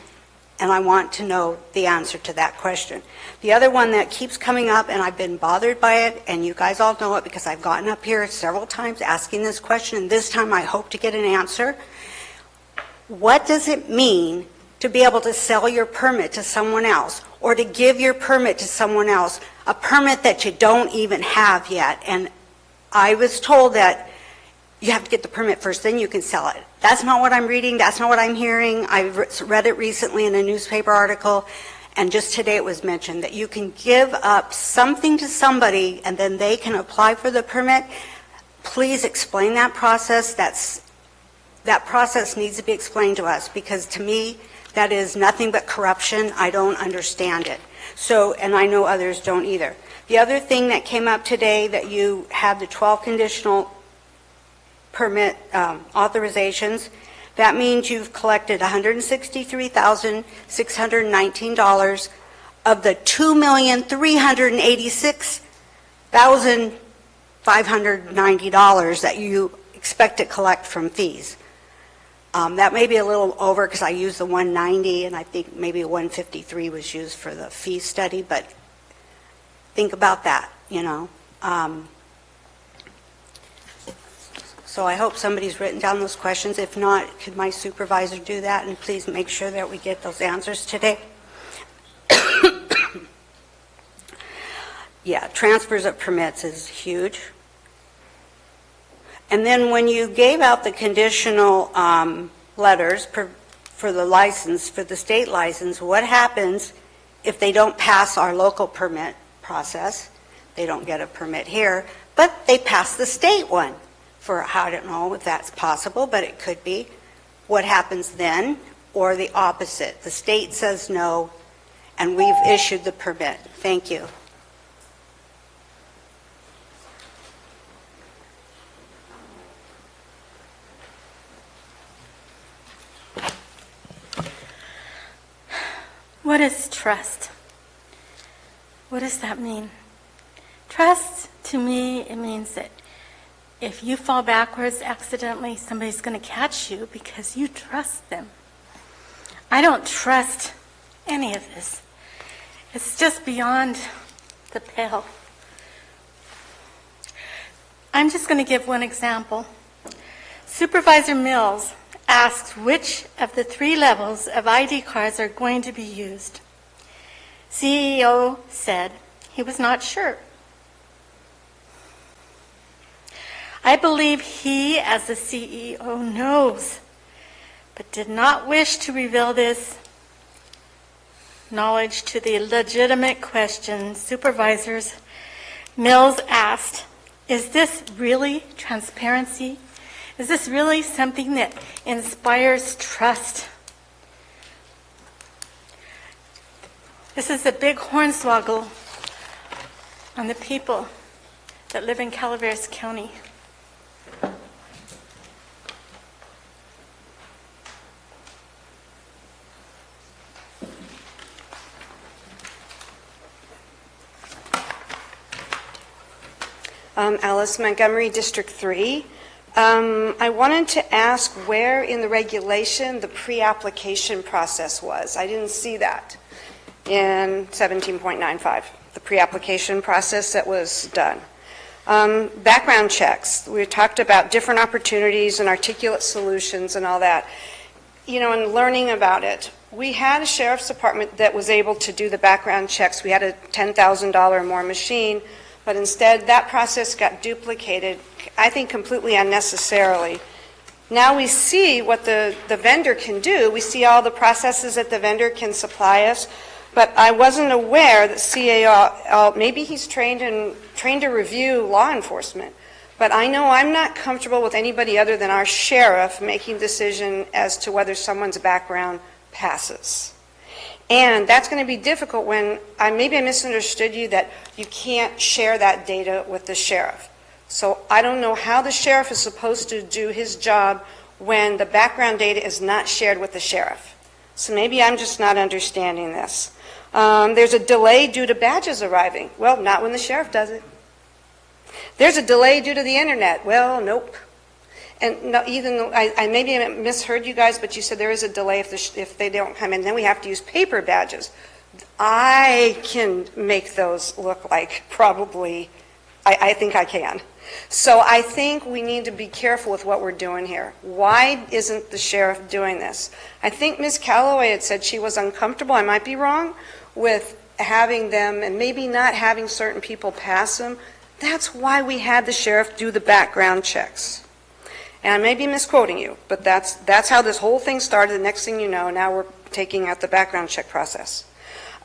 and I want to know the answer to that question. The other one that keeps coming up, and I've been bothered by it, and you guys all know it because I've gotten up here several times asking this question, and this time I hope to get an answer. What does it mean to be able to sell your permit to someone else, or to give your permit to someone else, a permit that you don't even have yet? And I was told that you have to get the permit first, then you can sell it. That's not what I'm reading. That's not what I'm hearing. I read it recently in a newspaper article, and just today it was mentioned that you can give up something to somebody and then they can apply for the permit. Please explain that process. That process needs to be explained to us, because to me, that is nothing but corruption. I don't understand it. So, and I know others don't either. The other thing that came up today, that you have the 12 conditional permit authorizations, that means you've collected $163,619 of the $2,386,590 that you expect to collect from fees. That may be a little over because I used the 190 and I think maybe 153 was used for the fee study, but think about that, you know. So I hope somebody's written down those questions. If not, could my supervisor do that, and please make sure that we get those answers today? Yeah, transfers of permits is huge. And then when you gave out the conditional letters for the license, for the state license, what happens if they don't pass our local permit process? They don't get a permit here, but they pass the state one. For, I don't know if that's possible, but it could be. What happens then? Or the opposite. The state says no, and we've issued the permit. Thank you. What is trust? What does that mean? Trust, to me, it means that if you fall backwards accidentally, somebody's going to catch you because you trust them. I don't trust any of this. It's just beyond the pale. I'm just going to give one example. Supervisor Mills asked which of the 3 levels of ID cards are going to be used. CEO said he was not sure. I believe he, as the CEO, knows, but did not wish to reveal this knowledge to the legitimate question Supervisors Mills asked, is this really transparency? Is this really something that inspires trust? This is a big hornswoggle on the people that live in Calaveras County. Alice Montgomery, District 3. I wanted to ask where in the regulation the pre-application process was. I didn't see that in 17.95, the pre-application process that was done. Background checks. We talked about different opportunities and articulate solutions and all that. You know, and learning about it. We had a sheriff's department that was able to do the background checks. We had a $10,000 more machine, but instead that process got duplicated, I think completely unnecessarily. Now we see what the vendor can do. We see all the processes that the vendor can supply us, but I wasn't aware that CAO, maybe he's trained to review law enforcement, but I know I'm not comfortable with anybody other than our sheriff making decision as to whether someone's background passes. And that's going to be difficult when, maybe I misunderstood you, that you can't share that data with the sheriff. So I don't know how the sheriff is supposed to do his job when the background data is not shared with the sheriff. So maybe I'm just not understanding this. There's a delay due to badges arriving. Well, not when the sheriff does it. There's a delay due to the internet. Well, nope. And no, even though I maybe misheard you guys, but you said there is a delay if they don't come in. Then we have to use paper badges. I can make those look like probably, I think I can. So I think we need to be careful with what we're doing here. Why isn't the sheriff doing this? I think Ms. Calloway had said she was uncomfortable, I might be wrong, with having them and maybe not having certain people pass them. That's why we had the sheriff do the background checks. And I may be misquoting you, but that's how this whole thing started. The next thing you know, now we're taking out the background check process.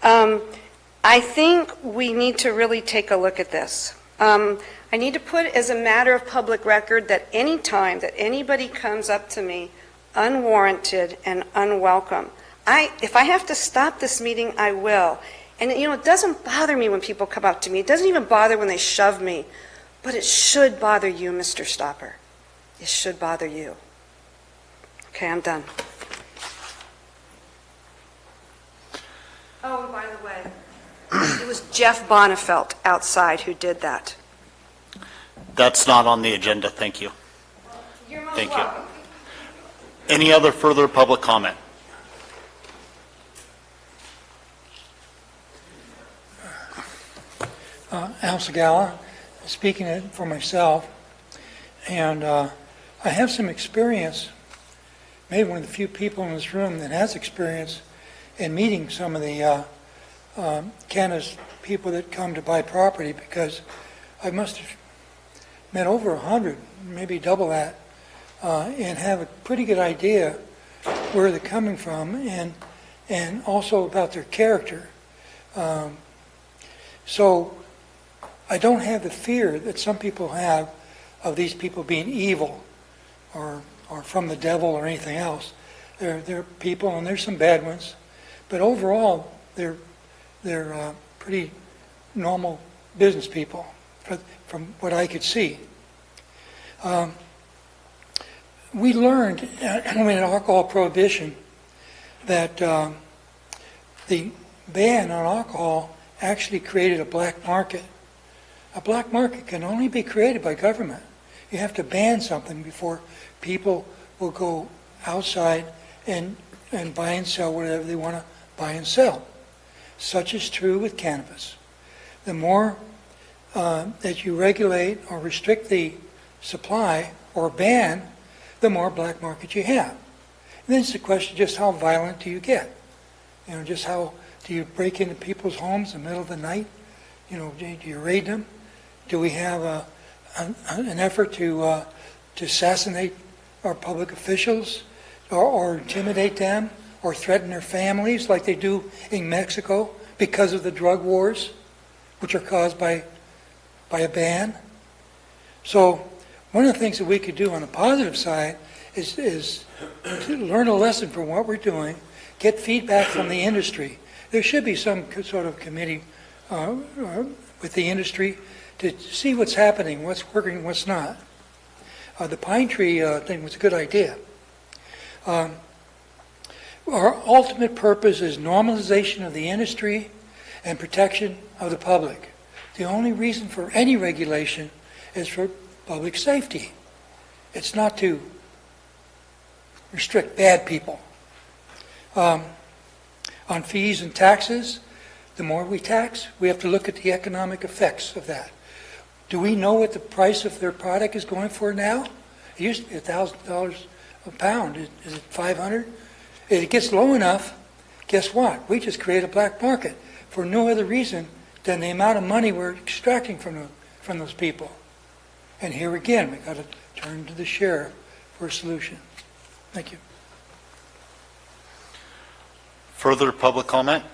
I think we need to really take a look at this. I need to put as a matter of public record that any time that anybody comes up to me unwarranted and unwelcome, if I have to stop this meeting, I will. And it doesn't bother me when people come up to me. It doesn't even bother when they shove me. But it should bother you, Mr. Stopper. It should bother you. Okay, I'm done. Oh, and by the way, it was Jeff Bonnefelt outside who did that. That's not on the agenda, thank you. Thank you. Any other further public comment? Al Segala, speaking for myself, and I have some experience, maybe one of the few people in this room that has experience in meeting some of the Canada's people that come to buy property, because I must have met over 100, maybe double that, and have a pretty good idea where they're coming from and also about their character. So I don't have the fear that some people have of these people being evil or from the devil or anything else. They're people, and there's some bad ones, but overall they're pretty normal business people from what I could see. We learned in alcohol prohibition that the ban on alcohol actually created a black market. A black market can only be created by government. You have to ban something before people will go outside and buy and sell whatever they want to buy and sell. Such is true with cannabis. The more that you regulate or restrict the supply or ban, the more black market you have. And then it's the question, just how violent do you get? Just how do you break into people's homes in the middle of the night? Do you raid them? Do we have an effort to assassinate our public officials or intimidate them or threaten their families like they do in Mexico because of the drug wars, which are caused by a ban? So one of the things that we could do on the positive side is to learn a lesson from what we're doing, get feedback from the industry. There should be some sort of committee with the industry to see what's happening, what's working, what's not. The pine tree thing was a good idea. Our ultimate purpose is normalization of the industry and protection of the public. The only reason for any regulation is for public safety. It's not to restrict bad people. On fees and taxes, the more we tax, we have to look at the economic effects of that. Do we know what the price of their product is going for now? It used to be $1,000 a pound. Is it $500? If it gets low enough, guess what? We just create a black market for no other reason than the amount of money we're extracting from those people. And here again, we've got to turn to the sheriff for a solution. Thank you. Further public comment?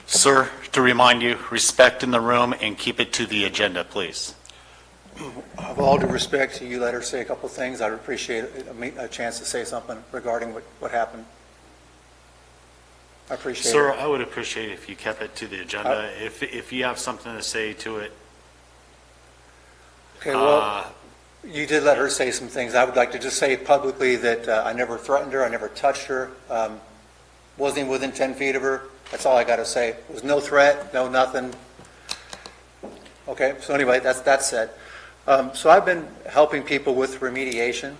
Sir, to remind you, respect in the room and keep it to the agenda, please. Of all due respect to you, let her say a couple of things. I'd appreciate a chance to say something regarding what happened. I appreciate it. Sir, I would appreciate if you kept it to the agenda. If you have something to say to it. Okay, well, you did let her say some things. I would like to just say publicly that I never threatened her, I never touched her, wasn't even within 10 feet of her. That's all I got to say. It was no threat, no nothing. Okay, so anyway, that's said. So I've been helping people with remediation,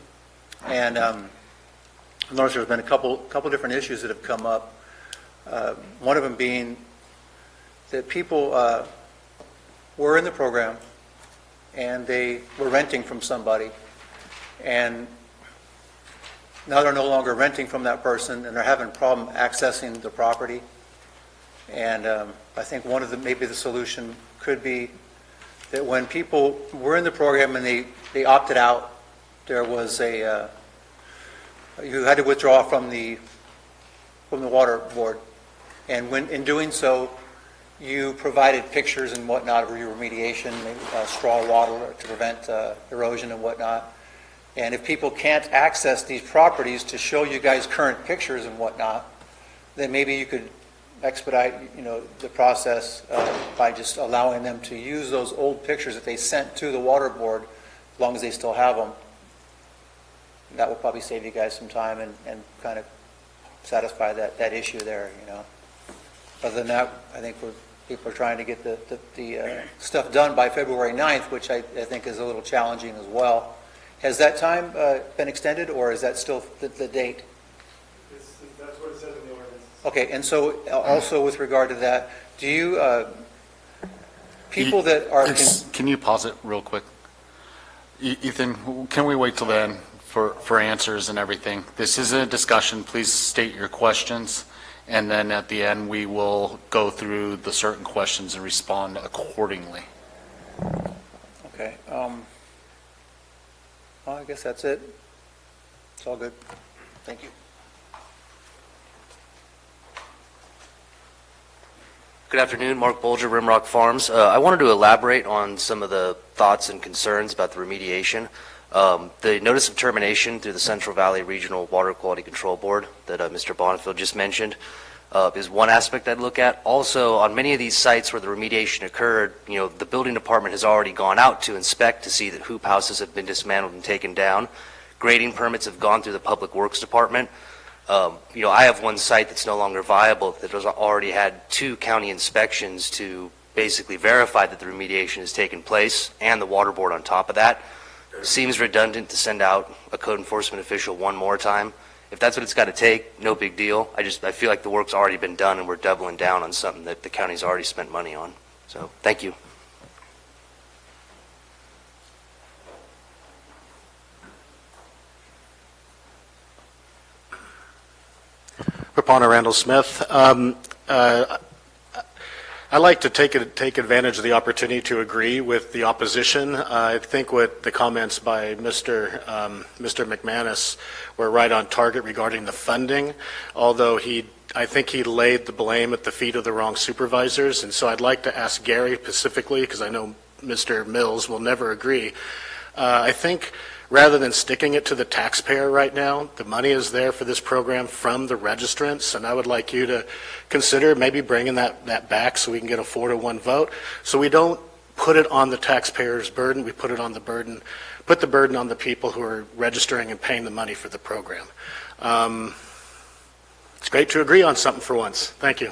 and I noticed there's been a couple different issues that have come up. One of them being that people were in the program and they were renting from somebody, and now they're no longer renting from that person, and they're having a problem accessing the property. And I think one of maybe the solution could be that when people were in the program and they opted out, there was you had to withdraw from the water board. And when in doing so, you provided pictures and whatnot of your remediation, maybe straw wattle to prevent erosion and whatnot. And if people can't access these properties to show you guys current pictures and whatnot, then maybe you could expedite, the process by just allowing them to use those old pictures that they sent to the water board, as long as they still have them. That will probably save you guys some time and kind of satisfy that issue there, Other than that, I think people are trying to get the stuff done by February 9th, which I think is a little challenging as well. Has that time been extended, or is that still the date? That's what it says in the ordinance. Okay, and so also with regard to that, do you, people that are... Can you pause it real quick? Ethan, can we wait till then for answers and everything? This is a discussion. Please state your questions, and then at the end, we will go through the certain questions and respond accordingly. Okay. Well, I guess that's it. It's all good. Thank you. Good afternoon, Mark Bolger, Rimrock Farms. I wanted to elaborate on some of the thoughts and concerns about the remediation. The notice of termination through the Central Valley Regional Water Quality Control Board that Mr. Bonifield just mentioned is one aspect I'd look at. Also, on many of these sites where the remediation occurred, the building department has already gone out to inspect to see that hoop houses have been dismantled and taken down. Grading permits have gone through the Public Works Department. I have one site that's no longer viable that has already had 2 county inspections to basically verify that the remediation has taken place, and the water board on top of that. Seems redundant to send out a code enforcement official one more time. If that's what it's got to take, no big deal. I feel like the work's already been done and we're doubling down on something that the county's already spent money on. So, thank you. Rapana Randall Smith. I'd like to take advantage of the opportunity to agree with the opposition. I think what the comments by Mr. McManus were right on target regarding the funding, although I think he laid the blame at the feet of the wrong supervisors. And so I'd like to ask Gary specifically, because I know Mr. Mills will never agree. I think rather than sticking it to the taxpayer right now, the money is there for this program from the registrants, and I would like you to consider maybe bringing that back so we can get a 4-to-1 vote. So we don't put it on the taxpayer's burden, we put the burden on the people who are registering and paying the money for the program. It's great to agree on something for once. Thank you.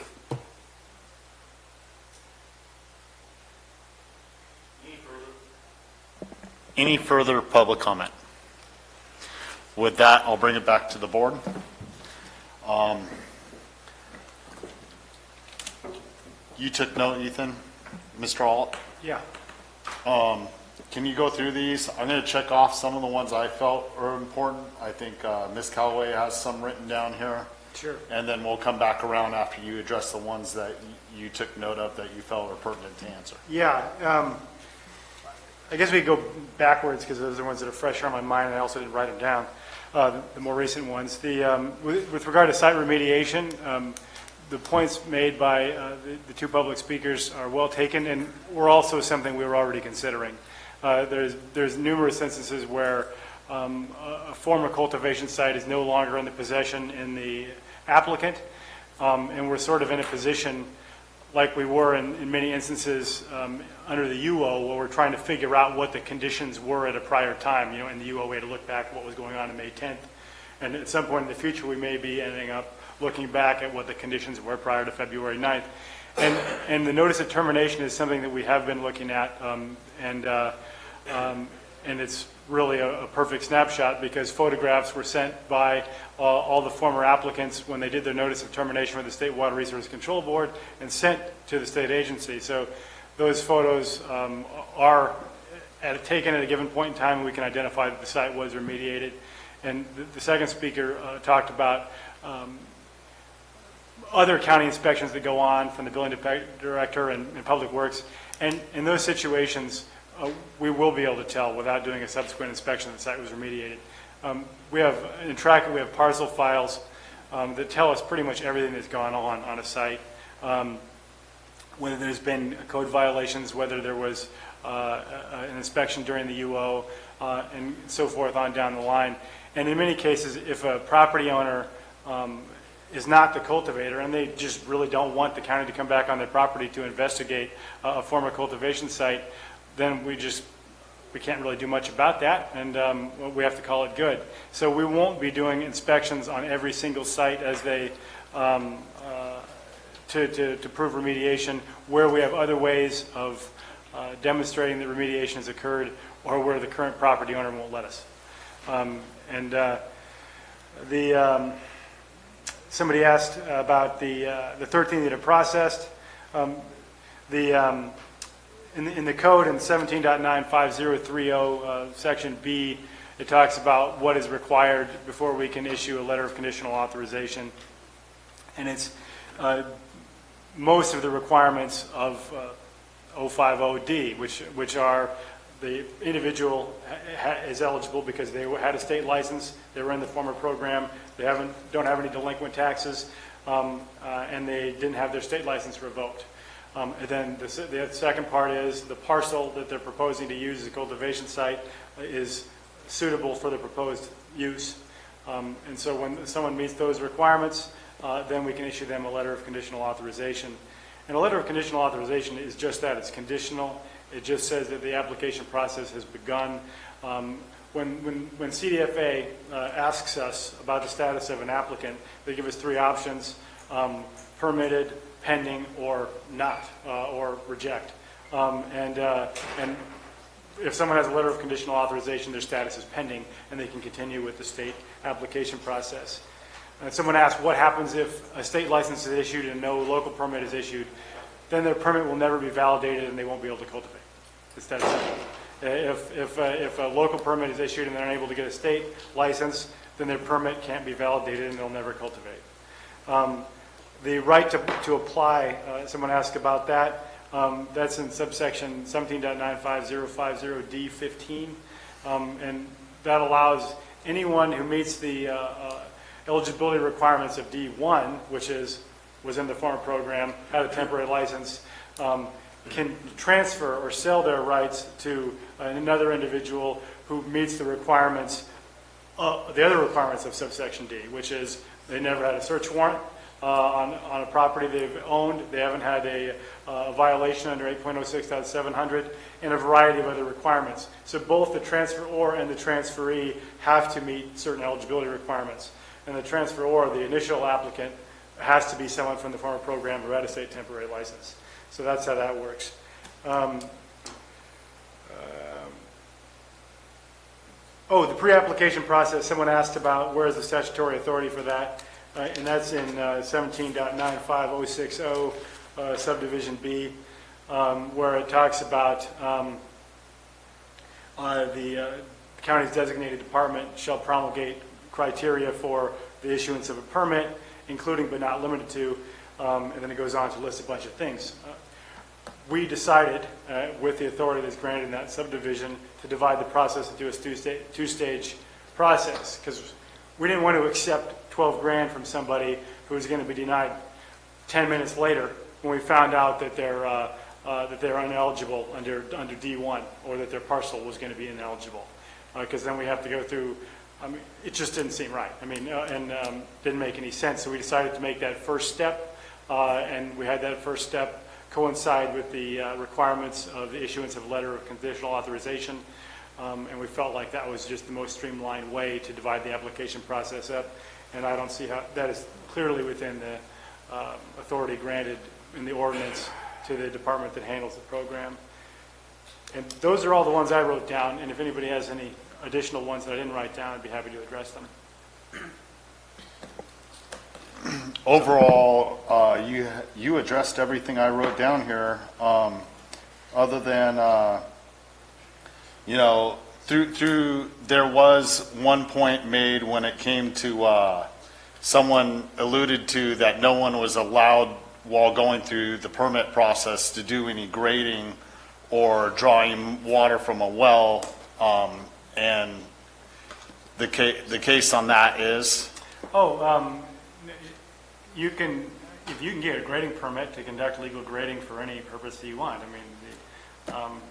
Any further public comment? With that, I'll bring it back to the board. You took note, Ethan, Mr. Alt? Yeah. Can you go through these? I'm going to check off some of the ones I felt are important. I think Ms. Callaway has some written down here. Sure. And then we'll come back around after you address the ones that you took note of that you felt were pertinent to answer. Yeah. I guess we go backwards because those are the ones that are fresher on my mind, and I also didn't write them down, the more recent ones. With regard to site remediation, the points made by the two public speakers are well taken, and were also something we were already considering. There's numerous instances where a former cultivation site is no longer in the possession in the applicant, and we're sort of in a position like we were in many instances under the UO, where we're trying to figure out what the conditions were at a prior time. In the UO, we had to look back at what was going on May 10th, and at some point in the future, we may be ending up looking back at what the conditions were prior to February 9th. And the notice of termination is something that we have been looking at, and it's really a perfect snapshot because photographs were sent by all the former applicants when they did their notice of termination with the State Water Resources Control Board and sent to the state agency. So those photos are taken at a given point in time, and we can identify that the site was remediated. And the second speaker talked about other county inspections that go on from the building director and Public Works. And in those situations, we will be able to tell without doing a subsequent inspection that the site was remediated. We have, in Tracker, we have parcel files that tell us pretty much everything that's gone on a site, whether there's been code violations, whether there was an inspection during the UO, and so forth on down the line. And in many cases, if a property owner is not the cultivator and they just really don't want the county to come back on their property to investigate a former cultivation site, then we can't really do much about that, and we have to call it good. So we won't be doing inspections on every single site as they to prove remediation where we have other ways of demonstrating that remediation has occurred or where the current property owner won't let us. Somebody asked about the 13 that are processed. In the code in 17.95030 section B, it talks about what is required before we can issue a letter of conditional authorization, and it's most of the requirements of 050D, which are the individual is eligible because they had a state license, they were in the former program, they don't have any delinquent taxes, and they didn't have their state license revoked. And then the second part is the parcel that they're proposing to use as a cultivation site is suitable for the proposed use. And so when someone meets those requirements, then we can issue them a letter of conditional authorization. And a letter of conditional authorization is just that, it's conditional. It just says that the application process has begun. When CDFA asks us about the status of an applicant, they give us three options: permitted, pending, or not, or reject. And if someone has a letter of conditional authorization, their status is pending, and they can continue with the state application process. And someone asked, what happens if a state license is issued and no local permit is issued? Then their permit will never be validated, and they won't be able to cultivate. It's that simple. If a local permit is issued and they're unable to get a state license, then their permit can't be validated, and they'll never cultivate. The right to apply, someone asked about that. That's in subsection 17.95050D15, and that allows anyone who meets the eligibility requirements of D1, which was in the former program, had a temporary license, can transfer or sell their rights to another individual who meets the requirements, the other requirements of subsection D, which is they never had a search warrant on a property they've owned. They haven't had a violation under 8.06.700 and a variety of other requirements. So both the transferor and the transferee have to meet certain eligibility requirements. And the transferor, the initial applicant, has to be someone from the former program who had a state temporary license. So that's how that works. The pre-application process, someone asked about where is the statutory authority for that. And that's in 17.95060 subdivision B, where it talks about the county's designated department shall promulgate criteria for the issuance of a permit, including but not limited to, and then it goes on to list a bunch of things. we decided, with the authority that's granted in that subdivision, to divide the process into a two-stage process, because we didn't want to accept 12 grand from somebody who was going to be denied 10 minutes later when we found out that they're ineligible under D1, or that their parcel was going to be ineligible, because then we have to go through. I mean, it just didn't seem right. I mean, didn't make any sense. So we decided to make that first step, and we had that first step coincide with the requirements of the issuance of a letter of conditional authorization, and we felt like that was just the most streamlined way to divide the application process up. And I don't see how that is clearly within the authority granted in the ordinance to the department that handles the program. And those are all the ones I wrote down, and if anybody has any additional ones that I didn't write down, I'd be happy to address them. Overall, you addressed everything I wrote down here, other than, there was one point made when it came to, someone alluded to that no one was allowed while going through the permit process to do any grading or drawing water from a well, and the case on that is? If you can get a grading permit to conduct legal grading for any purpose that you want. I mean,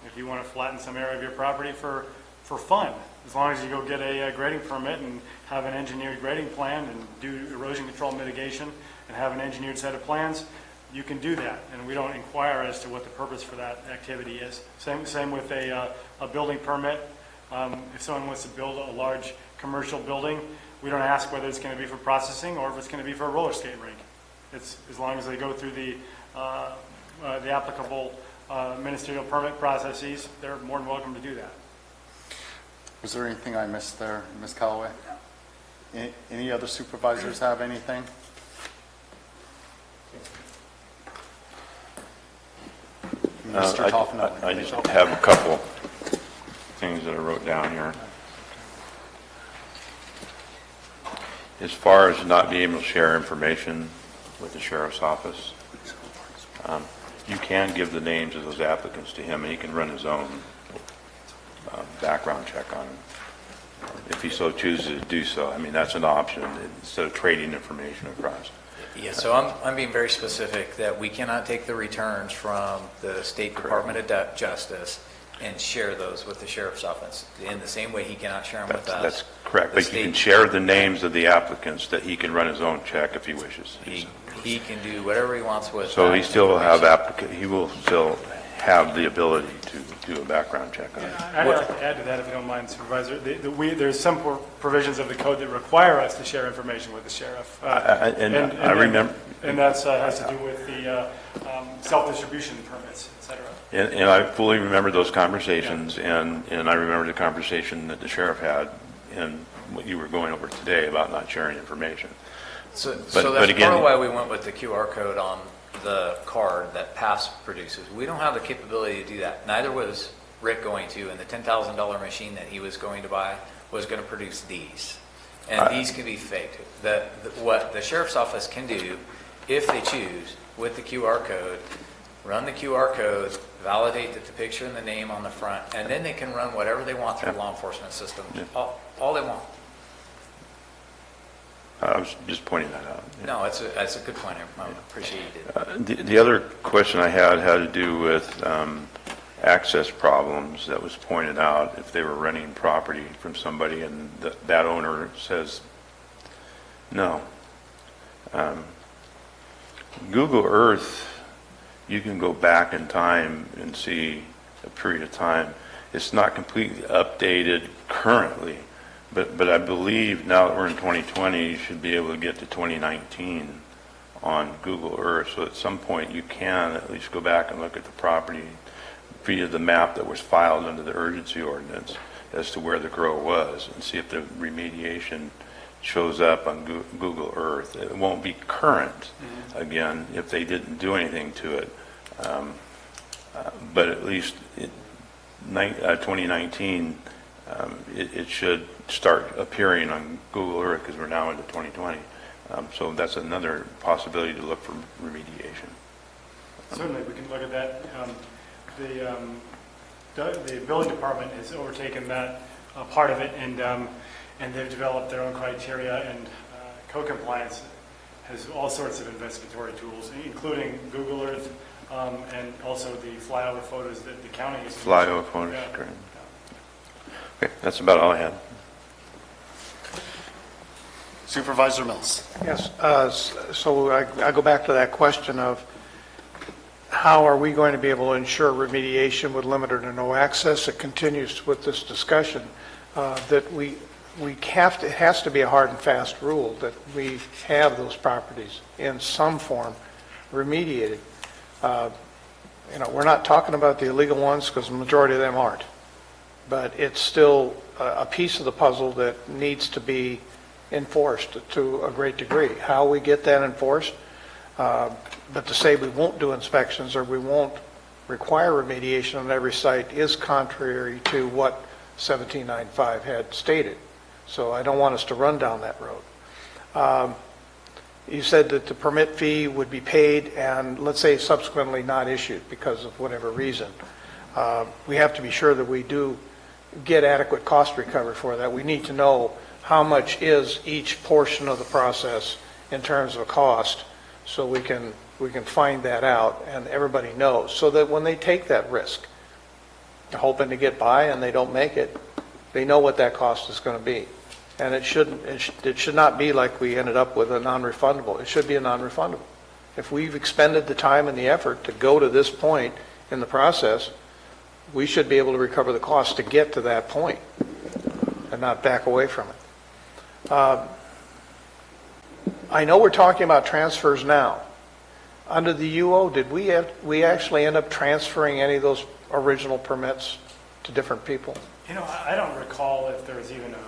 if you want to flatten some area of your property for fun, as long as you go get a grading permit and have an engineered grading plan and do erosion control mitigation and have an engineered set of plans, you can do that. And we don't inquire as to what the purpose for that activity is. Same with a building permit. If someone wants to build a large commercial building, we don't ask whether it's going to be for processing or if it's going to be for a roller skate rink. It's as long as they go through the applicable ministerial permit processes, they're more than welcome to do that. Was there anything I missed there, Ms. Callaway? Any other supervisors have anything? Mr. Toffenelli. I just have a couple things that I wrote down here. As far as not being able to share information with the sheriff's office, you can give the names of those applicants to him, and he can run his own background check on them, if he so chooses to do so. I mean, that's an option instead of trading information across. Yeah, so I'm being very specific that we cannot take the returns from the State Department of Justice and share those with the sheriff's office. In the same way he cannot share them with us. That's correct, but he can share the names of the applicants that he can run his own check if he wishes. He can do whatever he wants with So that he still will have information. he will still have the ability to do a background check on it. I'd like to add to that, if you don't mind, Supervisor. There's some provisions of the code that require us to share information with the sheriff. I remember. And that has to do with the self-distribution permits, et cetera. And I fully remember those conversations, and I remember the conversation that the sheriff had and what you were going over today about not sharing information. So But that's again, part of why we went with the QR code on the card that PASS produces. We don't have the capability to do that. Neither was Rick going to, and the $10,000 machine that he was going to buy was going to produce these. And these can be faked. What the sheriff's office can do, if they choose, with the QR code, run the QR code, validate that the picture and the name on the front, and then they can run whatever they want through the law enforcement system, all they want. I was just pointing that out. No, that's a good point. I appreciate it. The other question I had to do with access problems that was pointed out if they were renting property from somebody and that owner says no. Google Earth, you can go back in time and see a period of time. It's not completely updated currently, but I believe now that we're in 2020, you should be able to get to 2019 on Google Earth. So at some point you can at least go back and look at the property via the map that was filed under the urgency ordinance as to where the grow was and see if the remediation shows up on Google Earth. It won't be current, again, if they didn't do anything to it. But at least 2019, it should start appearing on Google Earth because we're now into 2020. So that's another possibility to look for remediation. Certainly, we can look at that. The building department has overtaken that part of it, and they've developed their own criteria, and code compliance has all sorts of investigatory tools, including Google Earth, and also the flyover photos that the county is. Flyover photos, great. Okay, that's about all I had. Supervisor Mills. Yes, so I go back to that question of how are we going to be able to ensure remediation with limited or no access? It continues with this discussion that it has to be a hard and fast rule that we have those properties in some form remediated. We're not talking about the illegal ones because the majority of them aren't, but it's still a piece of the puzzle that needs to be enforced to a great degree. How we get that enforced, but to say we won't do inspections or we won't require remediation on every site is contrary to what 1795 had stated. So I don't want us to run down that road. You said that the permit fee would be paid and, let's say, subsequently not issued because of whatever reason. We have to be sure that we do get adequate cost recovery for that. We need to know how much is each portion of the process in terms of a cost, so we can find that out and everybody knows, so that when they take that risk, they're hoping to get by and they don't make it, they know what that cost is going to be. And it should not be like we ended up with a non-refundable. It should be a non-refundable. If we've expended the time and the effort to go to this point in the process, we should be able to recover the cost to get to that point and not back away from it. I know we're talking about transfers now. Under the UO, did we actually end up transferring any of those original permits to different people? I don't recall if there was even a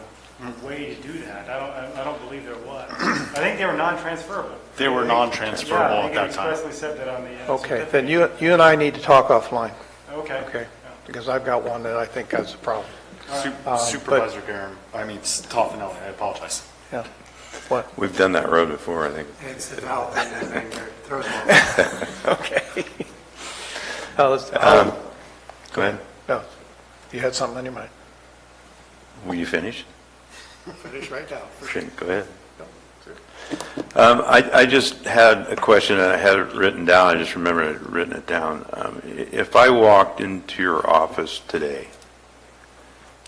way to do that. I don't believe there was. I think they were non-transferable. They were non-transferable at at that that time. expressly said that on the. Okay, then you and I need to talk offline. Okay. Okay, because I've got one that I think has a problem. Supervisor Toffanelli, I apologize. Yeah. What? We've done that road before, I think. It's the valve thing that throws them off. Okay. Go ahead. No, you had something on your mind. Were you finished? Finish right now. Go ahead. I just had a question, and I had it written down. I just remember written it down. If I walked into your office today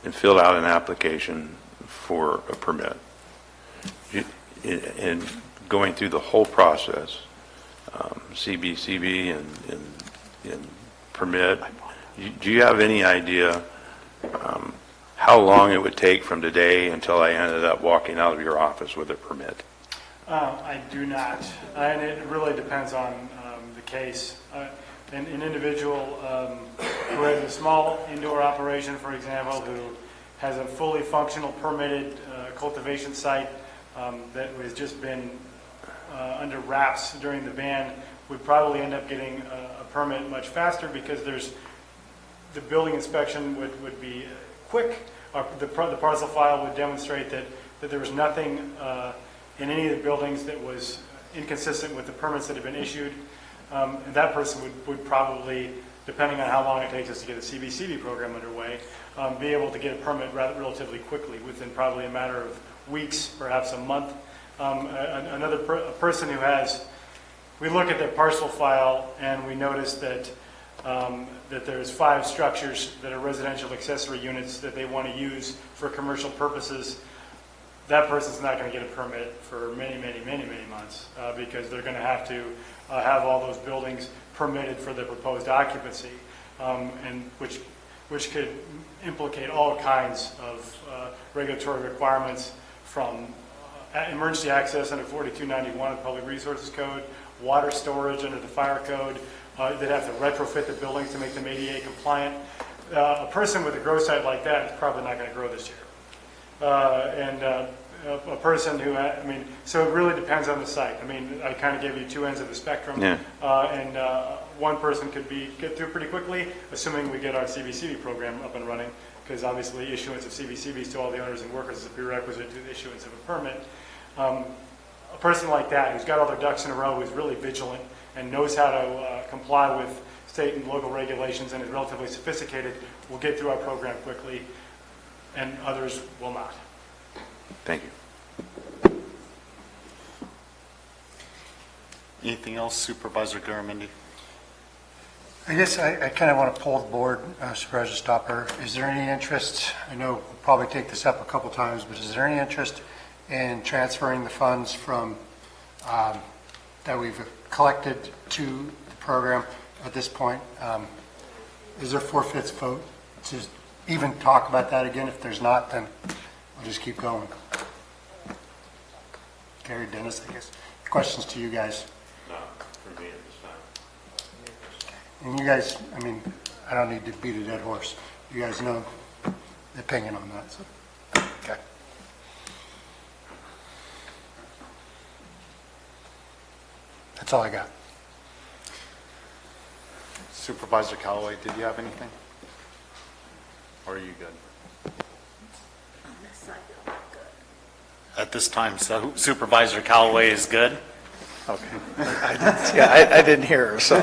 and filled out an application for a permit, and going through the whole process, CB and permit, do you have any idea how long it would take from today until I ended up walking out of your office with a permit? I do not, and it really depends on the case. An individual who has a small indoor operation, for example, who has a fully functional permitted cultivation site that has just been under wraps during the ban, would probably end up getting a permit much faster because the building inspection would be quick. The parcel file would demonstrate that there was nothing in any of the buildings that was inconsistent with the permits that have been issued. And that person would probably, depending on how long it takes us to get a CBCB program underway, be able to get a permit relatively quickly, within probably a matter of weeks, perhaps a month. Another person who we look at their parcel file and we notice that there's 5 structures that are residential accessory units that they want to use for commercial purposes. That person's not going to get a permit for many months because they're going to have to have all those buildings permitted for the proposed occupancy, and which could implicate all kinds of regulatory requirements, from emergency access under 4291 of the Public Resources Code, water storage under the Fire Code. They'd have to retrofit the buildings to make them ADA compliant. A person with a grow site like that is probably not going to grow this year. A person who, so it really depends on the site. I kind of gave you 2 ends of the spectrum. Yeah. And one person could get through pretty quickly, assuming we get our CBCB program up and running, because obviously issuance of CBCBs to all the owners and workers is a prerequisite to the issuance of a permit. a person like that, who's got all their ducks in a row, who's really vigilant and knows how to comply with state and local regulations and is relatively sophisticated, will get through our program quickly, and others will not. Thank you. Anything else, Supervisor Garamendi? I guess I kind of want to poll the board, Supervisor Stopper. Is there any interest, I know we'll probably take this up a couple times, but is there any interest in transferring the funds from, that we've collected to the program at this point? Is there 4/5 vote to even talk about that again? If there's not, then we'll just keep going. Gary, Dennis, I guess. Questions to you guys. No, for me at this time. And you guys, I mean, I don't need to beat a dead horse. You guys know the opinion on that, so, okay. That's all I got. Supervisor Callaway, did you have anything? Or are you good? At this time, so Supervisor Callaway is good? Okay. I didn't hear her, so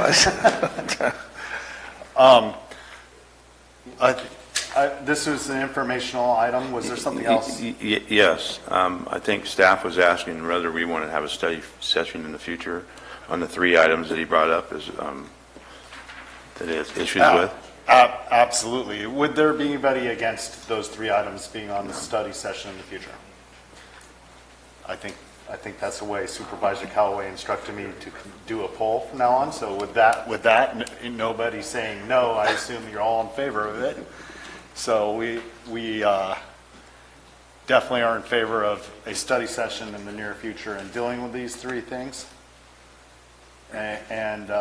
this was an informational item. Was there something else? Yes. I think staff was asking whether we want to have a study session in the future on the 3 items that he brought up that he has issues with. Absolutely. Would there be anybody against those 3 items being on the study session in the future? I think that's the way Supervisor Callaway instructed me to do a poll from now on. So with that, nobody saying no, I assume you're all in favor of it. So we definitely are in favor of a study session in the near future and dealing with these 3 things. And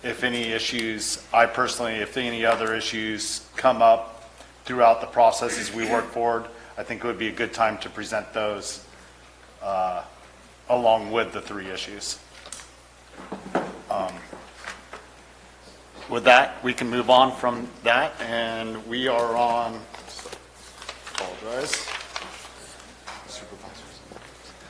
if any issues, I personally, if any other issues come up throughout the process as we work forward, I think it would be a good time to present those along with the 3 issues. With that, we can move on from that, and we are on, apologize,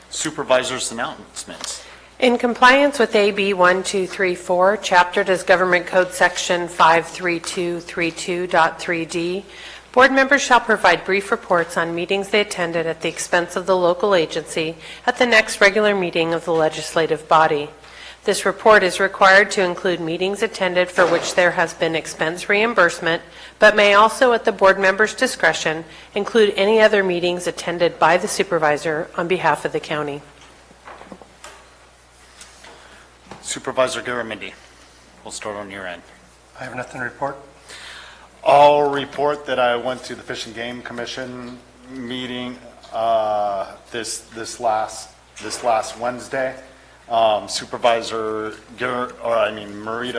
Supervisors' announcements. In compliance with AB 1234, Chapter does Government Code Section 53232.3D, board members shall provide brief reports on meetings they attended at the expense of the local agency at the next regular meeting of the legislative body. This report is required to include meetings attended for which there has been expense reimbursement, but may also, at the board member's discretion, include any other meetings attended by the supervisor on behalf of the county. Supervisor Garamendi, we'll start on your end. I have nothing to report. I'll report that I went to the Fish and Game Commission meeting this last Wednesday. Marita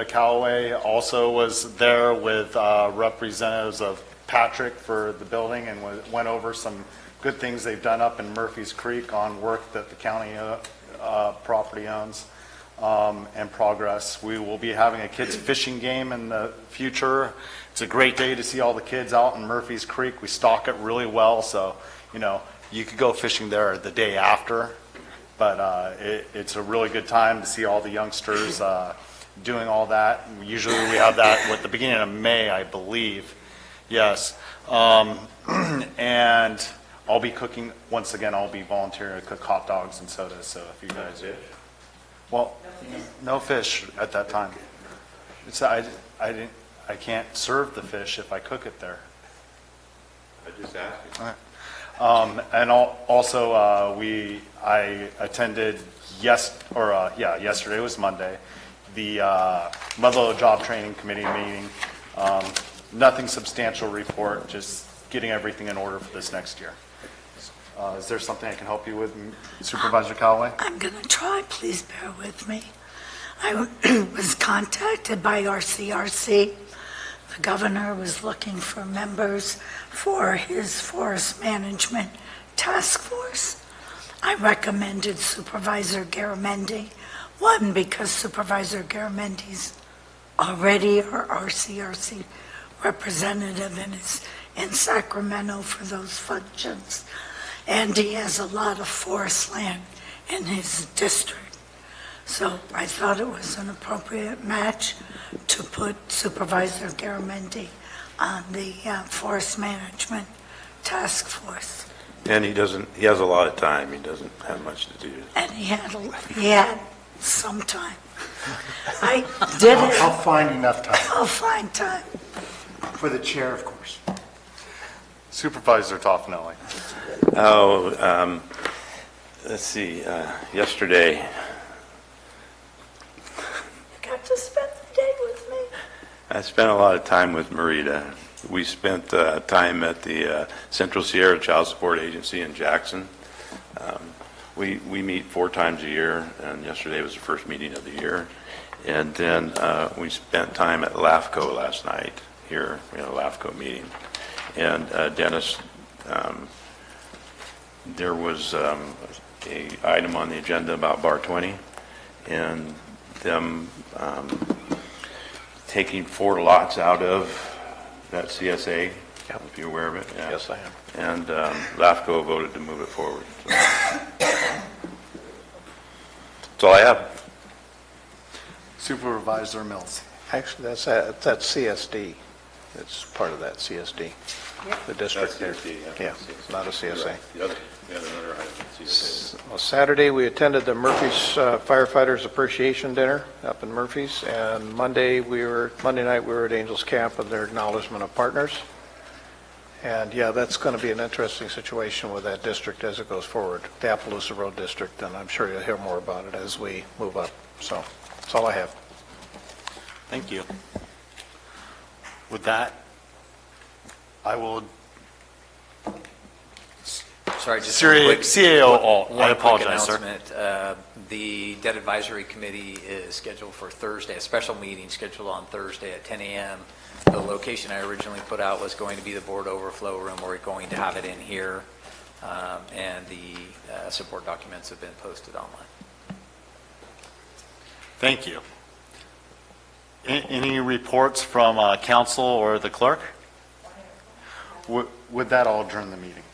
Callaway also was there with representatives of Patrick for the building and went over some good things they've done up in Murphy's Creek on work that the county property owns. And progress. We will be having a kids fishing game in the future. It's a great day to see all the kids out in Murphy's Creek. We stock it really well, so you could go fishing there the day after, but it's a really good time to see all the youngsters doing all that. Usually we have that at the beginning of May, I believe. Yes. And I'll be cooking, once again, I'll be volunteering to cook hot dogs and sodas, so if you guys do. Well, no fish at that time. I can't serve the fish if I cook it there. I just asked you. And also, I attended yesterday was Monday, the Mother Job Training Committee meeting. Nothing substantial report, just getting everything in order for this next year. Is there something I can help you with, Supervisor Callaway? I'm going to try. Please bear with me. I was contacted by RCRC. The governor was looking for members for his forest management task force. I recommended Supervisor Garamendi. One, because Supervisor Garamendi's already our RCRC representative and is in Sacramento for those functions. And he has a lot of forest land in his district. So I thought it was an appropriate match to put Supervisor Garamendi on the Forest Management Task Force. And he has a lot of time. He doesn't have much to do. And he had some time. I did it. I'll find enough time. I'll find time. For the chair, of course. Supervisor Toffenelli. Oh, let's see, yesterday, Got to spend the day with me. I spent a lot of time with Marita. We spent time at the Central Sierra Child Support Agency in Jackson. We meet 4 times a year, and yesterday was the first meeting of the year. And then we spent time at LAFCO last night here. We had a LAFCO meeting. And Dennis, there was a item on the agenda about Bar 20 and them taking 4 lots out of that CSA, if you're aware of it. Yeah. Yes, I am. And LAFCO voted to move it forward. So. That's all I have. Supervisor Mills. Actually, that's CSD. It's part of that CSD. The district there. Yeah, it's not a CSA. Well, Saturday, we attended the Murphy's Firefighters Appreciation Dinner up in Murphy's, and Monday night we were at Angels Camp with their acknowledgement of partners. And yeah, that's going to be an interesting situation with that district as it goes forward, the Appaloosa Road District, and I'm sure you'll hear more about it as we move up. So that's all I have. Thank you. With that, I will. Sorry, just CAO, one quick, I one quick apologize, sir. announcement. The Debt Advisory Committee is scheduled for Thursday, a special meeting scheduled on Thursday at 10 a.m. The location I originally put out was going to be the board overflow room. We're going to have it in here, and the support documents have been posted online. Thank you. Any reports from council or the clerk? Would that all adjourn the meeting?